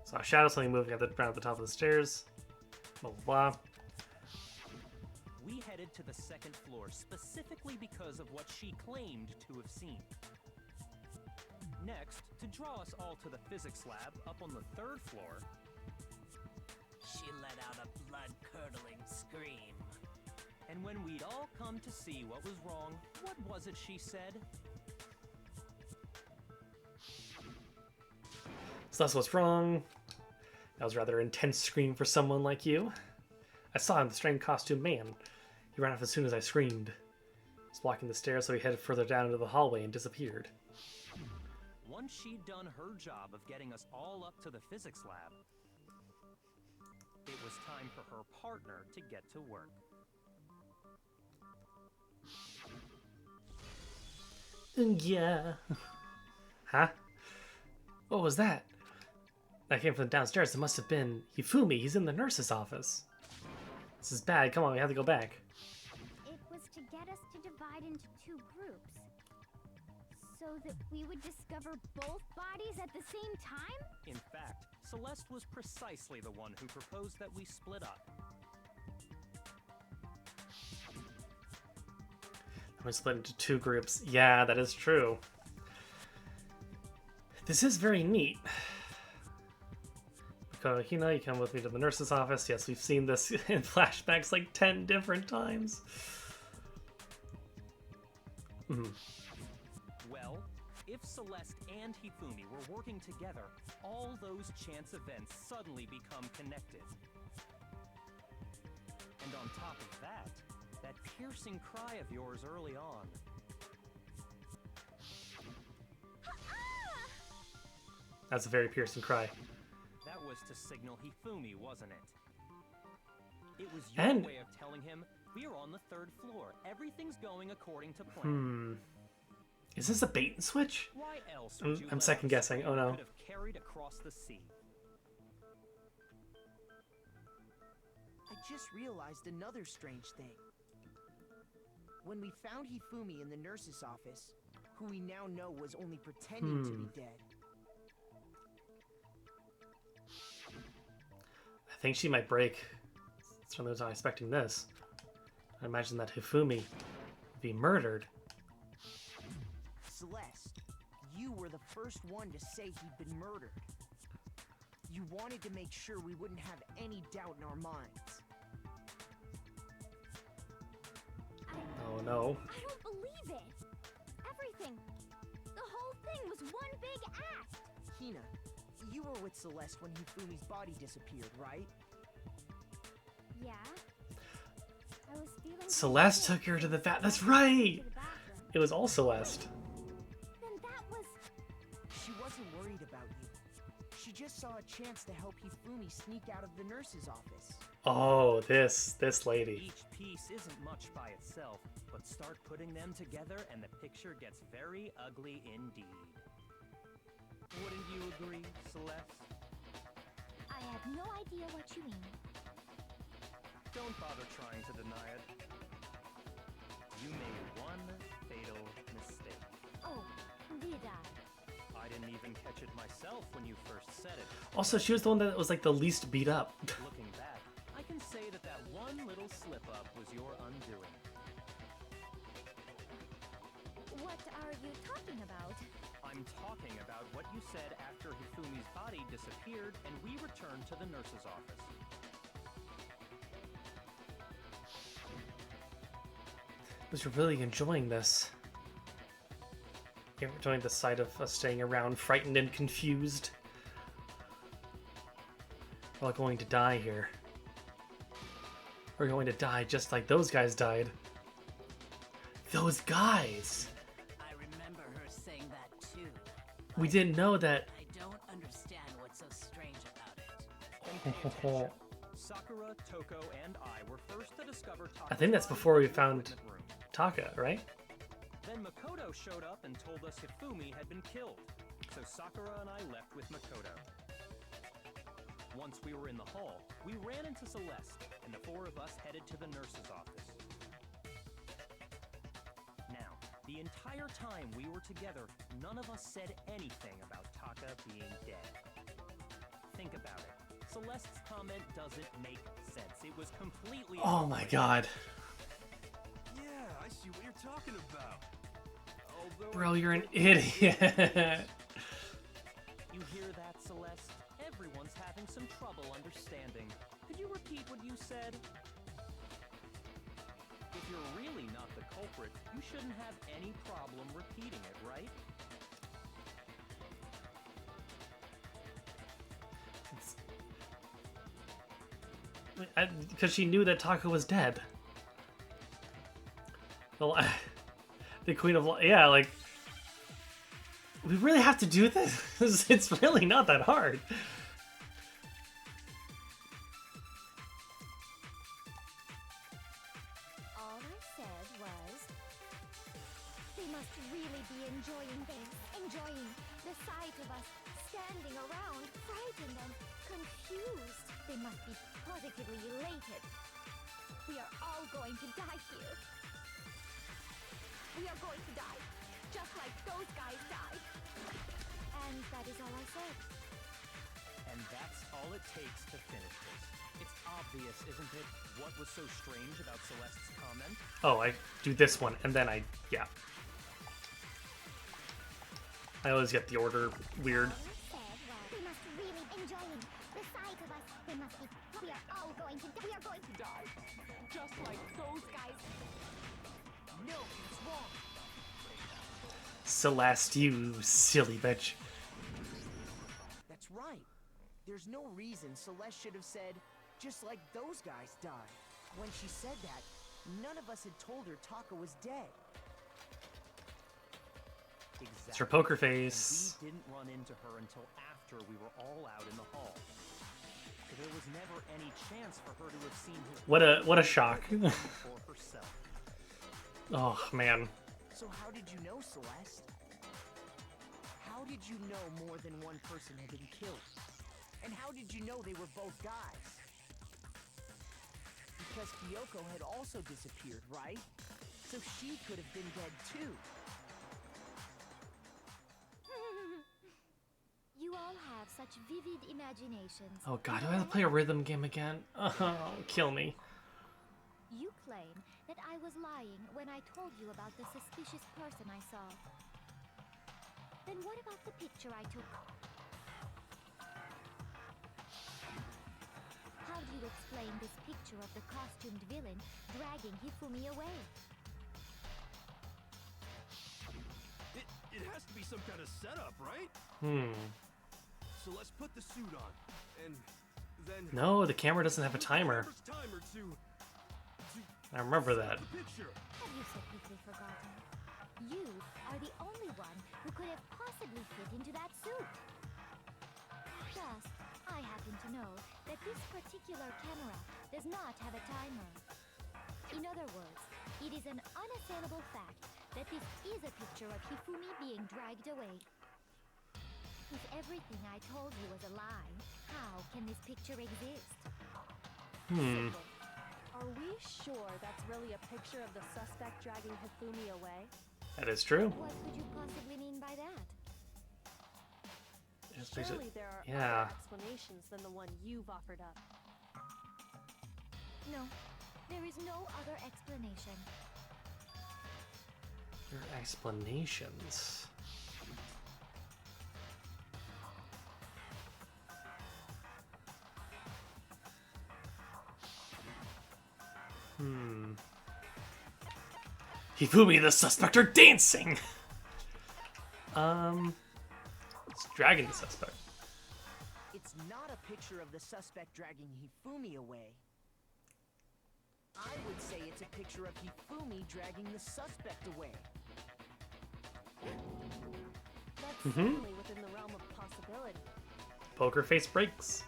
So I shadow something moving around at the top of the stairs. Blah, blah, blah. We headed to the second floor specifically because of what she claimed to have seen. Next, to draw us all to the physics lab up on the third floor, She let out a blood-curdling scream. And when we'd all come to see what was wrong, what was it she said? So that's what's wrong. That was a rather intense scream for someone like you. I saw him, the strange costume man. He ran off as soon as I screamed. He was blocking the stairs, so he headed further down into the hallway and disappeared. Once she'd done her job of getting us all up to the physics lab, it was time for her partner to get to work. Yeah. Huh? What was that? That came from downstairs. It must have been Hifumi. He's in the nurse's office. This is bad. Come on, we have to go back. It was to get us to divide into two groups. So that we would discover both bodies at the same time? In fact, Celeste was precisely the one who proposed that we split up. We split into two groups. Yeah, that is true. This is very neat. Hina, you come with me to the nurse's office. Yes, we've seen this in flashbacks like 10 different times. Well, if Celeste and Hifumi were working together, all those chance events suddenly become connected. And on top of that piercing cry of yours early on. That's a very piercing cry. That was to signal Hifumi, wasn't it? It was your And way of telling him, we're on the 3rd floor. Everything's going according to plan. Is this a bait and switch? Why else would you I'm let second us guessing. Oh no. could have carried across the sea? I just realized another strange thing. When we found Hifumi in the nurse's office, who we now know was only pretending to be dead. I think she might break. Certainly was not expecting this. I imagine that Hifumi would be murdered. Celeste, you were the first one to say he'd been murdered. You wanted to make sure we wouldn't have any doubt in our minds. Oh no. I don't believe it! Everything, the whole thing was one big act! Hina, you were with Celeste when Hifumi's body disappeared, right? Yeah. I was feeling Celeste took her to the vat. That's right! It was all Celeste. Then that was... She wasn't worried about you. She just saw a chance to help Hifumi sneak out of the nurse's office. Oh, this lady. Each piece isn't much by itself, but start putting them together and the picture gets very ugly indeed. Wouldn't you agree, Celeste? I have no idea what you mean. Don't bother trying to deny it. You made one fatal mistake. Oh, did I? I didn't even catch it myself when you first said it. Also, she was the one that was like the least beat up. Looking back, I can say that that one little slip-up was your undoing. What are you talking about? I'm talking about what you said after Hifumi's body disappeared and we returned to the nurse's office. Was really enjoying this. You're enjoying the sight of us staying around, frightened and confused. We're all going to die here. We're going to die just like those guys died. Those guys! I remember her saying that too. We didn't know that. I don't understand what's so strange about it. Then pay attention. Sakura, Toko, and I were first to discover Taka's I think that's body before we in the found equipment room. Taka, right? Then Makoto showed up and told us Hifumi had been killed, so Sakura and I left with Makoto. Once we were in the hall, we ran into Celeste, and the 4 of us headed to the nurse's office. Now, the entire time we were together, none of us said anything about Taka being dead. Think about it. Celeste's comment doesn't make sense. It was completely... Oh my god. Yeah, I see what you're talking about. Although Bro, you're an idiot. You hear that, Celeste? Everyone's having some trouble understanding. Could you repeat what you said? you're really not the culprit, you shouldn't have any problem repeating it, right? Because she knew that Taka was dead. The Queen of yeah, like we really have to do this. It's really not that hard. All I said was, they must really be enjoying this, enjoying the sight of us standing around, frightened and confused. They must be positively elated. We are all going to die here. We are going to die, just like those guys died. And that is all I said. And that's all it takes to finish this. It's obvious, isn't it, what was so strange about Celeste's comment? Oh, I do this one, and then yeah. I always get the order weird. They must really enjoying the sight of us. They must be. We are all going to die. We are going to die, just like those guys. No, it's wrong. Celeste, you silly bitch. That's right. There's no reason Celeste should have said, just like those guys died. When she said that, none of us had told her Taka was dead. Exactly. It's her poker face. And we didn't run into her until after we were all out in the hall. So there was never any chance for her to have seen his What a shock. for herself. Oh man. So how did you know, Celeste? How did you know more than one person had been killed? And how did you know they were both guys? Because Kyoko had also disappeared, right? So she could have been dead too. You all have such vivid imaginations. Oh god, do I have to play a rhythm game again? Oh, kill me. You claim that I was lying when I told you about the suspicious person I saw. Then what about the picture I took? How do you explain this picture of the costumed villain dragging Hifumi away? It has to be some kind of setup, right? So let's put the suit on, and then... No, the camera doesn't have a timer. Timer to I remember that. the picture. Have you so quickly forgotten? You are the only one who could have possibly fit into that suit. Thus, I happen to know that this particular camera does not have a timer. In other words, it is an unassailable fact that this is a picture of Hifumi being dragged away. If everything I told you was a lie, how can this picture exist? Simple. Are we sure that's really a picture of the suspect dragging Hifumi away? That is true. What could you possibly mean by that? Surely there are yeah. other explanations than the one you've offered up. No, there is no other explanation. Your explanations. Hifumi, the suspect, are dancing! It's dragging the suspect. It's not a picture of the suspect dragging Hifumi away. I would say it's a picture of Hifumi dragging the suspect away. That's certainly within the realm of possibility. Poker face breaks.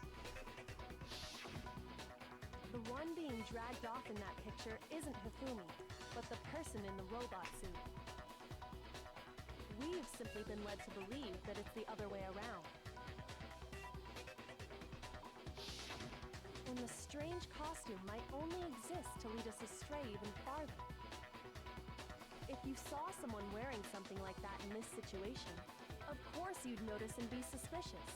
The one being dragged off in that picture isn't Hifumi, but the person in the robot suit. We've simply been led to believe that it's the other way around. And the strange costume might only exist to lead us astray even farther. If you saw someone wearing something like that in this situation, of course you'd notice and be suspicious.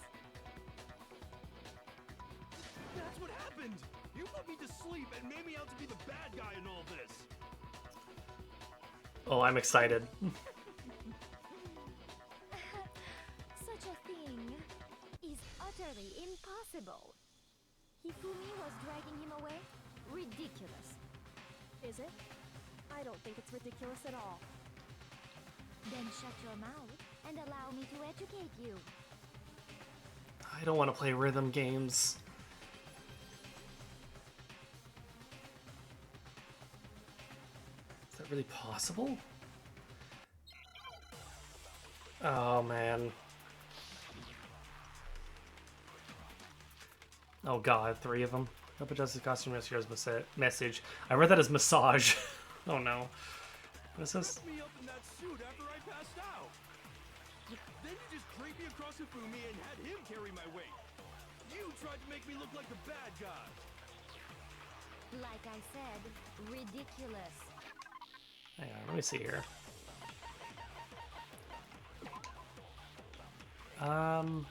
That's what happened! You put me to sleep and made me out to be the bad guy in all this! Oh, I'm excited. Such a thing is utterly impossible. Hifumi was dragging him away? Ridiculous. Is it? I don't think it's ridiculous at all. Then shut your mouth and allow me to educate you. I don't want to play rhythm games. Is that really possible? Oh, man. Oh god, 3 of them. Hope it does the costume yester's message. I read that as massage. Oh no. What is this? Me up in that suit after I passed out. Then you just dragged me across Hifumi and had him carry my weight. You tried to make me look like the bad guy. Like I said, ridiculous. Hang on, let me see here. I don't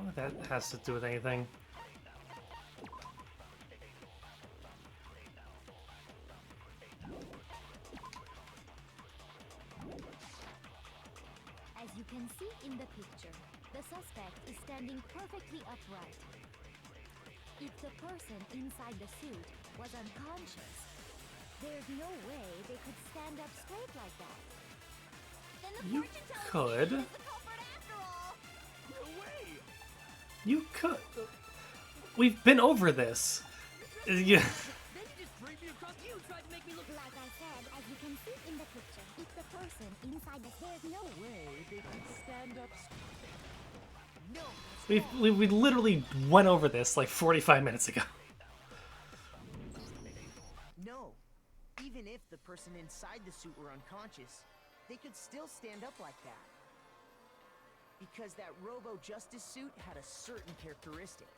know if that has to do with anything. As you can see in the picture, the suspect is standing perfectly upright. If the person inside the suit was unconscious, there's no way they could stand up straight like that. Then the You fortune teller could. is the culprit after all. No way! You could. We've been over this. Yeah. Then you just dragged me across. You tried to make me look Like I said, as you can see in the picture, if the person inside the there's no way they could stand up straight. No. We literally went over this like 45 minutes ago. No. Even if the person inside the suit were unconscious, they could still stand up like that. Because that Robo-Justice suit had a certain characteristic.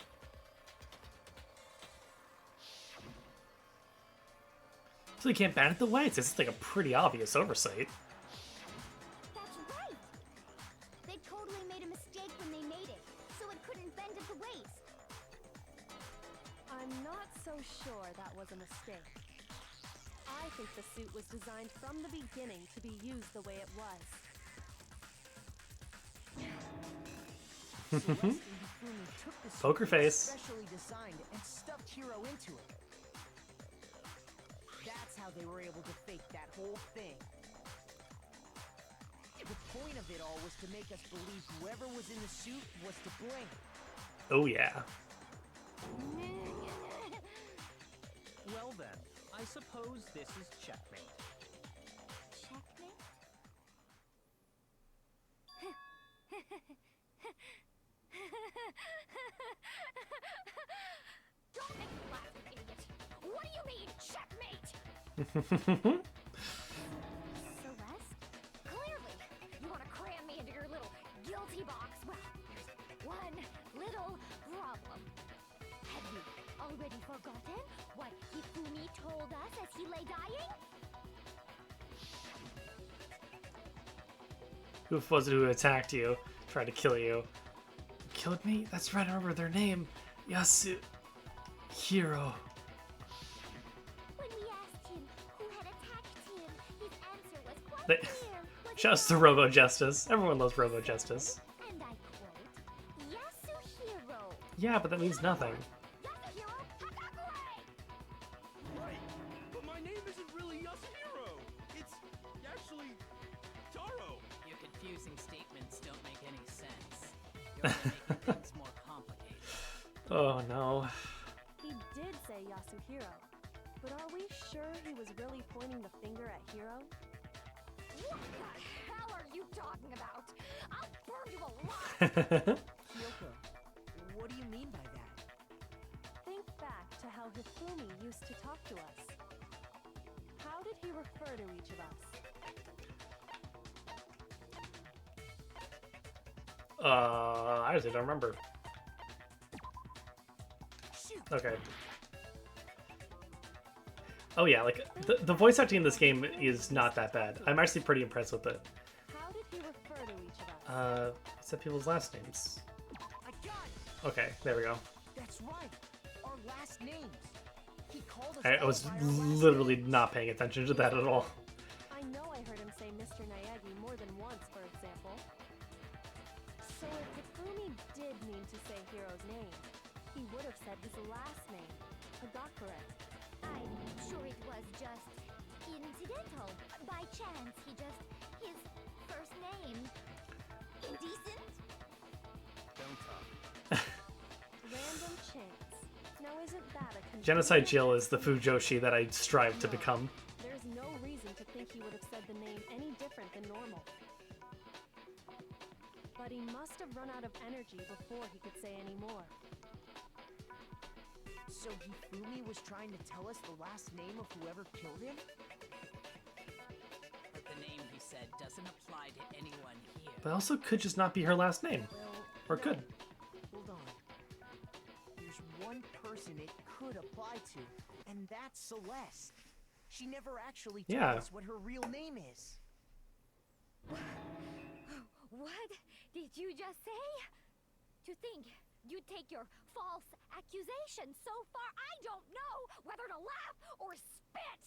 So they can't ban it the way. It's like a pretty obvious oversight. That's right. They totally made a mistake when they made it, so it couldn't bend at the waist. I'm not so sure that was a mistake. I think the suit was designed from the beginning to be used the way it was. Celeste and Hifumi took the suit Poker they face. specially designed and stuffed Hero into it. That's how they were able to fake that whole thing. The point of it all was to make us believe whoever was in the suit was to blame. Oh yeah. Well then, I suppose this is checkmate. Checkmate? Don't make me laugh, you idiot. What do you mean, checkmate? Celeste? Clearly, you want to cram me into your little guilty box. Well, there's one little problem. Have you already forgotten what Hifumi told us as he lay dying? Who was it who attacked you? Tried to kill you. Killed me? That's right, I remember their name. Yasu... Hiro. When we asked him who had attacked him, his answer was quite They- clear. Was Just the it Robo Justice. Everyone loves Robo Justice. And I quote, Yasuhiro. Yeah, but that means nothing. Yasuhiro Hakakure! Right, but my name isn't really Yasuhiro. It's actually Taro. Your confusing statements don't make any sense. You're only making things more complicated. Oh no. He did say Yasuhiro, but are we sure he was really pointing the finger at Hiro? What the hell are you talking about? I'll burn you alive! Kyoko, what do you mean by that? Think back to how Hifumi used to talk to us. How did he refer to each of us? I just don't remember. Okay. Oh yeah, like, the voice acting in this game is not that bad. I'm actually pretty impressed with it. How did he refer to each of us? What's that people's last names? I got it! Okay, there we go. That's right. Our last names. He called us I all was by our last literally names. not paying attention to that at all. I know I heard him say Mr. Nayagi more than once, for example. So if Hifumi did mean to say Hiro's name, he would have said his last name, Hagakure. I'm sure it was just incident. accidental. By chance, his first name. Indecent? Don't talk. Random chance. Now isn't that a Genocide Jill is the Fujoshi that I strive to become. There's no reason to think he would have said the name any different than normal. But he must have run out of energy before he could say any more. So Hifumi was trying to tell us the last name of whoever killed him? But the name he said doesn't apply to anyone here. But also could just not be her last name. Or no. could. Hold on. There's one person it could apply to, and that's Celeste. She never actually told us what her real name is. What did you just say? To think you'd take your false accusation so far, I don't know whether to laugh or spit!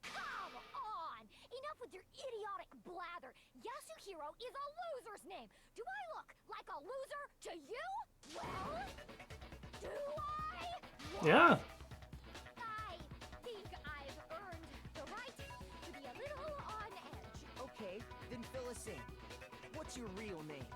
Come on! Enough with your idiotic blather! Yasuhiro is a loser's name! Do I look like a loser to you? Well, do I? What? Yeah. I think I've earned the right to be a little on edge. Okay, then fill us in. What's your real name?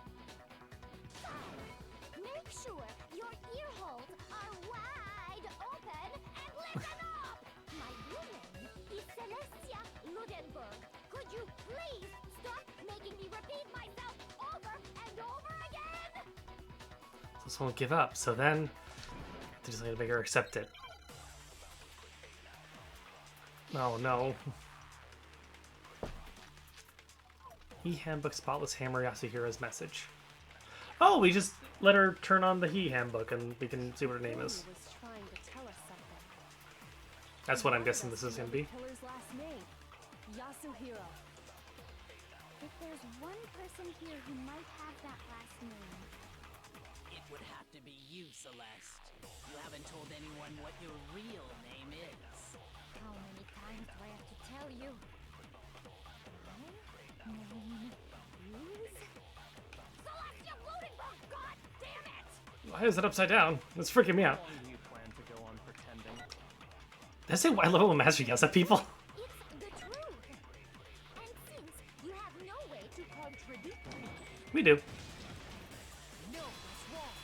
Make sure your ear holes are wide open and listen up! My real name is Celestia Ludenberg. Could you please stop making me repeat myself over and over again? This won't give up, so then they're just gonna make her accept it. Oh no. E-handbook spotless hammer Yasuhira's message. Oh, we just let her turn on the E-handbook and we can see what her name is. He was trying to tell us something. That's what I'm guessing this is gonna be. Killer's last name, Yasuhiro. If there's one person here who might have that last name, It would have to be you, Celeste. You haven't told anyone what your real name is. How many times do I have to tell you? My name is Celestia Ludenberg! God damn it! Why is it upside down? It's freaking me How out. long do you plan to go on pretending? Did I say I love it when Master yells at people? It's the truth. And since you have no way to contradict me, We do. No, that's wrong.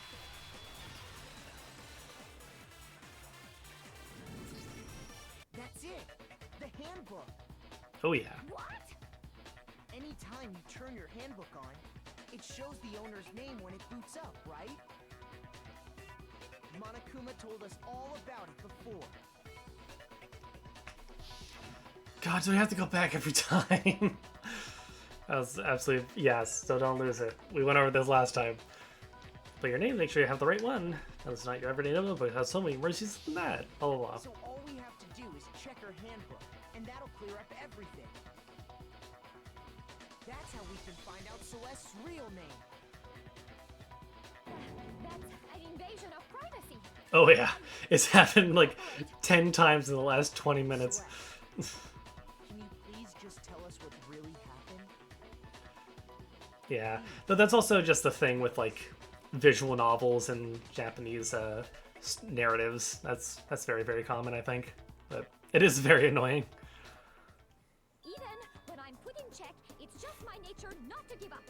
That's it. The handbook. Oh yeah. what? Anytime you turn your handbook on, it shows the owner's name when it boots up, right? Monokuma told us all about it before. God, do we have to go back every time? That was absolutely yes, so don't lose it. We went over this last time. But your name, make sure you have the right one. That's not your everyday notebook, it has so many mercies than that. Blah blah blah. So all we have to do is check her handbook, and that'll clear up everything. That's how we can find out Celeste's real name. That's an invasion of privacy. Oh yeah. It's happened like 10 times in the last 20 minutes. Celeste, can you please just tell us what really happened? Yeah. But that's also just the thing with like visual novels and Japanese narratives. That's very, very common, I think. But it is very annoying. Even when I'm put in check, it's just my nature not to give up.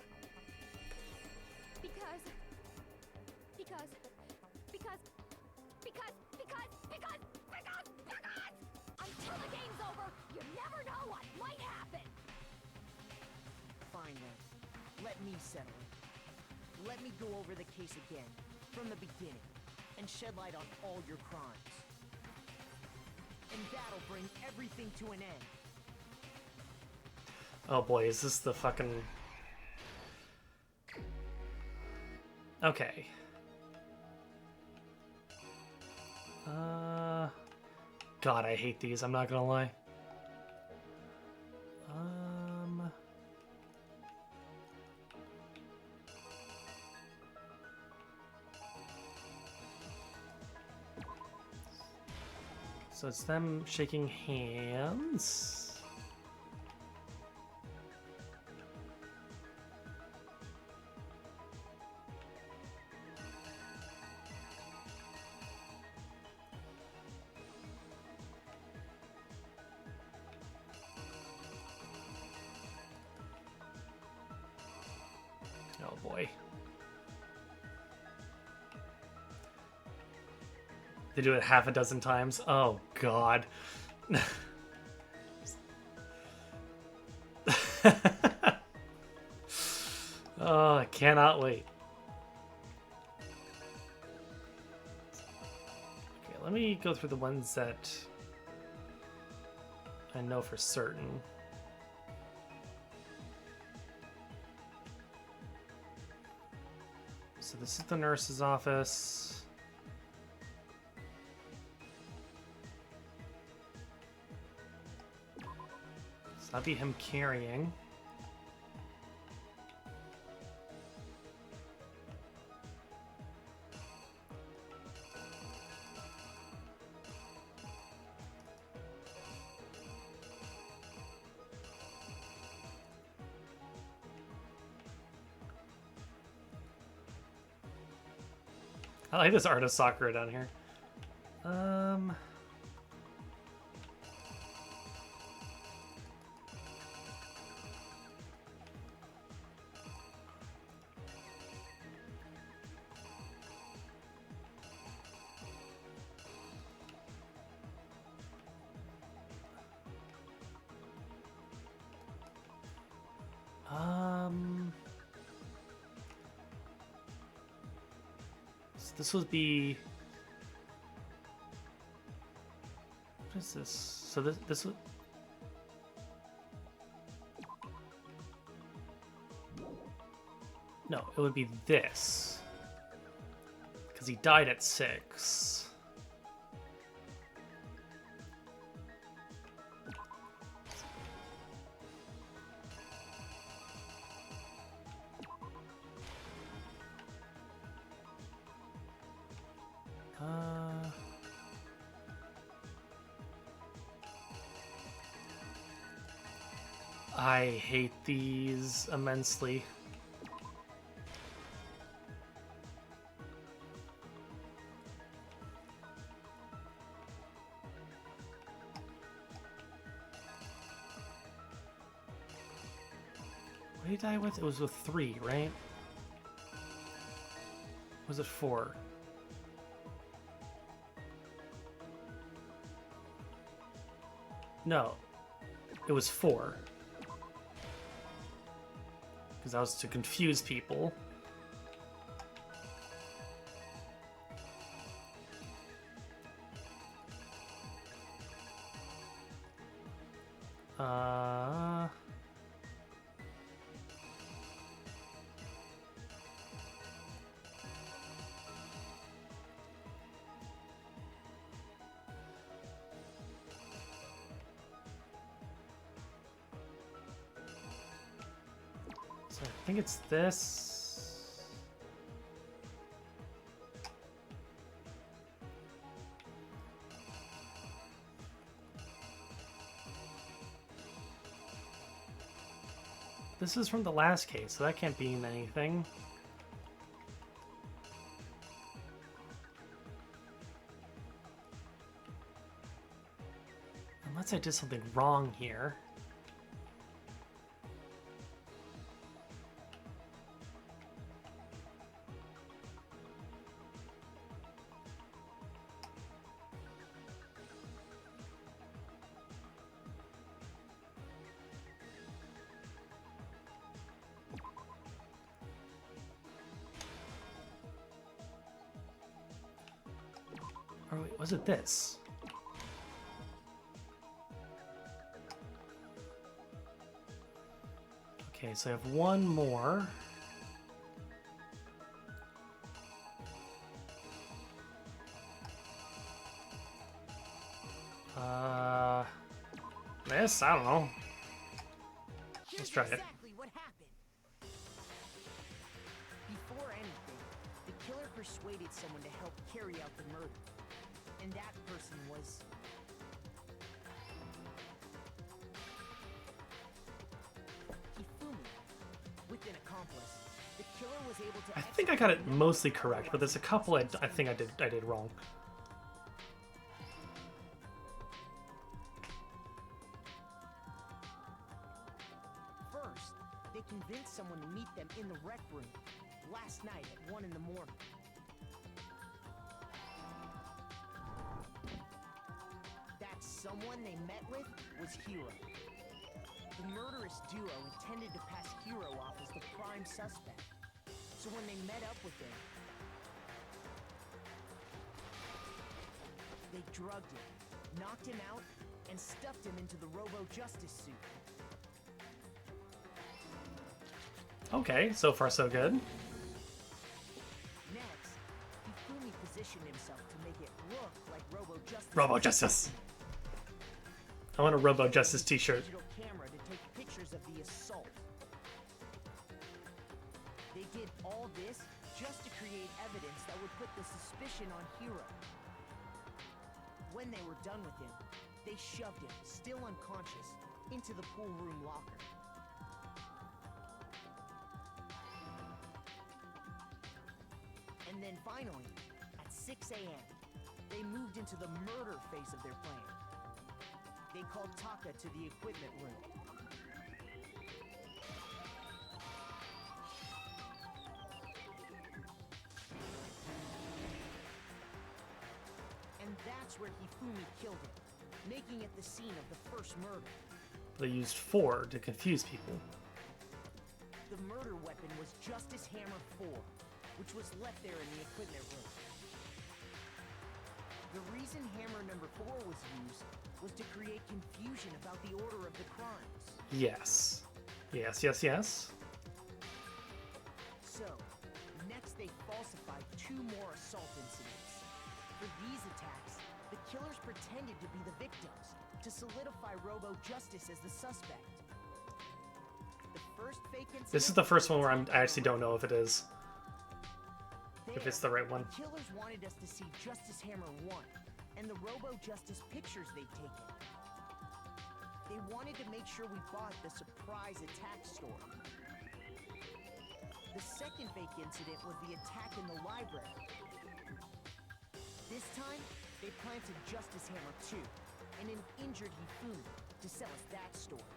Because until the game's over, you never know what might happen. Fine then. Let me settle it. Let me go over the case again, from the beginning, and shed light on all your crimes. And that'll bring everything to an end. Oh boy, is this the fucking... Okay. God, I hate these, I'm not gonna lie. So it's them shaking hands. boy. They do it half a dozen times. Oh god. Oh, I cannot wait. Okay, let me go through the ones that I know for certain. So this is the nurse's office. So that'd be him carrying. I like this art of Sakura down here. So this would be. What is this? So this would. No, it would be this. Because he died at 6. I hate these immensely. What did he die with? It was with 3, right? Was it 4? No, it was 4. Because that was to confuse people. So I think it's this. This is from the last case, so that can't mean anything. Unless I did something wrong here. Or wait, was it this? Okay, so I have one more. This? I don't know. Let's try it. Exactly what happened. Before anything, the killer persuaded someone to help carry out the murder. And that person was... Hifumi. With an accomplice, the killer was able to... I think I got it mostly correct, but there's a couple I think I did wrong. First, they convince someone to meet them in the rec room last night at 1 in the morning. That someone they met with was Hiro. The murderous duo intended to pass Hiro off as the prime suspect. So when they met up with him, they drugged him, knocked him out, and stuffed him into the Robo-Justice suit. Okay, so far so good. Next, Hifumi positioned himself to make it look like Robo-Justice. Robo-Justice. I want a Robo-Justice t-shirt. Digital camera to take pictures of the assault. They did all this just to create evidence that would put the suspicion on Hiro. When they were done with him, they shoved him, still unconscious, into the pool room locker. And then finally, at 6 a.m., they moved into the murder phase of their plan. They called Taka to the equipment room. And that's where Hifumi killed him, making it the scene of the first murder. They used 4 to confuse people. The murder weapon was Justice Hammer 4, which was left there in the equipment room. The reason hammer number 4 was used was to create confusion about the order of the crimes. Yes. Yes, yes, yes. So, next they falsified 2 more assault incidents. For these attacks, the killers pretended to be the victims to solidify Robo-Justice as the suspect. The first fake incident... This is the first one where I actually don't know if it is. If it's the right one. The killers wanted us to see Justice Hammer 1 and the Robo-Justice pictures they'd taken. They wanted to make sure we bought the surprise attack store. The second fake incident was the attack in the library. This time, they planted Justice Hammer 2 and an injured Hifumi to sell us that story.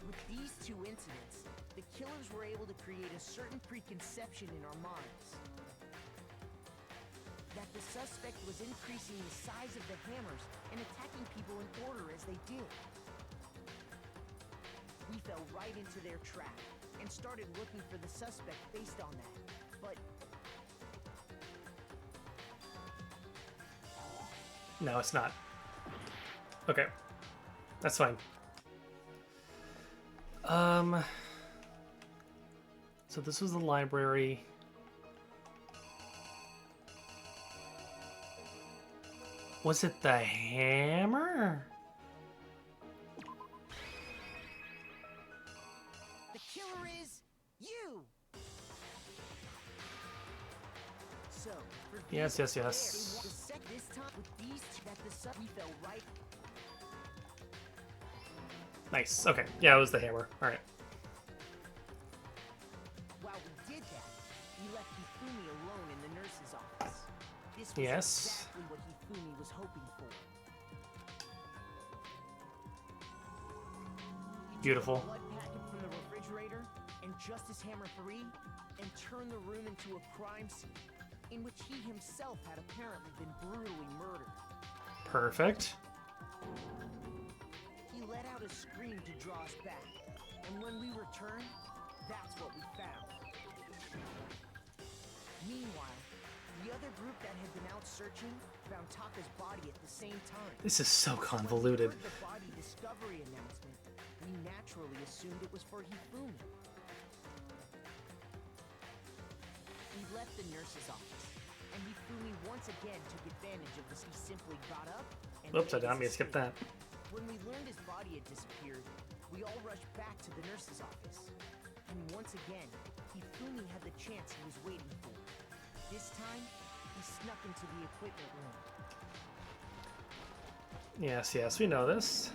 With these 2 incidents, the killers were able to create a certain preconception in our minds. That the suspect was increasing the size of the hammers and attacking people in order as they did. We fell right into their trap and started looking for the suspect based on that. But No, it's not. Okay. That's fine. So this was the library. Was it the hammer? the killer is you! So, for Yes, these yes, yes. the sec this time with these 2 that we fell right. Nice. Okay. Yeah, it was the hammer. All right. While we did that, we left Hifumi alone in the nurse's office. This was Yes. exactly what Hifumi was hoping for. He Beautiful. took a blood packet from the refrigerator and Justice Hammer 3 and turned the room into a crime scene in which he himself had apparently been brutally murdered. Perfect. He let out a scream to draw us back, and when we returned, that's what we found. Meanwhile, the other group that had been out searching found Taka's body at the same time. This is so When we convoluted. heard the body discovery announcement, we naturally assumed it was for Hifumi. We left the nurse's office, and Hifumi once again took advantage of this. He simply got up and Oops, I made didn't mean his to skip escape. that. When we learned his body had disappeared, we all rushed back to the nurse's office. And once again, Hifumi had the chance he was waiting for. This time, he snuck into the equipment room. Yes, yes, we know this.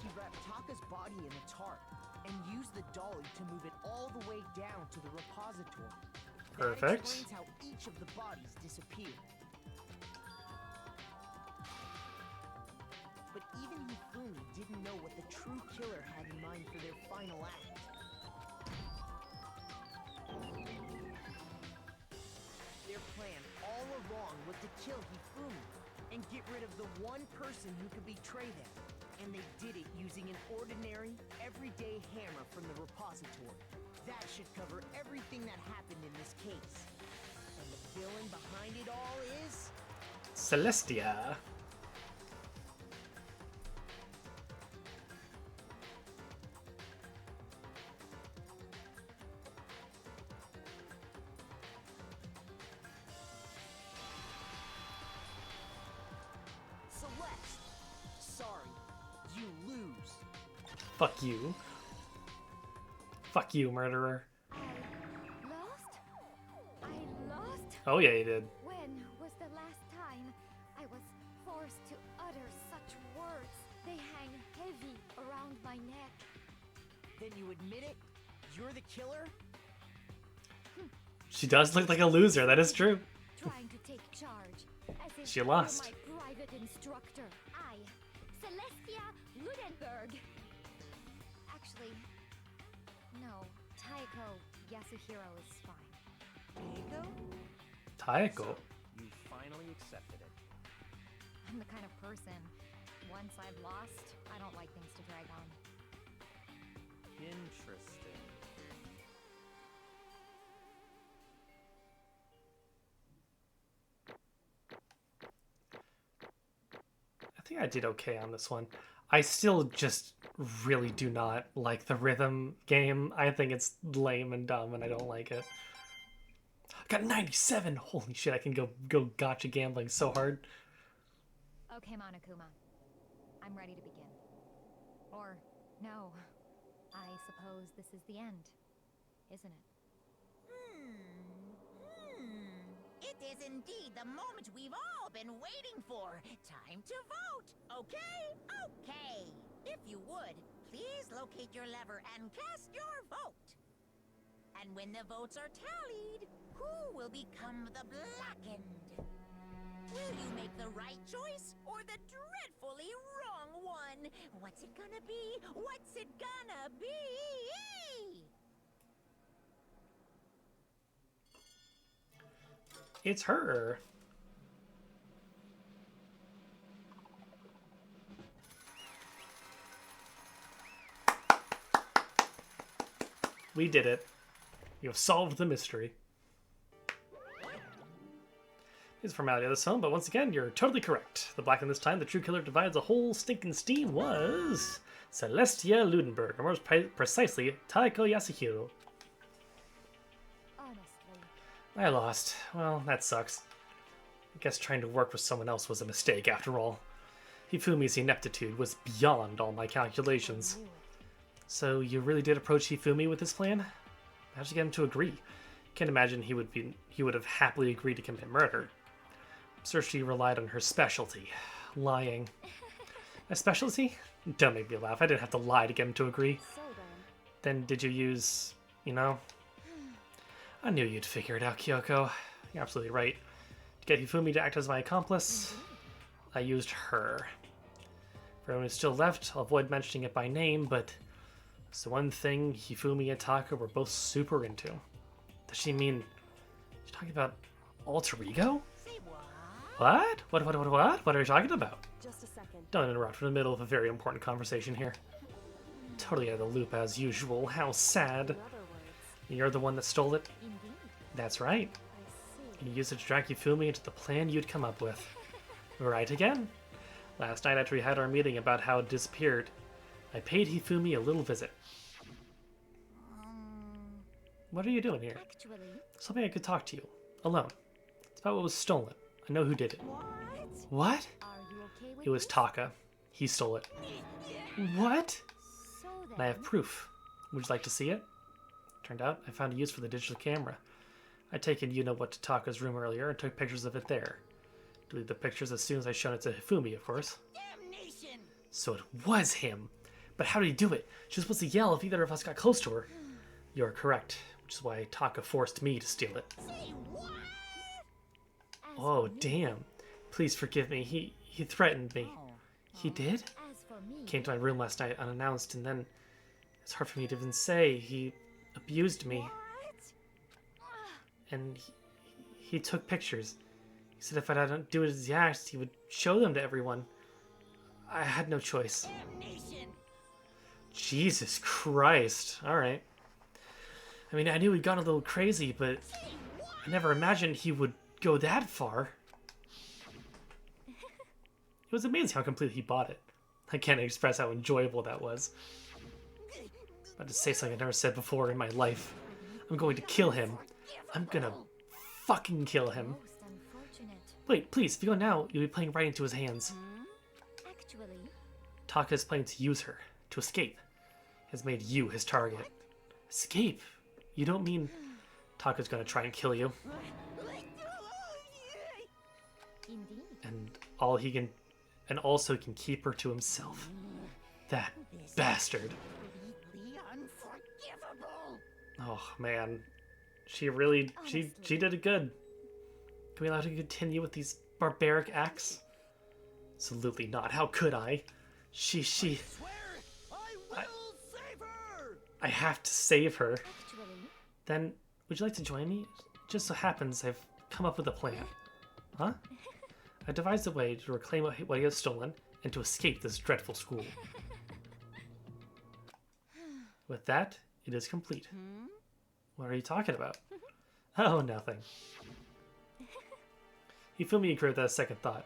He wrapped Taka's body in a tarp and used the dolly to move it all the way down to the repository. That Perfect. explains how each of the bodies disappeared. But even Hifumi Hifumi didn't know what the true killer had in mind for their final act. Their plan all along was to kill Hifumi and get rid of the one person who could betray them. And they did it using an ordinary, everyday hammer from the repository. That should cover everything that happened in this case. And the villain behind it all is... Celestia. Celeste. Sorry, you lose. Fuck you. Fuck you, murderer. I lost? Oh yeah, you did. When was the last time I was forced to utter such words? They hang heavy around my neck. Then you admit it? You're the killer? She does look like a loser, that is true. Trying to take charge. As if She you're lost. my private instructor. I, Celestia Ludenberg. Actually, no. Taiko Yasuhiro is fine. Diego? Taeko. You finally accepted it. I'm the kind of person, once I've lost, I don't like things to drag on. Interesting. I think I did okay on this one. I still just really do not like the rhythm game. I think it's lame and dumb and I don't like it. I got 97! Holy shit, I can go gotcha gambling so hard. Okay, Monokuma. I'm ready to begin. Or, no. I suppose this is the end, isn't it? It is indeed the moment we've all been waiting for. Time to vote. Okay? Okay. If you would, please locate your lever and cast your vote. And when the votes are tallied, who will become the blackened? Will you make the right choice or the dreadfully wrong one? What's it gonna be? What's it gonna be? It's her. We did it. You have solved the mystery. It's a formality of this home, but once again, you're totally correct. The black in this time, the true killer divides a whole stinking steam was Celestia Ludenberg, or more precisely, Taiko Yasuhiro. Honestly. I lost. Well, that sucks. I guess trying to work with someone else was a mistake after all. Hifumi's ineptitude was beyond all my calculations. So you really did approach Hifumi with this plan? How'd you get him to agree? Can't imagine he would have happily agreed to commit murder. So she relied on her specialty, lying. A specialty? Don't make me laugh. I didn't have to lie to get him to agree. So Then did you use, you know? I knew you'd figure it out, Kyoko. You're absolutely right. To get Hifumi to act as my accomplice, I used her. For anyone who's still left, I'll avoid mentioning it by name, but it's the one thing Hifumi and Taka were both super into. Does she mean she's talking about alter ego? Say What? What? What are you talking about? just a second. Don't interrupt. We're in the middle of a very important conversation here. Totally out of the loop as usual. How sad. In other words, You're the one that stole it? Indeed. That's right. I see. You used it to drag Hifumi into the plan you'd come up with. Right again. Last night after we had our meeting about how it disappeared, I paid Hifumi a little visit. What are you doing here? Actually, Something I could talk to you. Alone. It's about what was stolen. I know who did it. What? are you okay with It was this? Taka. He stole it. What? So then, And I have proof. Would you like to see it? Turned out I found a use for the digital camera. I taken you know what to Taka's room earlier and took pictures of it there. Deleted the pictures as soon as I shown it to Hifumi, of course. damnation! So it was him. But how did he do it? She was supposed to yell if either of us got close to her. You're correct, which is why Taka forced me to steal it. Say what? as Oh, for me- damn. Please forgive me. He threatened me. He did? As for me, Came to my room last night unannounced, and then it's hard for me to even say. He abused me. And he took pictures. He said if I didn't do as he asked, he would show them to everyone. I had no choice. Damnation! Jesus Christ. Alright. I mean, I knew he'd gone a little crazy, but I never imagined he would go that far. It was amazing how completely he bought it. I can't express how enjoyable that was. I'm about to say something I never said before in my life. I'm going to kill him. I'm gonna fucking kill him. most unfortunate. Wait, please, if you go now, you'll be playing right into his hands. Actually, Taka is planning to use her, to escape. Has made you his target. Escape? You don't mean Taka's gonna try and kill you. indeed. And all he can, and also can keep her to himself. That bastard. Completely unforgivable! Oh man, she really, she did it good. Can we allow her to continue with these barbaric acts? Absolutely not. How could I? She. Swear I will save her! I have to save her. Actually, Then, would you like to join me? Just so happens I've come up with a plan. Huh? I devised a way to reclaim what he has stolen and to escape this dreadful school. With that, it is complete. What are you talking about? Oh, nothing. Hifumi agreed with that second thought.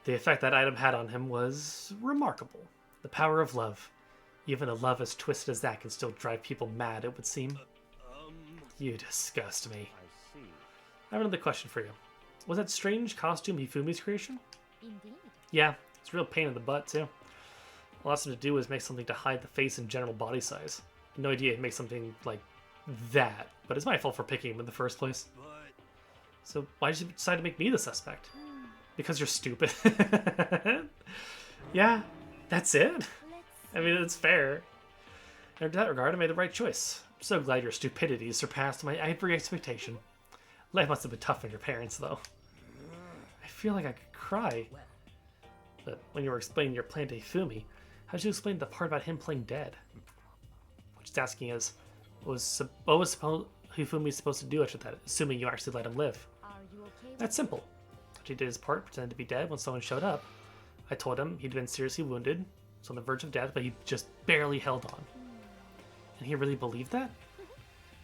The effect that item had on him was remarkable. The power of love. Even a love as twisted as that can still drive people mad, it would seem. You disgust me. I see. I have another question for you. Was that strange costume Hifumi's creation? indeed. Yeah, it's a real pain in the butt, too. All I asked him to do was make something to hide the face and general body size. No idea he'd make something like that, but it's my fault for picking him in the first place. But So why did you decide to make me the suspect? Because you're stupid. Yeah, that's it. Let's I mean, it's fair. In that regard, I made the right choice. I'm so glad your stupidity surpassed my every expectation. Life must have been tough on your parents, though. I feel like I could cry. But when you were explaining your plan to Hifumi, how'd you explain the part about him playing dead? What she's asking is, what was Hifumi supposed to do after that, assuming you actually let him live? Are you okay with That's simple. He did his part, pretended to be dead when someone showed up. I told him he'd been seriously wounded, was on the verge of death, but he just barely held on. And he really believed that?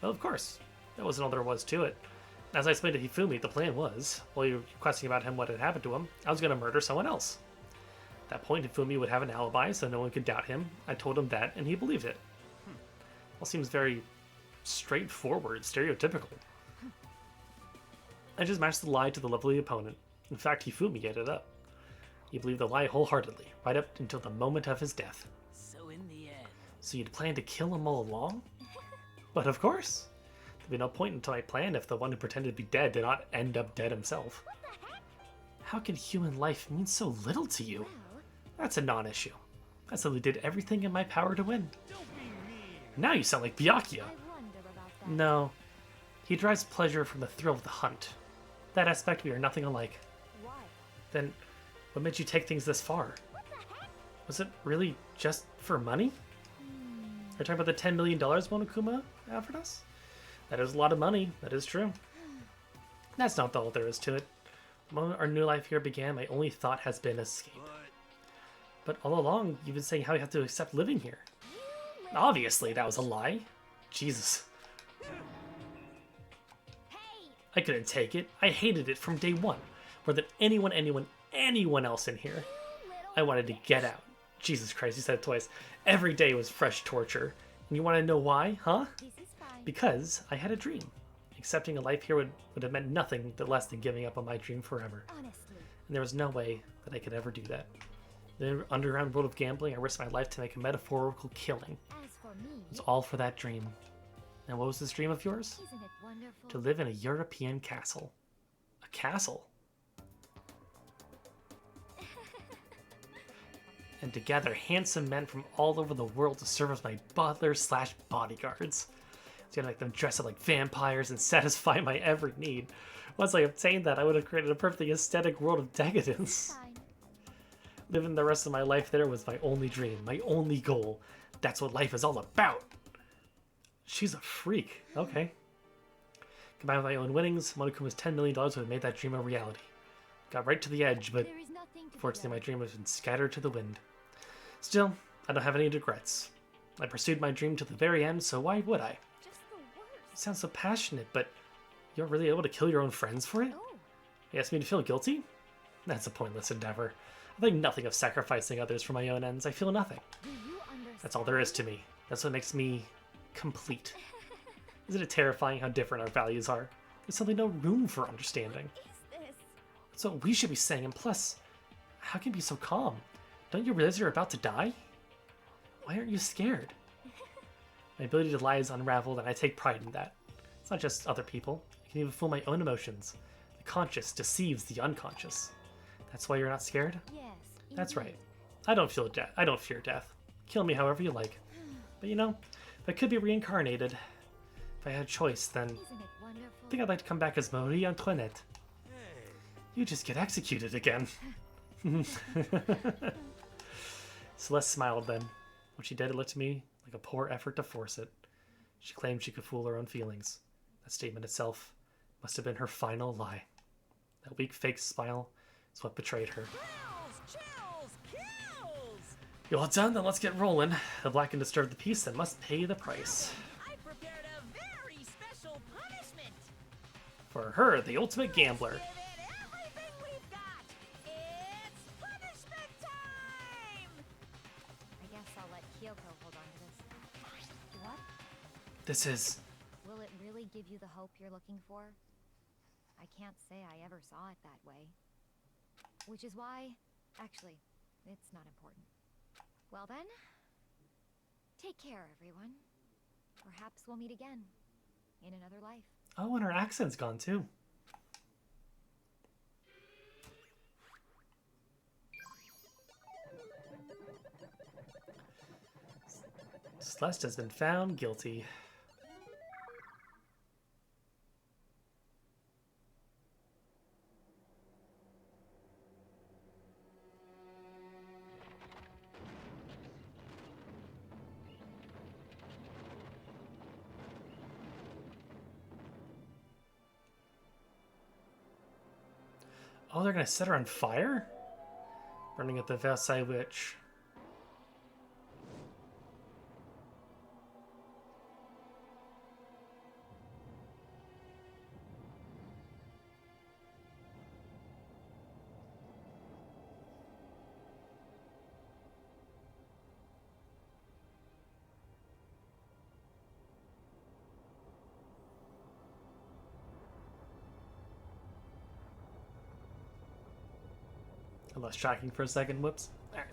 Well, of course. That wasn't all there was to it. As I explained to Hifumi, the plan was, while you were questioning about him what had happened to him, I was going to murder someone else. At that point, Hifumi would have an alibi, so no one could doubt him. I told him that, and he believed it. All seems very straightforward, stereotypical. I just matched the lie to the lovely opponent. In fact, Hifumi ate it up. He believed the lie wholeheartedly, right up until the moment of his death. So in the end, So you'd planned to kill him all along? But of course. There'd be no point into my plan if the one who pretended to be dead did not end up dead himself. How can human life mean so little to you? That's a non-issue. I simply did everything in my power to win. Now you sound like Byakuya. I wonder about that. No. He derives pleasure from the thrill of the hunt. That aspect we are nothing alike. Why? Then, what made you take things this far? Was it really just for money? Are you talking about the $10 million Monokuma offered us? That is a lot of money, that is true. That's not all there is to it. The moment our new life here began, my only thought has been escape. But all along, you've been saying how you have to accept living here. Obviously, that was a lie. Jesus. I couldn't take it. I hated it from day one. More than anyone else in here. I wanted to get out. Jesus Christ, he said it twice. Every day was fresh torture. And you want to know why, huh? This is fine. Because I had a dream. Accepting a life here would have meant nothing less than giving up on my dream forever. Honestly, And there was no way that I could ever do that. In the underground world of gambling, I risked my life to make a metaphorical killing. as for me, It was all for that dream. And what was this dream of yours? isn't it wonderful? To live in a European castle. A castle? And to gather handsome men from all over the world to serve as my butlers slash bodyguards. So you make them dress up like vampires and satisfy my every need. Once I obtained that, I would have created a perfectly aesthetic world of decadence. Fine. Living the rest of my life there was my only dream, my only goal. That's what life is all about. She's a freak. Okay. Combined with my own winnings, Monokuma's $10 million would have made that dream a reality. Got right to the edge, but There is nothing to be fortunately my done. dream has been scattered to the wind. Still, I don't have any regrets. I pursued my dream to the very end, so why would I? Just the You worst. sound so passionate, but you're really able to kill your own friends for it? Oh, You ask me to feel guilty? That's a pointless endeavor. I think nothing of sacrificing others for my own ends. I feel nothing. Do you understand? That's all there is to me. That's what makes me complete. Isn't it terrifying how different our values are? There's simply no room for understanding. is this? That's what we should be saying, and plus, how can you be so calm? Don't you realize you're about to die? Why aren't you scared? My ability to lie is unraveled, and I take pride in that. It's not just other people. I can even fool my own emotions. The conscious deceives the unconscious. That's why you're not scared? Yes. That's indeed. right. I don't fear death. Kill me however you like. But you know, if I could be reincarnated, if I had a choice, then Isn't it wonderful? I think I'd like to come back as Marie Antoinette. Hey, You just get executed again. Celeste smiled then. When she did, it looked to me like a poor effort to force it. She claimed she could fool her own feelings. That statement itself must have been her final lie. That weak fake smile is what betrayed her. Chills! Kills! You're all done, then let's get rolling. The black can disturb the peace and must pay the price. I prepared a very special punishment. For her, the ultimate gambler. Give it everything we've got. It's punishment time! I guess I'll let Kyoko hold on to this. What? This is... Will it really give you the hope you're looking for? I can't say I ever saw it that way. Which is why... Actually, it's not important. Well then... Take care, everyone. Perhaps we'll meet again. In another life. Oh, and her accent's gone too. Celeste has been found guilty. Oh, they're gonna set her on fire? Burning at the Versailles Witch. I lost tracking for a second. Whoops. Alright.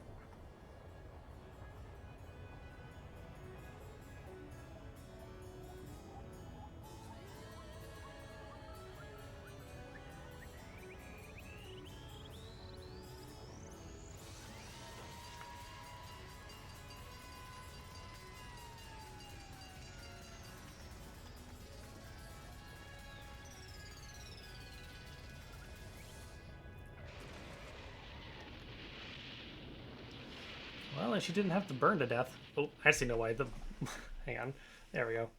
Well, and she didn't have to burn to death. Oh, I actually know why. Hang on. There we go.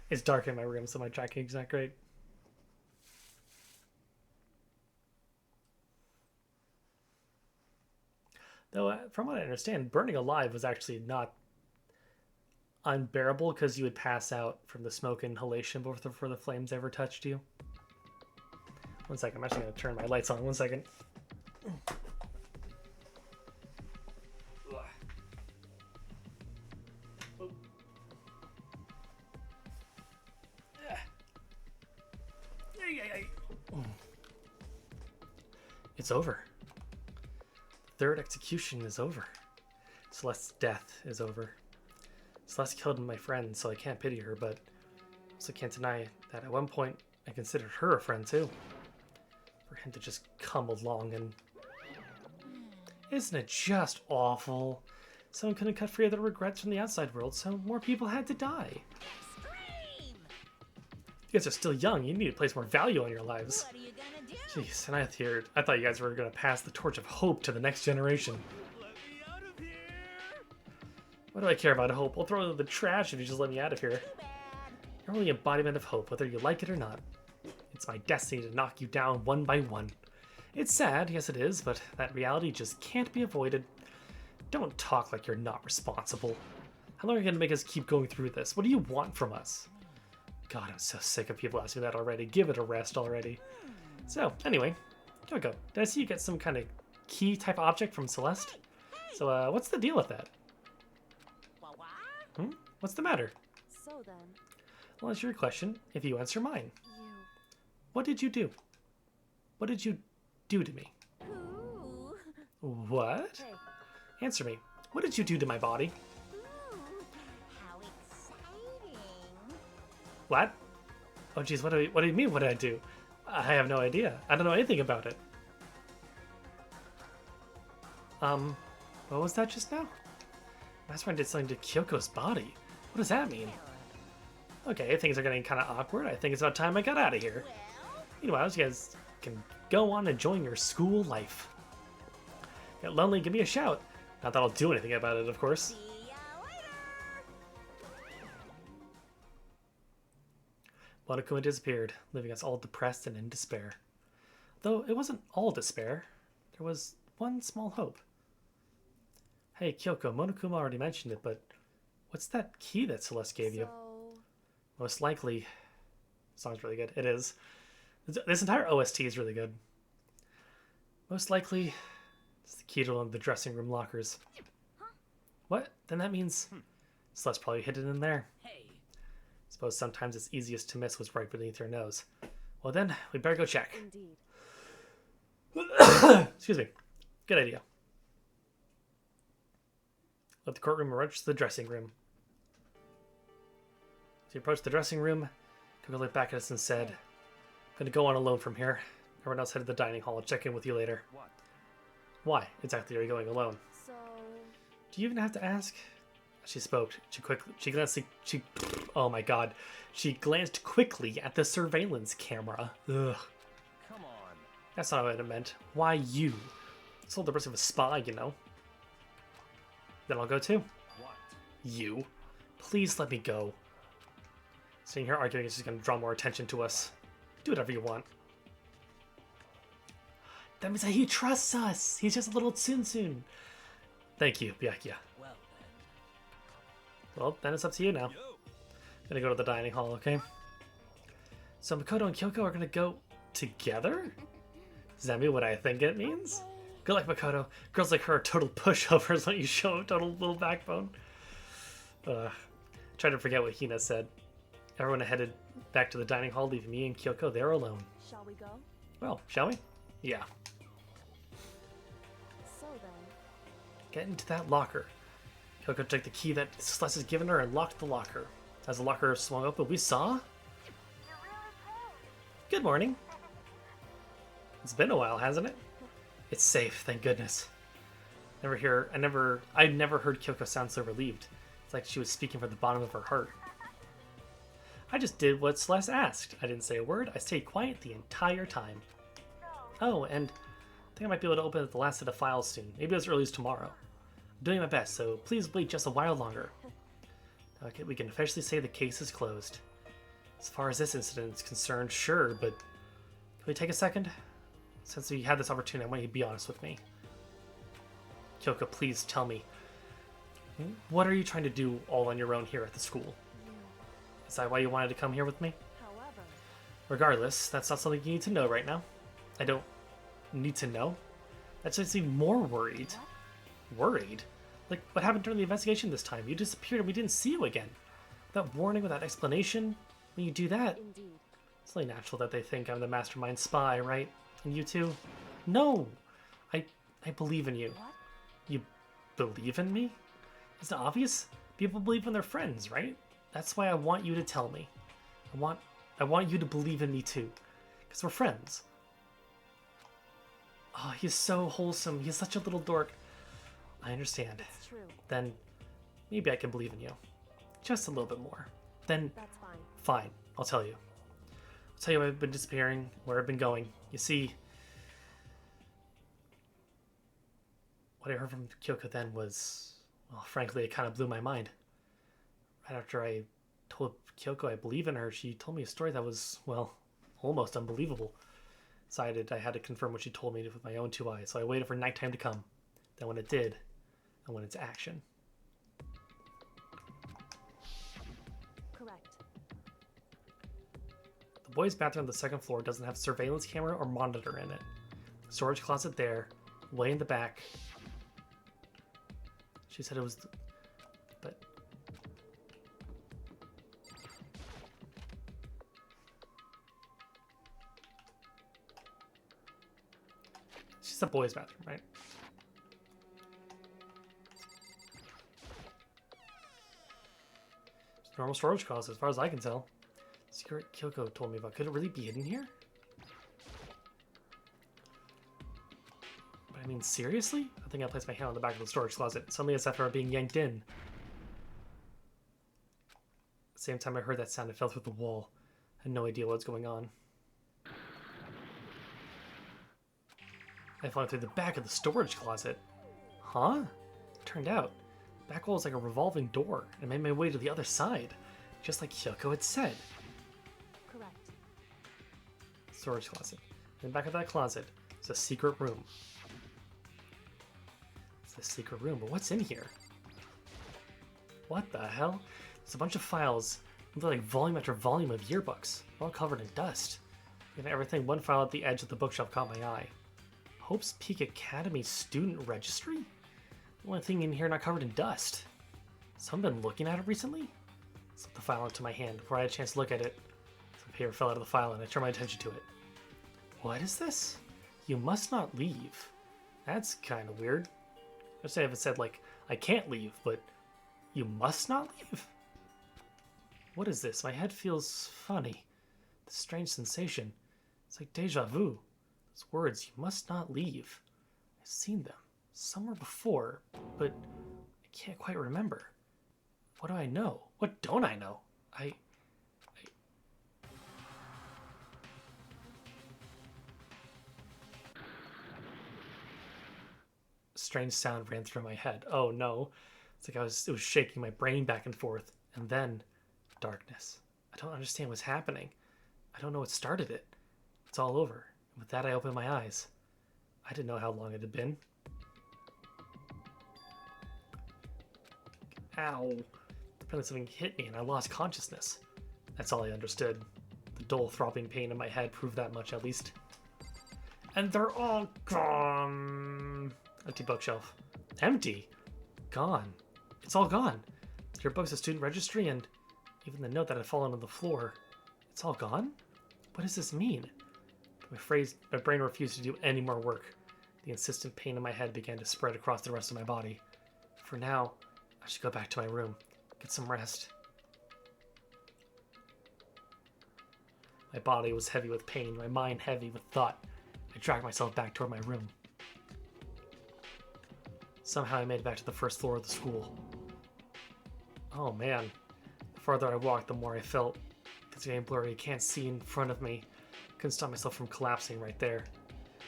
It's dark in my room, so my tracking's not great. Though, from what I understand, burning alive was actually not unbearable because you would pass out from the smoke inhalation before the flames ever touched you. One second. I'm actually going to turn my lights on. One second. It's over. The third execution is over. Celeste's death is over. Celeste killed my friend, so I can't pity her, but also can't deny that at one point I considered her a friend too. For him to just come along and... Isn't it just awful? Someone couldn't cut free of the regrets from the outside world, so more people had to die. Extreme! guys are still young. You need to place more value on your lives. What are you gonna do? Jeez, and I thought you guys were going to pass the torch of hope to the next generation. Let me out of here! What do I care about hope? I'll throw it in the trash if you just let me out of here. You're only embodiment of hope, whether you like it or not. It's my destiny to knock you down one by one. It's sad, yes it is, but that reality just can't be avoided. Don't talk like you're not responsible. How long are you going to make us keep going through this? What do you want from us? God, I'm so sick of people asking that already. Give it a rest already. So, anyway, Kyoko, did I see you get some kind of key type object from Celeste? So, what's the deal with that? Hmm? What's the matter? So then, I'll answer your question if you answer mine. you... What did you do? What did you do to me? Ooh. What? Hey, Answer me. What did you do to my body? Ooh. How exciting. What? Oh jeez, what do you mean what did I do? I have no idea. I don't know anything about it. What was that just now? Mastermind did something to Kyoko's body. What does that mean? Okay, things are getting kind of awkward. I think it's about time I got out of here. Meanwhile, you guys can go on enjoying your school life. Get lonely, give me a shout. Not that I'll do anything about it, of course. See ya later. Monokuma disappeared, leaving us all depressed and in despair. Though it wasn't all despair, there was one small hope. Hey Kyoko, Monokuma already mentioned it, but what's that key that Celeste gave you? so... Most likely, the song's really good. It is. This entire OST is really good. Most likely, it's the key to one of the dressing room lockers. What? Then that means Celeste probably hid it in there. Hey, Suppose sometimes it's easiest to miss what's right beneath your nose. Well then, we better go check. Indeed. Excuse me. Good idea. Left the courtroom and rushed to the dressing room. As he approached the dressing room, Coco looked back at us and said, I'm gonna go on alone from here. Everyone else headed to the dining hall. I'll check in with you later. What? Why exactly are you going alone? So... Do you even have to ask? She spoke. Oh my god. She glanced quickly at the surveillance camera. Ugh. Come on. That's not what it meant. Why you? It's all the risk of a spy, you know. Then I'll go too. What? You. Please let me go. Sitting here arguing is just going to draw more attention to us. Do whatever you want. That means that he trusts us. He's just a little Tsun. Thank you, Byakuya. well then. Well, then it's up to you now. Yo! Gonna go to the dining hall, okay? So Makoto and Kyoko are gonna go together? Does that mean what I think it means? Good luck, Makoto. Girls like her are total pushovers when you show a total little backbone. Try to forget what Hina said. Everyone headed back to the dining hall, leaving me and Kyoko there alone. Shall we go? Well, shall we? Yeah. So then... Get into that locker. Kyoko took the key that Celeste has given her and locked the locker. As the locker swung open, we saw... Good morning. It's been a while, hasn't it? It's safe, thank goodness. I never heard Kyoko sound so relieved. It's like she was speaking from the bottom of her heart. I just did what Celeste asked. I didn't say a word. I stayed quiet the entire time. Oh, and I think I might be able to open the last set of files soon. Maybe as early as tomorrow. I'm doing my best, so please wait just a while longer. Okay, we can officially say the case is closed. As far as this incident is concerned, sure, but can we take a second? Since we had this opportunity, I want you to be honest with me. Kyoko, please tell me. What are you trying to do all on your own here at the school? Is that why you wanted to come here with me? However... Regardless, that's not something you need to know right now. I don't need to know. That makes me more worried. Worried? Like, what happened during the investigation this time? You disappeared and we didn't see you again. Without warning, without explanation. When you do that, Indeed. it's only natural that they think I'm the mastermind spy, right? And you too? No! I believe in you. What? You believe in me? It's not obvious. People believe in their friends, right? That's why I want you to tell me. I want you to believe in me too. Because we're friends. Oh, he's so wholesome. He's such a little dork. I understand. It's true. Then maybe I can believe in you. Just a little bit more. Then That's fine. fine, I'll tell you. I'll tell you where I've been disappearing, where I've been going. You see, what I heard from Kyoko then was, well, frankly, it kind of blew my mind. Right after I told Kyoko I believe in her, she told me a story that was, well, almost unbelievable. Decided I had to confirm what she told me with my own two eyes, so I waited for nighttime to come. Then when it did, I went into action. Correct. The boys' bathroom on the second floor doesn't have surveillance camera or monitor in it. Storage closet there, way in the back. She said it was, but she's a boys' bathroom, right? It's a normal storage closet, as far as I can tell. Secret Kyoko told me about. Could it really be hidden here? But I mean, seriously? I think I placed my hand on the back of the storage closet. Suddenly it's after being yanked in. At the same time I heard that sound, it fell through the wall. I had no idea what was going on. I fell through the back of the storage closet. Huh? It turned out, the back wall was like a revolving door, and I made my way to the other side, just like Kyoko had said. Correct. Storage closet. In the back of that closet is a secret room. It's a secret room, but what's in here? What the hell? There's a bunch of files. They're like volume after volume of yearbooks, all covered in dust. And everything, one file at the edge of the bookshelf caught my eye. Hope's Peak Academy Student Registry? The only thing in here not covered in dust. Someone been looking at it recently? Slipped the file into my hand before I had a chance to look at it. Some paper fell out of the file and I turned my attention to it. What is this? You must not leave. That's kind of weird. I'd say if it said, like, I can't leave, but you must not leave? What is this? My head feels funny. This strange sensation. It's like deja vu. Those words, you must not leave. I've seen them somewhere before, but I can't quite remember. What do I know? What don't I know? A strange sound ran through my head. Oh no. It's like it was shaking my brain back and forth. And then, darkness. I don't understand what's happening. I don't know what started it. It's all over. And with that, I opened my eyes. I didn't know how long it had been. Ow. Apparently something hit me and I lost consciousness. That's all I understood. The dull throbbing pain in my head proved that much at least. And they're all gone. Empty bookshelf. Empty? Gone. It's all gone. Your book's a student registry and even the note that had fallen on the floor. It's all gone? What does this mean? My brain refused to do any more work. The insistent pain in my head began to spread across the rest of my body. For now, I should go back to my room, get some rest. My body was heavy with pain, my mind heavy with thought. I dragged myself back toward my room. Somehow I made it back to the first floor of the school. Oh man, the farther I walked, the more I felt. It's getting blurry, I can't see in front of me. Couldn't stop myself from collapsing right there.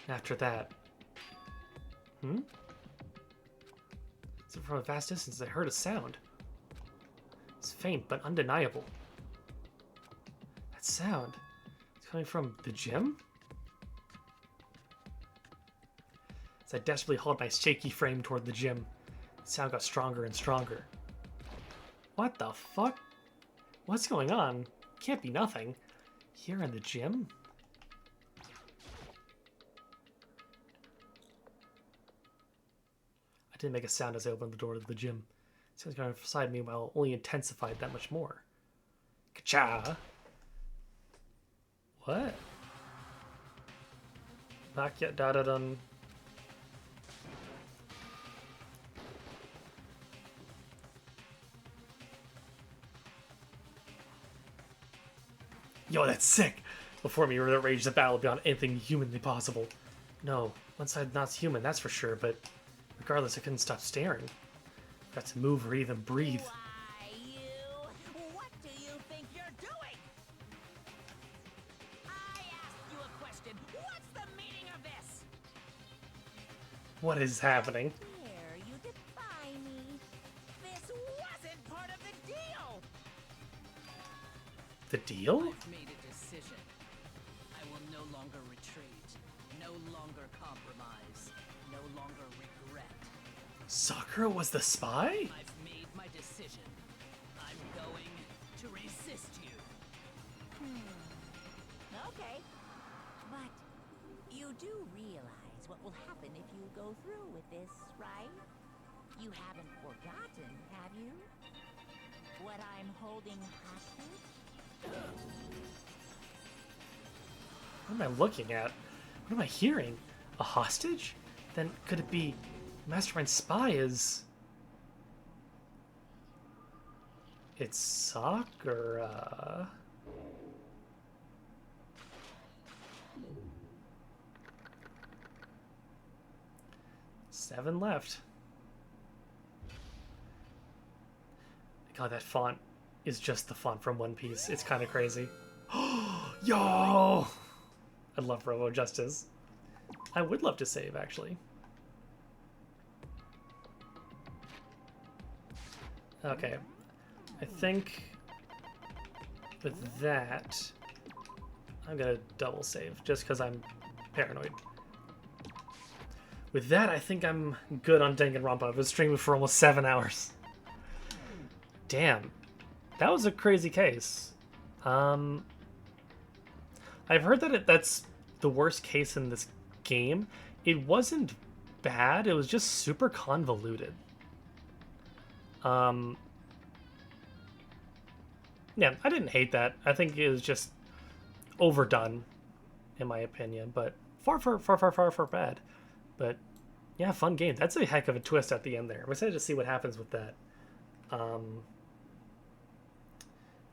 And after that... So from a vast distance, I heard a sound. It's faint, but undeniable. That sound... It's coming from the gym? As I desperately hauled my shaky frame toward the gym, the sound got stronger and stronger. What the fuck? What's going on? Can't be nothing. Here in the gym? I didn't make a sound as I opened the door to the gym. Sounds going beside me while only intensified that much more. Ka-cha! What? Back yet da-da-dun. Yo, that's sick! Before me raged a battle beyond anything humanly possible. No, one side not human, that's for sure, but regardless, I couldn't stop staring. Got to move or even breathe. Why, you? What do you think you're doing? What is happening? Dare you defy me? This wasn't part of the deal! The deal? I've made a decision. I will no longer retreat, no longer compromise, no longer regret. Sakura was the spy? I've made my decision. I'm going to resist you. Okay. But you do realize what will happen if you go through with this, right? You haven't forgotten, have you? What I'm holding hostage? What am I looking at? What am I hearing? A hostage? Then could it be Mastermind Spy is... It's Sakura. Seven left. God, that font is just the font from One Piece. It's kind of crazy. Yo! I love Robo Justice. I would love to save, actually. Okay. I think with that, I'm gonna double save, just because I'm paranoid. With that, I think I'm good on Danganronpa. I've been streaming for almost 7 hours. Damn. That was a crazy case. I've heard that that's the worst case in this game. It wasn't bad, it was just super convoluted. Yeah, I didn't hate that. I think it was just overdone, in my opinion, but far bad. But yeah, fun game. That's a heck of a twist at the end there. I'm excited to see what happens with that.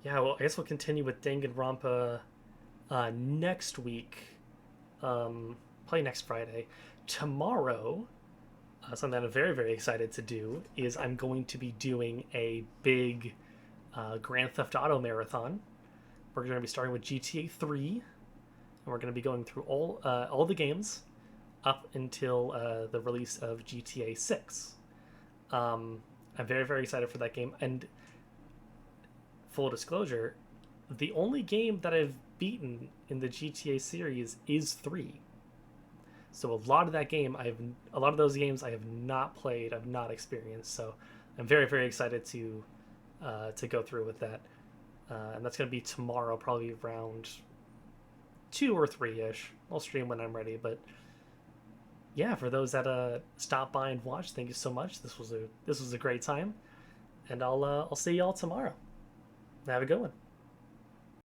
Yeah, well, I guess we'll continue with Danganronpa next week. Probably next Friday. Tomorrow, something that I'm very excited to do is I'm going to be doing a big Grand Theft Auto marathon. We're going to be starting with GTA 3, and we're going to be going through all the games up until the release of GTA 6. I'm very excited for that game, and full disclosure, the only game that I've beaten in the GTA series is 3. So a lot of those games I have not played, I've not experienced. So I'm very excited to go through with that, and that's going to be tomorrow, probably around 2 or 3ish. I'll stream when I'm ready, but yeah, for those that stopped by and watched, thank you so much. This was a great time, and I'll see y'all tomorrow. Have a good one.